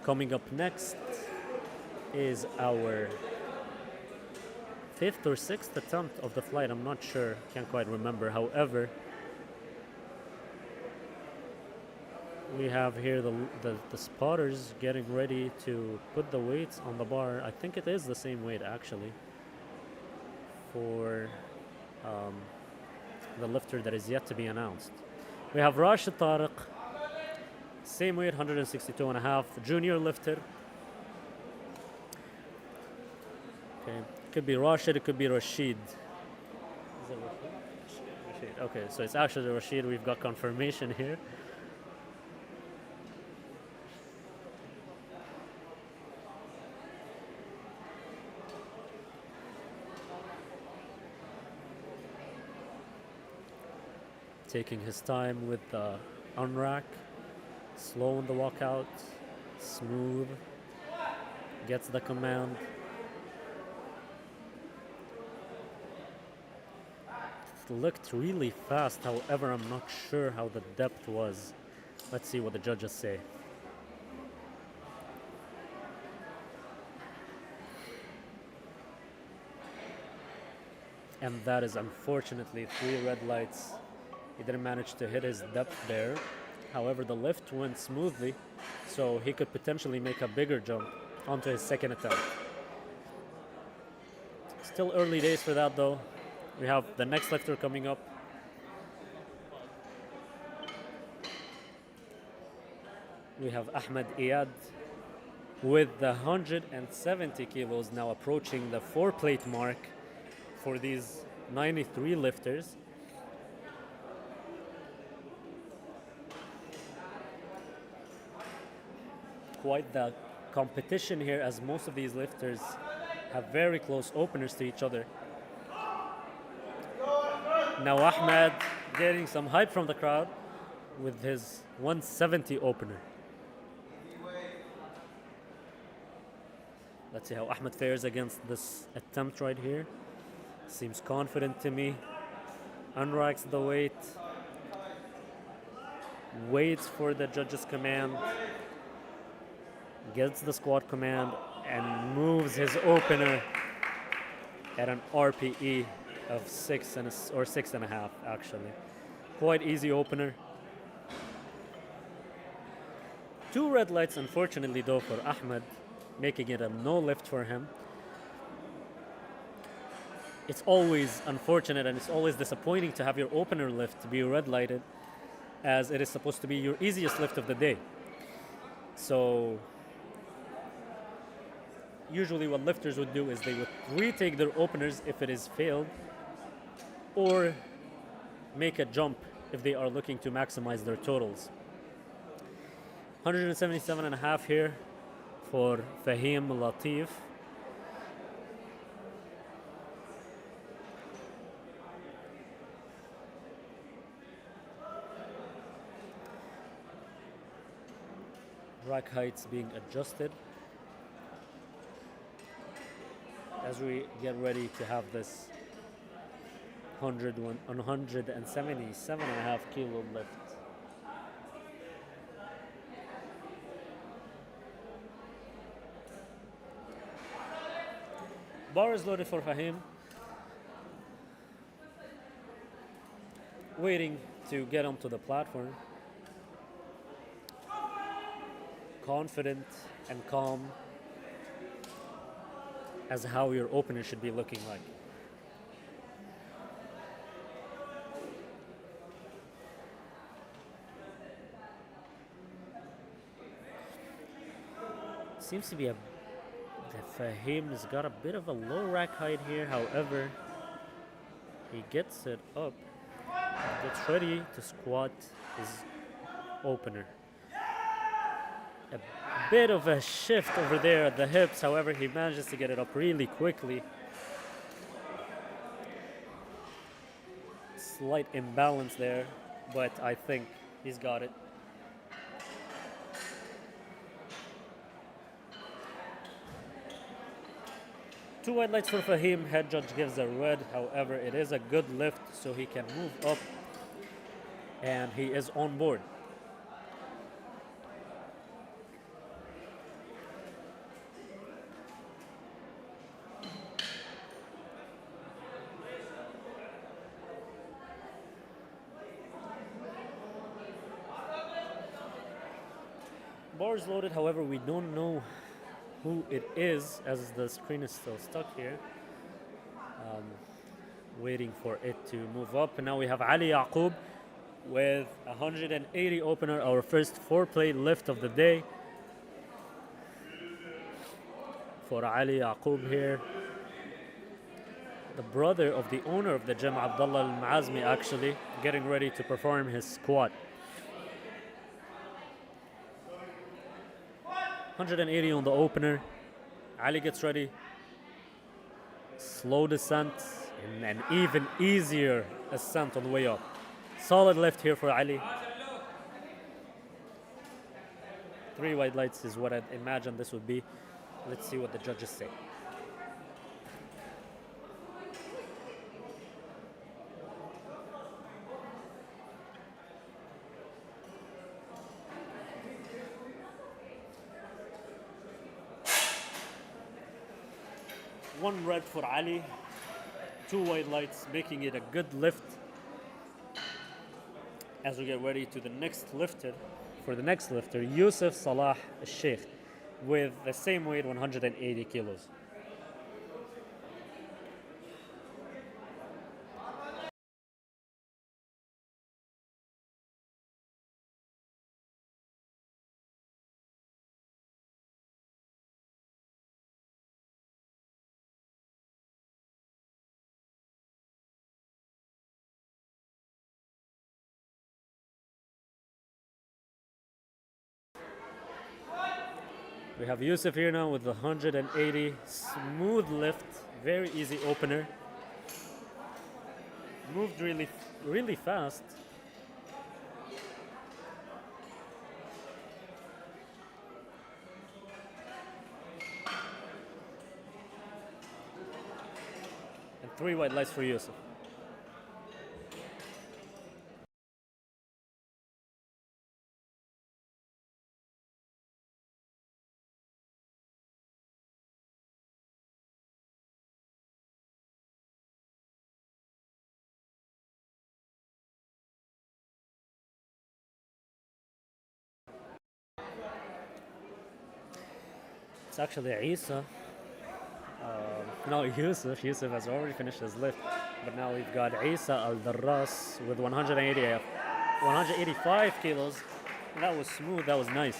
coming up next is our 5th or 6th attempt of the flight. I'm not sure, can't quite remember. However, we have here the spotters getting ready to put the weights on the bar. I think it is the same weight actually for the lifter that is yet to be announced. We have Rashid Tariq. Same weight, 162.5, junior lifter. Okay, it could be Rashid, it could be Rashid. Is it Rashid? Rashid. Okay, so it's actually Rashid. We've got confirmation here. taking his time with the unrack, slow in the walkout, smooth, gets the command. It looked really fast, however, I'm not sure how the depth was. Let's see what the judges say. And that is unfortunately 3 red lights. He didn't manage to hit his depth there. However, the lift went smoothly, so he could potentially make a bigger jump onto his second attempt. Still early days for that though. We have the next lifter coming up. We have Ahmed Iyad with the 170 kilos now approaching the 4-plate mark for these 93 lifters. Quite the competition here, as most of these lifters have very close openers to each other. Now Ahmed getting some hype from the crowd with his 170 opener. Let's see how Ahmed fares against this attempt right here. Seems confident to me. Unracks the weight. Waits for the judge's command. Gets the squat command and moves his opener at an RPE of 6.5 actually. Quite easy opener. 2 red lights unfortunately though for Ahmed, making it a no lift for him. It's always unfortunate and it's always disappointing to have your opener lift be red lighted, as it is supposed to be your easiest lift of the day. So usually what lifters would do is they would retake their openers if it is failed, or make a jump if they are looking to maximize their totals. 177.5 here for Fahim Latif. Rack heights being adjusted as we get ready to have this 177.5 kilo lift. Bar is loaded for Fahim. Waiting to get onto the platform. Confident and calm as how your opener should be looking like. Seems to be Fahim has got a bit of a low rack height here, however, he gets it up and gets ready to squat his opener. A bit of a shift over there at the hips, however, he manages to get it up really quickly. Slight imbalance there, but I think he's got it. Two white lights for Fahim. Head judge gives a red. However, it is a good lift, so he can move up, and he is on board. Bars loaded, however, we don't know who it is, as the screen is still stuck here. Waiting for it to move up. And now we have Ali Yaqub with 180 opener, our first 4-plate lift of the day. For Ali Yaqub here, the brother of the owner of the gym, Abdullah Al-Maazmi, actually getting ready to perform his squat. 180 on the opener. Ali gets ready. Slow descent and an even easier ascent on the way up. Solid lift here for Ali. 3 white lights is what I'd imagine this would be. Let's see what the judges say. One red for Ali, 2 white lights, making it a good lift. As we get ready to the next lifter, for the next lifter, Yusuf Salah al-Sheikh, with the same weight, 180 kilos. We have Yusuf here now with the 180 smooth lift, very easy opener. Moved really fast. And 3 white lights for Yusuf. It's actually Isa. No, Yusuf. Yusuf has already finished his lift. But now we've got Isa Al-Darras with 185 kilos. That was smooth. That was nice.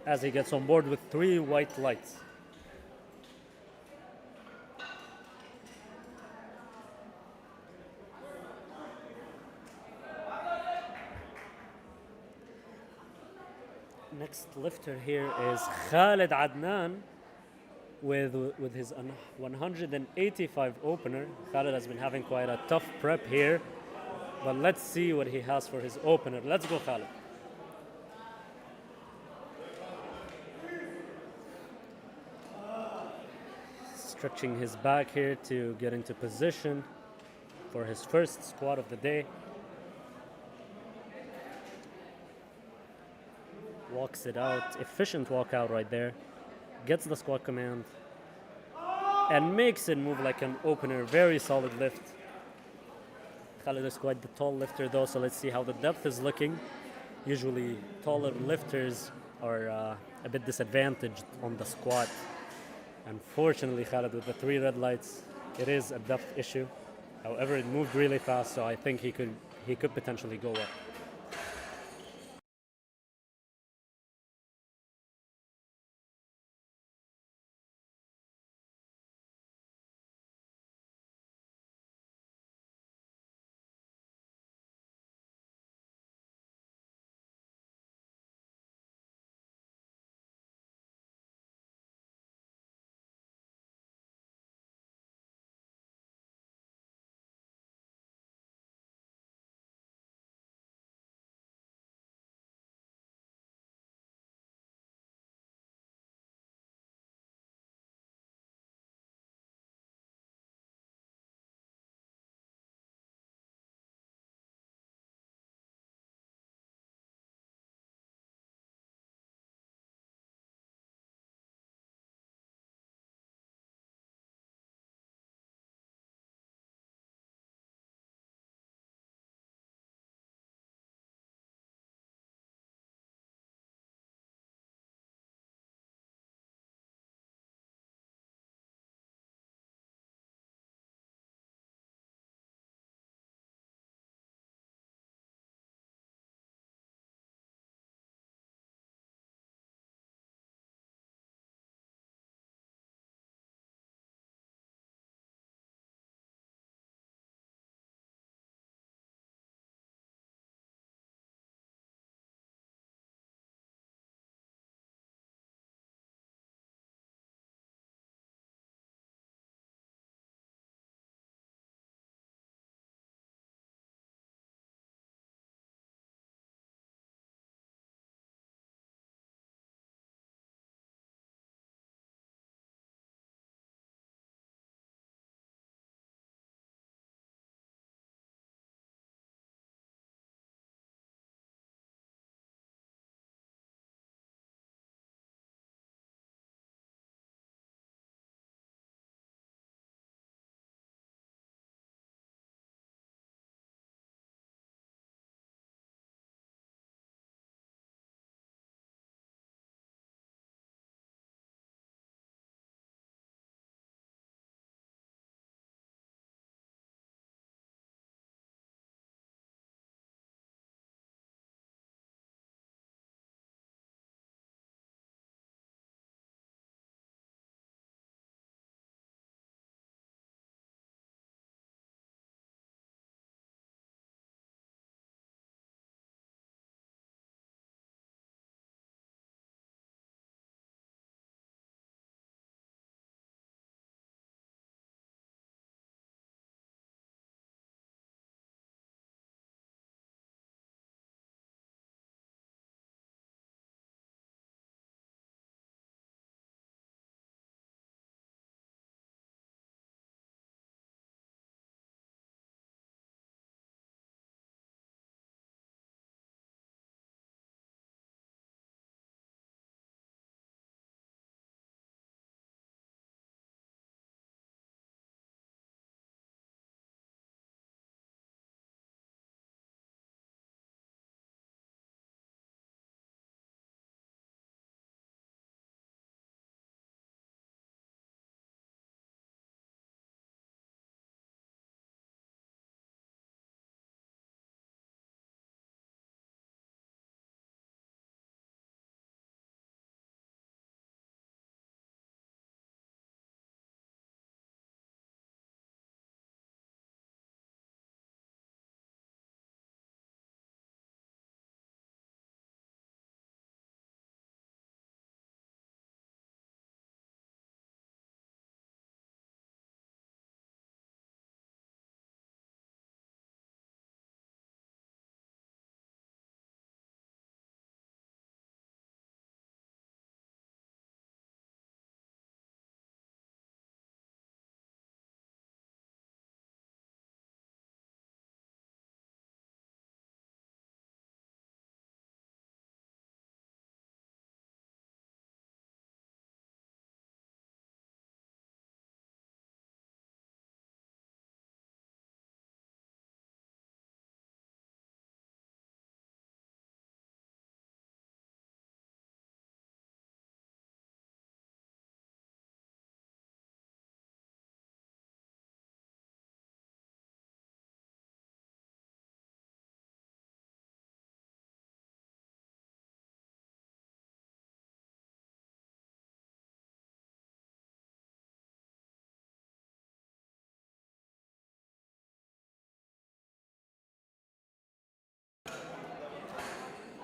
As he gets on board with 3 white lights. Next lifter here is Khalid Adnan with his 185 opener. Khalid has been having quite a tough prep here, but let's see what he has for his opener. Let's go, Khalid. Stretching his back here to get into position for his first squat of the day. Walks it out, efficient walkout right there. Gets the squat command and makes it move like an opener. Very solid lift. Khalid is quite the tall lifter though, so let's see how the depth is looking. Usually taller lifters are a bit disadvantaged on the squat. Unfortunately, Khalid with the 3 red lights, it is a depth issue. However, it moved really fast, so I think he could potentially go up.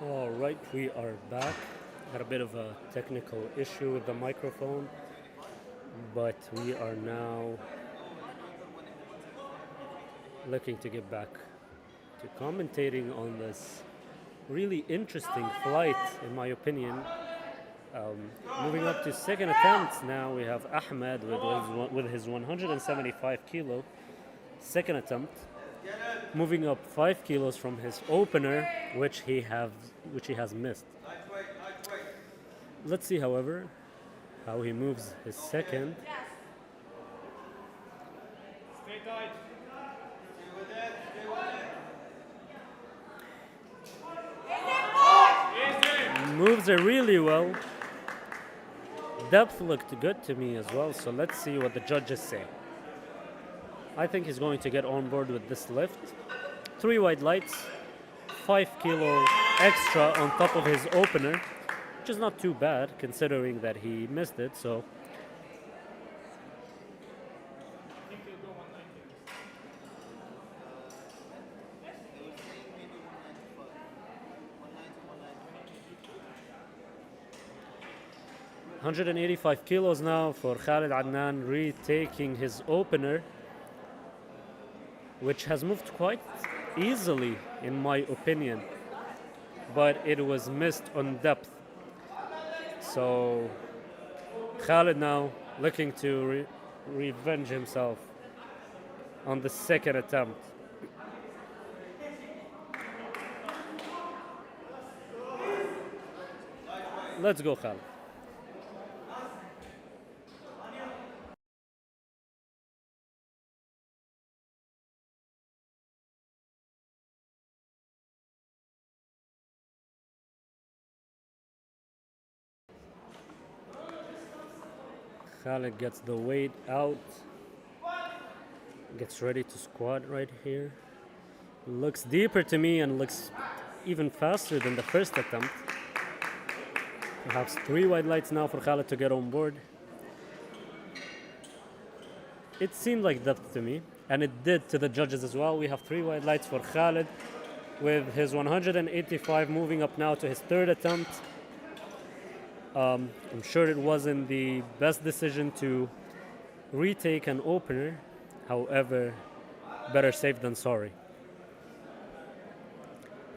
All right, we are back. Had a bit of a technical issue with the microphone, but we are now looking to get back to commentating on this really interesting flight, in my opinion. Moving up to second attempts now, we have Ahmed with his 175 kilo second attempt, moving up 5 kilos from his opener, which he has missed. Let's see, however, how he moves his second. Stay tight. Moves it really well. Depth looked good to me as well, so let's see what the judges say. I think he's going to get on board with this lift. 3 wide lights, 5 kilo extra on top of his opener, which is not too bad considering that he missed it, so. I think he'll go 190. 185 kilos now for Khalid Adnan, retaking his opener, which has moved quite easily in my opinion, but it was missed on depth. So Khalid now looking to revenge himself on the second attempt. Let's go, Khalid. Khalid gets the weight out, gets ready to squat right here. Looks deeper to me and looks even faster than the first attempt. Perhaps 3 wide lights now for Khalid to get on board. It seemed like depth to me, and it did to the judges as well. We have 3 wide lights for Khalid with his 185 moving up now to his third attempt. I'm sure it wasn't the best decision to retake an opener. However, better safe than sorry.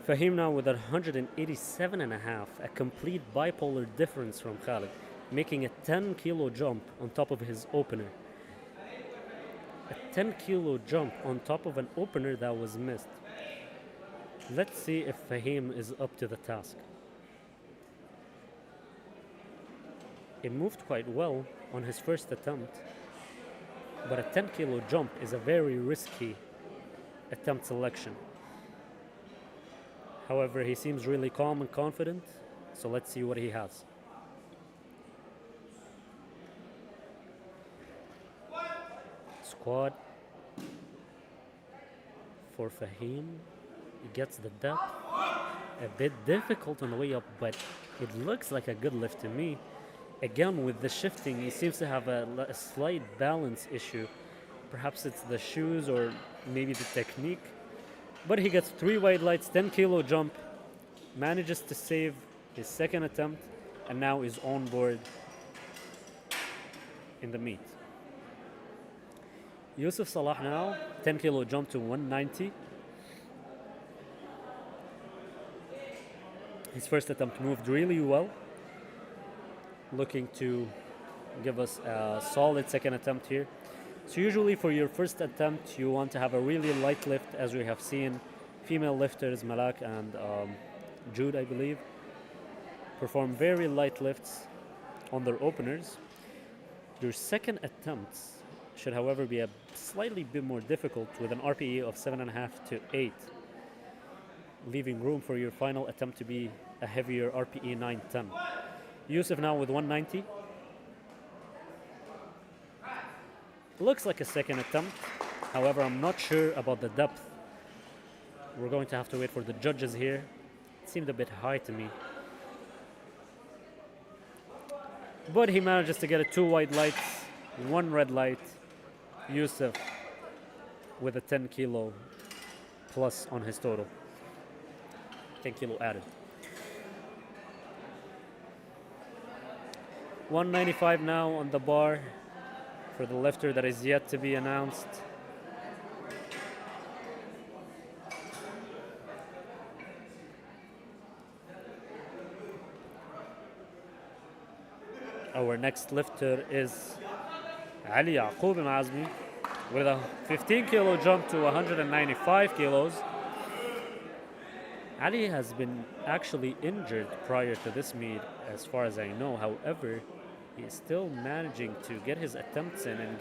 Fahim now with 187.5, a complete bipolar difference from Khalid, making a 10 kilo jump on top of his opener. A 10 kilo jump on top of an opener that was missed. Let's see if Fahim is up to the task. It moved quite well on his first attempt, but a 10 kilo jump is a very risky attempt selection. However, he seems really calm and confident, so let's see what he has. Squat for Fahim. He gets the depth. A bit difficult on the way up, but it looks like a good lift to me. Again, with the shifting, he seems to have a slight balance issue. Perhaps it's the shoes or maybe the technique. But he gets 3 wide lights, 10 kilo jump, manages to save his second attempt, and now is on board in the meet. Yusuf Salah now, 10 kilo jump to 190. His first attempt moved really well. Looking to give us a solid second attempt here. So usually for your first attempt, you want to have a really light lift, as we have seen female lifters, Malak and Jude, I believe, perform very light lifts on their openers. Your second attempts should, however, be a slightly bit more difficult with an RPE of 7.5 to 8, leaving room for your final attempt to be a heavier RPE 9-10. Yusuf now with 190. Looks like a second attempt. However, I'm not sure about the depth. We're going to have to wait for the judges here. It seemed a bit high to me. But he manages to get 2 white lights, 1 red light. Yusuf with a 10 kilo plus on his total. 10 kilo added. 195 now on the bar for the lifter that is yet to be announced. Our next lifter is Ali Yaqub Mazmi with a 15 kilo jump to 195 kilos. Ali has been actually injured prior to this meet, as far as I know. However, he is still managing to get his attempts in and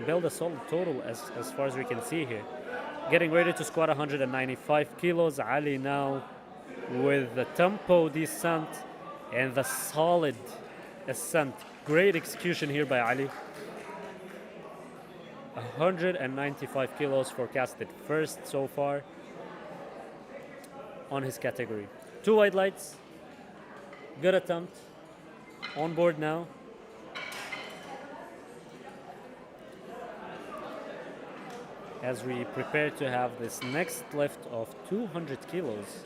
build a solid total as far as we can see here. Getting ready to squat 195 kilos. Ali now with the tempo descent and the solid ascent. Great execution here by Ali. 195 kilos forecasted first so far on his category. 2 white lights. Good attempt. On board now. As we prepare to have this next lift of 200 kilos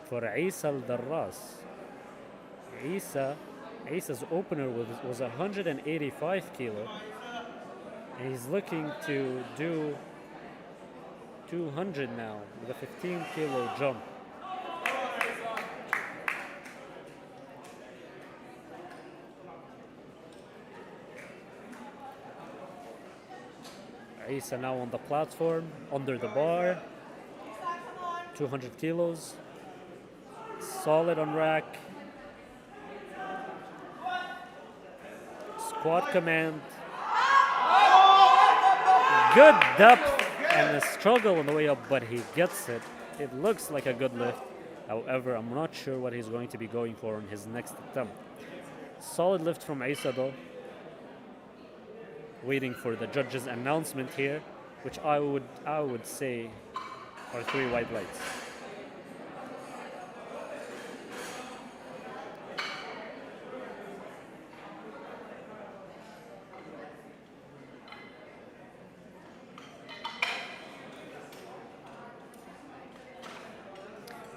for Isa Al-Darras. Isa's opener was 185 kilo. And he's looking to do 200 now with a 15 kilo jump. Isa now on the platform, under the bar, 200 kilos, solid on rack, squat command, good depth and a struggle on the way up, but he gets it. It looks like a good lift. However, I'm not sure what he's going to be going for on his next attempt. Solid lift from Isa though. Waiting for the judges' announcement here, which I would say are 3 white lights.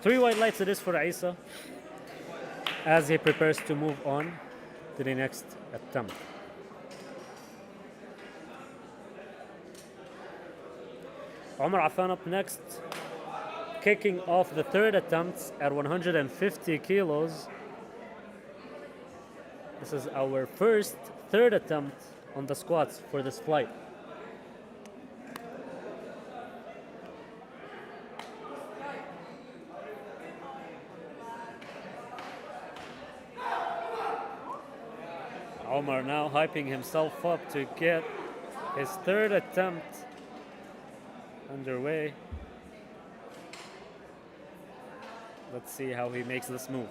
Three white lights it is for Isa as he prepares to move on to the next attempt. Omar Affan up next, kicking off the third attempt at 150 kilos. This is our first third attempt on the squats for this flight. Omar now hyping himself up to get his third attempt underway. Let's see how he makes this move.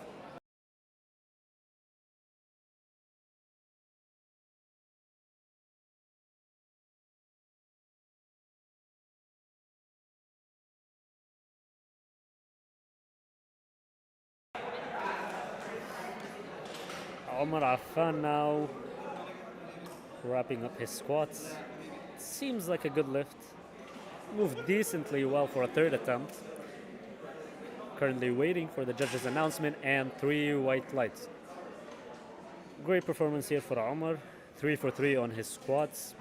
Omar Affan now wrapping up his squats. Seems like a good lift. Moved decently well for a third attempt. Currently waiting for the judge's announcement and 3 white lights. Great performance here for Omar. 3 for 3 on his squats.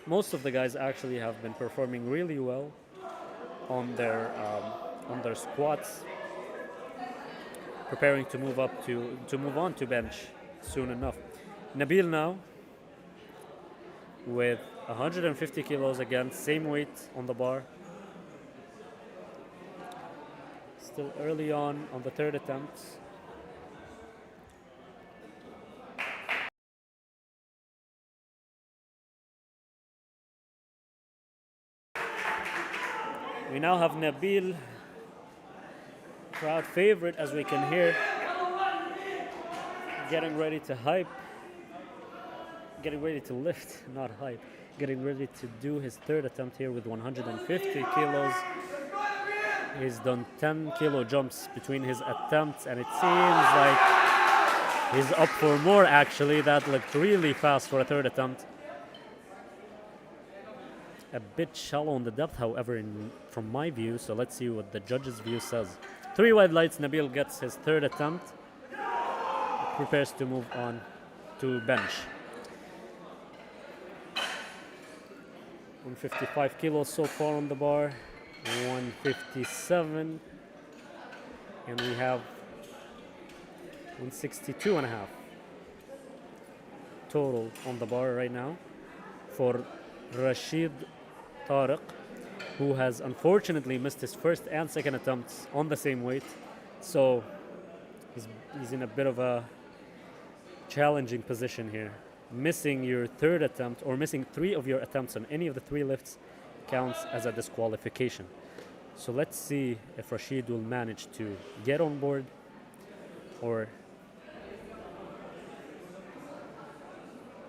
Most of the guys actually have been performing really well on their squats. Preparing to move on to bench soon enough. Nabil now with 150 kilos again, same weight on the bar. Still early on the third attempt. We now have Nabil, crowd favorite as we can hear, getting ready to hype, getting ready to lift, not hype, getting ready to do his third attempt here with 150 kilos. He's done 10 kilo jumps between his attempts and it seems like he's up for more actually. That looked really fast for a third attempt. A bit shallow on the depth, however, from my view, so let's see what the judge's view says. 3 red lights. Nabil gets his third attempt. Prepares to move on to bench. 155 kilos so far on the bar. 157. And we have 162 and a half total on the bar right now for Rashid Tariq, who has unfortunately missed his first and second attempts on the same weight. So he's in a bit of a challenging position here. Missing your third attempt or missing 3 of your attempts on any of the 3 lifts counts as a disqualification. So let's see if Rashid will manage to get on board, or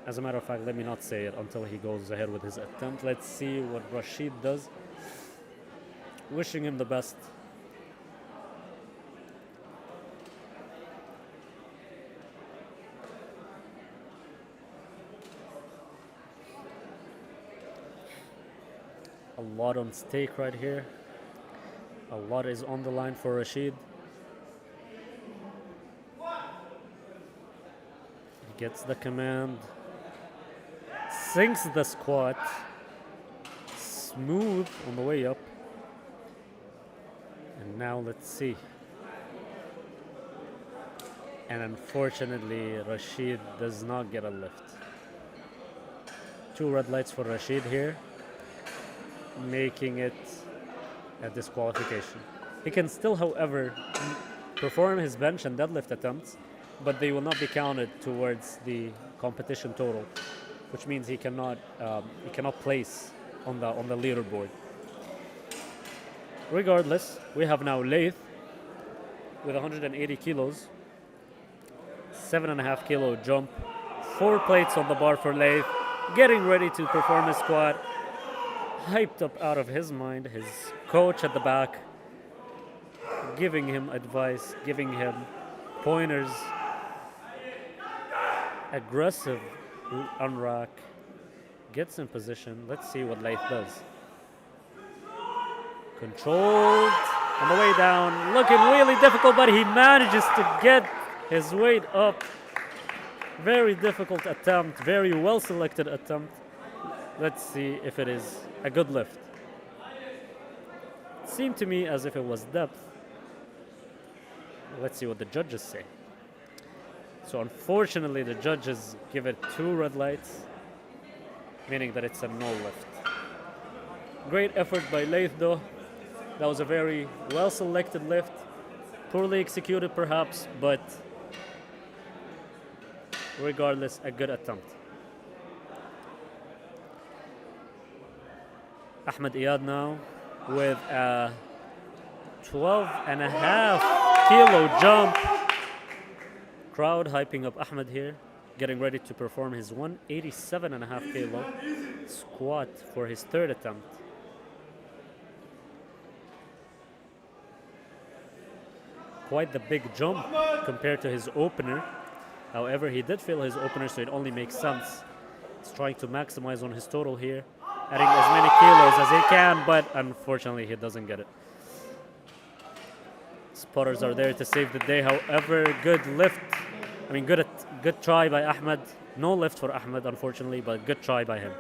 as a matter of fact, let me not say it until he goes ahead with his attempt. Let's see what Rashid does. Wishing him the best. A lot on stake right here. A lot is on the line for Rashid. He gets the command. Sinks the squat. Smooth on the way up. And now let's see. And unfortunately, Rashid does not get a lift. 2 red lights for Rashid here, making it a disqualification. He can still, however, perform his bench and deadlift attempts, but they will not be counted towards the competition total, which means he cannot place on the leaderboard. Regardless, we have now Laith with 180 kilos, 7.5 kilo jump, 4 plates on the bar for Laith, getting ready to perform his squat. Hyped up out of his mind, his coach at the back giving him advice, giving him pointers. Aggressive unrack, gets in position. Let's see what Laith does. Controlled on the way down, looking really difficult, but he manages to get his weight up. Very difficult attempt, very well selected attempt. Let's see if it is a good lift. It seemed to me as if it was depth. Let's see what the judges say. So unfortunately, the judges give it 2 red lights, meaning that it's a no lift. Great effort by Laith though. That was a very well selected lift. Poorly executed perhaps, but regardless, a good attempt. Ahmed Iyad now with a 12.5 kilo jump. Crowd hyping up Ahmed here, getting ready to perform his 187.5 kilo squat for his 3rd attempt. Quite the big jump compared to his opener. However, he did fail his opener, so it only makes sense. He's trying to maximize on his total here, adding as many kilos as he can, but unfortunately he doesn't get it. Spotters are there to save the day. However, good lift. I mean, good try by Ahmed. No lift for Ahmed, unfortunately, but good try by him.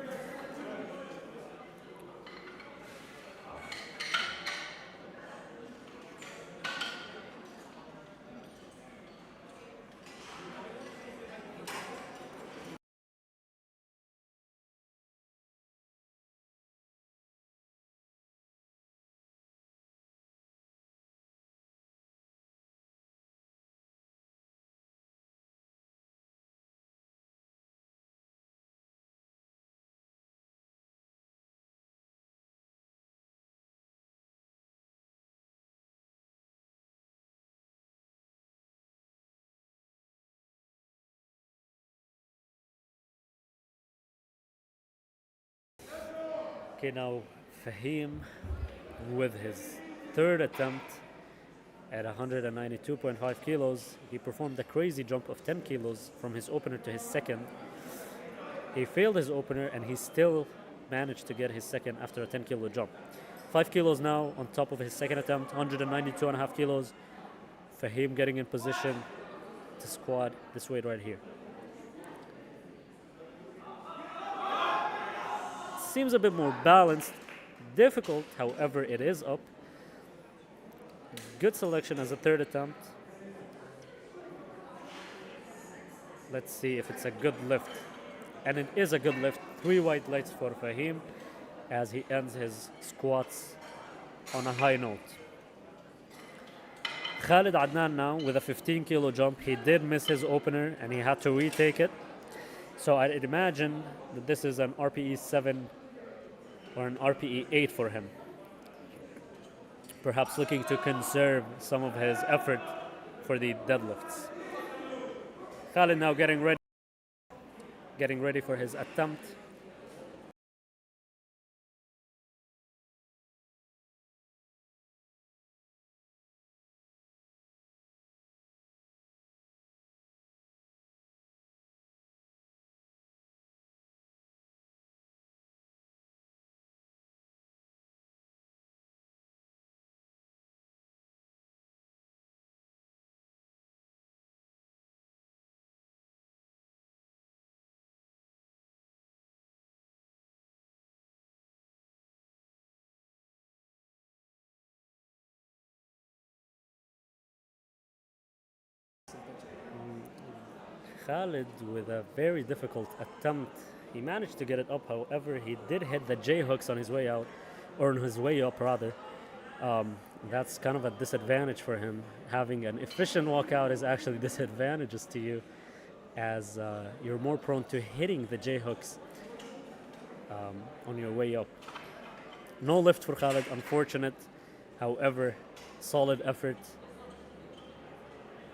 Okay, now Fahim with his 3rd attempt at 192.5 kilos. He performed a crazy jump of 10 kilos from his opener to his 2nd. He failed his opener and he still managed to get his 2nd after a 10 kilo jump. 5 kilos now on top of his second attempt, 192.5 kilos. Fahim getting in position to squat this weight right here. Seems a bit more balanced. Difficult, however, it is up. Good selection as a third attempt. Let's see if it's a good lift. And it is a good lift. 3 white lights for Fahim as he ends his squats on a high note. Khalid Adnan now with a 15 kilo jump. He did miss his opener and he had to retake it. So I'd imagine that this is an RPE 7 or an RPE 8 for him. Perhaps looking to conserve some of his effort for the deadlifts. Khalid now getting ready for his attempt. Khalid with a very difficult attempt. He managed to get it up, however, he did hit the J hooks on his way out, or on his way up rather. That's kind of a disadvantage for him. Having an efficient walkout is actually disadvantageous to you, as you're more prone to hitting the J hooks on your way up. No lift for Khalid, unfortunate. However, solid effort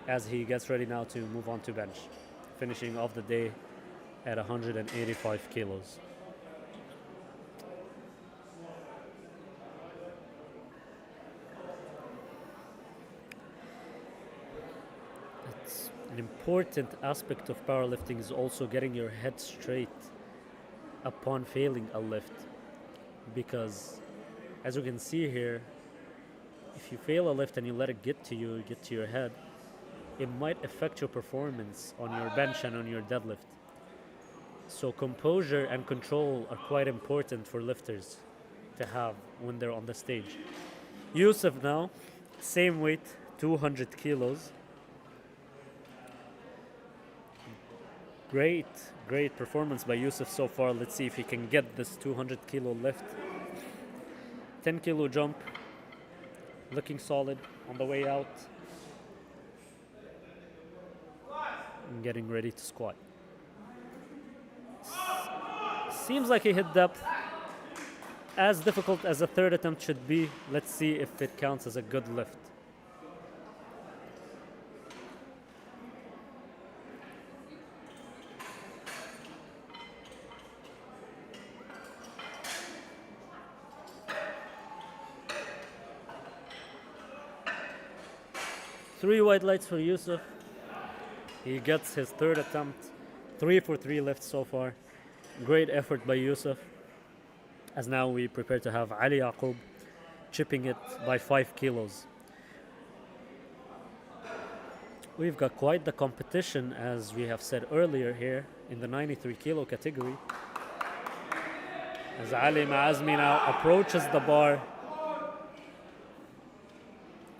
as he gets ready now to move on to bench, finishing off the day at 185 kilos. It's an important aspect of powerlifting is also getting your head straight upon failing a lift, because as you can see here, if you fail a lift and you let it get to you, get to your head, it might affect your performance on your bench and on your deadlift. So composure and control are quite important for lifters to have when they're on the stage. Yusuf now, same weight, 200 kilos. Great performance by Yusuf so far. Let's see if he can get this 200 kilo lift. 10 kilo jump, looking solid on the way out. And getting ready to squat. Seems like he hit depth. As difficult as a third attempt should be. Let's see if it counts as a good lift. Three white lights for Yusuf. He gets his third attempt. 3 for 3 lifts so far. Great effort by Yusuf. As now we prepare to have Ali Yaqub chipping it by 5 kilos. We've got quite the competition, as we have said earlier, here in the 93 kilo category. As Ali Maazmi now approaches the bar,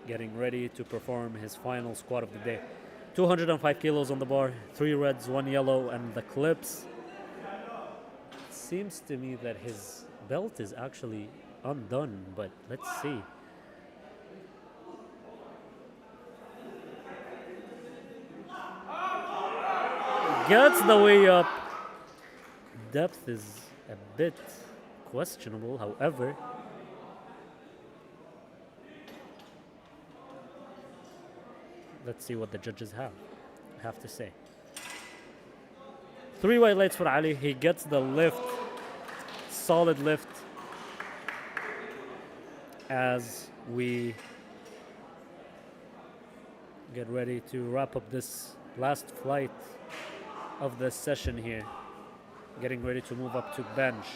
getting ready to perform his final squat of the day. 205 kilos on the bar, 3 reds, 1 yellow, and the clips. It seems to me that his belt is actually undone, but let's see. Gets the way up. Depth is a bit questionable, however. Let's see what the judges have to say. 3 white lights for Ali. He gets the lift, solid lift, as we get ready to wrap up this last flight of the session here. Getting ready to move up to bench.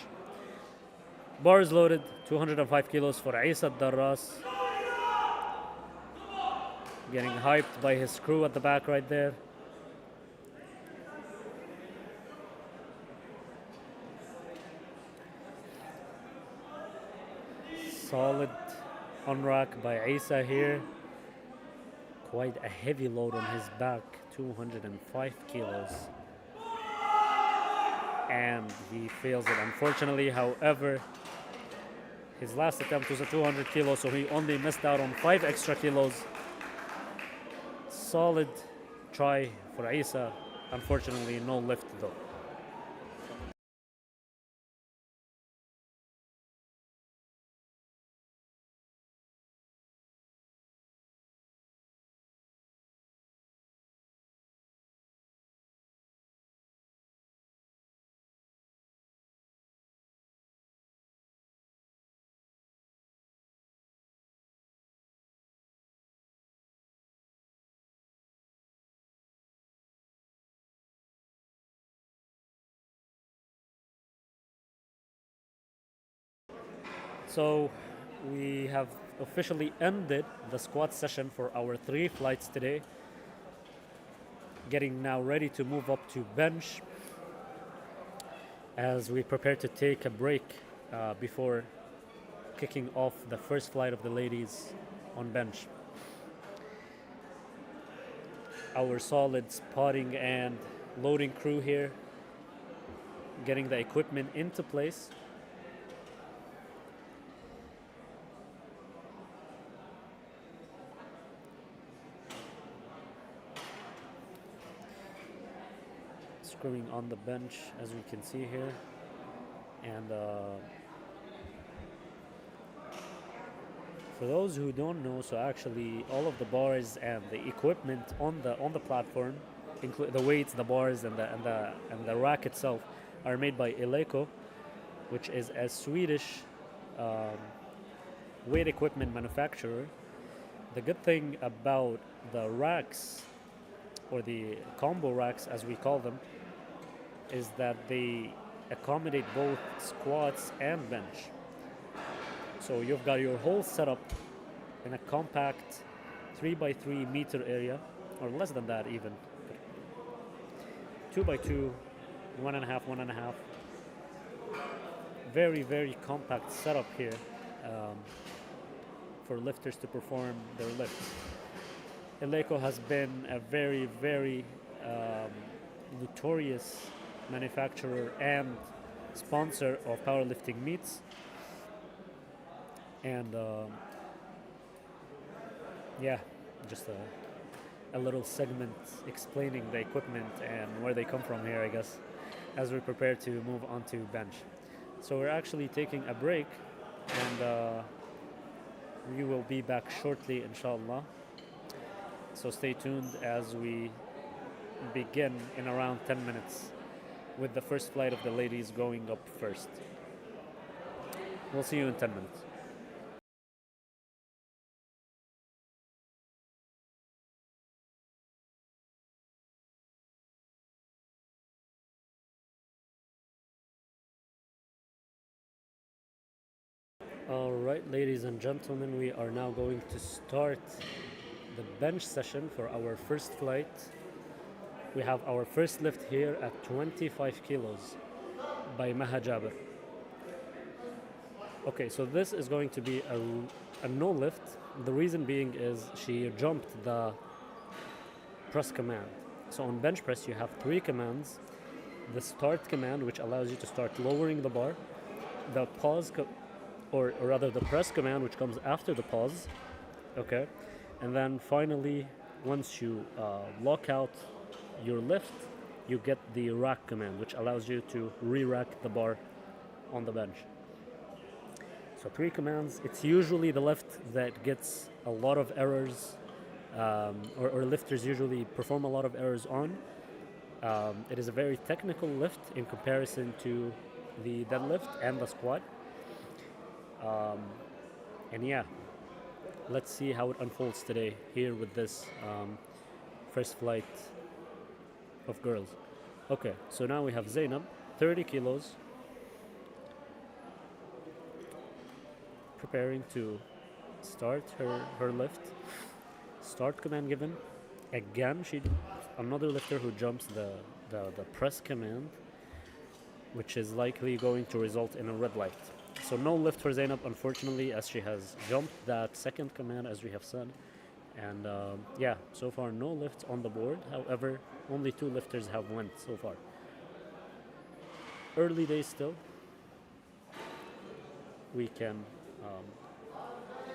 Bars loaded, 205 kilos for Isa Darras. Getting hyped by his crew at the back right there. Solid on rack by Isa here. Quite a heavy load on his back, 205 kilos. And he fails it, unfortunately. However, his last attempt was a 200 kilos, so he only missed out on 5 extra kilos. Solid try for Isa. Unfortunately, no lift though. So we have officially ended the squat session for our 3 flights today. Getting now ready to move up to bench as we prepare to take a break before kicking off the first flight of the ladies on bench. Our solid spotting and loading crew here, getting the equipment into place. Screwing on the bench, as we can see here, and for those who don't know, so actually all of the bars and the equipment on the platform, include the weights, the bars, and the rack itself, are made by Eleiko, which is a Swedish weight equipment manufacturer. The good thing about the racks, or the combo racks as we call them, is that they accommodate both squats and bench. So you've got your whole setup in a compact 3x3 meter area, or less than that even. 2x2, 1.5, 1.5. Very, very compact setup here for lifters to perform their lifts. Eleiko has been a very, very notorious manufacturer and sponsor of powerlifting meets, and yeah, just a little segment explaining the equipment and where they come from here, I guess, as we prepare to move on to bench. So we're actually taking a break, and we will be back shortly, inshallah. So stay tuned as we begin in around 10 minutes with the first flight of the ladies going up first. We'll see you in 10 minutes. All right, ladies and gentlemen, we are now going to start the bench session for our first flight. We have our first lift here at 25 kilos by Maha Jabir. Okay, so this is going to be a no lift. The reason being is she jumped the press command. So on bench press you have 3 commands. The start command, which allows you to start lowering the bar. The pause or rather the press command, which comes after the pause. Okay, and then finally, once you lock out your lift, you get the rack command, which allows you to re-rack the bar on the bench. So 3 commands. It's usually the lift that gets a lot of errors, or lifters usually perform a lot of errors on. It is a very technical lift in comparison to the deadlift and the squat. And yeah, let's see how it unfolds today here with this first flight of girls. Okay, so now we have Zainab, 30 kilos. preparing to start her lift. Start command given. Again, another lifter who jumps the press command, which is likely going to result in a red light. So no lift for Zainab, unfortunately, as she has jumped that second command, as we have said. And yeah, so far no lifts on the board. However, only 2 lifters have went so far. Early days still. We can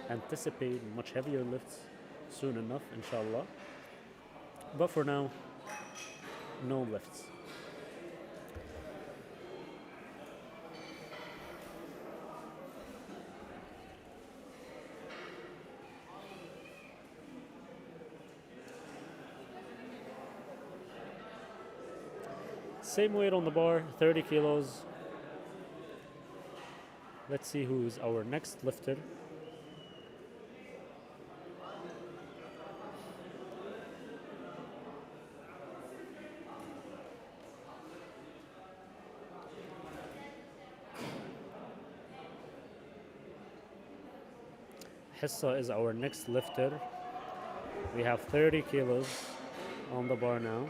anticipate much heavier lifts soon enough, inshallah. But for now, no lifts. Same weight on the bar, 30 kilos. Let's see who's our next lifter. Hissa is our next lifter. We have 30 kilos on the bar now.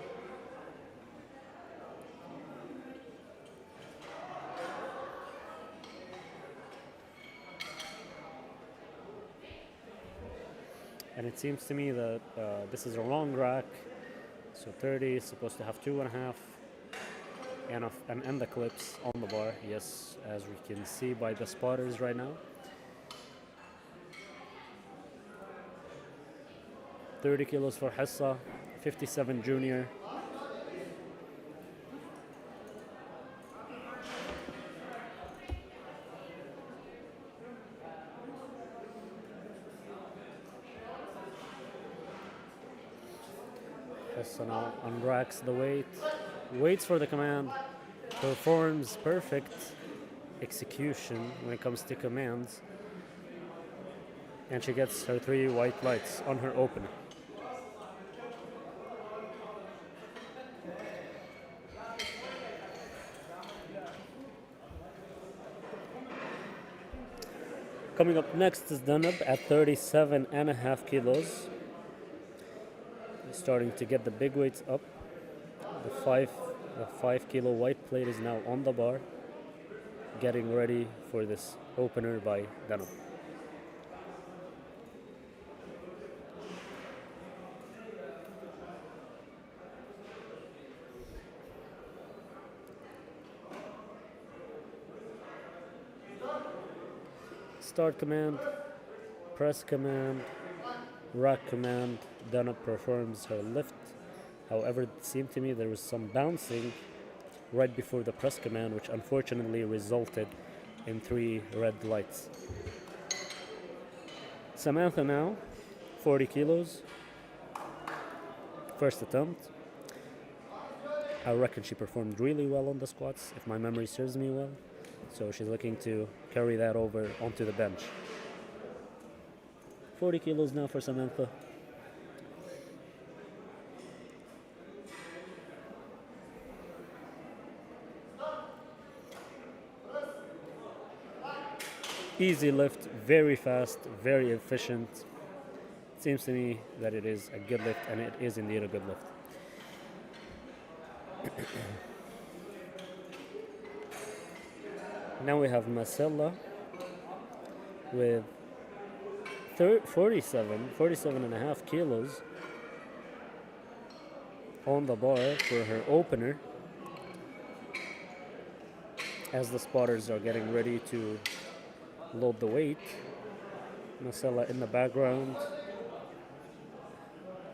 And it seems to me that this is a wrong rack. So 30 is supposed to have 2.5 and end the clips on the bar. Yes, as we can see by the spotters right now. 30 kilos for Hissa, 57 junior. Hissa now unracks the weight, waits for the command, performs perfect execution when it comes to commands, and she gets her 3 white lights on her opener. Coming up next is Danab at 37.5 kilos. He's starting to get the big weights up. The 5 kilo white plate is now on the bar, getting ready for this opener by Danab. Start command, press command, rack command. Danab performs her lift. However, it seemed to me there was some bouncing right before the press command, which unfortunately resulted in 3 red lights. Samantha now, 40 kilos. First attempt. I reckon she performed really well on the squats, if my memory serves me well. So she's looking to carry that over onto the bench. 40 kilos now for Samantha. Easy lift, very fast, very efficient. It seems to me that it is a good lift, and it is indeed a good lift. Now we have Marcella with 47.5 kilos on the bar for her opener, as the spotters are getting ready to load the weight. Marcella in the background,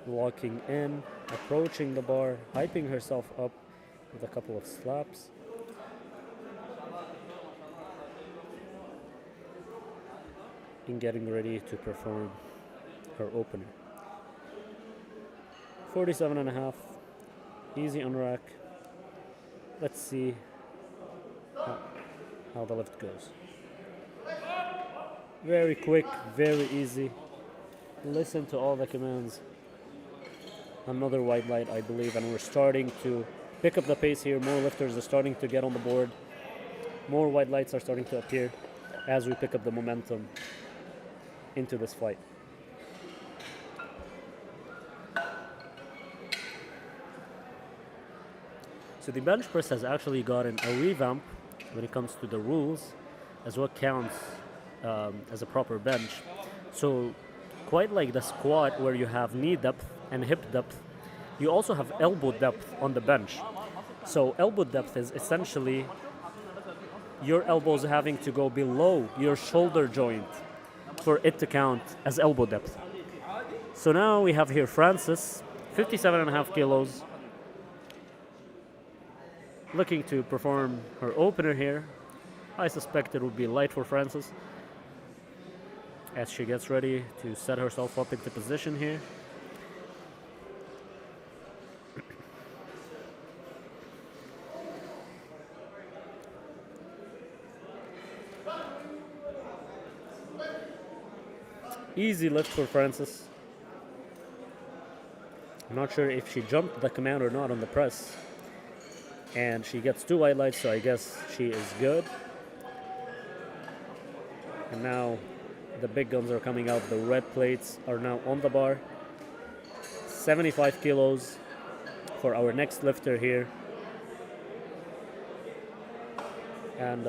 walking in, approaching the bar, hyping herself up with a couple of slaps. And getting ready to perform her opener. 47.5, easy on rack. Let's see how the lift goes. Very quick, very easy. Listen to all the commands. Another white light, I believe, and we're starting to pick up the pace here. More lifters are starting to get on the board. more white lights are starting to appear as we pick up the momentum into this fight. So the bench press has actually gotten a revamp when it comes to the rules as what counts as a proper bench. So quite like the squat where you have knee depth and hip depth, you also have elbow depth on the bench. So elbow depth is essentially your elbows having to go below your shoulder joint for it to count as elbow depth. So now we have here Frances, 57.5 kilos, looking to perform her opener here. I suspect it would be light for Frances as she gets ready to set herself up into position here. Easy lift for Frances. I'm not sure if she jumped the command or not on the press. And she gets 2 white lights, so I guess she is good. And now the big guns are coming out. The red plates are now on the bar. 75 kilos for our next lifter here. And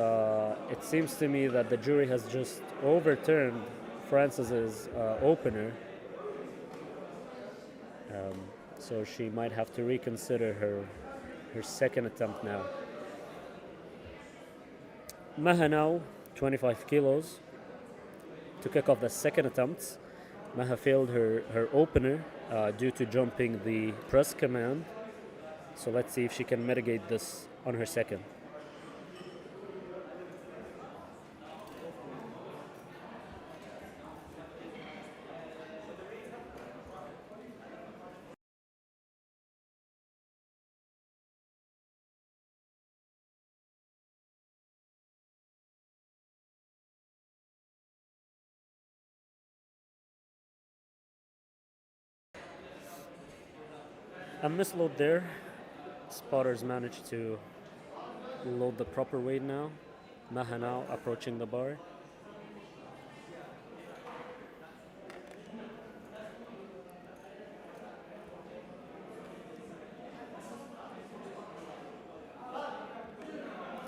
it seems to me that the jury has just overturned Frances's opener. So she might have to reconsider her second attempt now. Maha now, 25 kilos. To kick off the second attempt, Maha failed her opener due to jumping the press command. So let's see if she can mitigate this on her second. A misload there. Spotters managed to load the proper weight now. Maha now approaching the bar.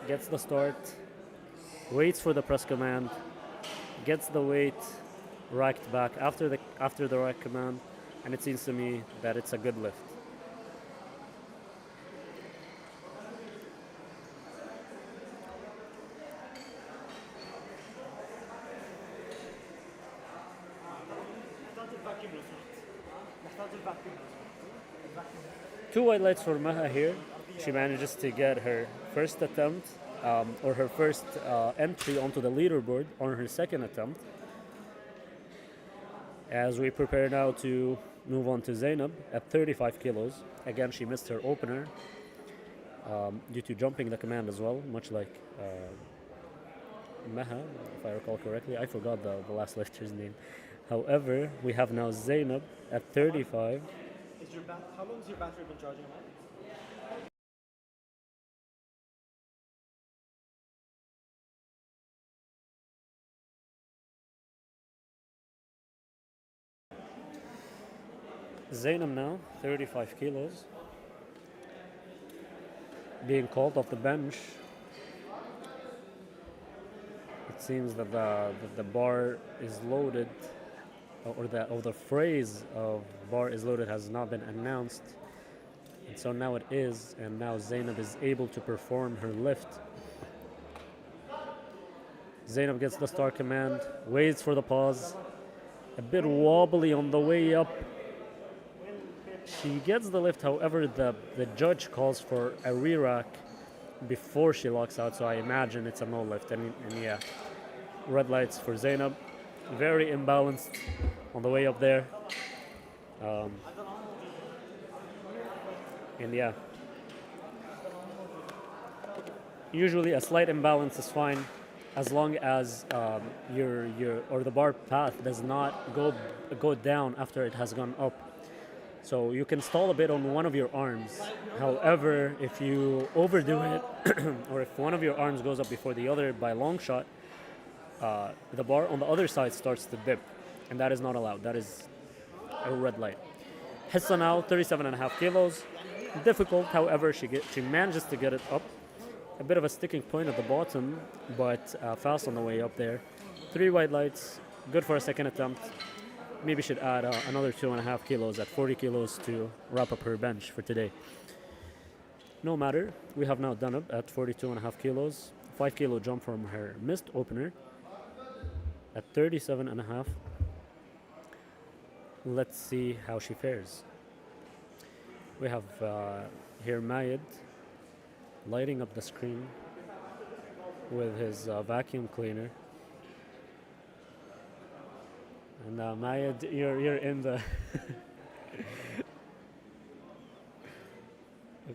Gets the start, waits for the press command, gets the weight racked back after the rack command, and it seems to me that it's a good lift. Two white lights for Maha here. She manages to get her first attempt, or her first entry onto the leaderboard on her second attempt. As we prepare now to move on to Zainab at 35 kilos. Again, she missed her opener due to jumping the command as well, much like Maha, if I recall correctly. I forgot the last lifter's name. However, we have now Zainab at 35. How long has your battery been charging on? Zainab now, 35 kilos, being called off the bench. It seems that the bar is loaded, or the phrase of bar is loaded has not been announced. And so now it is, and now Zainab is able to perform her lift. Zainab gets the start command, waits for the pause, a bit wobbly on the way up. She gets the lift, however, the judge calls for a re-rack before she locks out, so I imagine it's a no lift. And yeah, red lights for Zainab. Very imbalanced on the way up there. And yeah, usually a slight imbalance is fine as long as the bar path does not go down after it has gone up. So you can stall a bit on one of your arms. However, if you overdo it, or if one of your arms goes up before the other by a long shot, the bar on the other side starts to dip, and that is not allowed. That is a red light. Hissa now, 37.5 kilos. Difficult, however, she manages to get it up. A bit of a sticking point at the bottom, but fast on the way up there. 3 white lights, good for a second attempt. Maybe should add another 2.5 kilos at 40 kilos to wrap up her bench for today. No matter, we have now done it at 42.5 kilos. 5 kilo jump from her missed opener at 37.5. Let's see how she fares. We have here Mayed lighting up the screen with his vacuum cleaner. And Mayed, you're in the...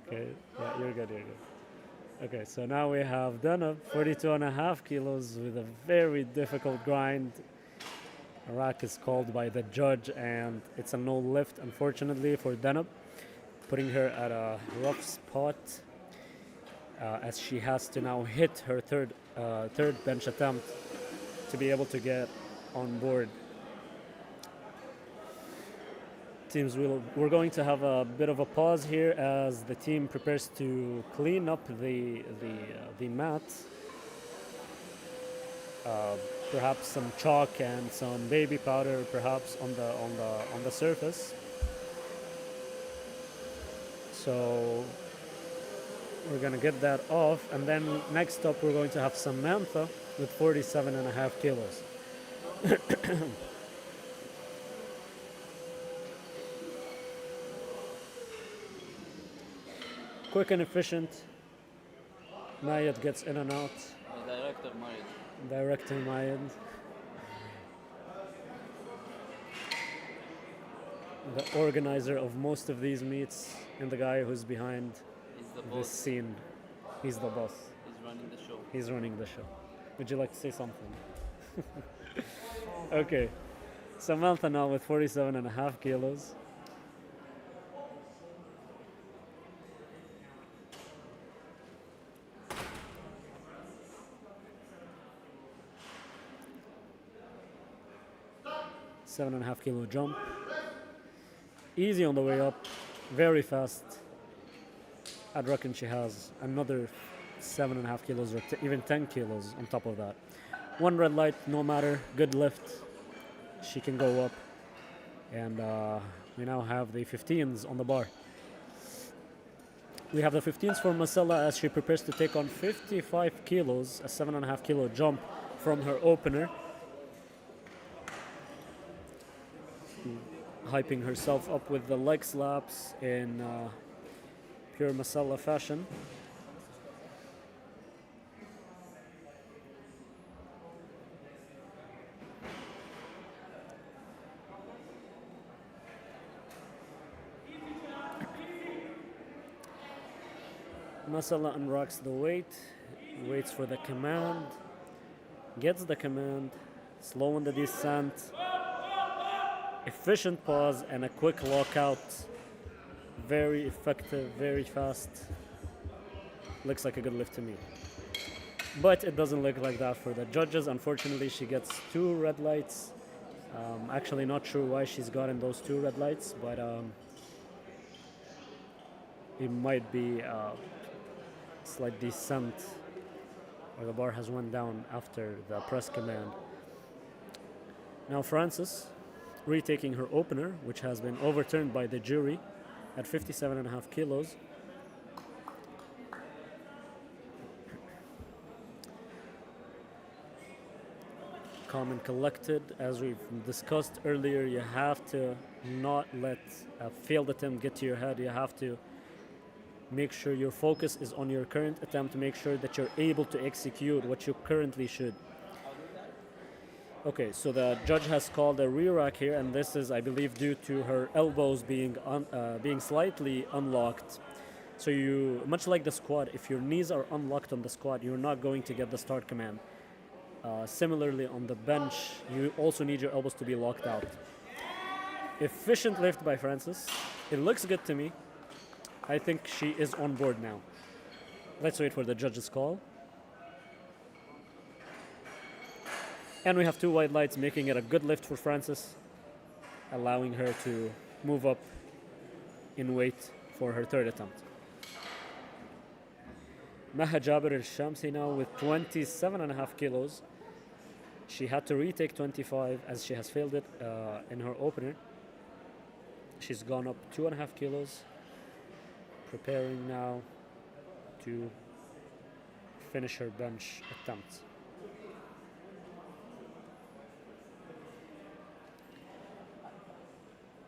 Okay, yeah, you're good. Okay, so now we have Danab, 42.5 kilos with a very difficult grind. Rack is called by the judge, and it's a no lift, unfortunately, for Danab, putting her at a rough spot as she has to now hit her third bench attempt to be able to get on board. Teams, we're going to have a bit of a pause here as the team prepares to clean up the mat. Perhaps some chalk and some baby powder, perhaps on the surface. So we're gonna get that off, and then next up we're going to have Samantha with 47.5 kilos. Quick and efficient. Mayed gets in and out. Director Mayed. The organizer of most of these meets and the guy who's behind this scene. He's the boss. He's running the show. Would you like to say something? Okay. Samantha now with 47.5 kilos. Seven and a half kilo jump. Easy on the way up, very fast. I'd reckon she has another 7.5 kilos or even 10 kilos on top of that. One red light, no matter, good lift. She can go up. And we now have the 15s on the bar. We have the 15s for Marcella as she prepares to take on 55 kilos, a 7.5 kilo jump from her opener. Hyping herself up with the leg slaps in pure Masala fashion. Masala unrocks the weight, waits for the command, gets the command, slow on the descent. Efficient pause and a quick lockout. Very effective, very fast. Looks like a good lift to me. But it doesn't look like that for the judges. Unfortunately, she gets 2 red lights. Actually not sure why she's gotten those 2 red lights, but it might be a slight descent, or the bar has went down after the press command. Now Frances, retaking her opener, which has been overturned by the jury at 57.5 kilos. Calm and collected. As we've discussed earlier, you have to not let a failed attempt get to your head. You have to make sure your focus is on your current attempt, to make sure that you're able to execute what you currently should. Okay, so the judge has called a rear rack here, and this is, I believe, due to her elbows being slightly unlocked. So you, much like the squat, if your knees are unlocked on the squat, you're not going to get the start command. Similarly, on the bench, you also need your elbows to be locked out. Efficient lift by Frances. It looks good to me. I think she is on board now. Let's wait for the judge's call. And we have 2 white lights, making it a good lift for Frances, allowing her to move up in weight for her 3rd attempt. Maha Jabir al-Shamsi now with 27.5 kilos. She had to retake 25 as she has failed it in her opener. She's gone up 2.5 kilos, preparing now to finish her bench attempt.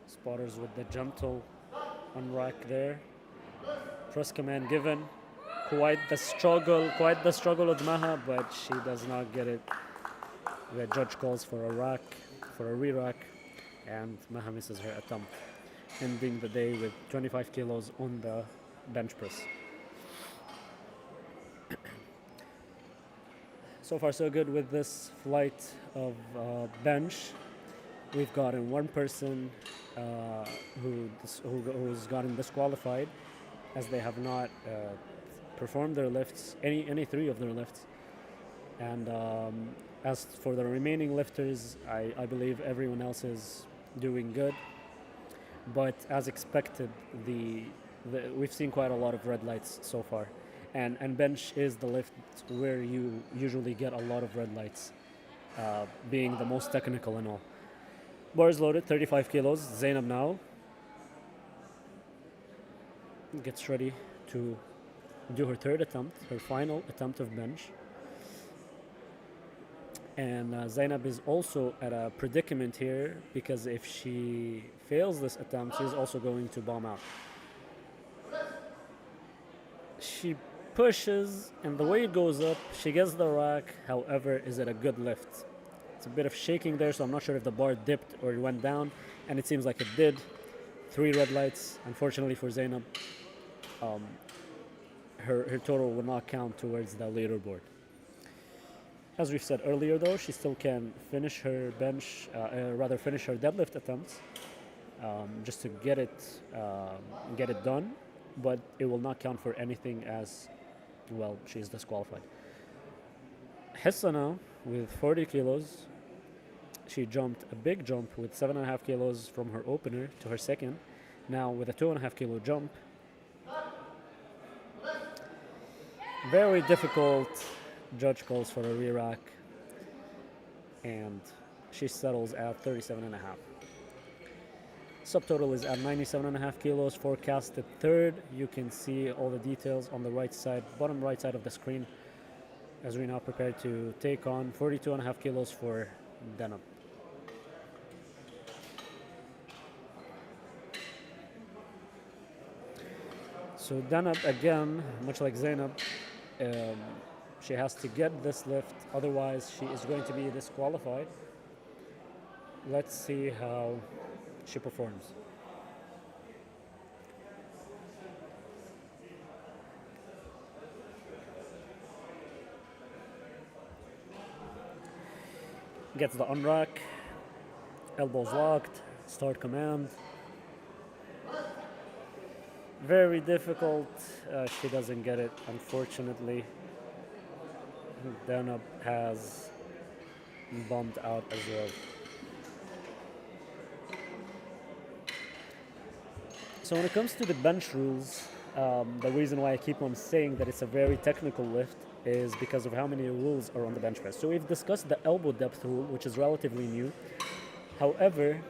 Spotters with the gentle unrack there. Press command given. Quite the struggle with Maha, but she does not get it. The judge calls for a re-rack, and Maha misses her attempt, ending the day with 25 kilos on the bench press. So far so good with this flight of bench. We've gotten one person who's gotten disqualified, as they have not performed their lifts, any 3 of their lifts. And as for the remaining lifters, I believe everyone else is doing good. But as expected, we've seen quite a lot of red lights so far. And bench is the lift where you usually get a lot of red lights, being the most technical and all. Bars loaded, 35 kilos. Zainab now gets ready to do her 3rd attempt, her final attempt of bench. And Zainab is also at a predicament here, because if she fails this attempt, she's also going to bomb out. She pushes, and the way it goes up, she gets the rack. However, is it a good lift? It's a bit of shaking there, so I'm not sure if the bar dipped or it went down, and it seems like it did. 3 red lights, unfortunately for Zainab. Her total will not count towards the leaderboard. As we've said earlier, though, she still can finish her bench, finish her deadlift attempts, just to get it done, but it will not count for anything, as well, she is disqualified. Hissa now with 40 kilos. She jumped a big jump with 7.5 kilos from her opener to her 2nd. Now with a 2.5 kilo jump. Very difficult. Judge calls for a re-rack, and she settles at 37.5. Subtotal is at 97.5 kilos, forecasted 3rd. You can see all the details on the right side, bottom right side of the screen, as we now prepare to take on 42.5 kilos for Denab. So Denab, again, much like Zainab, she has to get this lift, otherwise she is going to be disqualified. Let's see how she performs. Gets the unrack, elbows locked, start command. Very difficult. She doesn't get it, unfortunately. Denab has bombed out as well. So when it comes to the bench rules, the reason why I keep on saying that it's a very technical lift is because of how many rules are on the bench press. So we've discussed the elbow depth rule, which is relatively new. However,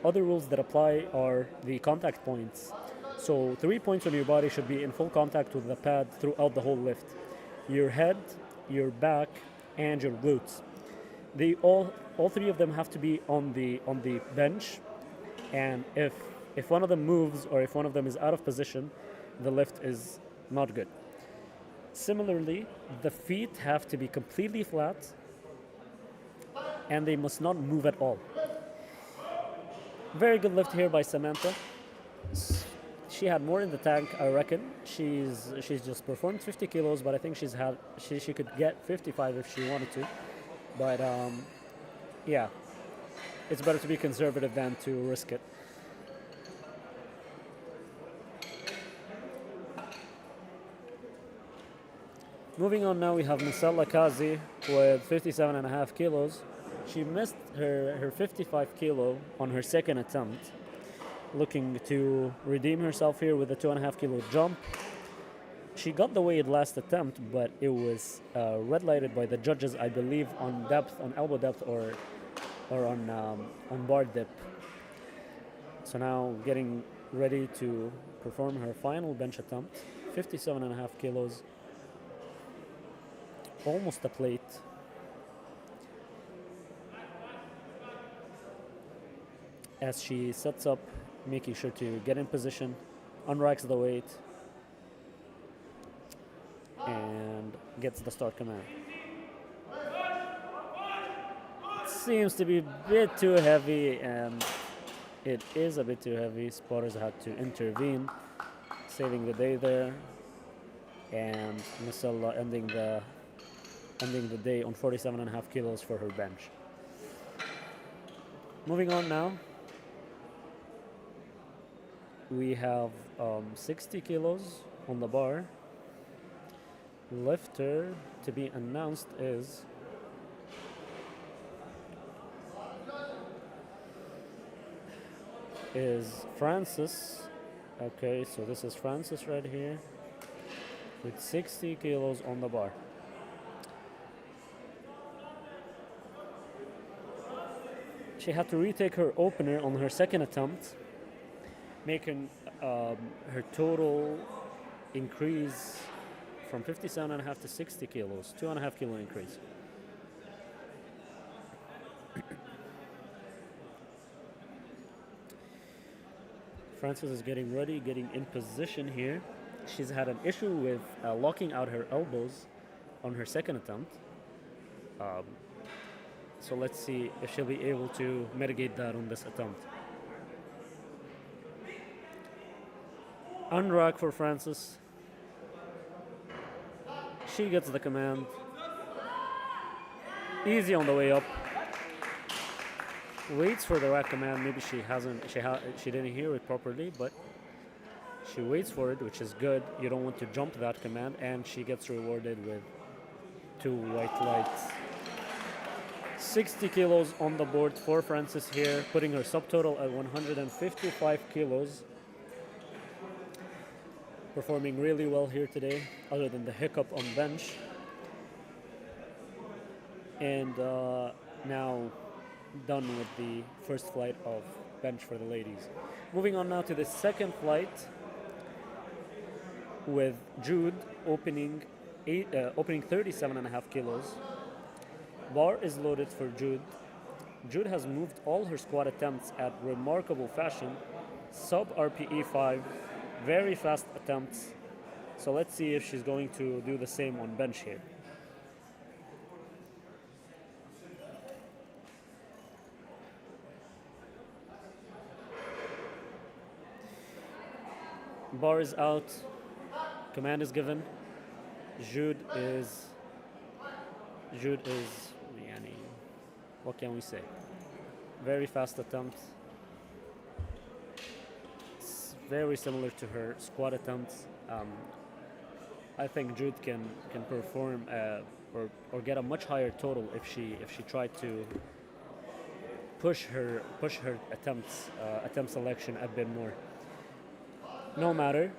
other rules that apply are the contact points. So 3 points on your body should be in full contact with the pad throughout the whole lift. Your head, your back, and your glutes. All 3 of them have to be on the bench, and if one of them moves or if one of them is out of position, the lift is not good. Similarly, the feet have to be completely flat, and they must not move at all. Very good lift here by Samantha. She had more in the tank, I reckon. She's just performed 50 kilos, but I think she could get 55 if she wanted to. But yeah, it's better to be conservative than to risk it. Moving on now, we have Misalla Kazi with 57.5 kilos. She missed her 55 kilo on her second attempt, looking to redeem herself here with a 2.5 kilo jump. She got the weight last attempt, but it was red lighted by the judges, I believe, on depth, on elbow depth, or on bar dip. So now getting ready to perform her final bench attempt, 57.5 kilos, almost a plate. As she sets up, making sure to get in position, unracks the weight, and gets the start command. Seems to be a bit too heavy, and it is a bit too heavy. Spotters had to intervene, saving the day there, and Misalla ending the day on 47.5 kilos for her bench. Moving on now, we have 60 kilos on the bar. Lifter to be announced is Francis. Okay, so this is Francis right here with 60 kilos on the bar. She had to retake her opener on her second attempt, making her total increase from 57.5 to 60 kilos, 2.5 kilo increase. Francis is getting ready, getting in position here. She's had an issue with locking out her elbows on her second attempt. So let's see if she'll be able to mitigate that on this attempt. Unrack for Francis. She gets the command. Easy on the way up. Waits for the rack command. Maybe she didn't hear it properly, but she waits for it, which is good. You don't want to jump that command, and she gets rewarded with 2 white lights. 60 kilos on the board for Francis here, putting her subtotal at 155 kilos. Performing really well here today, other than the hiccup on bench. And now done with the first flight of bench for the ladies. Moving on now to the second flight with Jude opening 37.5 kilos. Bar is loaded for Jude. Jude has moved all her squat attempts at remarkable fashion, sub RPE 5, very fast attempts. So let's see if she's going to do the same on bench here. Bar is out, command is given. Jude is, what can we say? Very fast attempt. It's very similar to her squat attempts. I think Jude can perform or get a much higher total if she tried to push her attempt selection a bit more. No matter,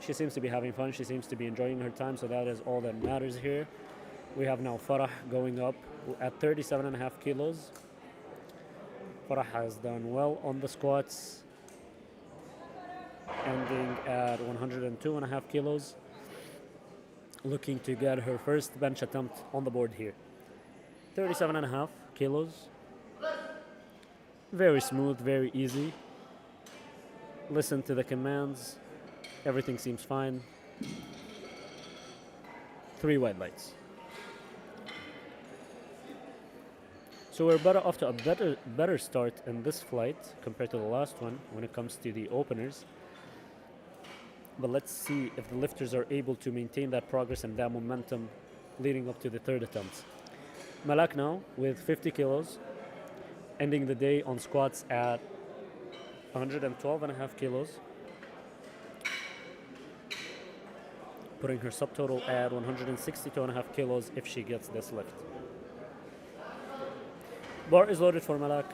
she seems to be having fun. She seems to be enjoying her time, so that is all that matters here. We have now Farah going up at 37.5 kilos. Farah has done well on the squats, ending at 102.5 kilos. Looking to get her first bench attempt on the board here. 37.5 kilos. Very smooth, very easy. Listen to the commands. Everything seems fine. 3 white lights. So we're off to a better start in this flight compared to the last one when it comes to the openers. But let's see if the lifters are able to maintain that progress and that momentum leading up to the third attempt. Malak now with 50 kilos, ending the day on squats at 112.5 kilos. putting her subtotal at 162.5 kilos if she gets this lift. Bar is loaded for Malak.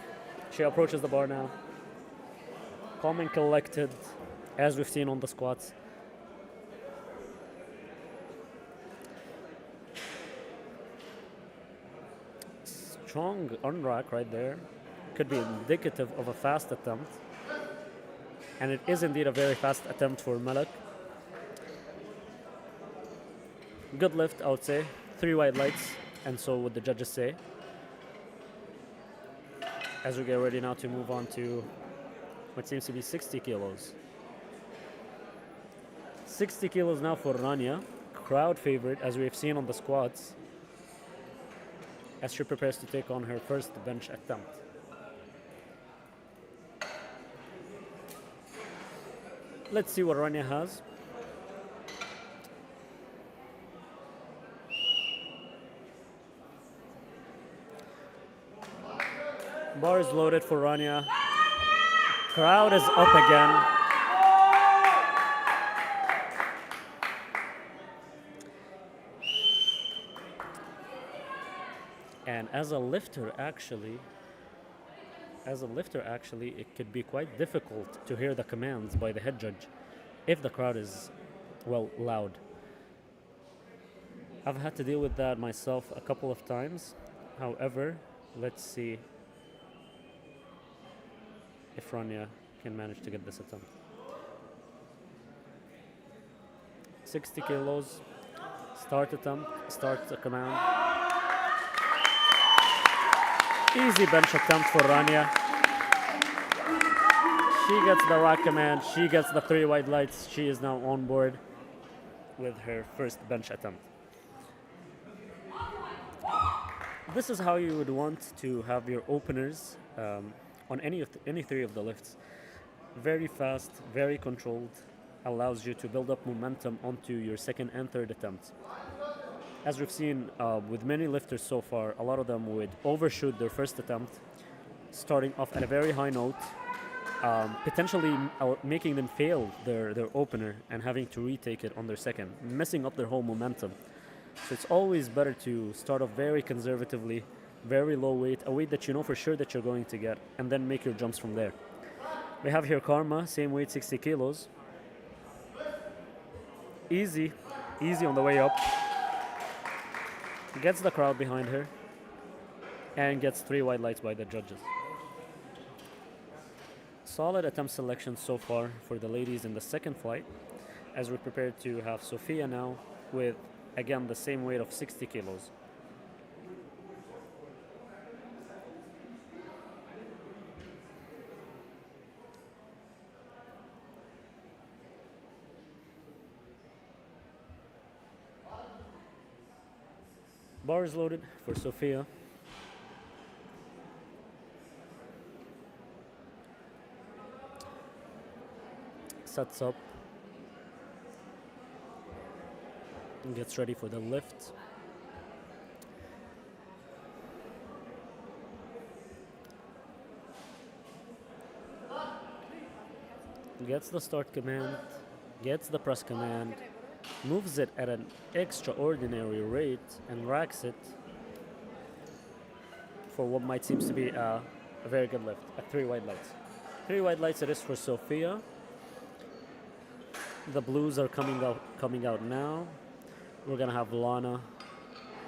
She approaches the bar now. Calm and collected, as we've seen on the squats. Strong unrack right there. Could be indicative of a fast attempt. And it is indeed a very fast attempt for Malak. Good lift, I would say. 3 white lights, and so would the judges say. As we get ready now to move on to what seems to be 60 kilos. 60 kilos now for Rania, crowd favorite as we've seen on the squats, as she prepares to take on her first bench attempt. Let's see what Rania has. Bar is loaded for Rania. Crowd is up again. And as a lifter, actually, it could be quite difficult to hear the commands by the head judge if the crowd is, well, loud. I've had to deal with that myself a couple of times. However, let's see if Rania can manage to get this attempt. 60 kilos, start attempt, start the command. Easy bench attempt for Rania. She gets the rack command, she gets the 3 white lights. She is now on board with her first bench attempt. This is how you would want to have your openers on any 3 of the lifts. Very fast, very controlled, allows you to build up momentum onto your second and third attempts. As we've seen with many lifters so far, a lot of them would overshoot their first attempt, starting off at a very high note, potentially making them fail their opener and having to retake it on their second, messing up their whole momentum. So it's always better to start off very conservatively, very low weight, a weight that you know for sure that you're going to get, and then make your jumps from there. We have here Karma, same weight, 60 kilos. Easy on the way up. Gets the crowd behind her and gets 3 white lights by the judges. Solid attempt selection so far for the ladies in the second flight, as we're prepared to have Sophia now with, again, the same weight of 60 kilos. Bar is loaded for Sophia. Sets up. And gets ready for the lift. Gets the start command. Gets the press command. Moves it at an extraordinary rate and racks it for what might seem to be a very good lift at 3 white lights. 3 white lights it is for Sophia. The blues are coming out now. We're gonna have Lana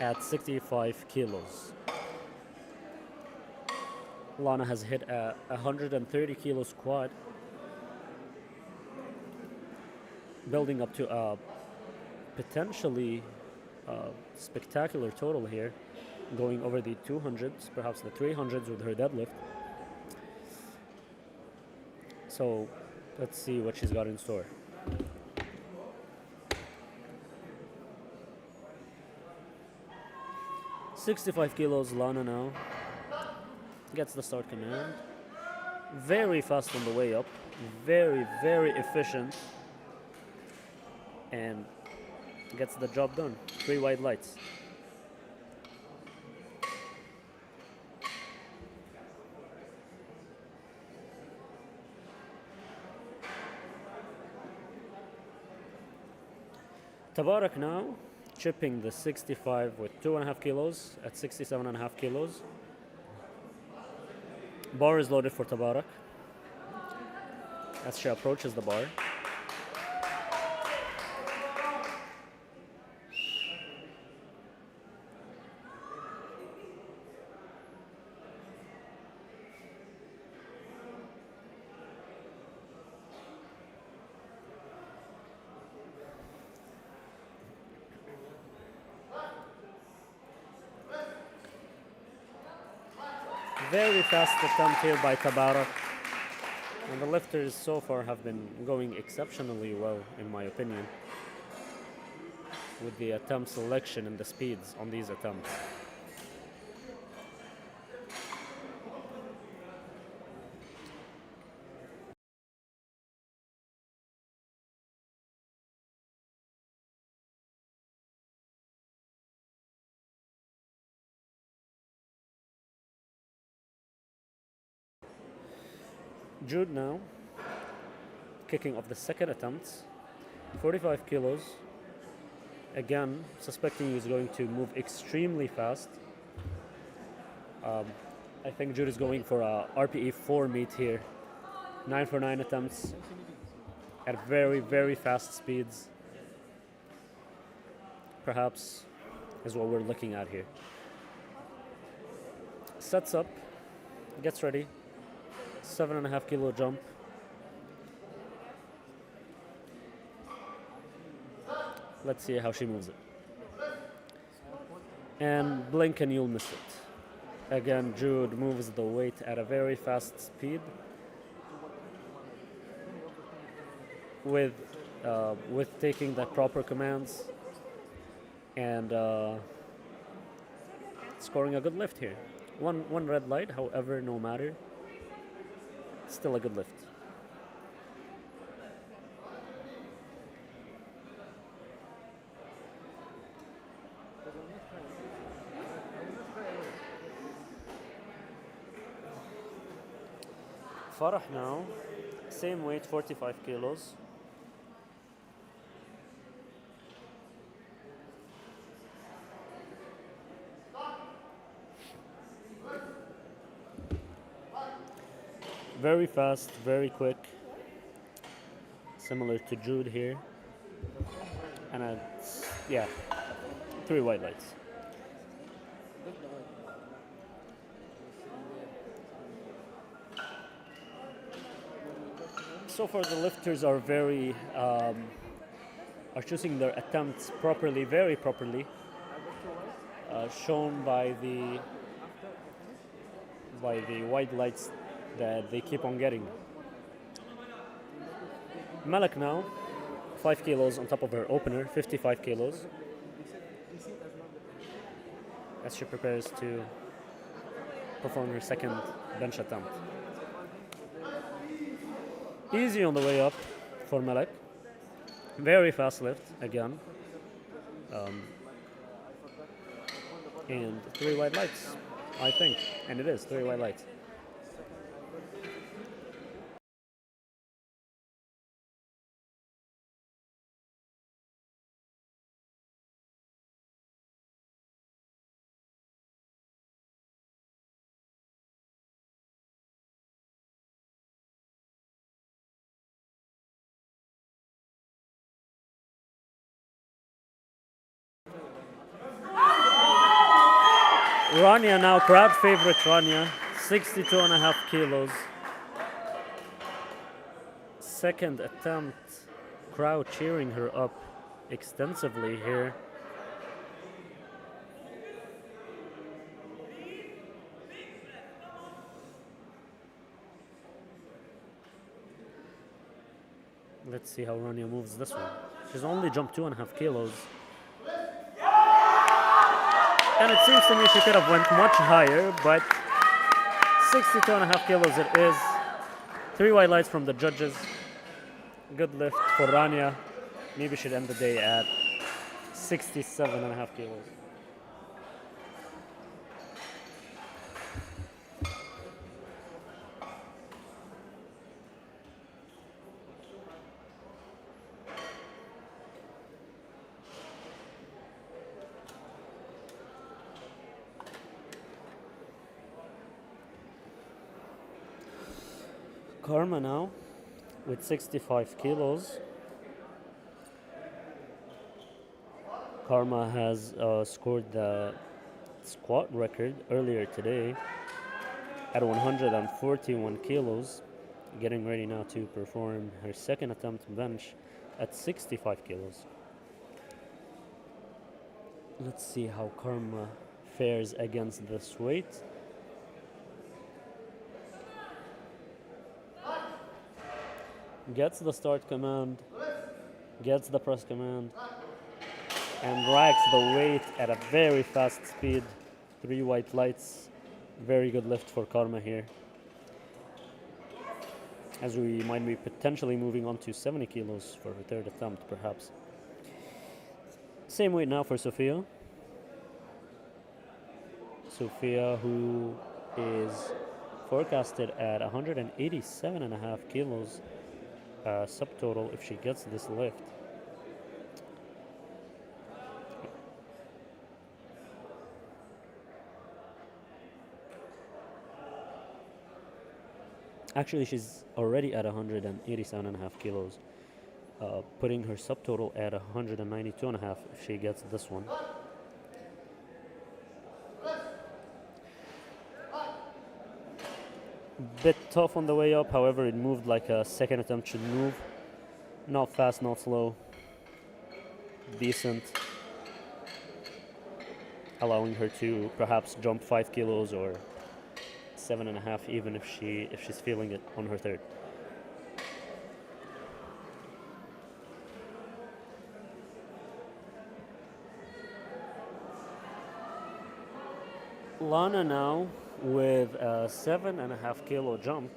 at 65 kilos. Lana has hit a 130 kilo squat, building up to a potentially spectacular total here, going over the 200s, perhaps the 300s with her deadlift. So let's see what she's got in store. $65 kilos, Lana now gets the start command. Very fast on the way up, very efficient, and gets the job done. 3 white lights. Tabarak now chipping the 65 with 2.5 kilos at 67.5 kilos. Bar is loaded for Tabarak as she approaches the bar. Very fast attempt here by Tabarak. And the lifters so far have been going exceptionally well, in my opinion, with the attempt selection and the speeds on these attempts. Jude now kicking off the second attempt, 45 kilos. Again, suspecting he's going to move extremely fast. I think Jude is going for a RPE 4 meet here. 9 for 9 attempts at very, very fast speeds. Perhaps is what we're looking at here. Sets up, gets ready. 7.5 kilo jump. Let's see how she moves it. And blink and you'll miss it. Again, Jude moves the weight at a very fast speed with taking the proper commands and scoring a good lift here. One red light, however, no matter. Still a good lift. Farah now, same weight, 45 kilos. Very fast, very quick. Similar to Jude here. And yeah, 3 white lights. So far the lifters are are choosing their attempts properly, very properly, shown by the white lights that they keep on getting. Malak now, 5 kilos on top of her opener, 55 kilos, as she prepares to perform her second bench attempt. Easy on the way up for Malak. Very fast lift again. And 3 white lights, I think. And it is 3 white lights. Rania now, crowd favorite Rania, 62.5 kilos. Second attempt, crowd cheering her up extensively here. Let's see how Rania moves this one. She's only jumped 2.5 kilos. And it seems to me she could have went much higher, but 62.5 kilos it is. 3 white lights from the judges. Good lift for Rania. Maybe she'd end the day at 67.5 kilos. Karma now with 65 kilos. Karma has scored the squat record earlier today at 141 kilos, getting ready now to perform her second attempt bench at 65 kilos. Let's see how Karma fares against this weight. Gets the start command, gets the press command, and racks the weight at a very fast speed. 3 white lights. Very good lift for Karma here, as we might be potentially moving on to 70 kilos for her third attempt, perhaps. Same weight now for Sophia. Sophia, who is forecasted at 187.5 kilos subtotal if she gets this lift. Actually, she's already at 187.5 kilos, putting her subtotal at 192.5 if she gets this one. Bit tough on the way up, however, it moved like a second attempt should move. Not fast, not slow. Decent. Allowing her to perhaps jump 5 kilos or 7.5 even if she's feeling it on her third. Lana now with a 7.5 kilo jump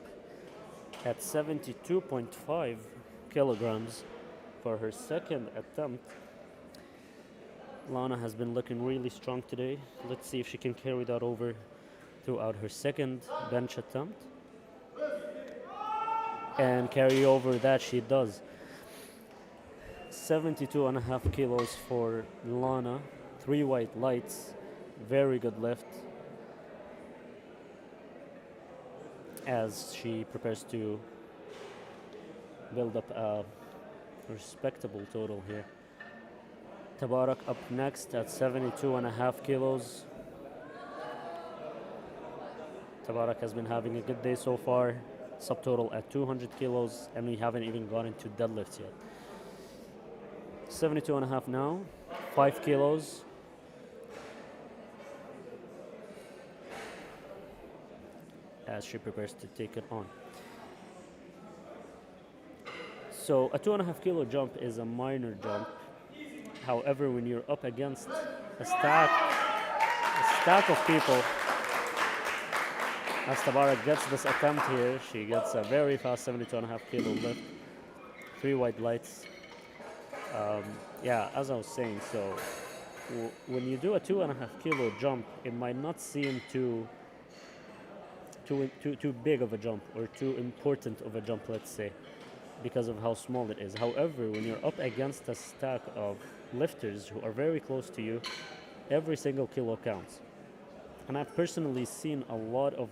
at 72.5 kilograms for her second attempt. Lana has been looking really strong today. Let's see if she can carry that over throughout her second bench attempt. And carry over that she does. 72.5 kilos for Lana. 3 white lights. Very good lift, as she prepares to build up a respectable total here. Tabarak up next at 72.5 kilos. Tabarak has been having a good day so far. Subtotal at 200 kilos, and we haven't even gotten to deadlifts yet. 72.5 now, 5 kilos. As she prepares to take it on. So a 2.5 kilo jump is a minor jump. However, when you're up against a stack of people, as Tabarak gets this attempt here, she gets a very fast 72.5 kilo lift. 3 white lights. Yeah, as I was saying, so when you do a 2.5 kilo jump, it might not seem too big of a jump or too important of a jump, let's say, because of how small it is. However, when you're up against a stack of lifters who are very close to you, every single kilo counts. And I've personally seen a lot of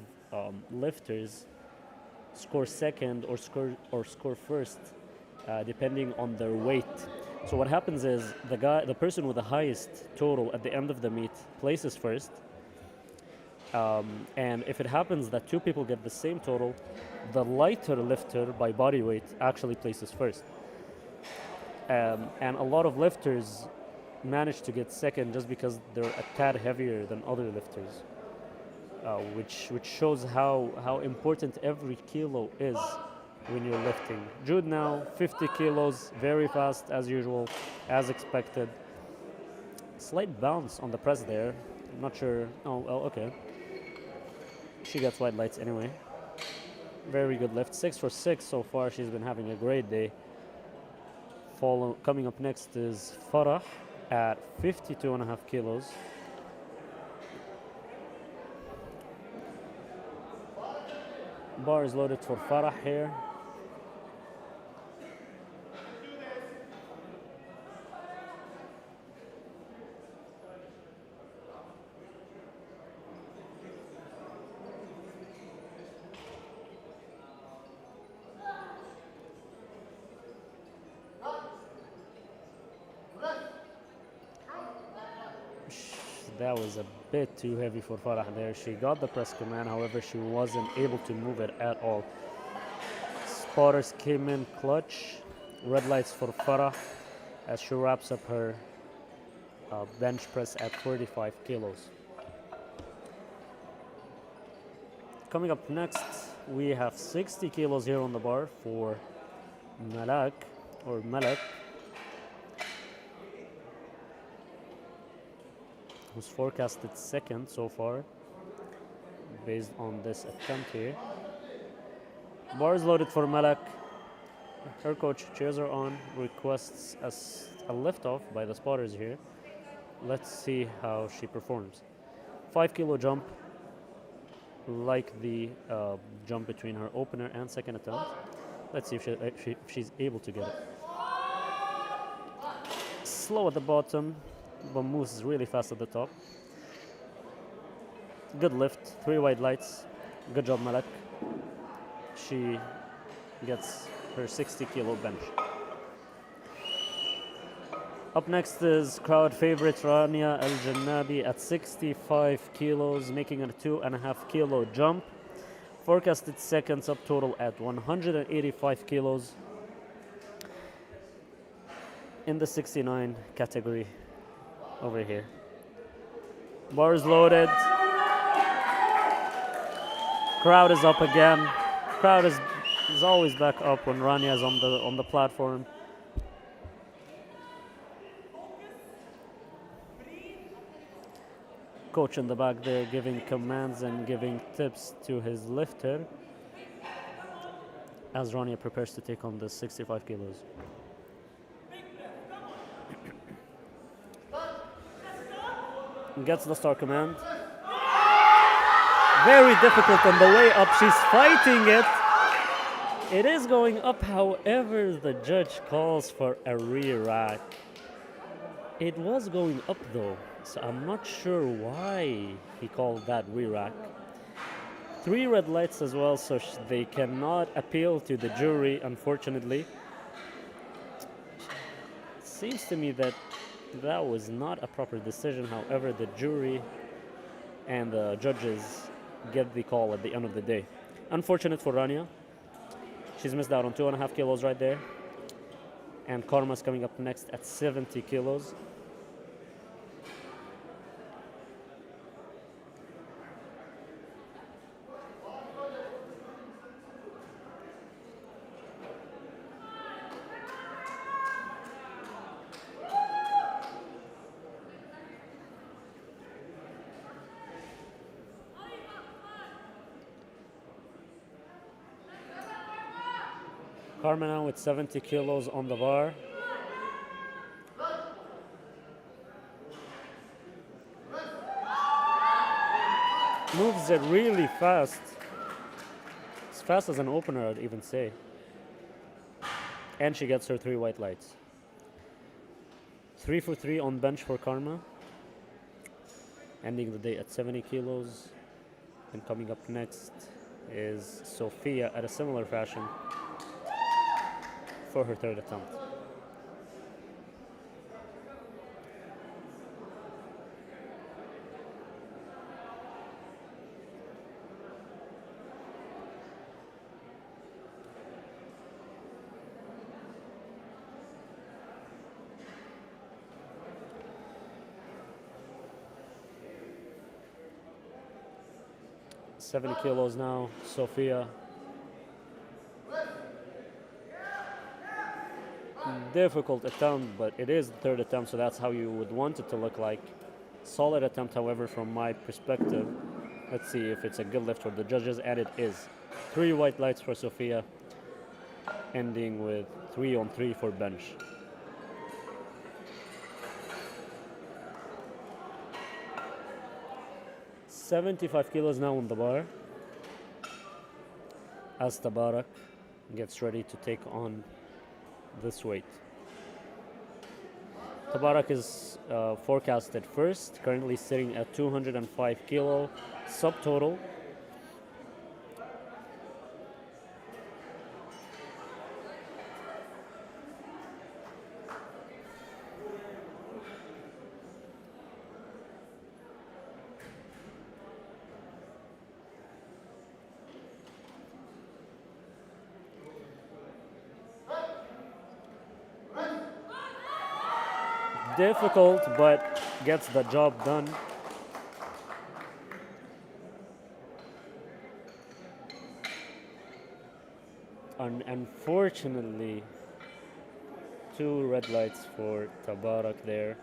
lifters score second or score first, depending on their weight. So what happens is the person with the highest total at the end of the meet places first. And if it happens that 2 people get the same total, the lighter lifter by body weight actually places first. And a lot of lifters manage to get second just because they're a tad heavier than other lifters, which shows how important every kilo is when you're lifting. Jude now, 50 kilos, very fast as usual, as expected. Slight bounce on the press there. I'm not sure. Oh, well, okay. She gets white lights anyway. Very good lift. 6 for 6 so far. She's been having a great day. Coming up next is Farah at 52.5 kilos. Bar is loaded for Farah here. That was a bit too heavy for Farah there. She got the press command, however, she wasn't able to move it at all. Spotters came in clutch. Red lights for Farah as she wraps up her bench press at 45 kilos. Coming up next, we have 60 kilos here on the bar for Malak, who's forecasted second so far, based on this attempt here. Bar is loaded for Malak. Her coach, chairs are on, requests a lift-off by the spotters here. Let's see how she performs. 5 kilo jump, like the jump between her opener and second attempt. Let's see if she's able to get it. Slow at the bottom, but moves really fast at the top. Good lift, 3 wide lights. Good job, Malak. She gets her 60 kilo bench. Up next is crowd favorite Rania Al Jannabi at 65 kilos, making a 2.5 kilo jump. Forecasted second, subtotal at 185 kilos in the 69 category over here. Bar is loaded. Crowd is up again. Crowd is always back up when Rania is on the platform. Coach in the back there giving commands and giving tips to his lifter as Rania prepares to take on the 65 kilos. Gets the start command. Very difficult on the way up. She's fighting it. It is going up, however, the judge calls for a rear rack. It was going up though, so I'm not sure why he called that rear rack. 3 red lights as well, so they cannot appeal to the jury, unfortunately. It seems to me that that was not a proper decision. However, the jury and the judges get the call at the end of the day. Unfortunate for Rania. She's missed out on 2.5 kilos right there. And Karma's coming up next at 70 kilos. Karma now with 70 kilos on the bar. Moves it really fast. As fast as an opener, I'd even say. And she gets her 3 white lights. 3 for 3 on bench for Karma. Ending the day at 70 kilos. And coming up next is Sophia at a similar fashion for her 3rd attempt. $70 kilos now, Sophia. Difficult attempt, but it is the 3rd attempt, so that's how you would want it to look like. Solid attempt, however, from my perspective. Let's see if it's a good lift for the judges, and it is. 3 white lights for Sophia, ending with 3 on 3 for bench. $75 kilos now on the bar as Tabarak gets ready to take on this weight. Tabarak is forecasted first, currently sitting at 205 kilo subtotal. difficult, but gets the job done. Unfortunately, 2 red lights for Tabarak there.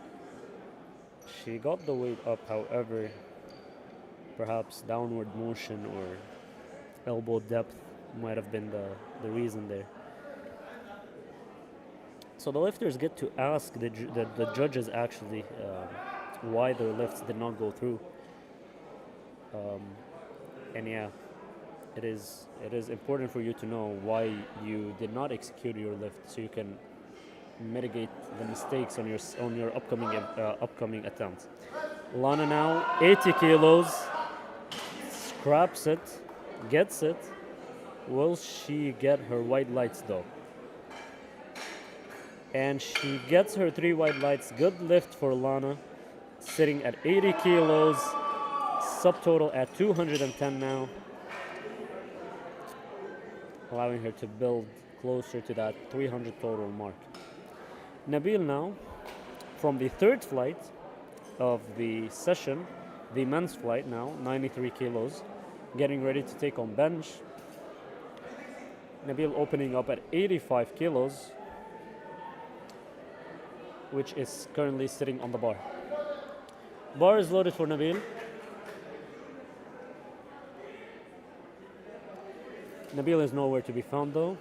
She got the weight up, however, perhaps downward motion or elbow depth might have been the reason there. So the lifters get to ask the judges actually why their lifts did not go through. And yeah, it is important for you to know why you did not execute your lift, so you can mitigate the mistakes on your upcoming attempts. Lana now 80 kilos, scraps it, gets it. Will she get her white lights though? And she gets her 3 white lights. Good lift for Lana, sitting at 80 kilos, subtotal at 210 now, allowing her to build closer to that 300 total mark. Nabil now, from the 3rd flight of the session, the men's flight now, 93 kilos, getting ready to take on bench. Nabil opening up at 85 kilos, which is currently sitting on the bar. Bar is loaded for Nabil. Nabil is nowhere to be found though.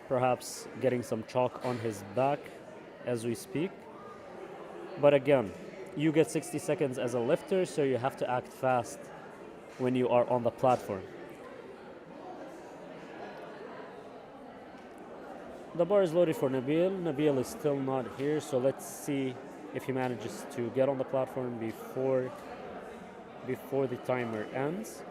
Perhaps getting some chalk on his back as we speak. But again, you get 60 seconds as a lifter, so you have to act fast when you are on the platform. The bar is loaded for Nabil. Nabil is still not here, so let's see if he manages to get on the platform before the timer ends.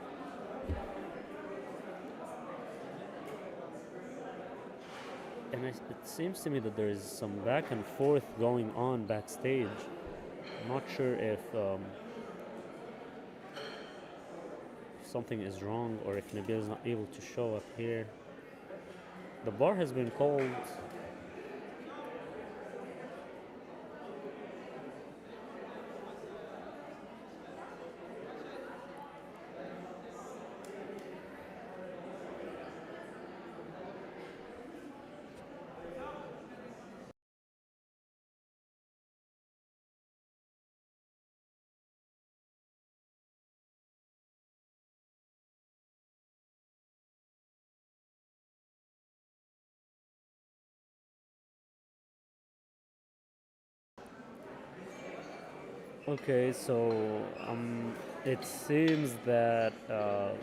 And it seems to me that there is some back and forth going on backstage. I'm not sure if something is wrong or if Nabil is not able to show up here. The bar has been called. Okay, so it seems that the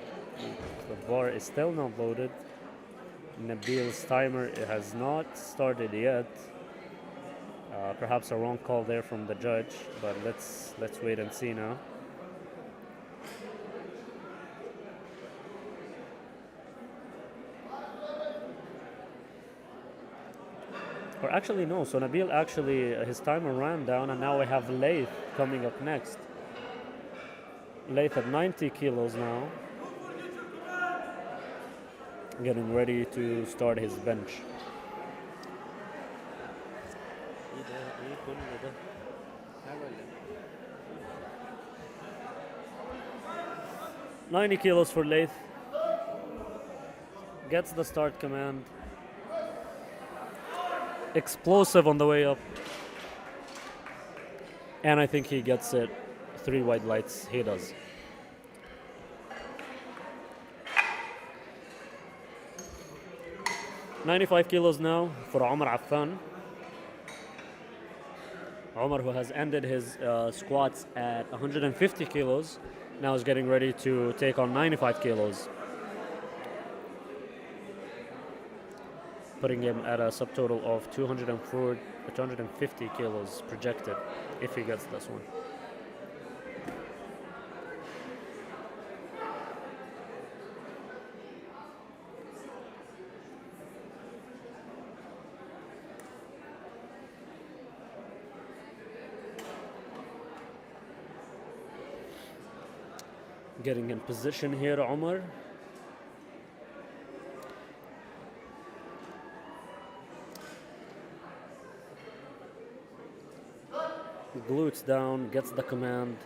bar is still not loaded. Nabil's timer has not started yet. Perhaps a wrong call there from the judge, but let's wait and see now. Or actually no, so Nabil actually, his timer ran down, and now we have Laith coming up next. Laith at 90 kilos now, getting ready to start his bench. 90 kilos for Laith. Gets the start command. Explosive on the way up. And I think he gets it. 3 white lights, he does. $95 kilos now for Omar Affan. Omar, who has ended his squats at 150 kilos, now is getting ready to take on 95 kilos. Putting him at a subtotal of 250 kilos projected if he gets this one. Getting in position here, Omar. glutes down, gets the command,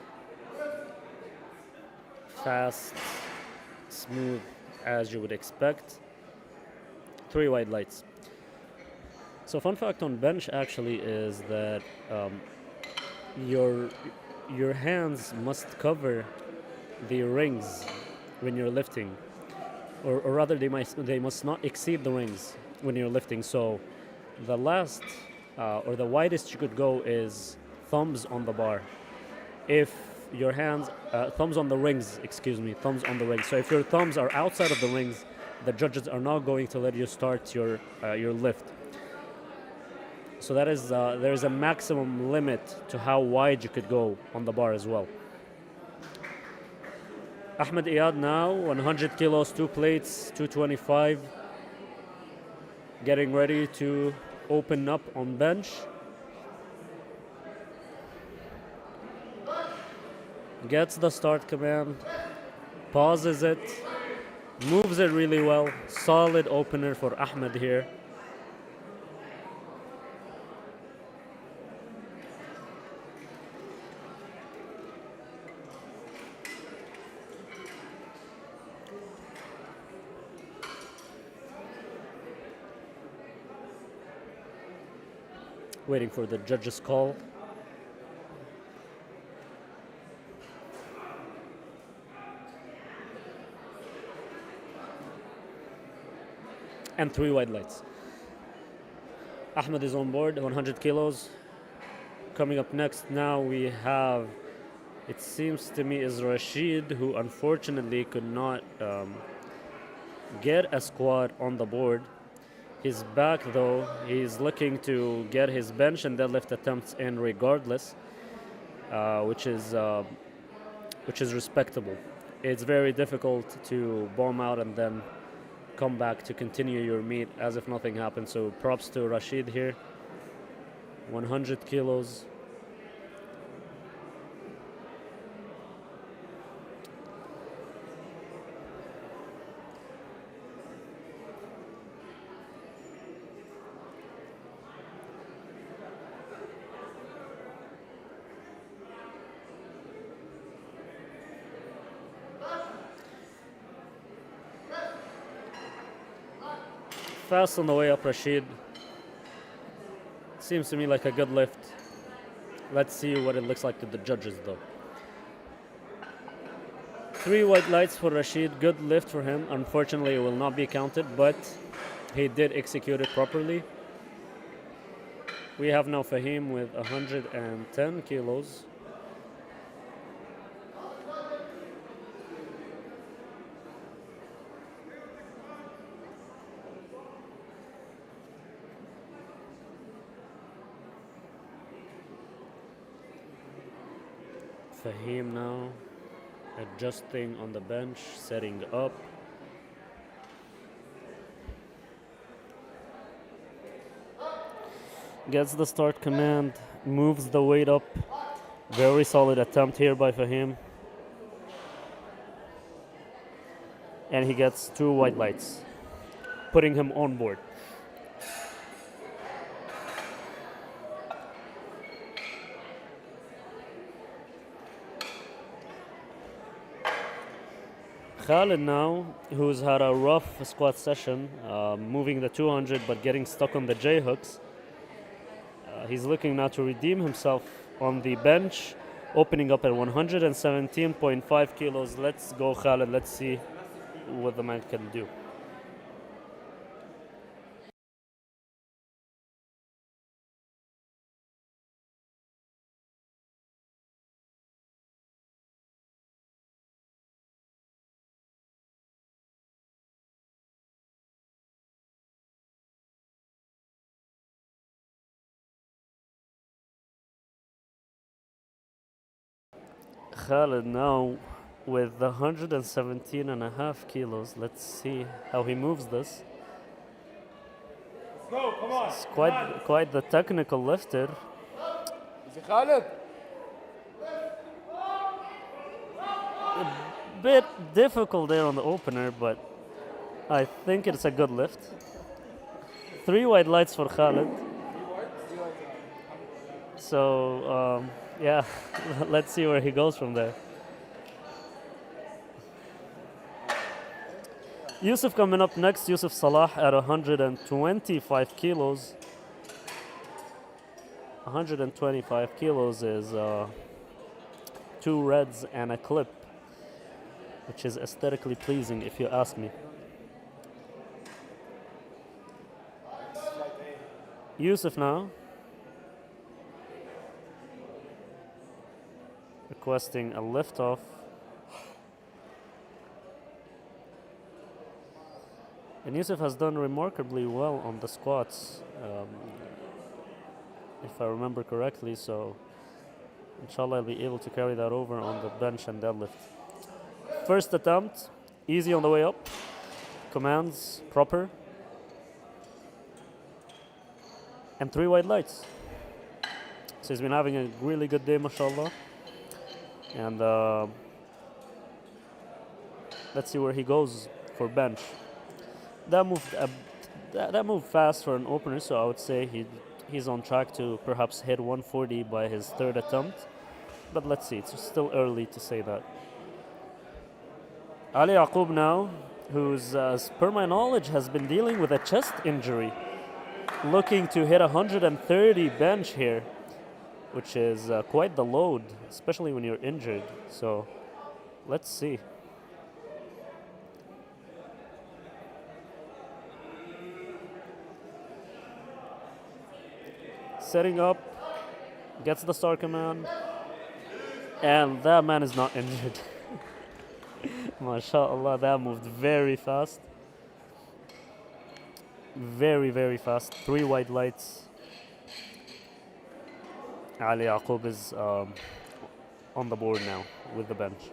fast, smooth as you would expect. 3 white lights. So fun fact on bench actually is that your hands must cover the rings when you're lifting, or rather they must not exceed the rings when you're lifting. So the last or the widest you could go is thumbs on the bar. If your hands thumbs on the rings, thumbs on the rings. So if your thumbs are outside of the rings, the judges are not going to let you start your lift. So that is there is a maximum limit to how wide you could go on the bar as well. Ahmed Iyad now, 100 kilos, 2 plates, 225. Getting ready to open up on bench. Gets the start command, pauses it, moves it really well. Solid opener for Ahmed here. Waiting for the judge's call. And 3 white lights. Ahmed is on board, 100 kilos. Coming up next now we have, it seems to me, is Rashid, who unfortunately could not get a squat on the board. He's back though. He's looking to get his bench and deadlift attempts in regardless, which is respectable. It's very difficult to bomb out and then come back to continue your meet as if nothing happened. So props to Rashid here. 100 kilos. Fast on the way up, Rashid. Seems to me like a good lift. Let's see what it looks like to the judges though. 3 white lights for Rashid. Good lift for him. Unfortunately, it will not be counted, but he did execute it properly. We have now Fahim with 110 kilos. Fahim now adjusting on the bench, setting up. Gets the start command, moves the weight up. Very solid attempt here by Fahim. And he gets 2 white lights, putting him on board. Khalid now, who's had a rough squat session, moving the 200 but getting stuck on the J hooks. He's looking now to redeem himself on the bench, opening up at 117.5 kilos. Let's go, Khalid. Let's see what the man can do. Khalid now with the 117.5 kilos. Let's see how he moves this. Let's go, come on. It's quite the technical lifter. Is it Khalid? A bit difficult there on the opener, but I think it's a good lift. 3 white lights for Khalid. So yeah, let's see where he goes from there. Yusuf coming up next. Yusuf Salah at 125 kilos. 125 kilos is 2 reds and a clip, which is aesthetically pleasing if you ask me. Yusuf now requesting a lift off. And Yusuf has done remarkably well on the squats, if I remember correctly, so inshallah I'll be able to carry that over on the bench and deadlift. First attempt, easy on the way up, commands proper, and 3 white lights. So he's been having a really good day, mashallah. And let's see where he goes for bench. That moved fast for an opener, so I would say he's on track to perhaps hit 140 by his 3rd attempt. But let's see, it's still early to say that. Ali Yaqub now, who's, as per my knowledge, has been dealing with a chest injury, looking to hit 130 bench here, which is quite the load, especially when you're injured. So let's see. Setting up, gets the star command, and that man is not injured. MashaAllah, that moved very fast. Very, very fast. 3 white lights. Ali Yaqub is on the board now with the bench.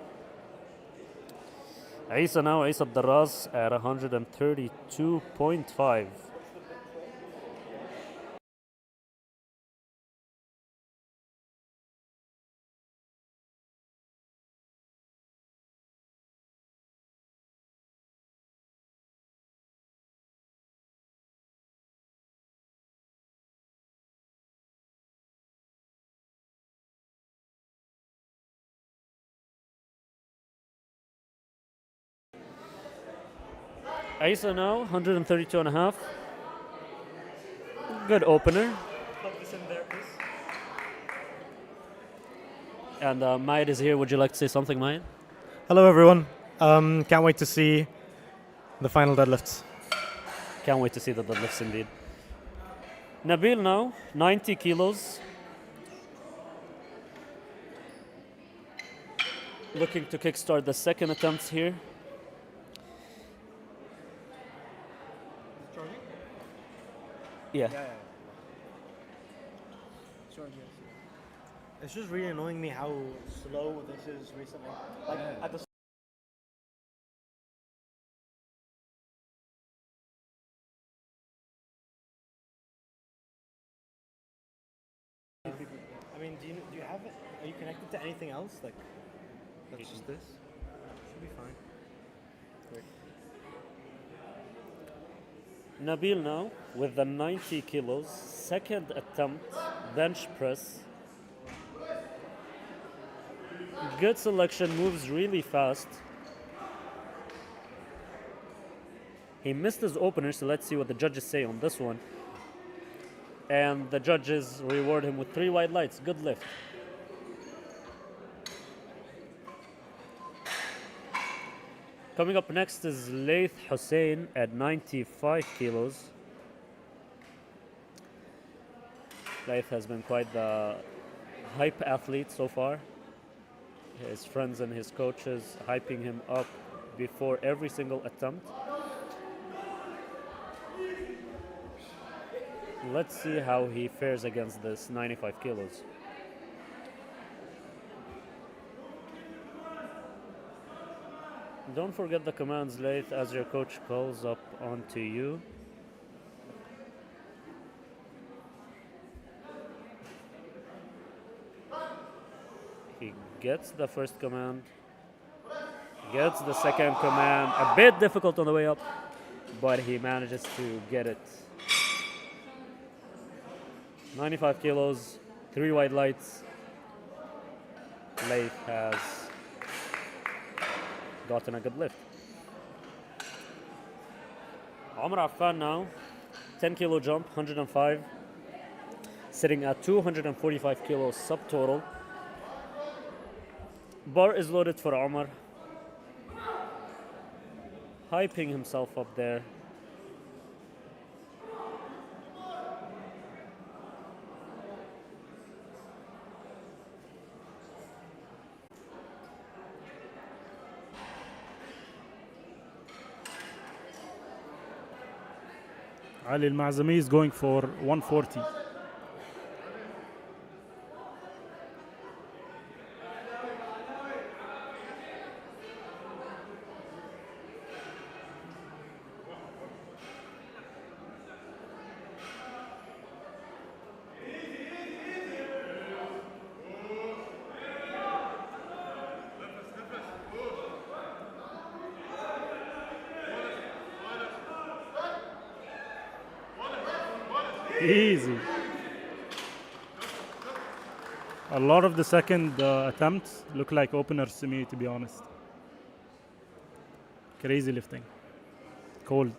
Isa now, Isa Darraz at 132.5. Isa now, 132 and a half. Good opener. Plug this in there, please. And Mayed is here. Would you like to say something, Mayed? Hello, everyone. Can't wait to see the final deadlifts. Can't wait to see the deadlifts indeed. Nabil now, 90 kilos. Looking to kickstart the 2nd attempts here. Yeah. It's just really annoying me how slow this is recently. Like at the I mean, do you have it? Are you connected to anything else? Like, that's just this. Should be fine. Great. Nabil now with the 90 kilos, 2nd attempt, bench press. Good selection, moves really fast. He missed his opener, so let's see what the judges say on this one. And the judges reward him with 3 white lights. Good lift. Coming up next is Laith Hussein at 95 kilos. Laith has been quite the hype athlete so far. His friends and his coaches hyping him up before every single attempt. Let's see how he fares against this 95 kilos. Don't forget the commands, Laith, as your coach calls up onto you. He gets the first command, gets the 2nd command, a bit difficult on the way up, but he manages to get it. 95 kilos, 3 white lights. Laith has gotten a good lift. Omar Affan now, 10 kilo jump, 105. Sitting at 245 kilos subtotal. Bar is loaded for Omar. Hyping himself up there. Ali Al-Ma'zami is going for 140. Easy. A lot of the second attempts look like openers to me, to be honest. Crazy lifting. Cold.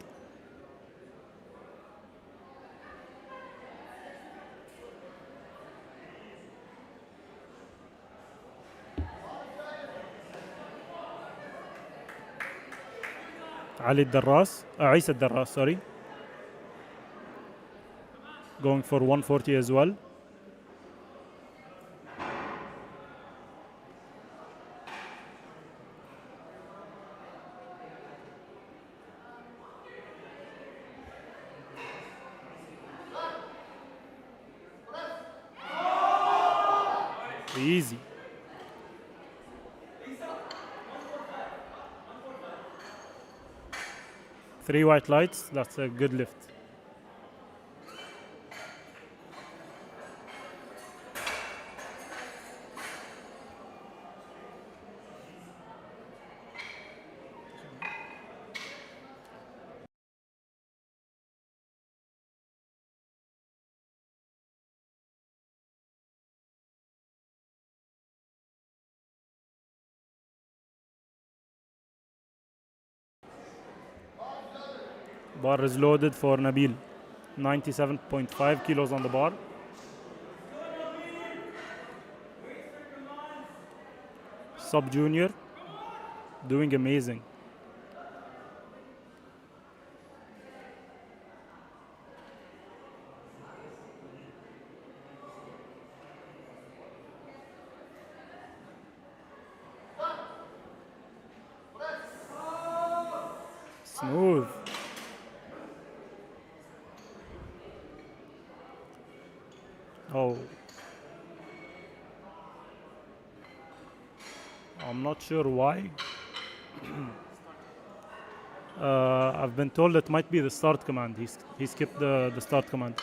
Ali Darras, Isa Darras, sorry. Going for 140 as well. Easy. Three white lights, that's a good lift. Bar is loaded for Nabil. 97.5 kilos on the bar. Subjunior, doing amazing. Smooth. Oh. I'm not sure why. I've been told it might be the start command. He skipped the start command.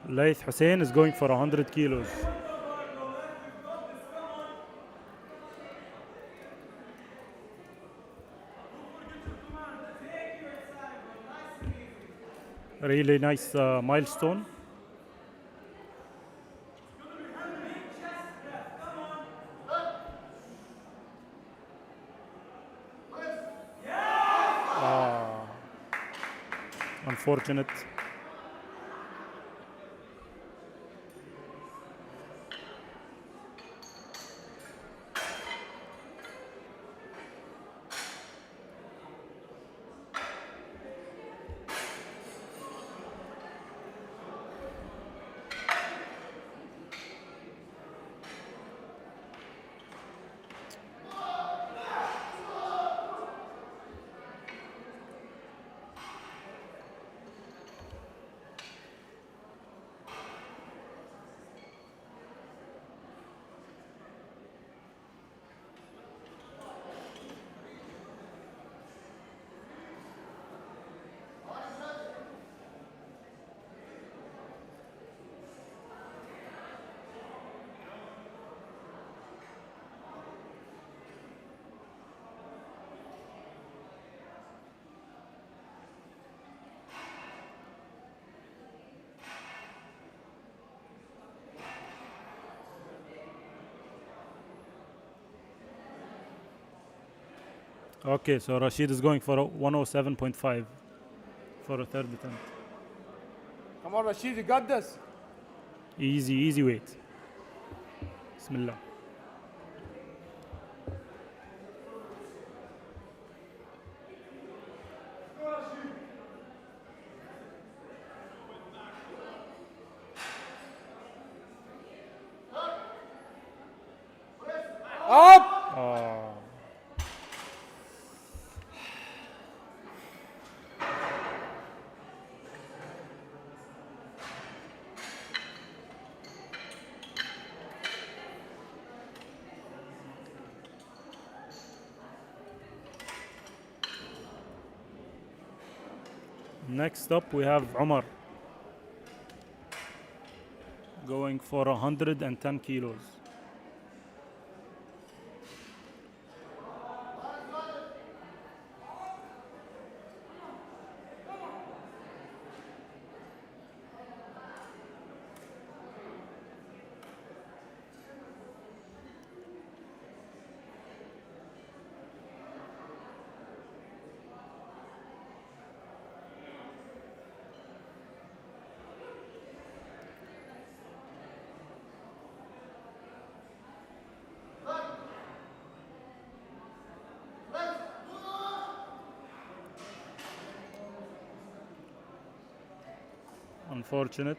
Laith Hussein is going for 100 kilos. Really nice milestone. Unfortunate. Okay, so Rashid is going for a 107.5 for a third attempt. Come on, Rashid, you got this. Easy weight. Bismillah. Up! Oh. Next up, we have Umar going for 110 kilos. Unfortunate.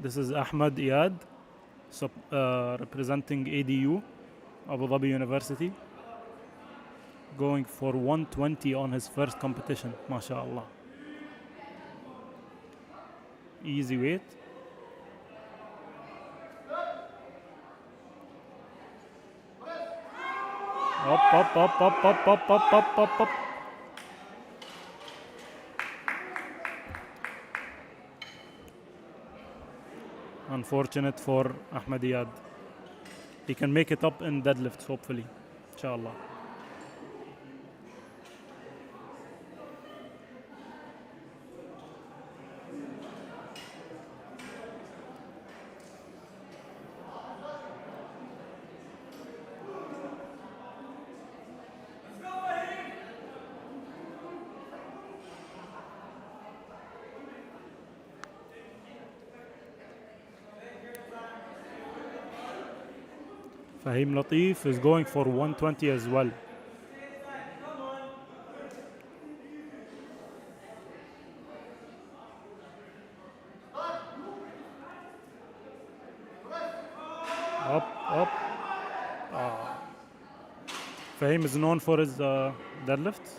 This is Ahmad Iyad, representing ADU, Abu Dhabi University, going for 120 on his first competition, mashallah. Easy weight. Up. Unfortunate for Ahmad Iyad. He can make it up in deadlifts, hopefully, inshallah. Fahim Latif is going for 120 as well. Up. Fahim is known for his deadlifts,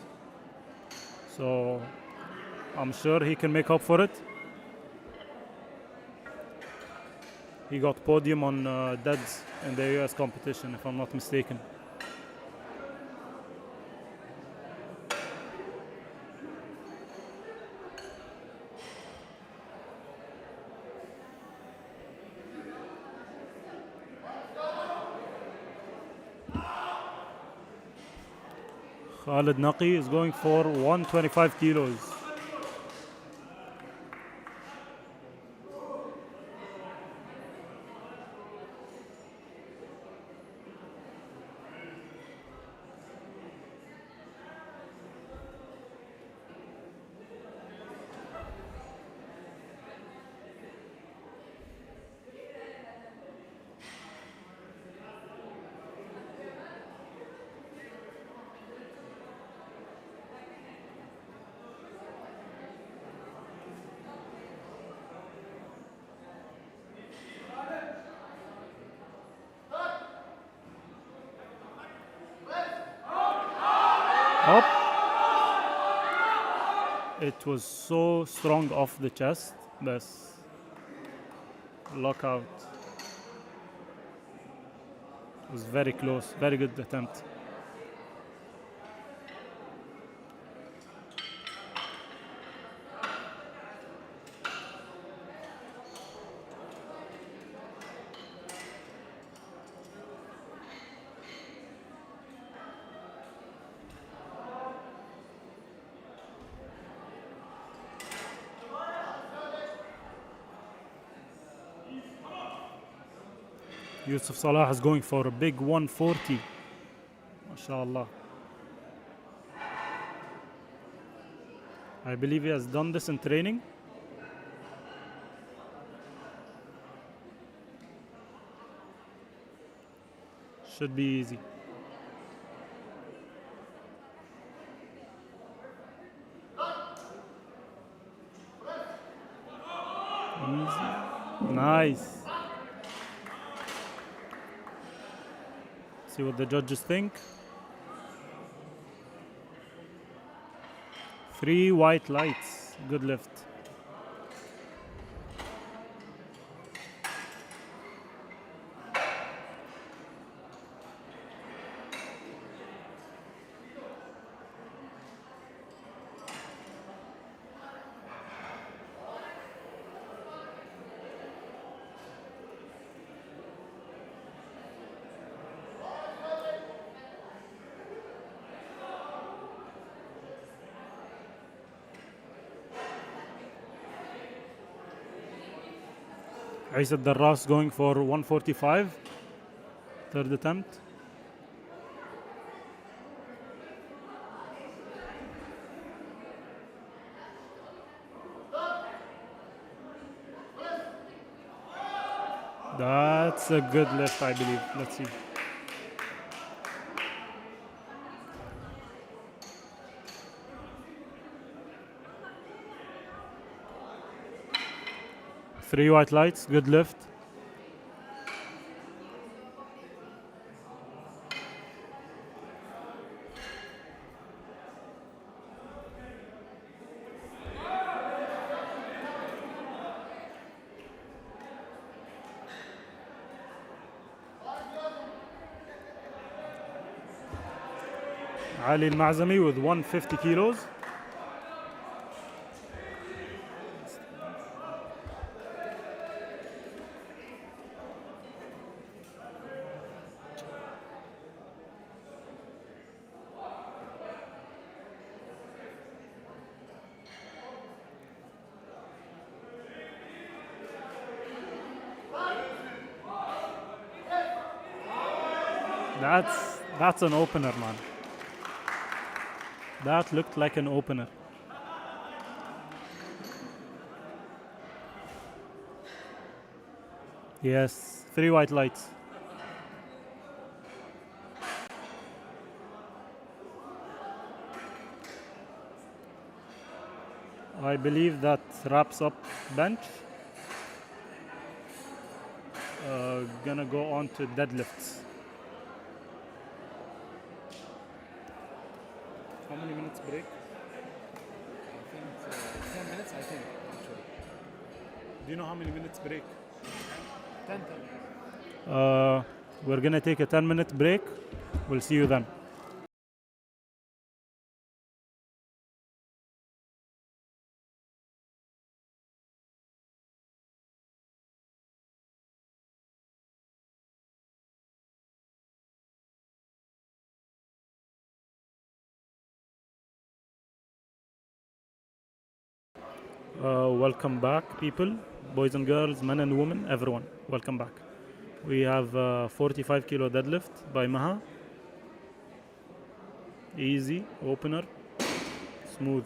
so I'm sure he can make up for it. He got podium on deads in the US competition, if I'm not mistaken. Khalid Naqi is going for 125 kilos. Up. It was so strong off the chest, بس lockout. It was very close. Very good attempt. Yusuf Salah is going for a big 140. MashaAllah. I believe he has done this in training. Should be easy. Easy. Nice. See what the judges think. 3 white lights. Good lift. Isa Darras going for 145. Third attempt. That's a good lift, I believe. Let's see. Three white lights, good lift. Ali Al-Ma'zami with 150 kilos. That's an opener, man. That looked like an opener. Yes, 3 white lights. I believe that wraps up bench. Gonna go on to deadlifts. How many minutes break? I think 10 minutes, I think, actually. Do you know how many minutes break? 10. We're gonna take a 10-minute break. We'll see you then. Welcome back, people, boys and girls, men and women, everyone. Welcome back. We have 45 kilo deadlift by Maha. Easy, opener, smooth.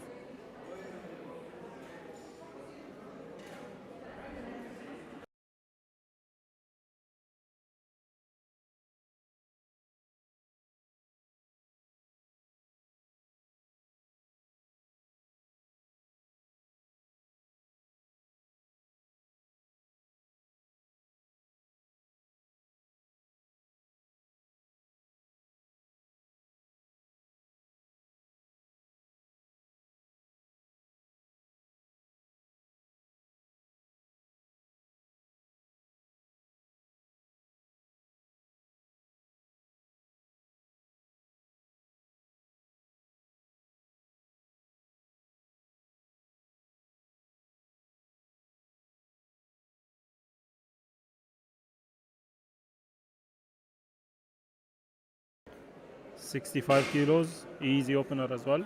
65 kilos, easy opener as well.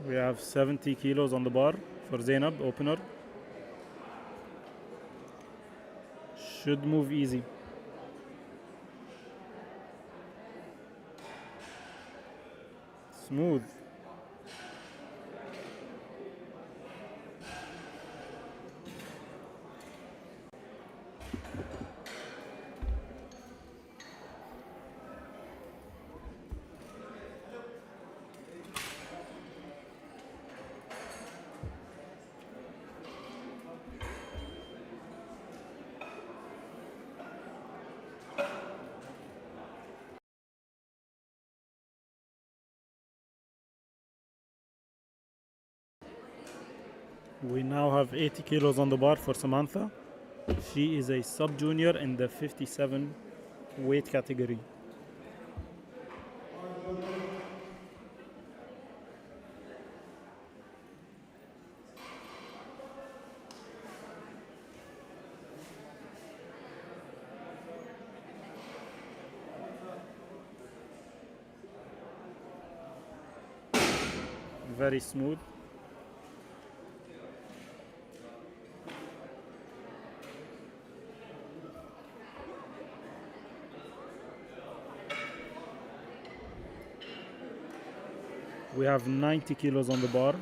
We have 70 kilos on the bar for Zainab, opener. Should move easy. Smooth. We now have 80 kilos on the bar for Samantha. She is a sub-junior in the 57 weight category. Very smooth. We have 90 kilos on the bar.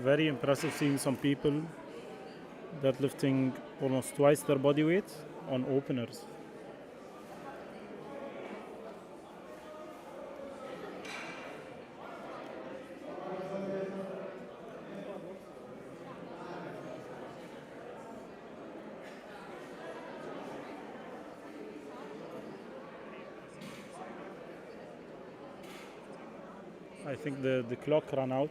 Very impressive seeing some people deadlifting almost twice their body weight on openers. I think the clock ran out.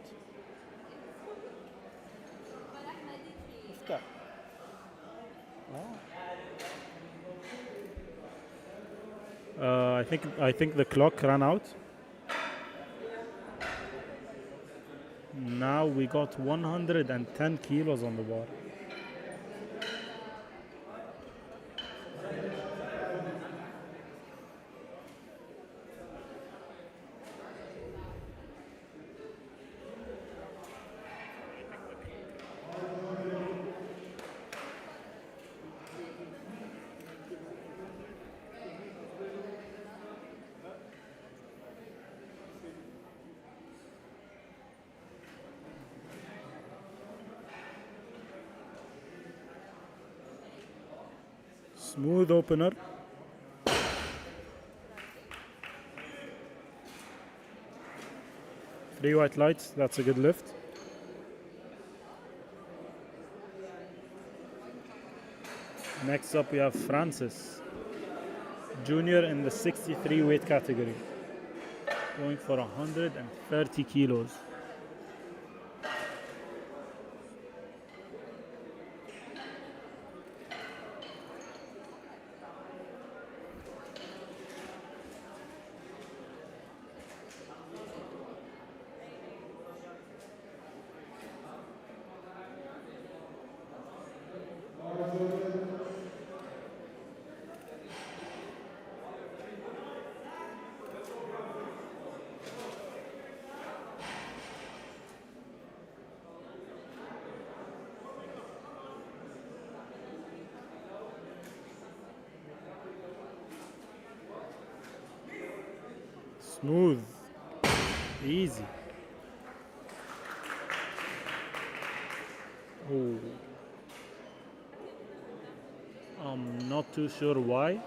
I think the clock ran out. Now we got 110 kilos on the bar. Smooth opener. Three white lights, that's a good lift. Next up we have Francis, junior in the 63 weight category, going for 130 kilos. Smooth. Easy. Oh. I'm not too sure why.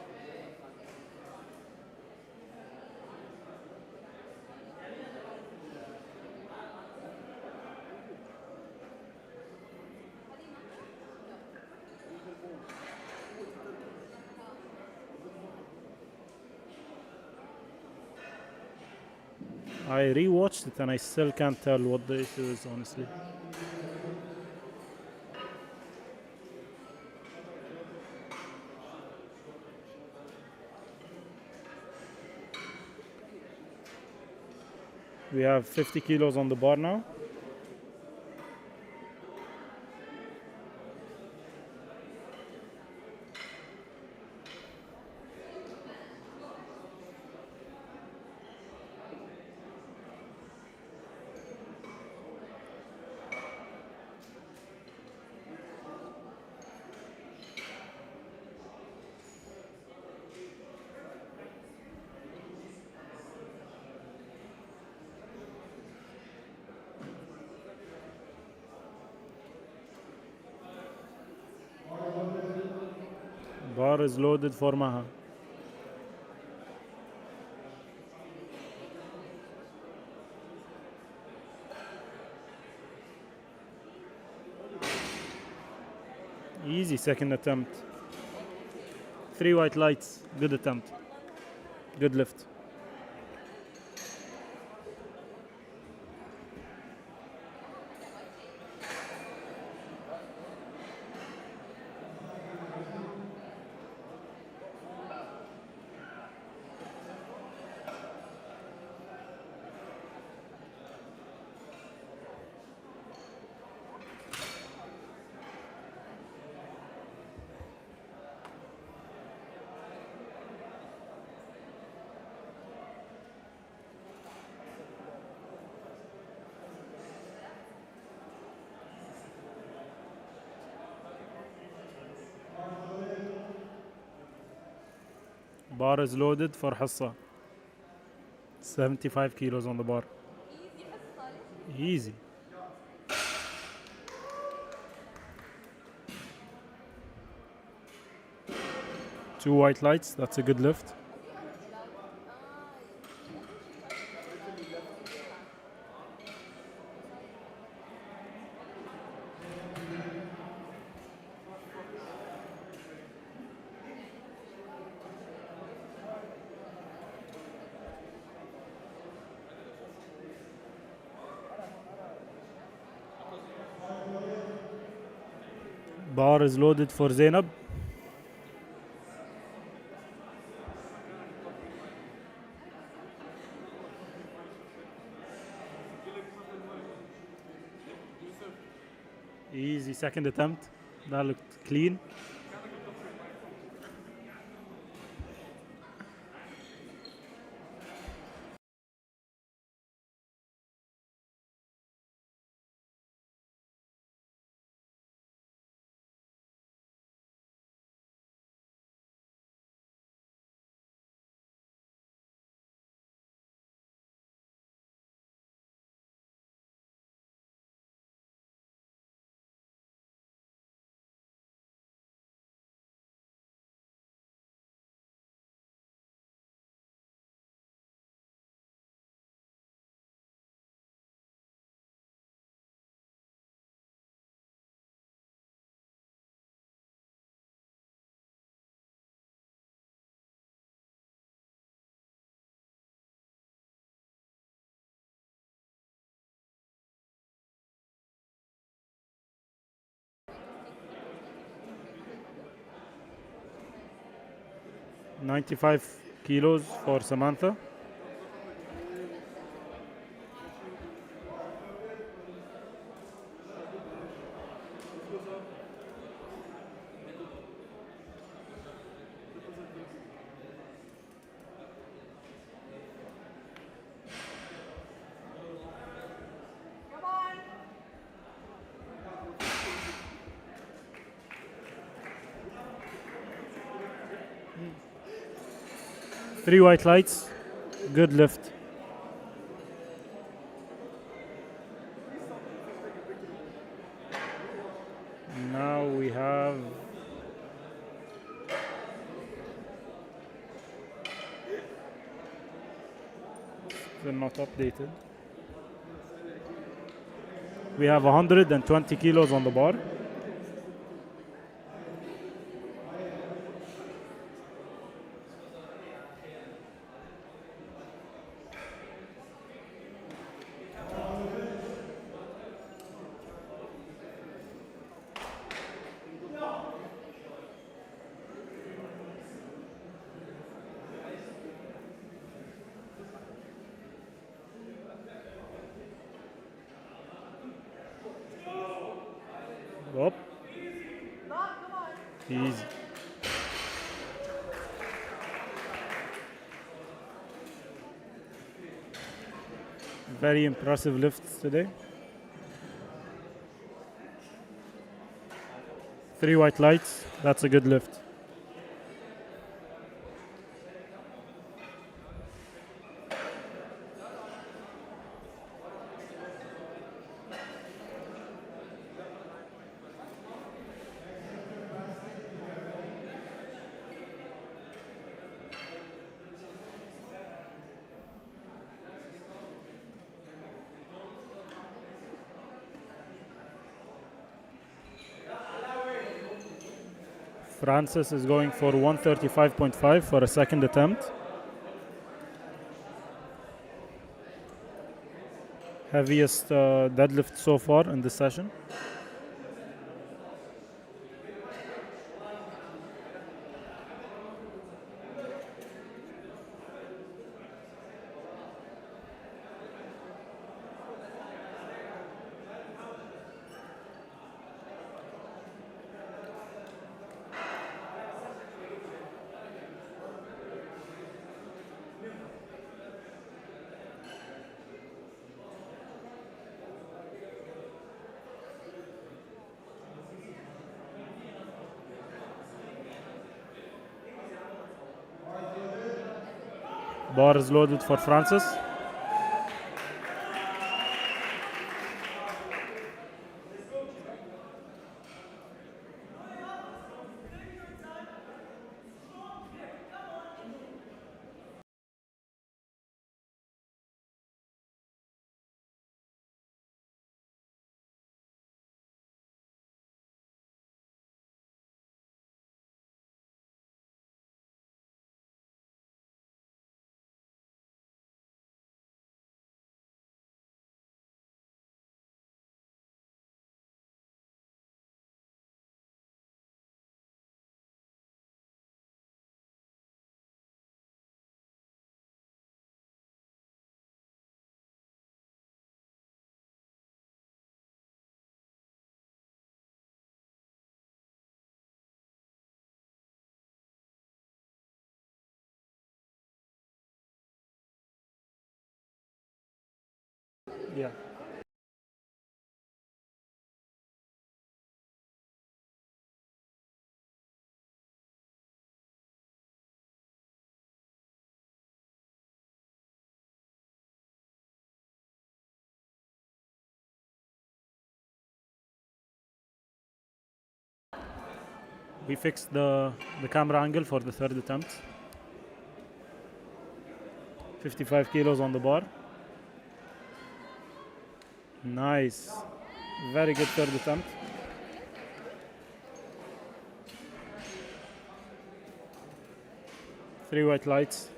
I rewatched it and I still can't tell what the issue is, honestly. We have 50 kilos on the bar now. Bar is loaded for Maha. Easy second attempt. 3 white lights. Good attempt. Good lift. Bar is loaded for Hassa. 75 kilos on the bar. Easy. Two white lights, that's a good lift. Bar is loaded for Zainab. Easy second attempt. That looked clean. $95 kilos for Samantha. Three white lights, good lift. They're not updated. We have 120 kilos on the bar. Up. Easy. Very impressive lifts today. 3 white lights, that's a good lift. Francis is going for 135.5 for a second attempt. Heaviest deadlift so far in this session. Bar is loaded for Francis. Yeah. We fixed the camera angle for the third attempt. 55 kilos on the bar. Nice. Very good third attempt. Three white lights.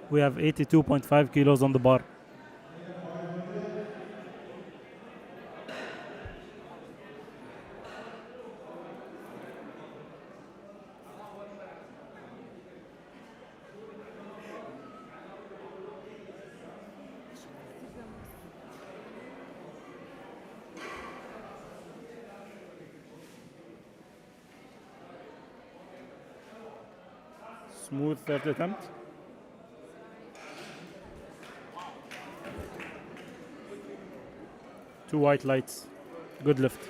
We have 82.5 kilos on the bar. Smooth third attempt. Two white lights. Good lift.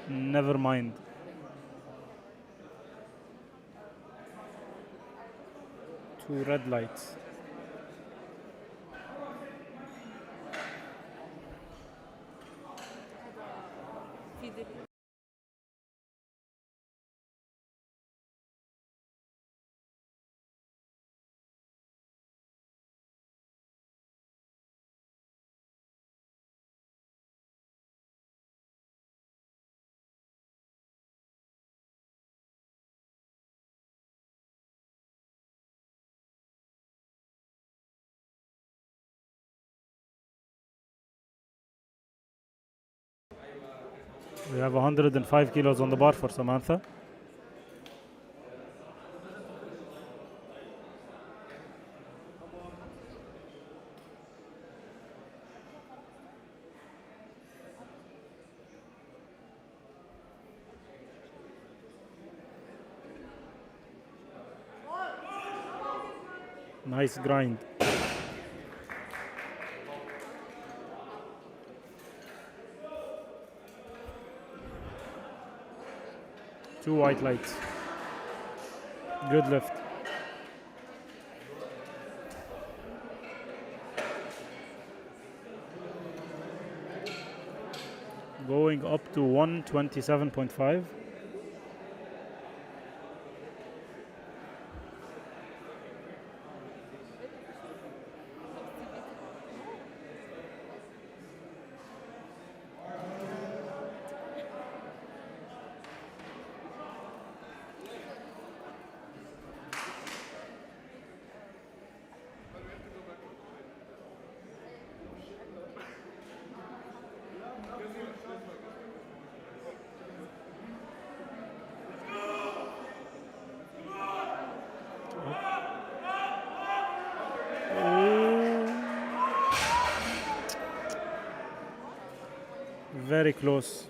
Never mind. Two red lights. We have 105 kilos on the bar for Samantha. Nice grind. Two white lights. Good lift. Going up to 127.5. Very close.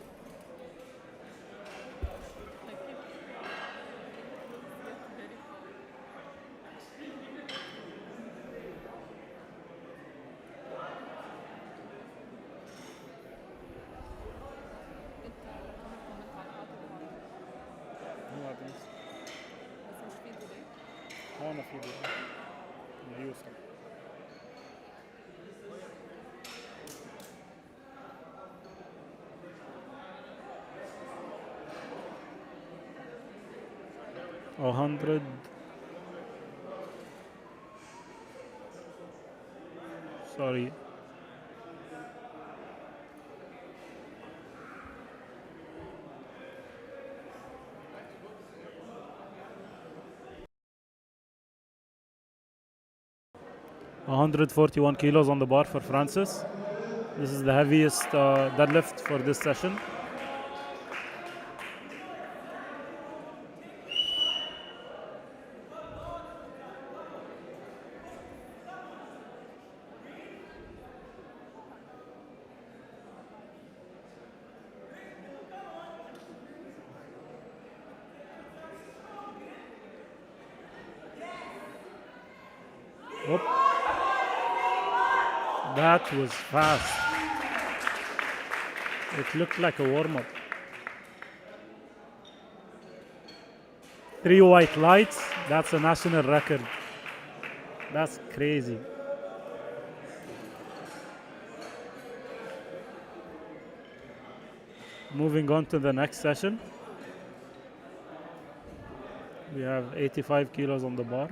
هون في يوصل. A 100. Sorry. A 141 kilos on the bar for Francis. This is the heaviest deadlift for this session. Whoop. That was fast. It looked like a warm-up. 3 white lights, that's a national record. That's crazy. Moving on to the next session. We have 85 kilos on the bar.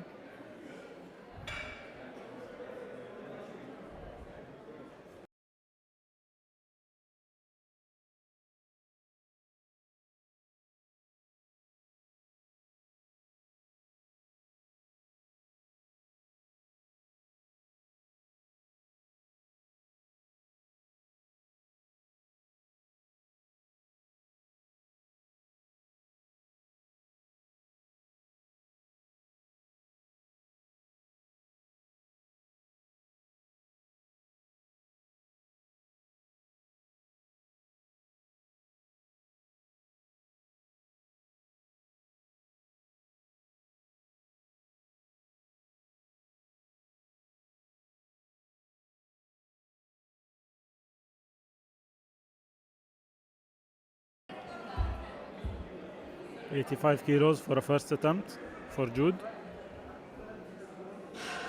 85 kilos for a first attempt for Jude.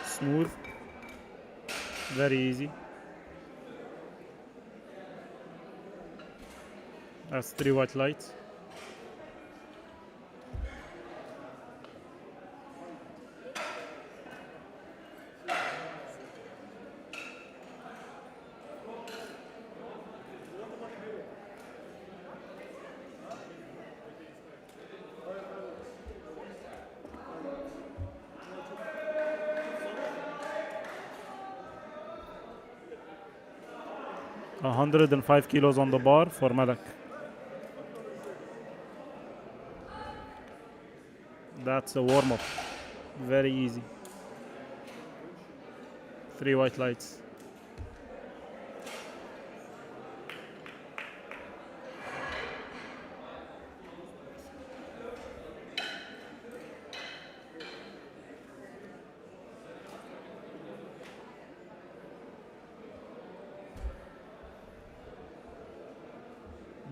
Smooth. Very easy. That's 3 white lights. A 105 kilos on the bar for Malak. That's a warm-up. Very easy. 3 white lights.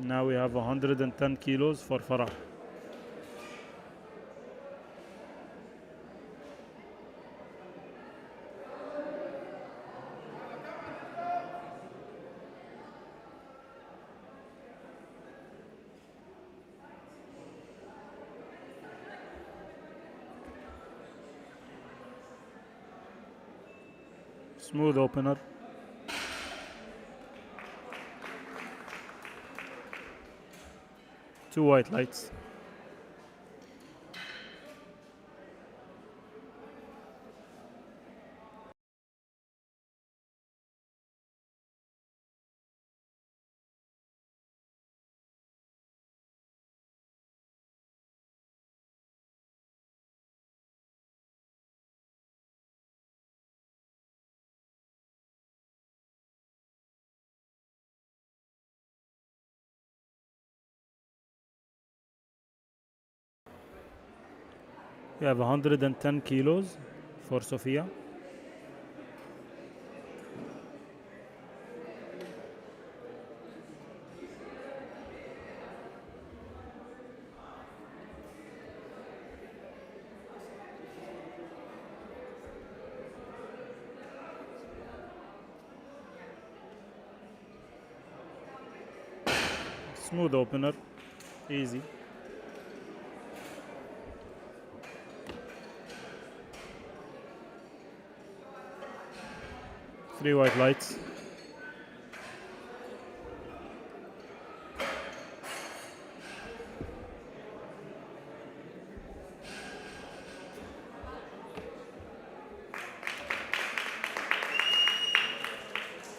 Now we have 110 kilos for Farah. Smooth opener. Two white lights. We have 110 kilos for Sophia. Smooth opener, easy. Three white lights.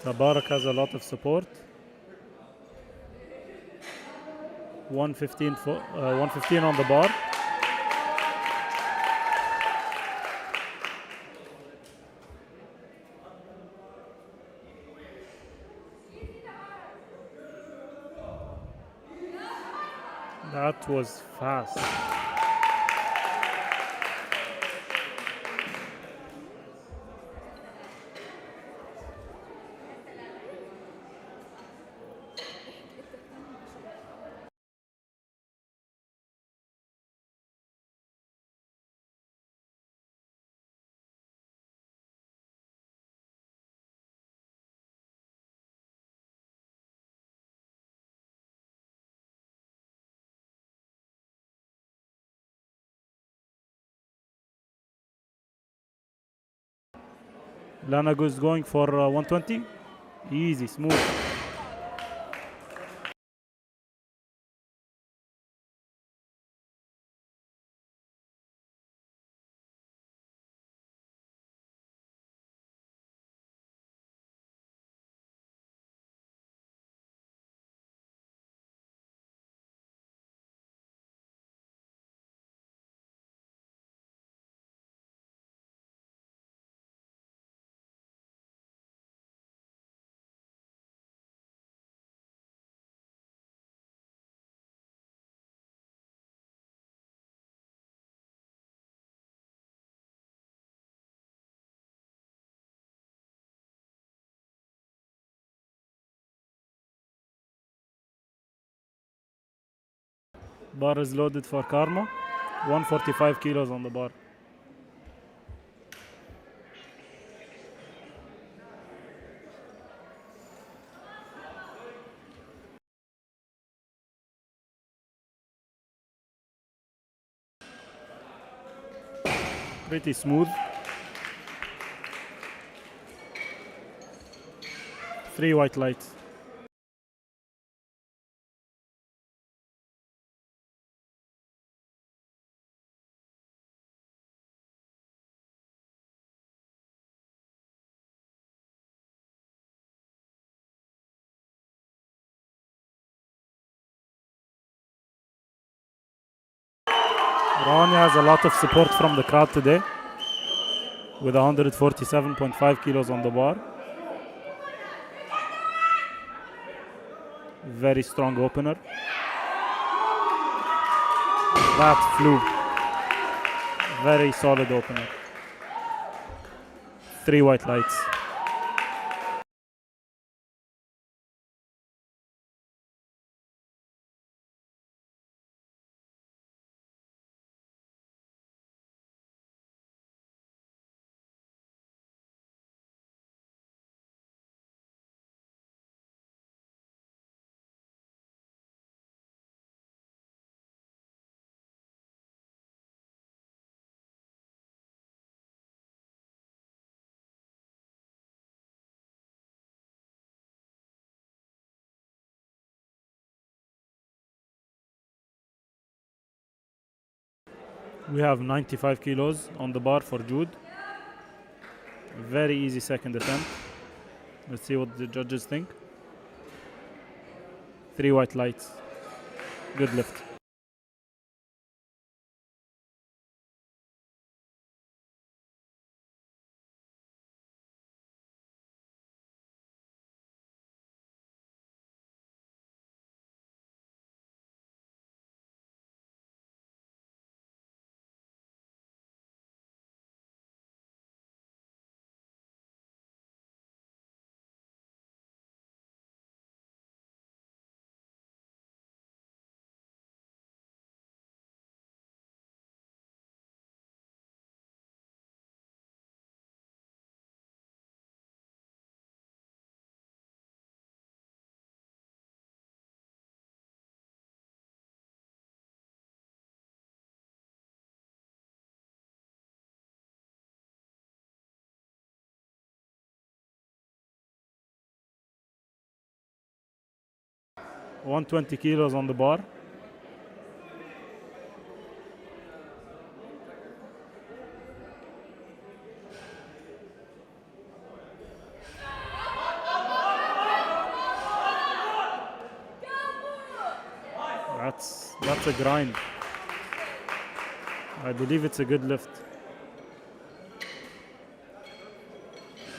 Tabarak has a lot of support. 115 on the bar. That was fast. Lana goes going for 120. Easy, smooth. Bar is loaded for Karma. 145 kilos on the bar. Pretty smooth. 3 white lights. Rania has a lot of support from the crowd today with 147.5 kilos on the bar. Very strong opener. That flew. Very solid opener. 3 white lights. We have 95 kilos on the bar for Jude. Very easy second attempt. Let's see what the judges think. 3 white lights. Good lift. $120 kilos on the bar. That's a grind. I believe it's a good lift.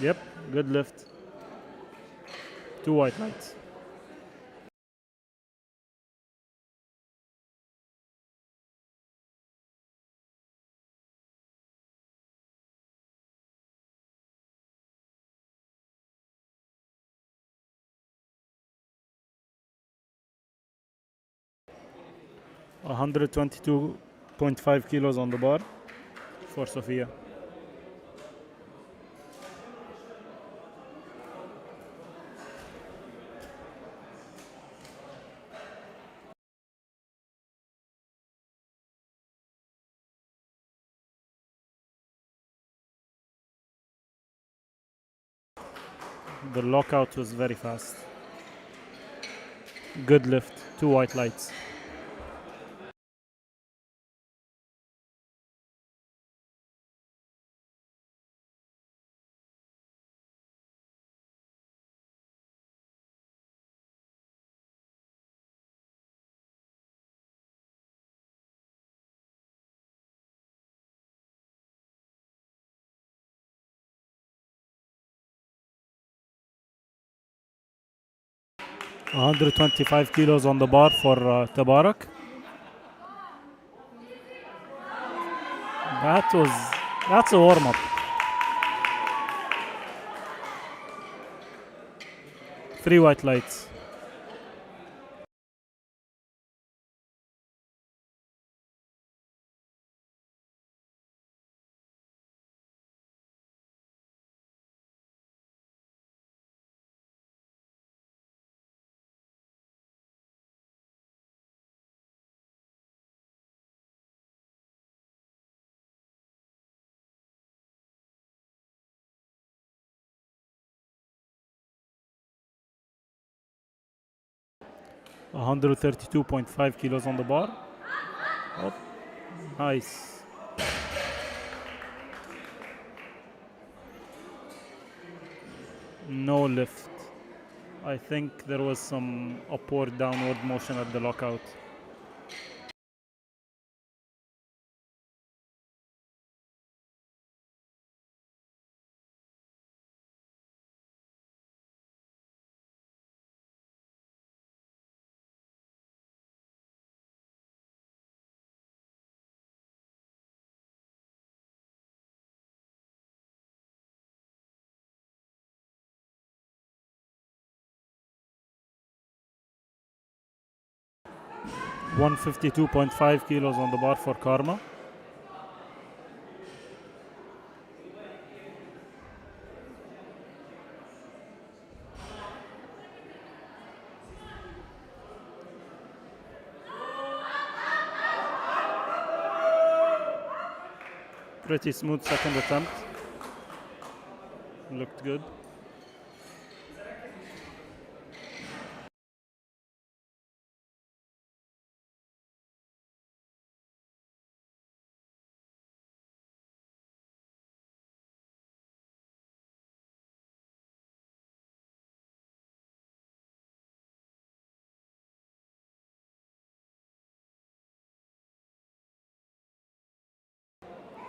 Yep, good lift. 2 white lights. $122.5 kilos on the bar for Sophia. The lockout was very fast. Good lift, 2 white lights. $125 kilos on the bar for Tabarak. That's a warm-up. 3 white lights. 132.5 kilos on the bar. Oh, nice. No lift. I think there was some upward downward motion at the lockout. $152.5 kilos on the bar for Karma. Pretty smooth second attempt. Looked good.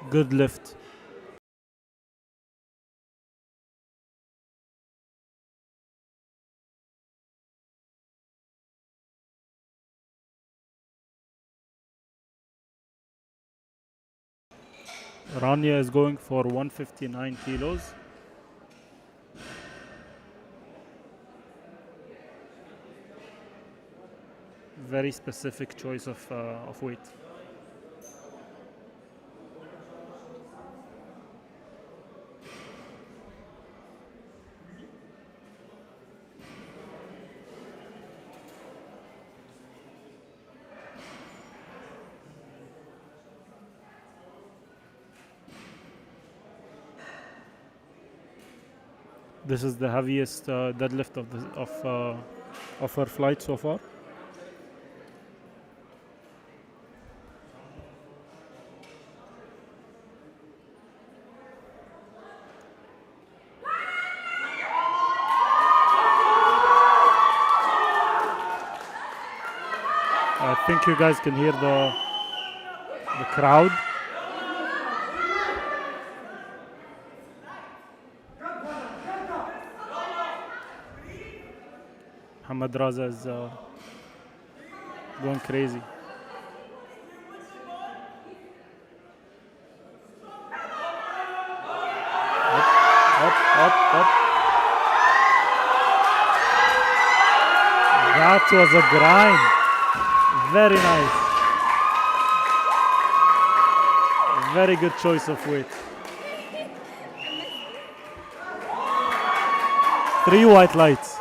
Good lift. Rania is going for 159 kilos. Very specific choice of weight. This is the heaviest deadlift of her flight so far. I think you guys can hear the crowd. Muhammad Raza is going crazy. Up. That was a grind. Very nice. Very good choice of weight. 3 white lights.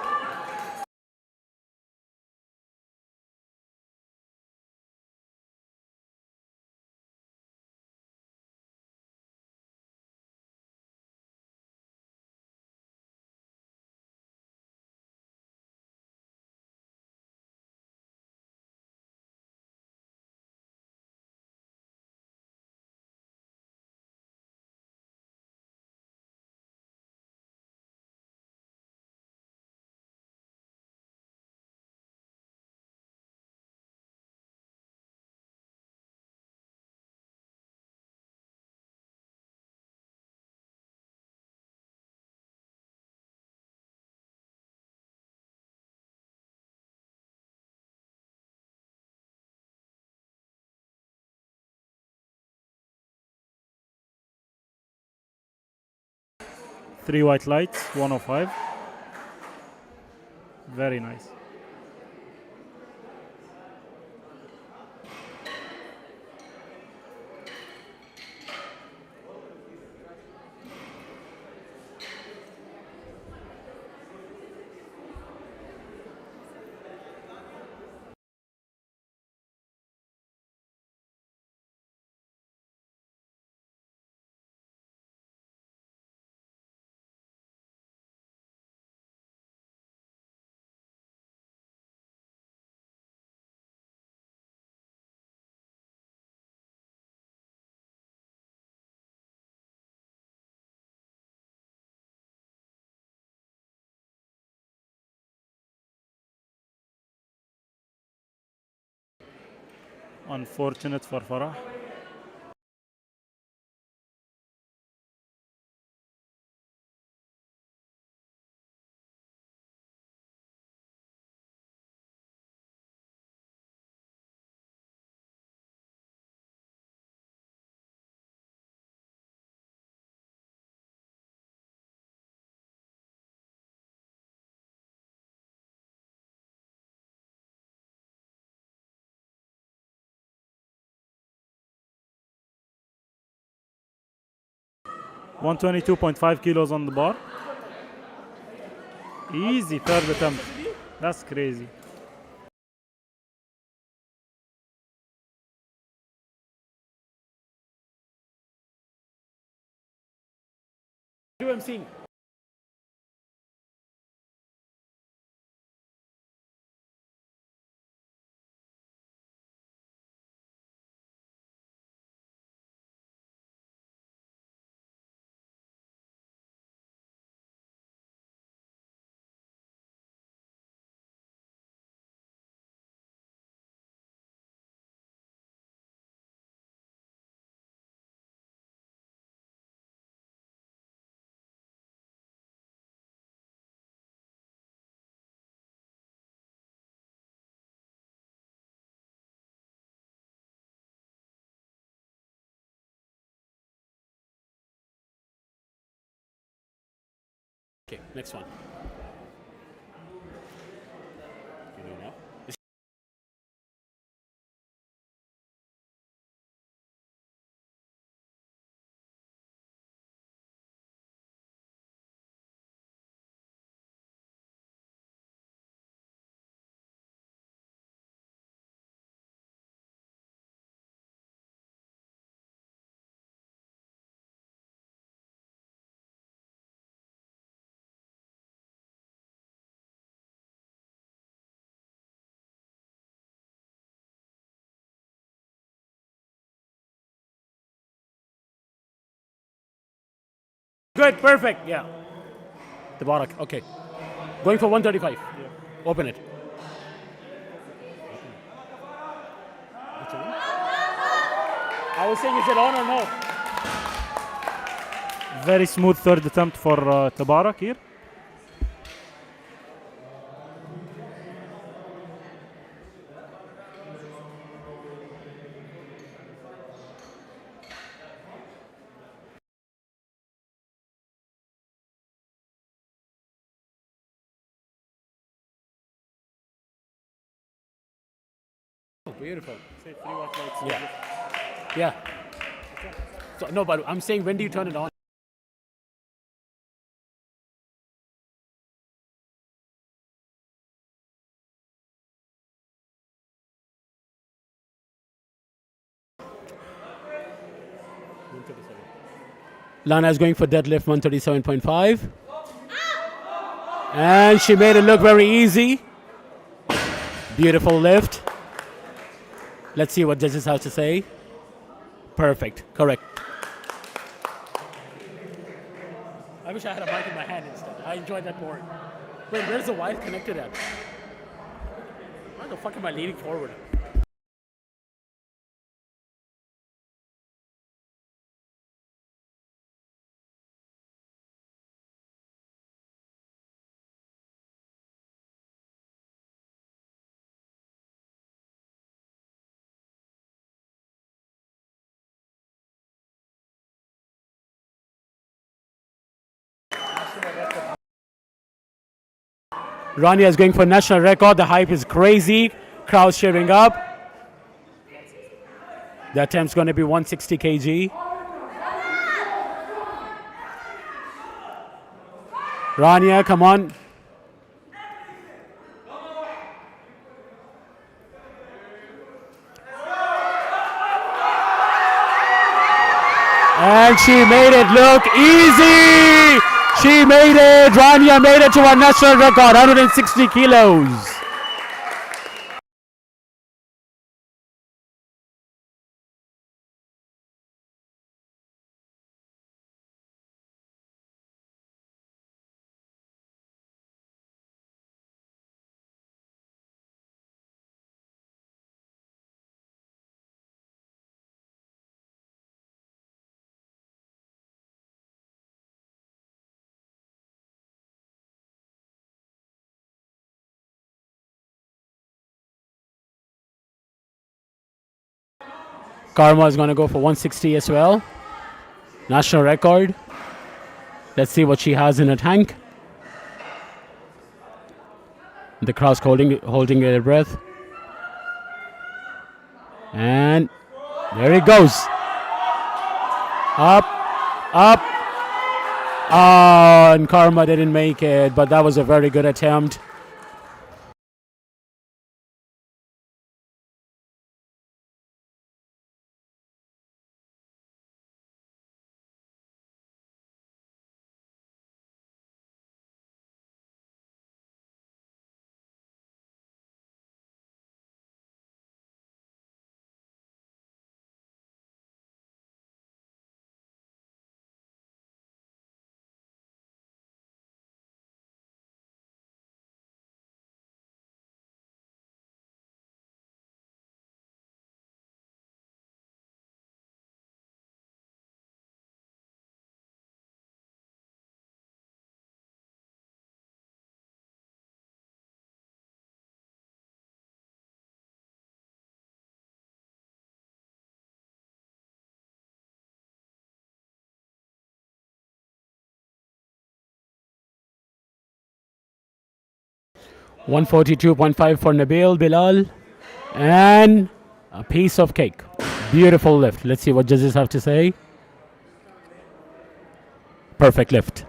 Three white lights, 105. Very nice. Unfortunate for Farah. $122.5 kilos on the bar. Easy third attempt. That's crazy. Do I'm seeing. Okay, next one. You know now? Good, perfect, yeah. Tabarak, okay. Going for 135. Yeah. Open it. I was saying, is it on or no? Very smooth third attempt for Tabarak here. Oh, beautiful. Say 3 watt lights. Yeah. Yeah. So, no, but I'm saying, when do you turn it on? Lana is going for deadlift 137.5. And she made it look very easy. Beautiful lift. Let's see what judges have to say. Perfect. Correct. I wish I had a mic in my hand instead. I enjoyed that more. Wait, where's the wire connected at? Why the fuck am I leaning forward? Rania is going for national record. The hype is crazy. Crowd cheering up. The attempt's going to be 160 kg. Rania, come on. And she made it look easy. She made it. Rania made it to a national record, 160 kilos. Karma is going to go for 160 as well. National record. Let's see what she has in her tank. The crowd's holding their breath. And there it goes. Up, up. And Karma didn't make it, but that was a very good attempt. $142.5 for Nabil Bilal, and a piece of cake. Beautiful lift. Let's see what judges have to say. Perfect lift.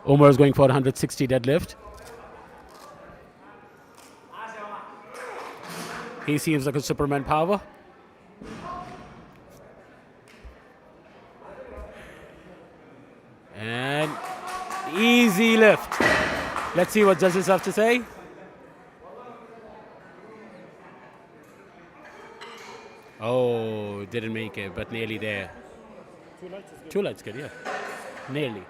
Umar is going for 160 deadlift. He seems like a Superman power. And easy lift. Let's see what judges have to say. Oh, didn't make it, but nearly there. 2 lights is good. 2 lights good, yeah. Nearly.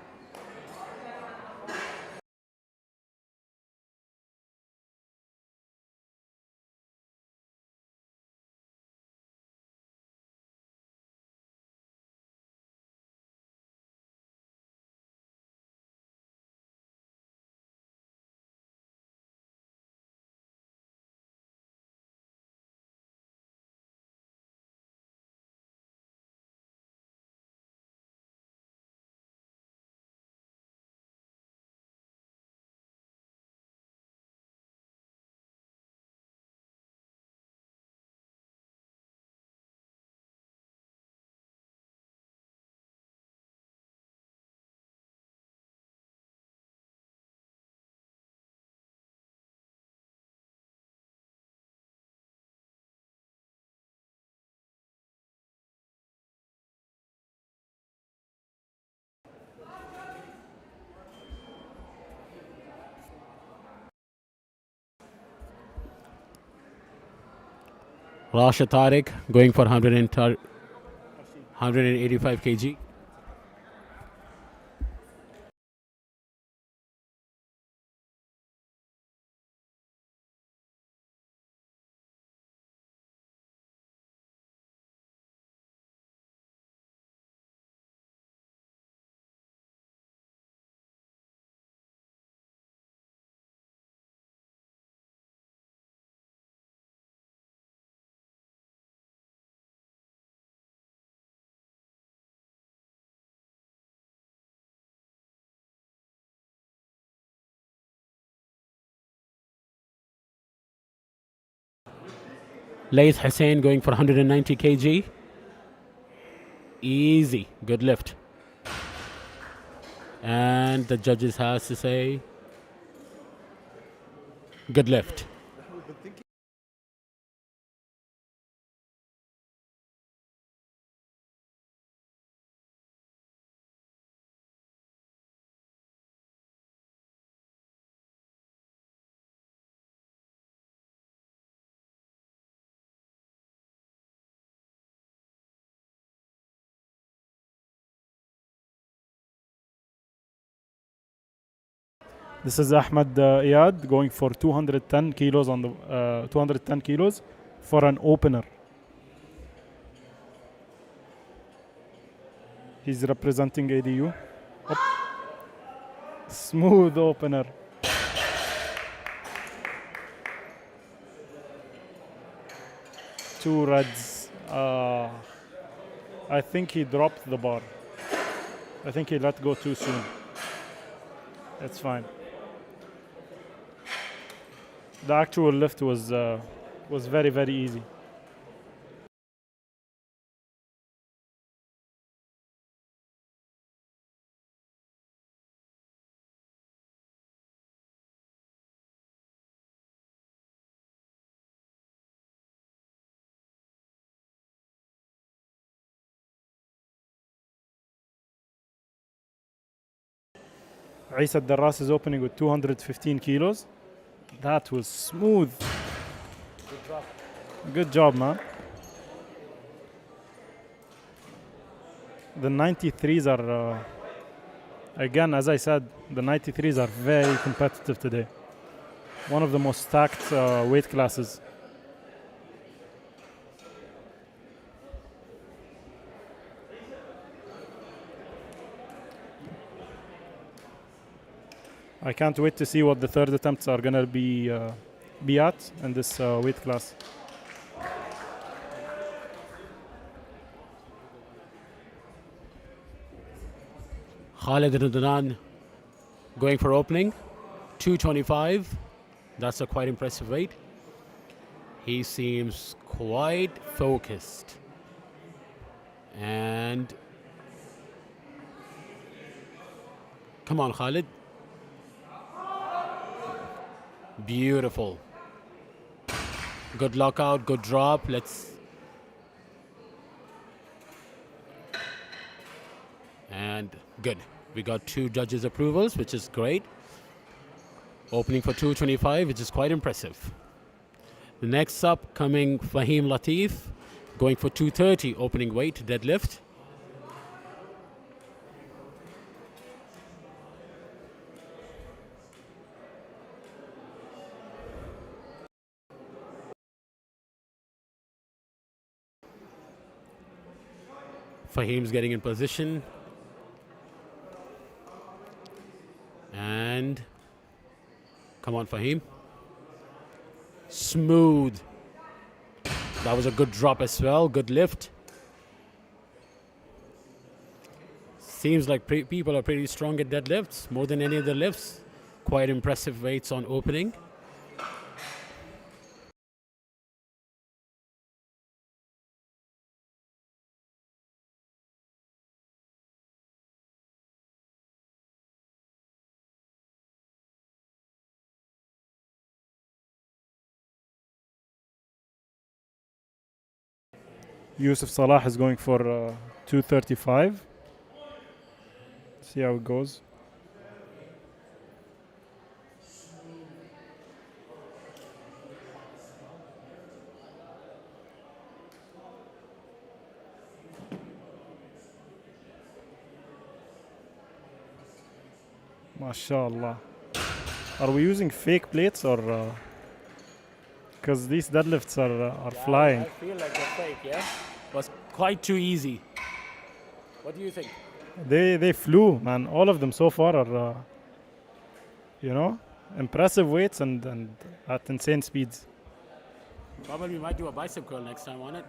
Rasha Tariq going for 185 kg. Laith Hussein going for 190 kg. Easy, good lift. And the judges has to say, good lift. This is Ahmed Iyad going for 210 kilos on the 210 kilos for an opener. He's representing ADU. Up. Smooth opener. Two reds. I think he dropped the bar. I think he let go too soon. That's fine. The actual lift was very, very easy. Isa Darras is opening with 215 kilos. That was smooth. Good job. Good job, man. The 93s are, again, as I said, the 93s are very competitive today. One of the most stacked weight classes. I can't wait to see what the third attempts are gonna be at in this weight class. Khalid Ramadan going for opening, 225. That's a quite impressive weight. He seems quite focused. And come on, Khalid. Beautiful. Good lockout, good drop. And good. We got 2 judges' approvals, which is great. Opening for 225, which is quite impressive. The next up coming Fahim Latif, going for 230 opening weight deadlift. Fahim's getting in position. And come on, Fahim. Smooth. That was a good drop as well. Good lift. Seems like people are pretty strong at deadlifts, more than any of the lifts. Quite impressive weights on opening. Yusuf Salah is going for 235. See how it goes. MashaAllah. Are we using fake plates or? Because these deadlifts are flying. I feel like they're fake, yeah? Was quite too easy. What do you think? They flew, man. All of them so far are, impressive weights and at insane speeds. Probably we might do a bicep curl next time on it.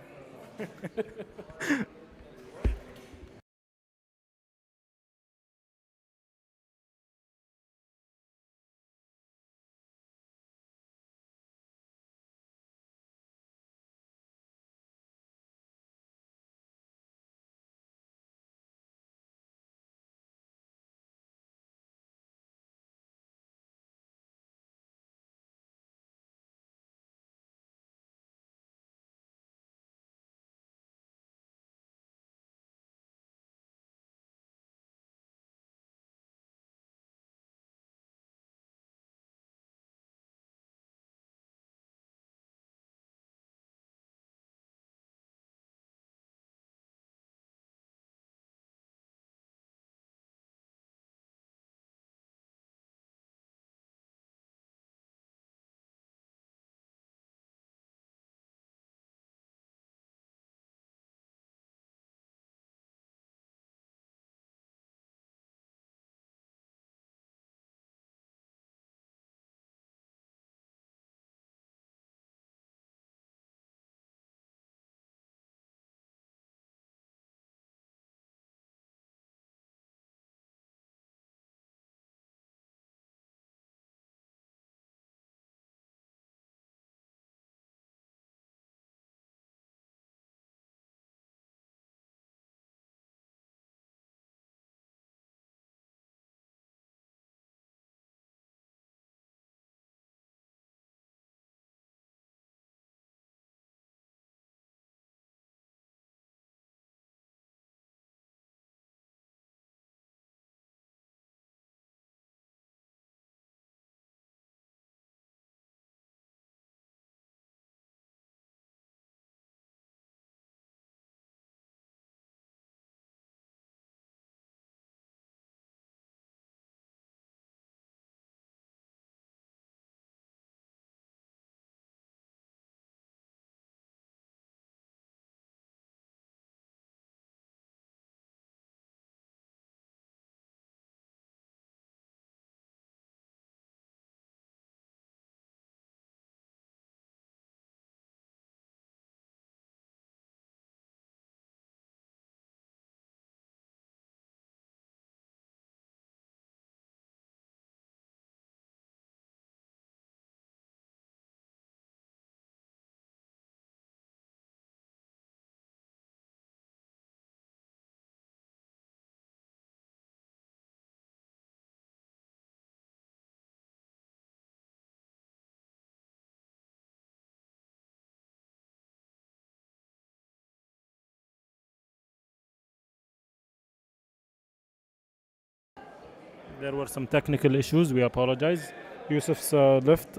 There were some technical issues. We apologize. Yusuf's lift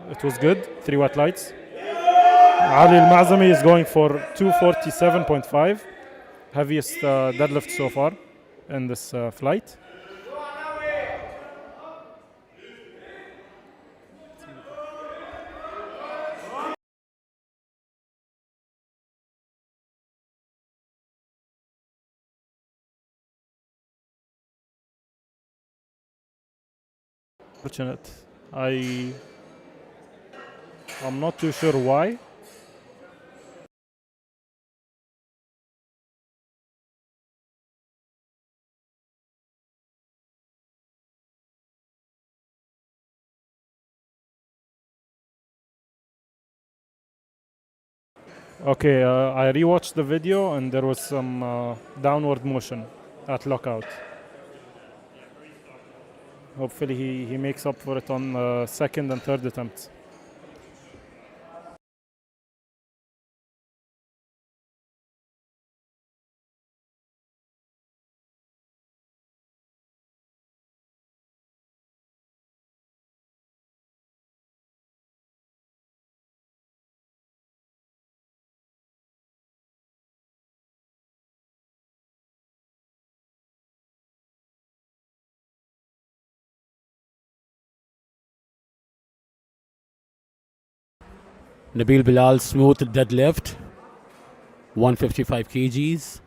it was good. 3 watt lights. Ali Al-Ma'zami is going for 247.5. Heaviest deadlift so far in this flight. Fortunate. I'm not too sure why. Okay, I rewatched the video and there was some downward motion at lockout. Hopefully he makes up for it on second and third attempts. Nabil Bilal smooth deadlift, 155 kgs.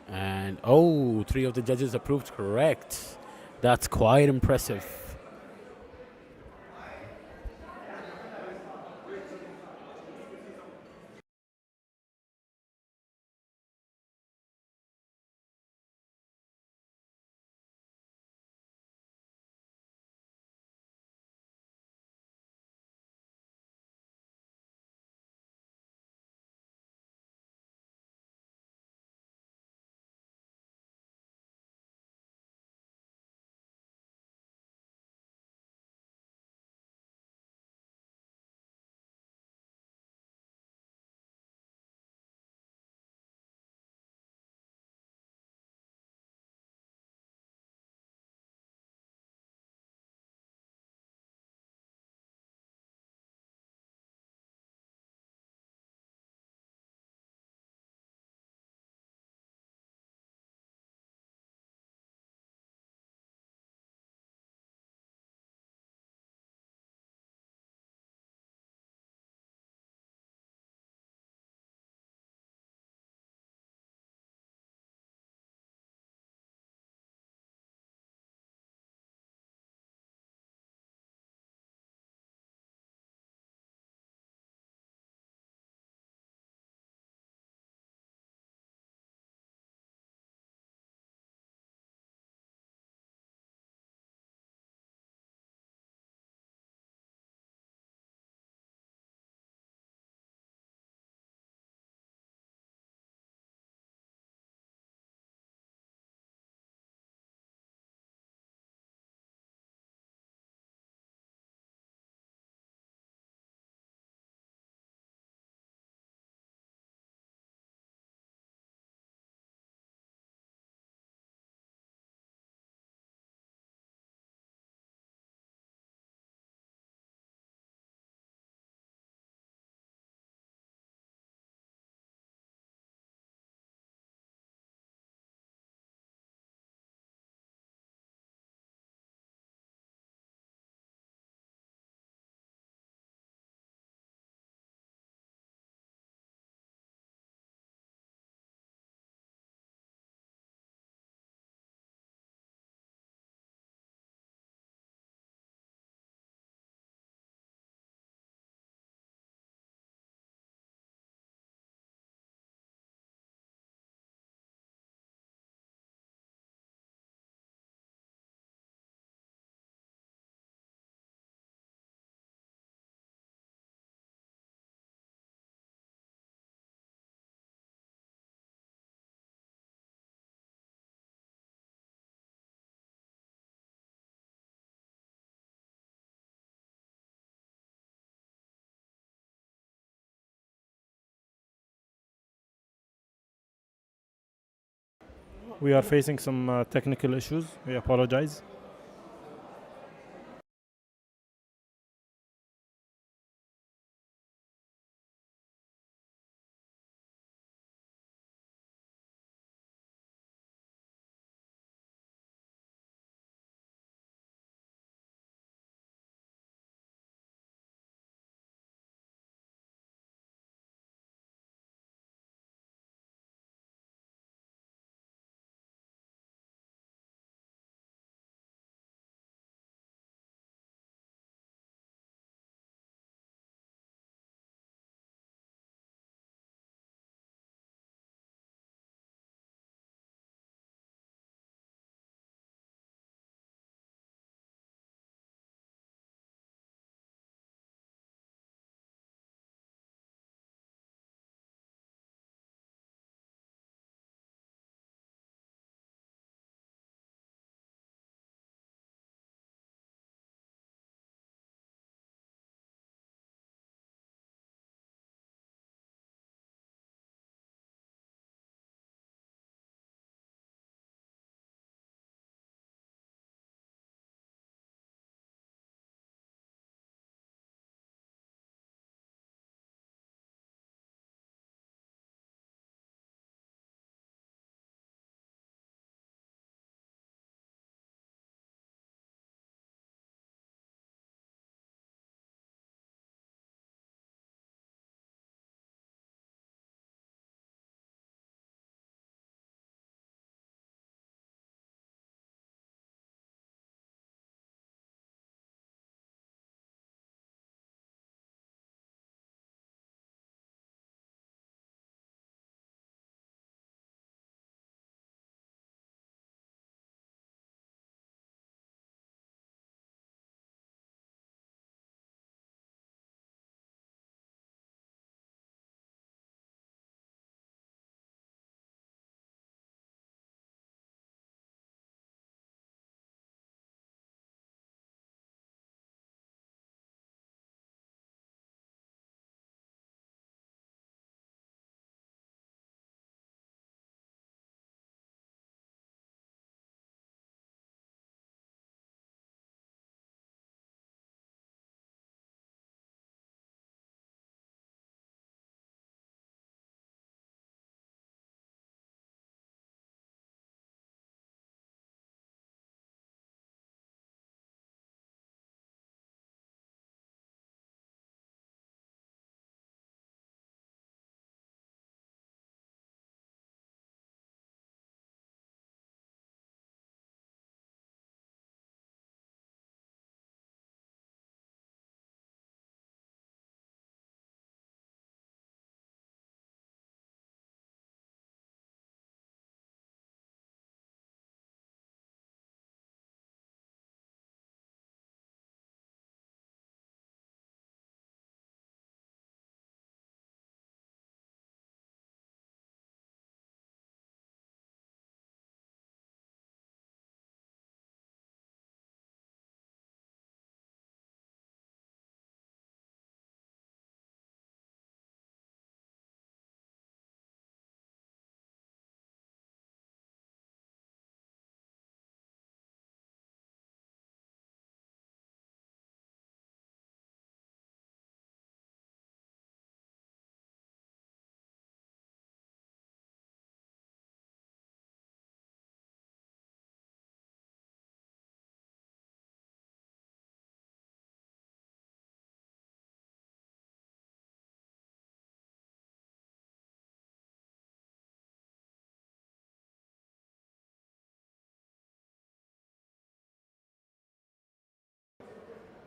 And oh, 3 of the judges approved correct. That's quite impressive. We are facing some technical issues. We apologize.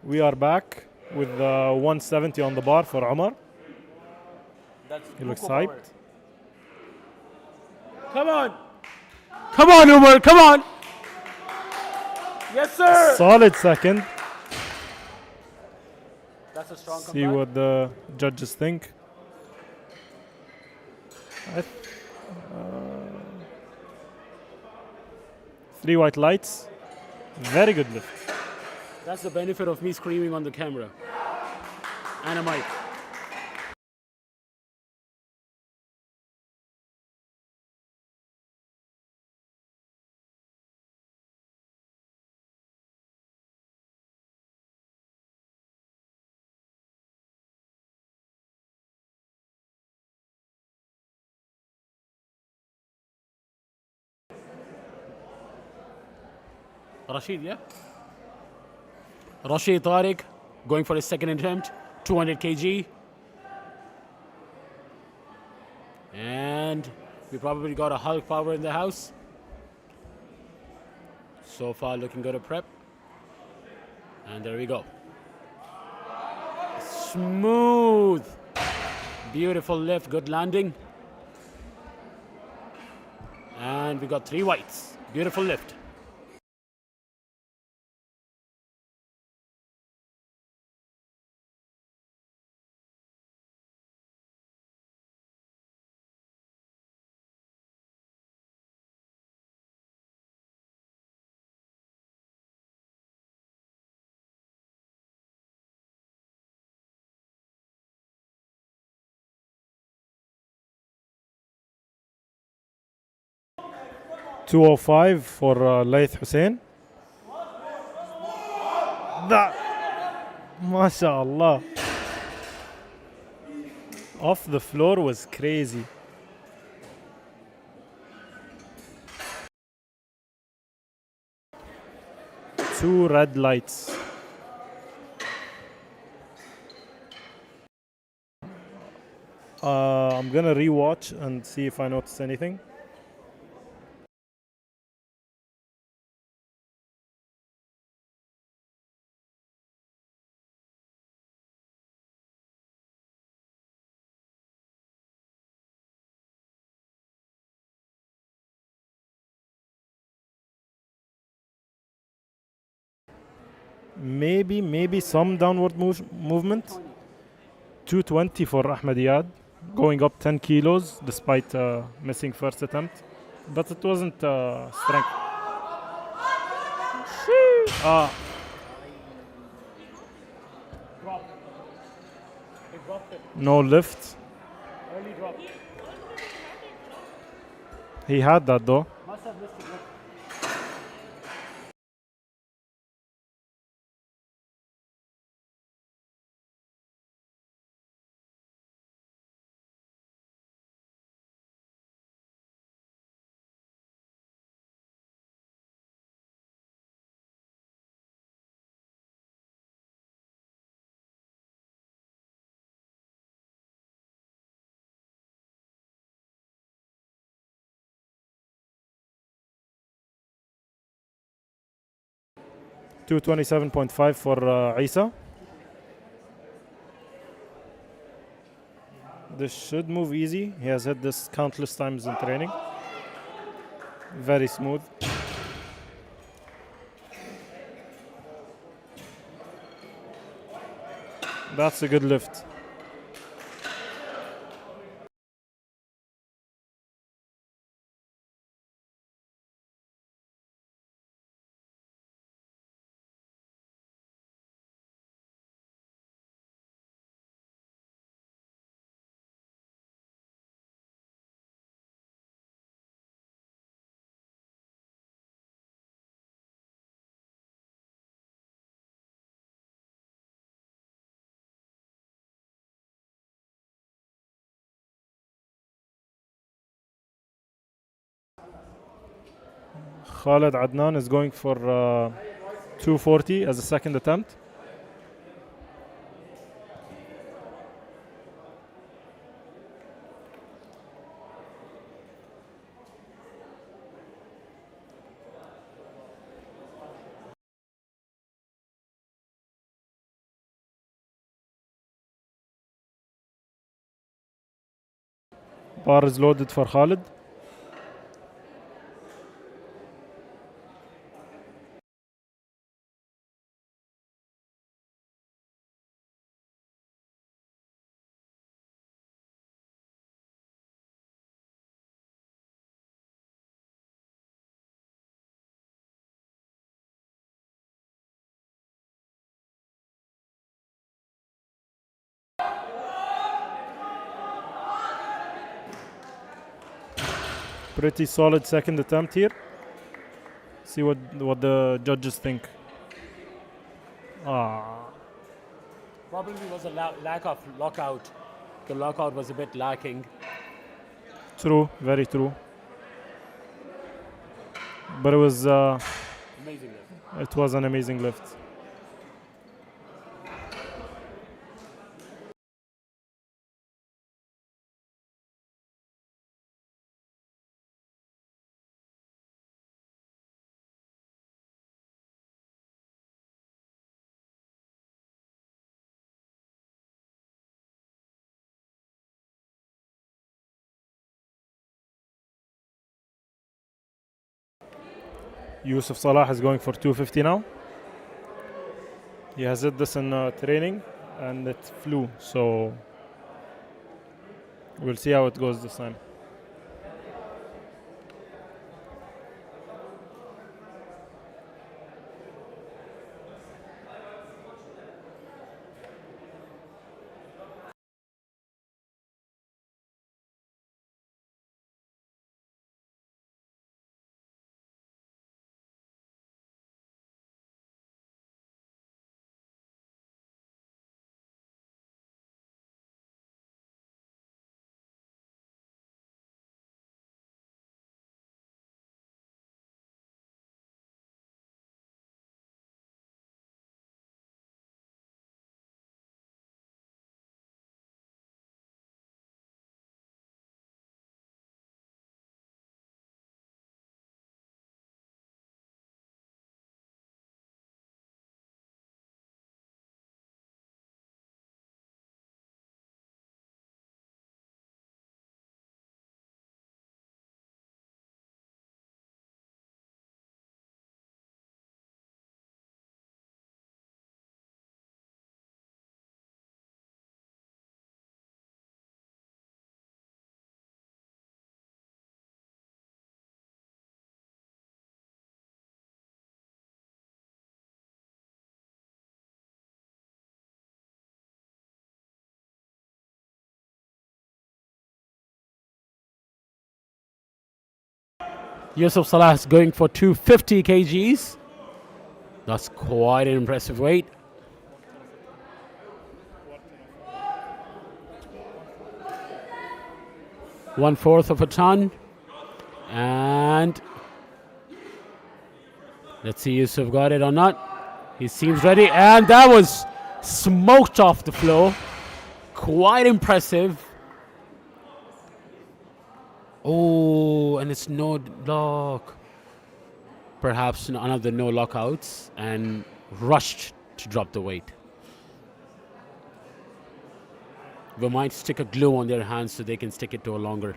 We are back with 170 on the bar for Omar. He looks hyped. Come on! Come on, Umar, come on! Yes, sir! Solid second. That's a strong See comeback. what the judges think. Three white lights. Very good lift. That's the benefit of me screaming on the camera. And a mic. Rashid, yeah? Rashid Tariq going for his second attempt, 200 kg. And we probably got a Hulk power in the house. So far looking good at prep. And there we go. Smooth. Beautiful lift, good landing. And we got 3 whites. Beautiful lift. $205 for Laith Hussein. That, mashallah. Off the floor was crazy. Two red lights. I'm gonna rewatch and see if I notice anything. Maybe some downward movement. 220 for Ahmadiyad, going up 10 kilos despite missing first attempt. But it wasn't strength. No lift. Early drop. He had that though. Must have missed it. $227.5 for Isa. This should move easy. He has hit this countless times in training. Very smooth. That's a good lift. Khalid Adnan is going for 240 as a second attempt. Bar is loaded for Khalid. Pretty solid second attempt here. See what the judges think. Probably was a lack of lockout. The lockout was a bit lacking. True, very true. But it was Amazing lift. It was an amazing lift. Yusuf Salah is going for 250 now. He has hit this in training and it flew, so we'll see how it goes this time. Yusuf Salah is going for 250 kgs. That's quite an impressive weight. One-fourth of a ton. And let's see Yusuf got it or not. He seems ready. And that was smoked off the floor. Quite impressive. Oh, and it's no lock. Perhaps another no lockouts and rushed to drop the weight. We might stick a glue on their hands so they can stick it to a longer.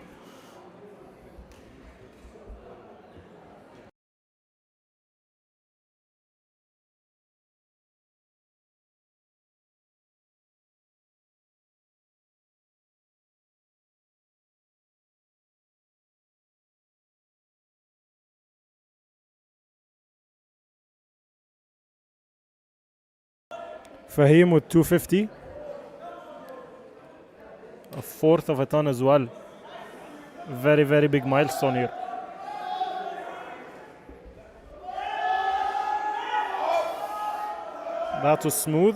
Fahim with 250. A fourth of a ton as well. Very, very big milestone here. That was smooth.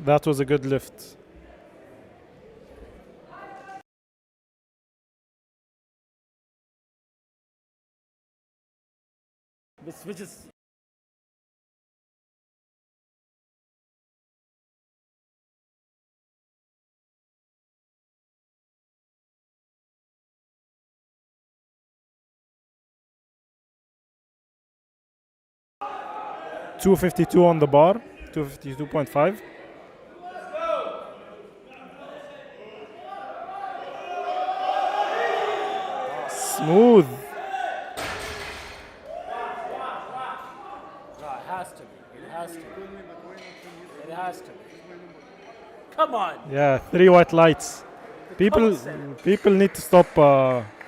That was a good lift. Which is $252 on the bar, 252.5. Smooth. no, it has to be. It has to be. It has to be. Come on. Yeah, 3 white lights. People need to stop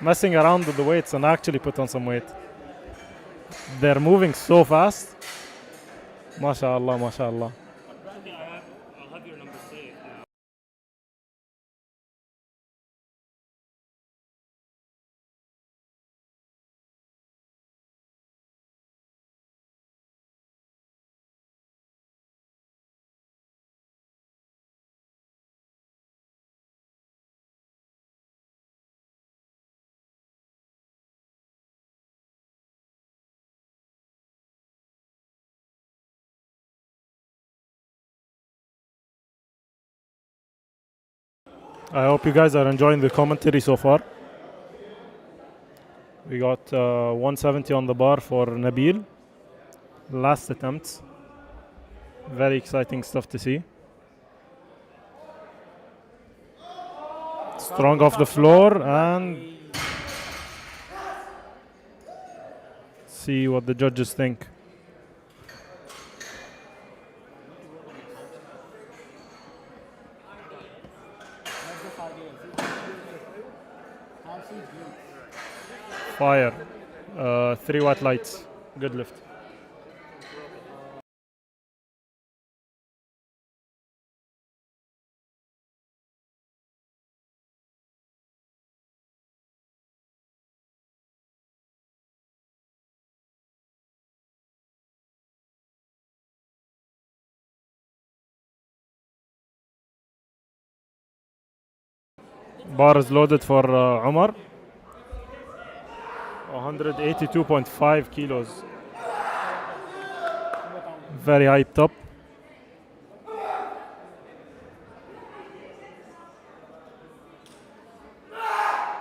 messing around with the weights and actually put on some weight. They're moving so fast. MashaAllah, MashaAllah. I hope you guys are enjoying the commentary so far. We got 170 on the bar for Nabil. Last attempt. Very exciting stuff to see. Strong off the floor, and see what the judges think. Fire. 3 watt lights. Good lift. Bar is loaded for Omar. 182.5 kilos. Very hyped up.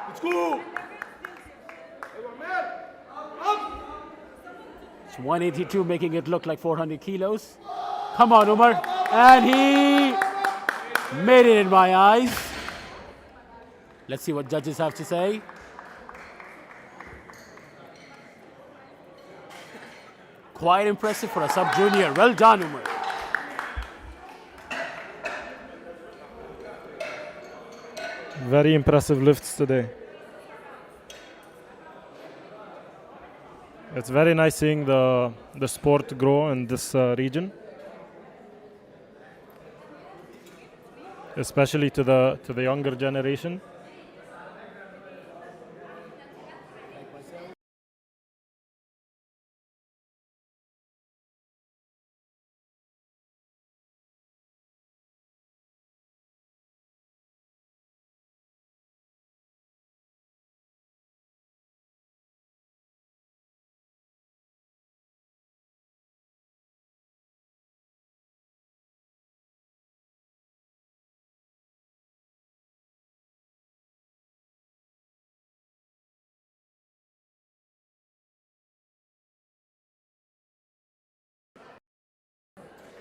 Let's go! It's 182, making it look like 400 kilos. Come on, Umar. And he made it in my eyes. Let's see what judges have to say. Quite impressive for a sub-junior. Well done, Umar. Very impressive lifts today. It's very nice seeing the sport grow in this region, especially to the younger generation.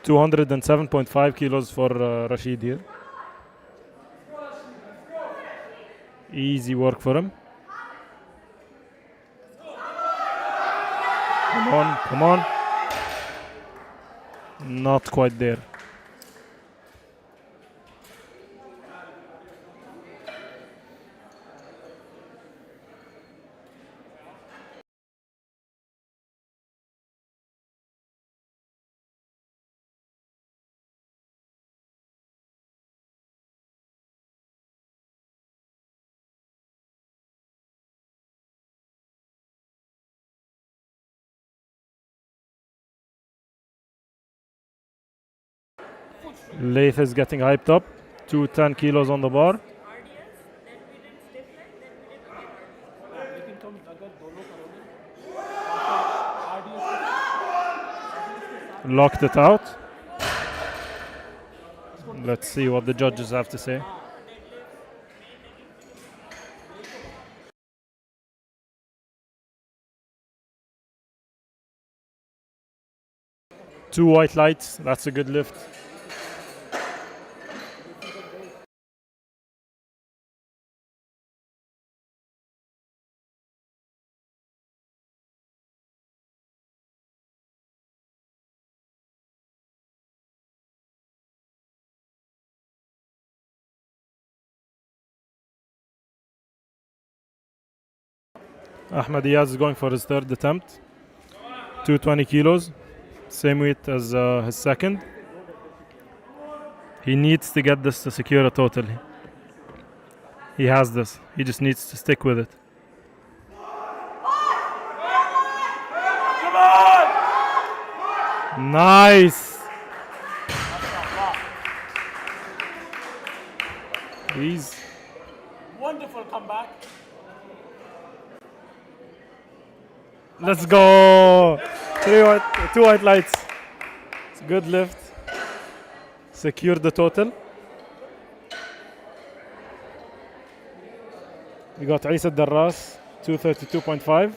$207.5 kilos for Rashid here. Easy work for him. Come on, come on. Not quite there. Laith is getting hyped up. 210 kilos on the bar. Locked it out. Let's see what the judges have to say. Two white lights, that's a good lift. Ahmed Diaz is going for his third attempt. 220 kilos, same weight as his second. He needs to get this to secure a total. He has this, he just needs to stick with it. Come on! Nice! He's Wonderful comeback. Let's go! Two white lights. It's a good lift. Secure the total. We got Isa Darras, 232.5.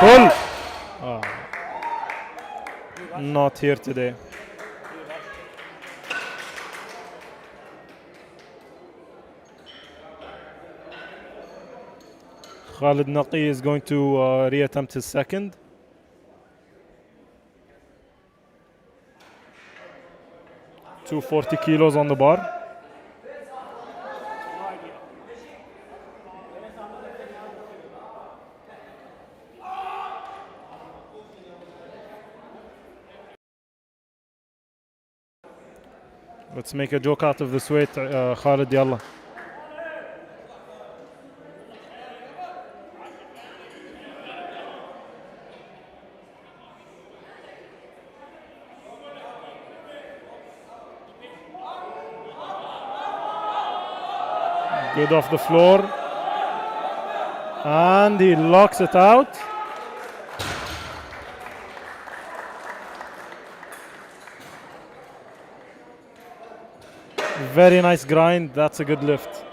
Pull. Ah. Not here today. Khalid Naqi is going to reattempt his second. $240 on the bar. Let's make a joke out of this weight, Khalid, yalla. Good off the floor. And he locks it out. Very nice grind. That's a good lift.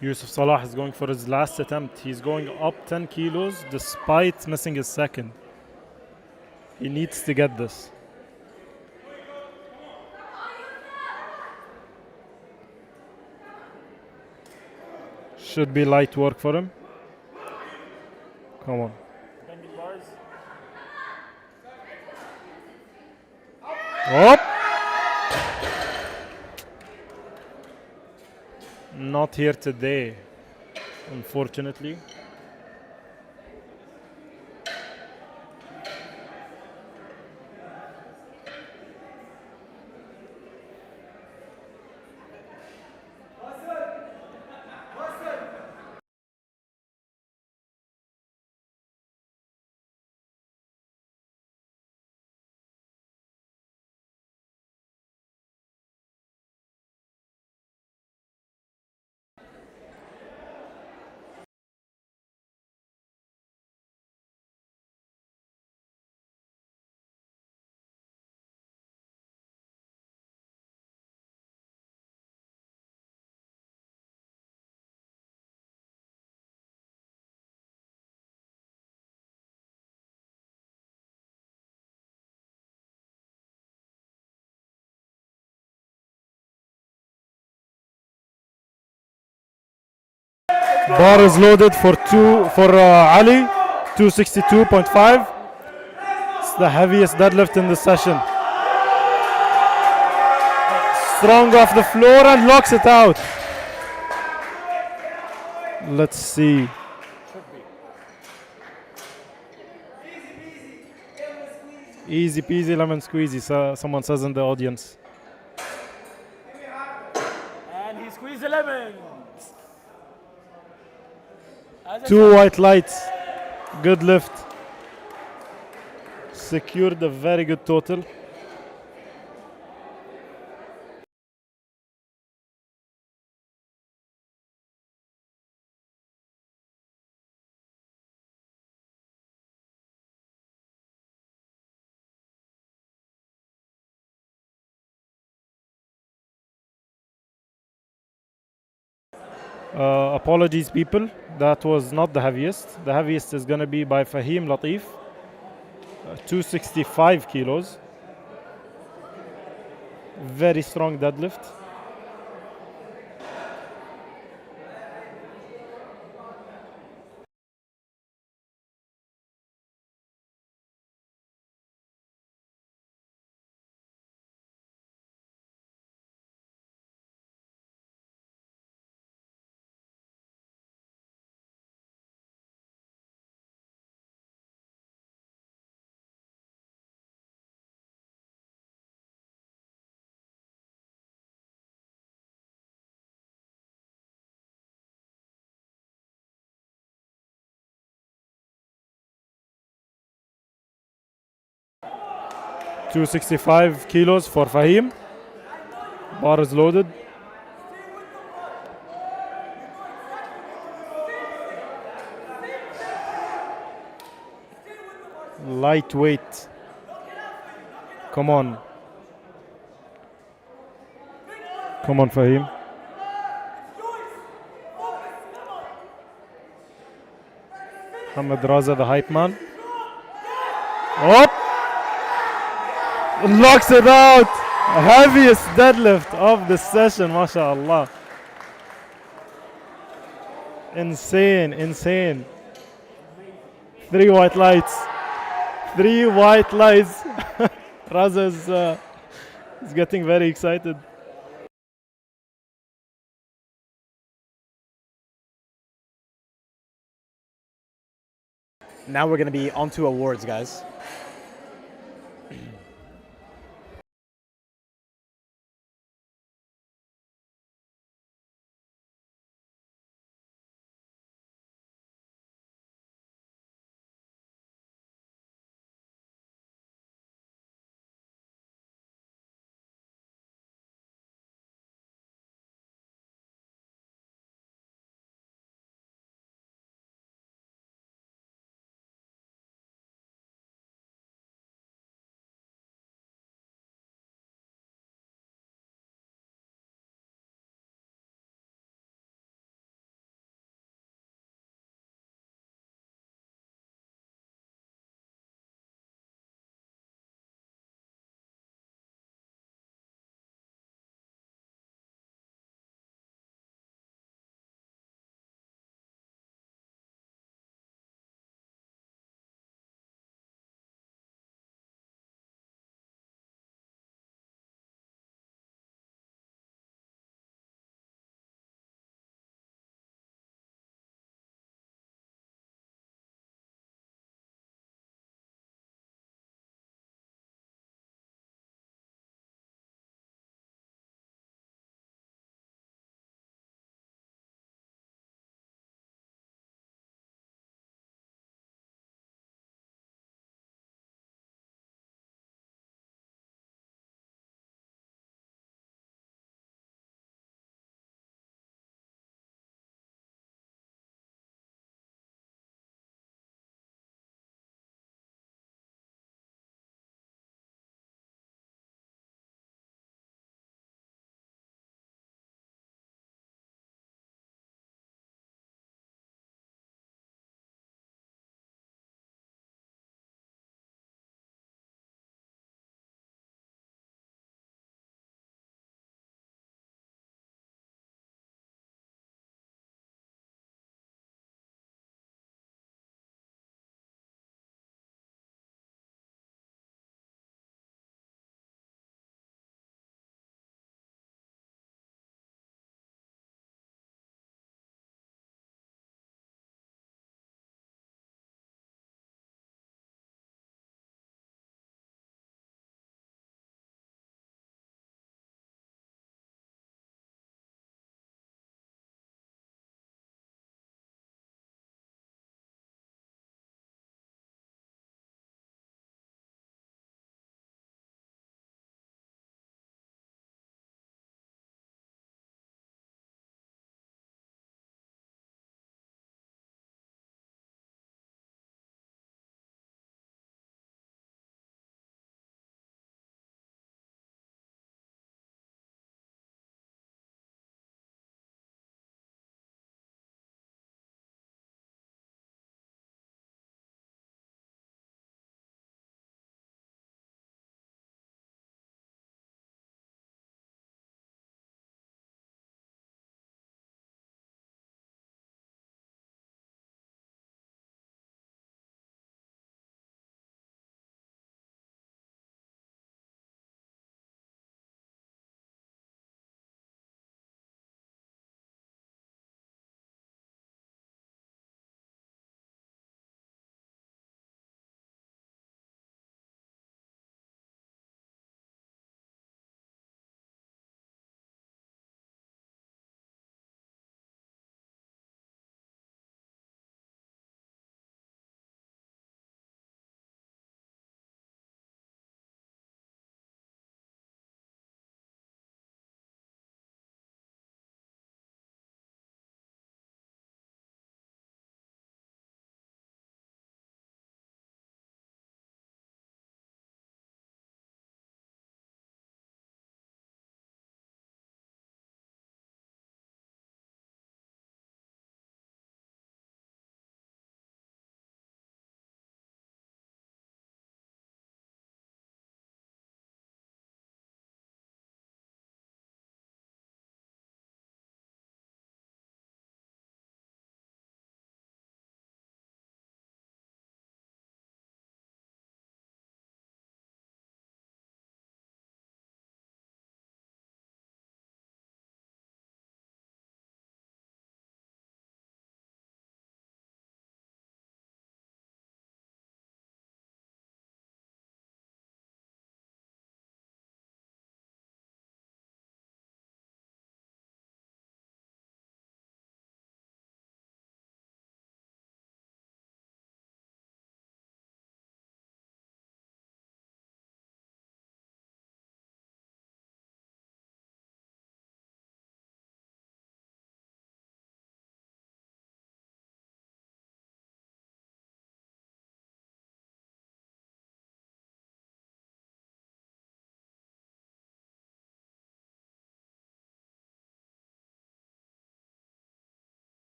Yusuf Salah is going for his last attempt. He's going up 10 kilos despite missing his second. He needs to get this. Should be light work for him. Come on. Up. Not here today, unfortunately. Bar is loaded for Ali, 262.5. It's the heaviest deadlift in the session. Strong off the floor and locks it out. Let's see. Easy peasy lemon squeezy, someone says in the audience. And he squeezed the lemon. Two white lights. Good lift. Secured a very good total. Apologies, people. That was not the heaviest. The heaviest is going to be by Fahim Latif, 265 kilos. Very strong deadlift. 265 kilos for Fahim. Bar is loaded. Lightweight. Come on. Come on, Fahim. Mohamed Raza, the hype man. Oh! Locks it out. Heaviest deadlift of the session, mashallah. Insane, insane. 3 white lights. 3 white lights. Raza is getting very excited. Now we're going to be on to awards, guys.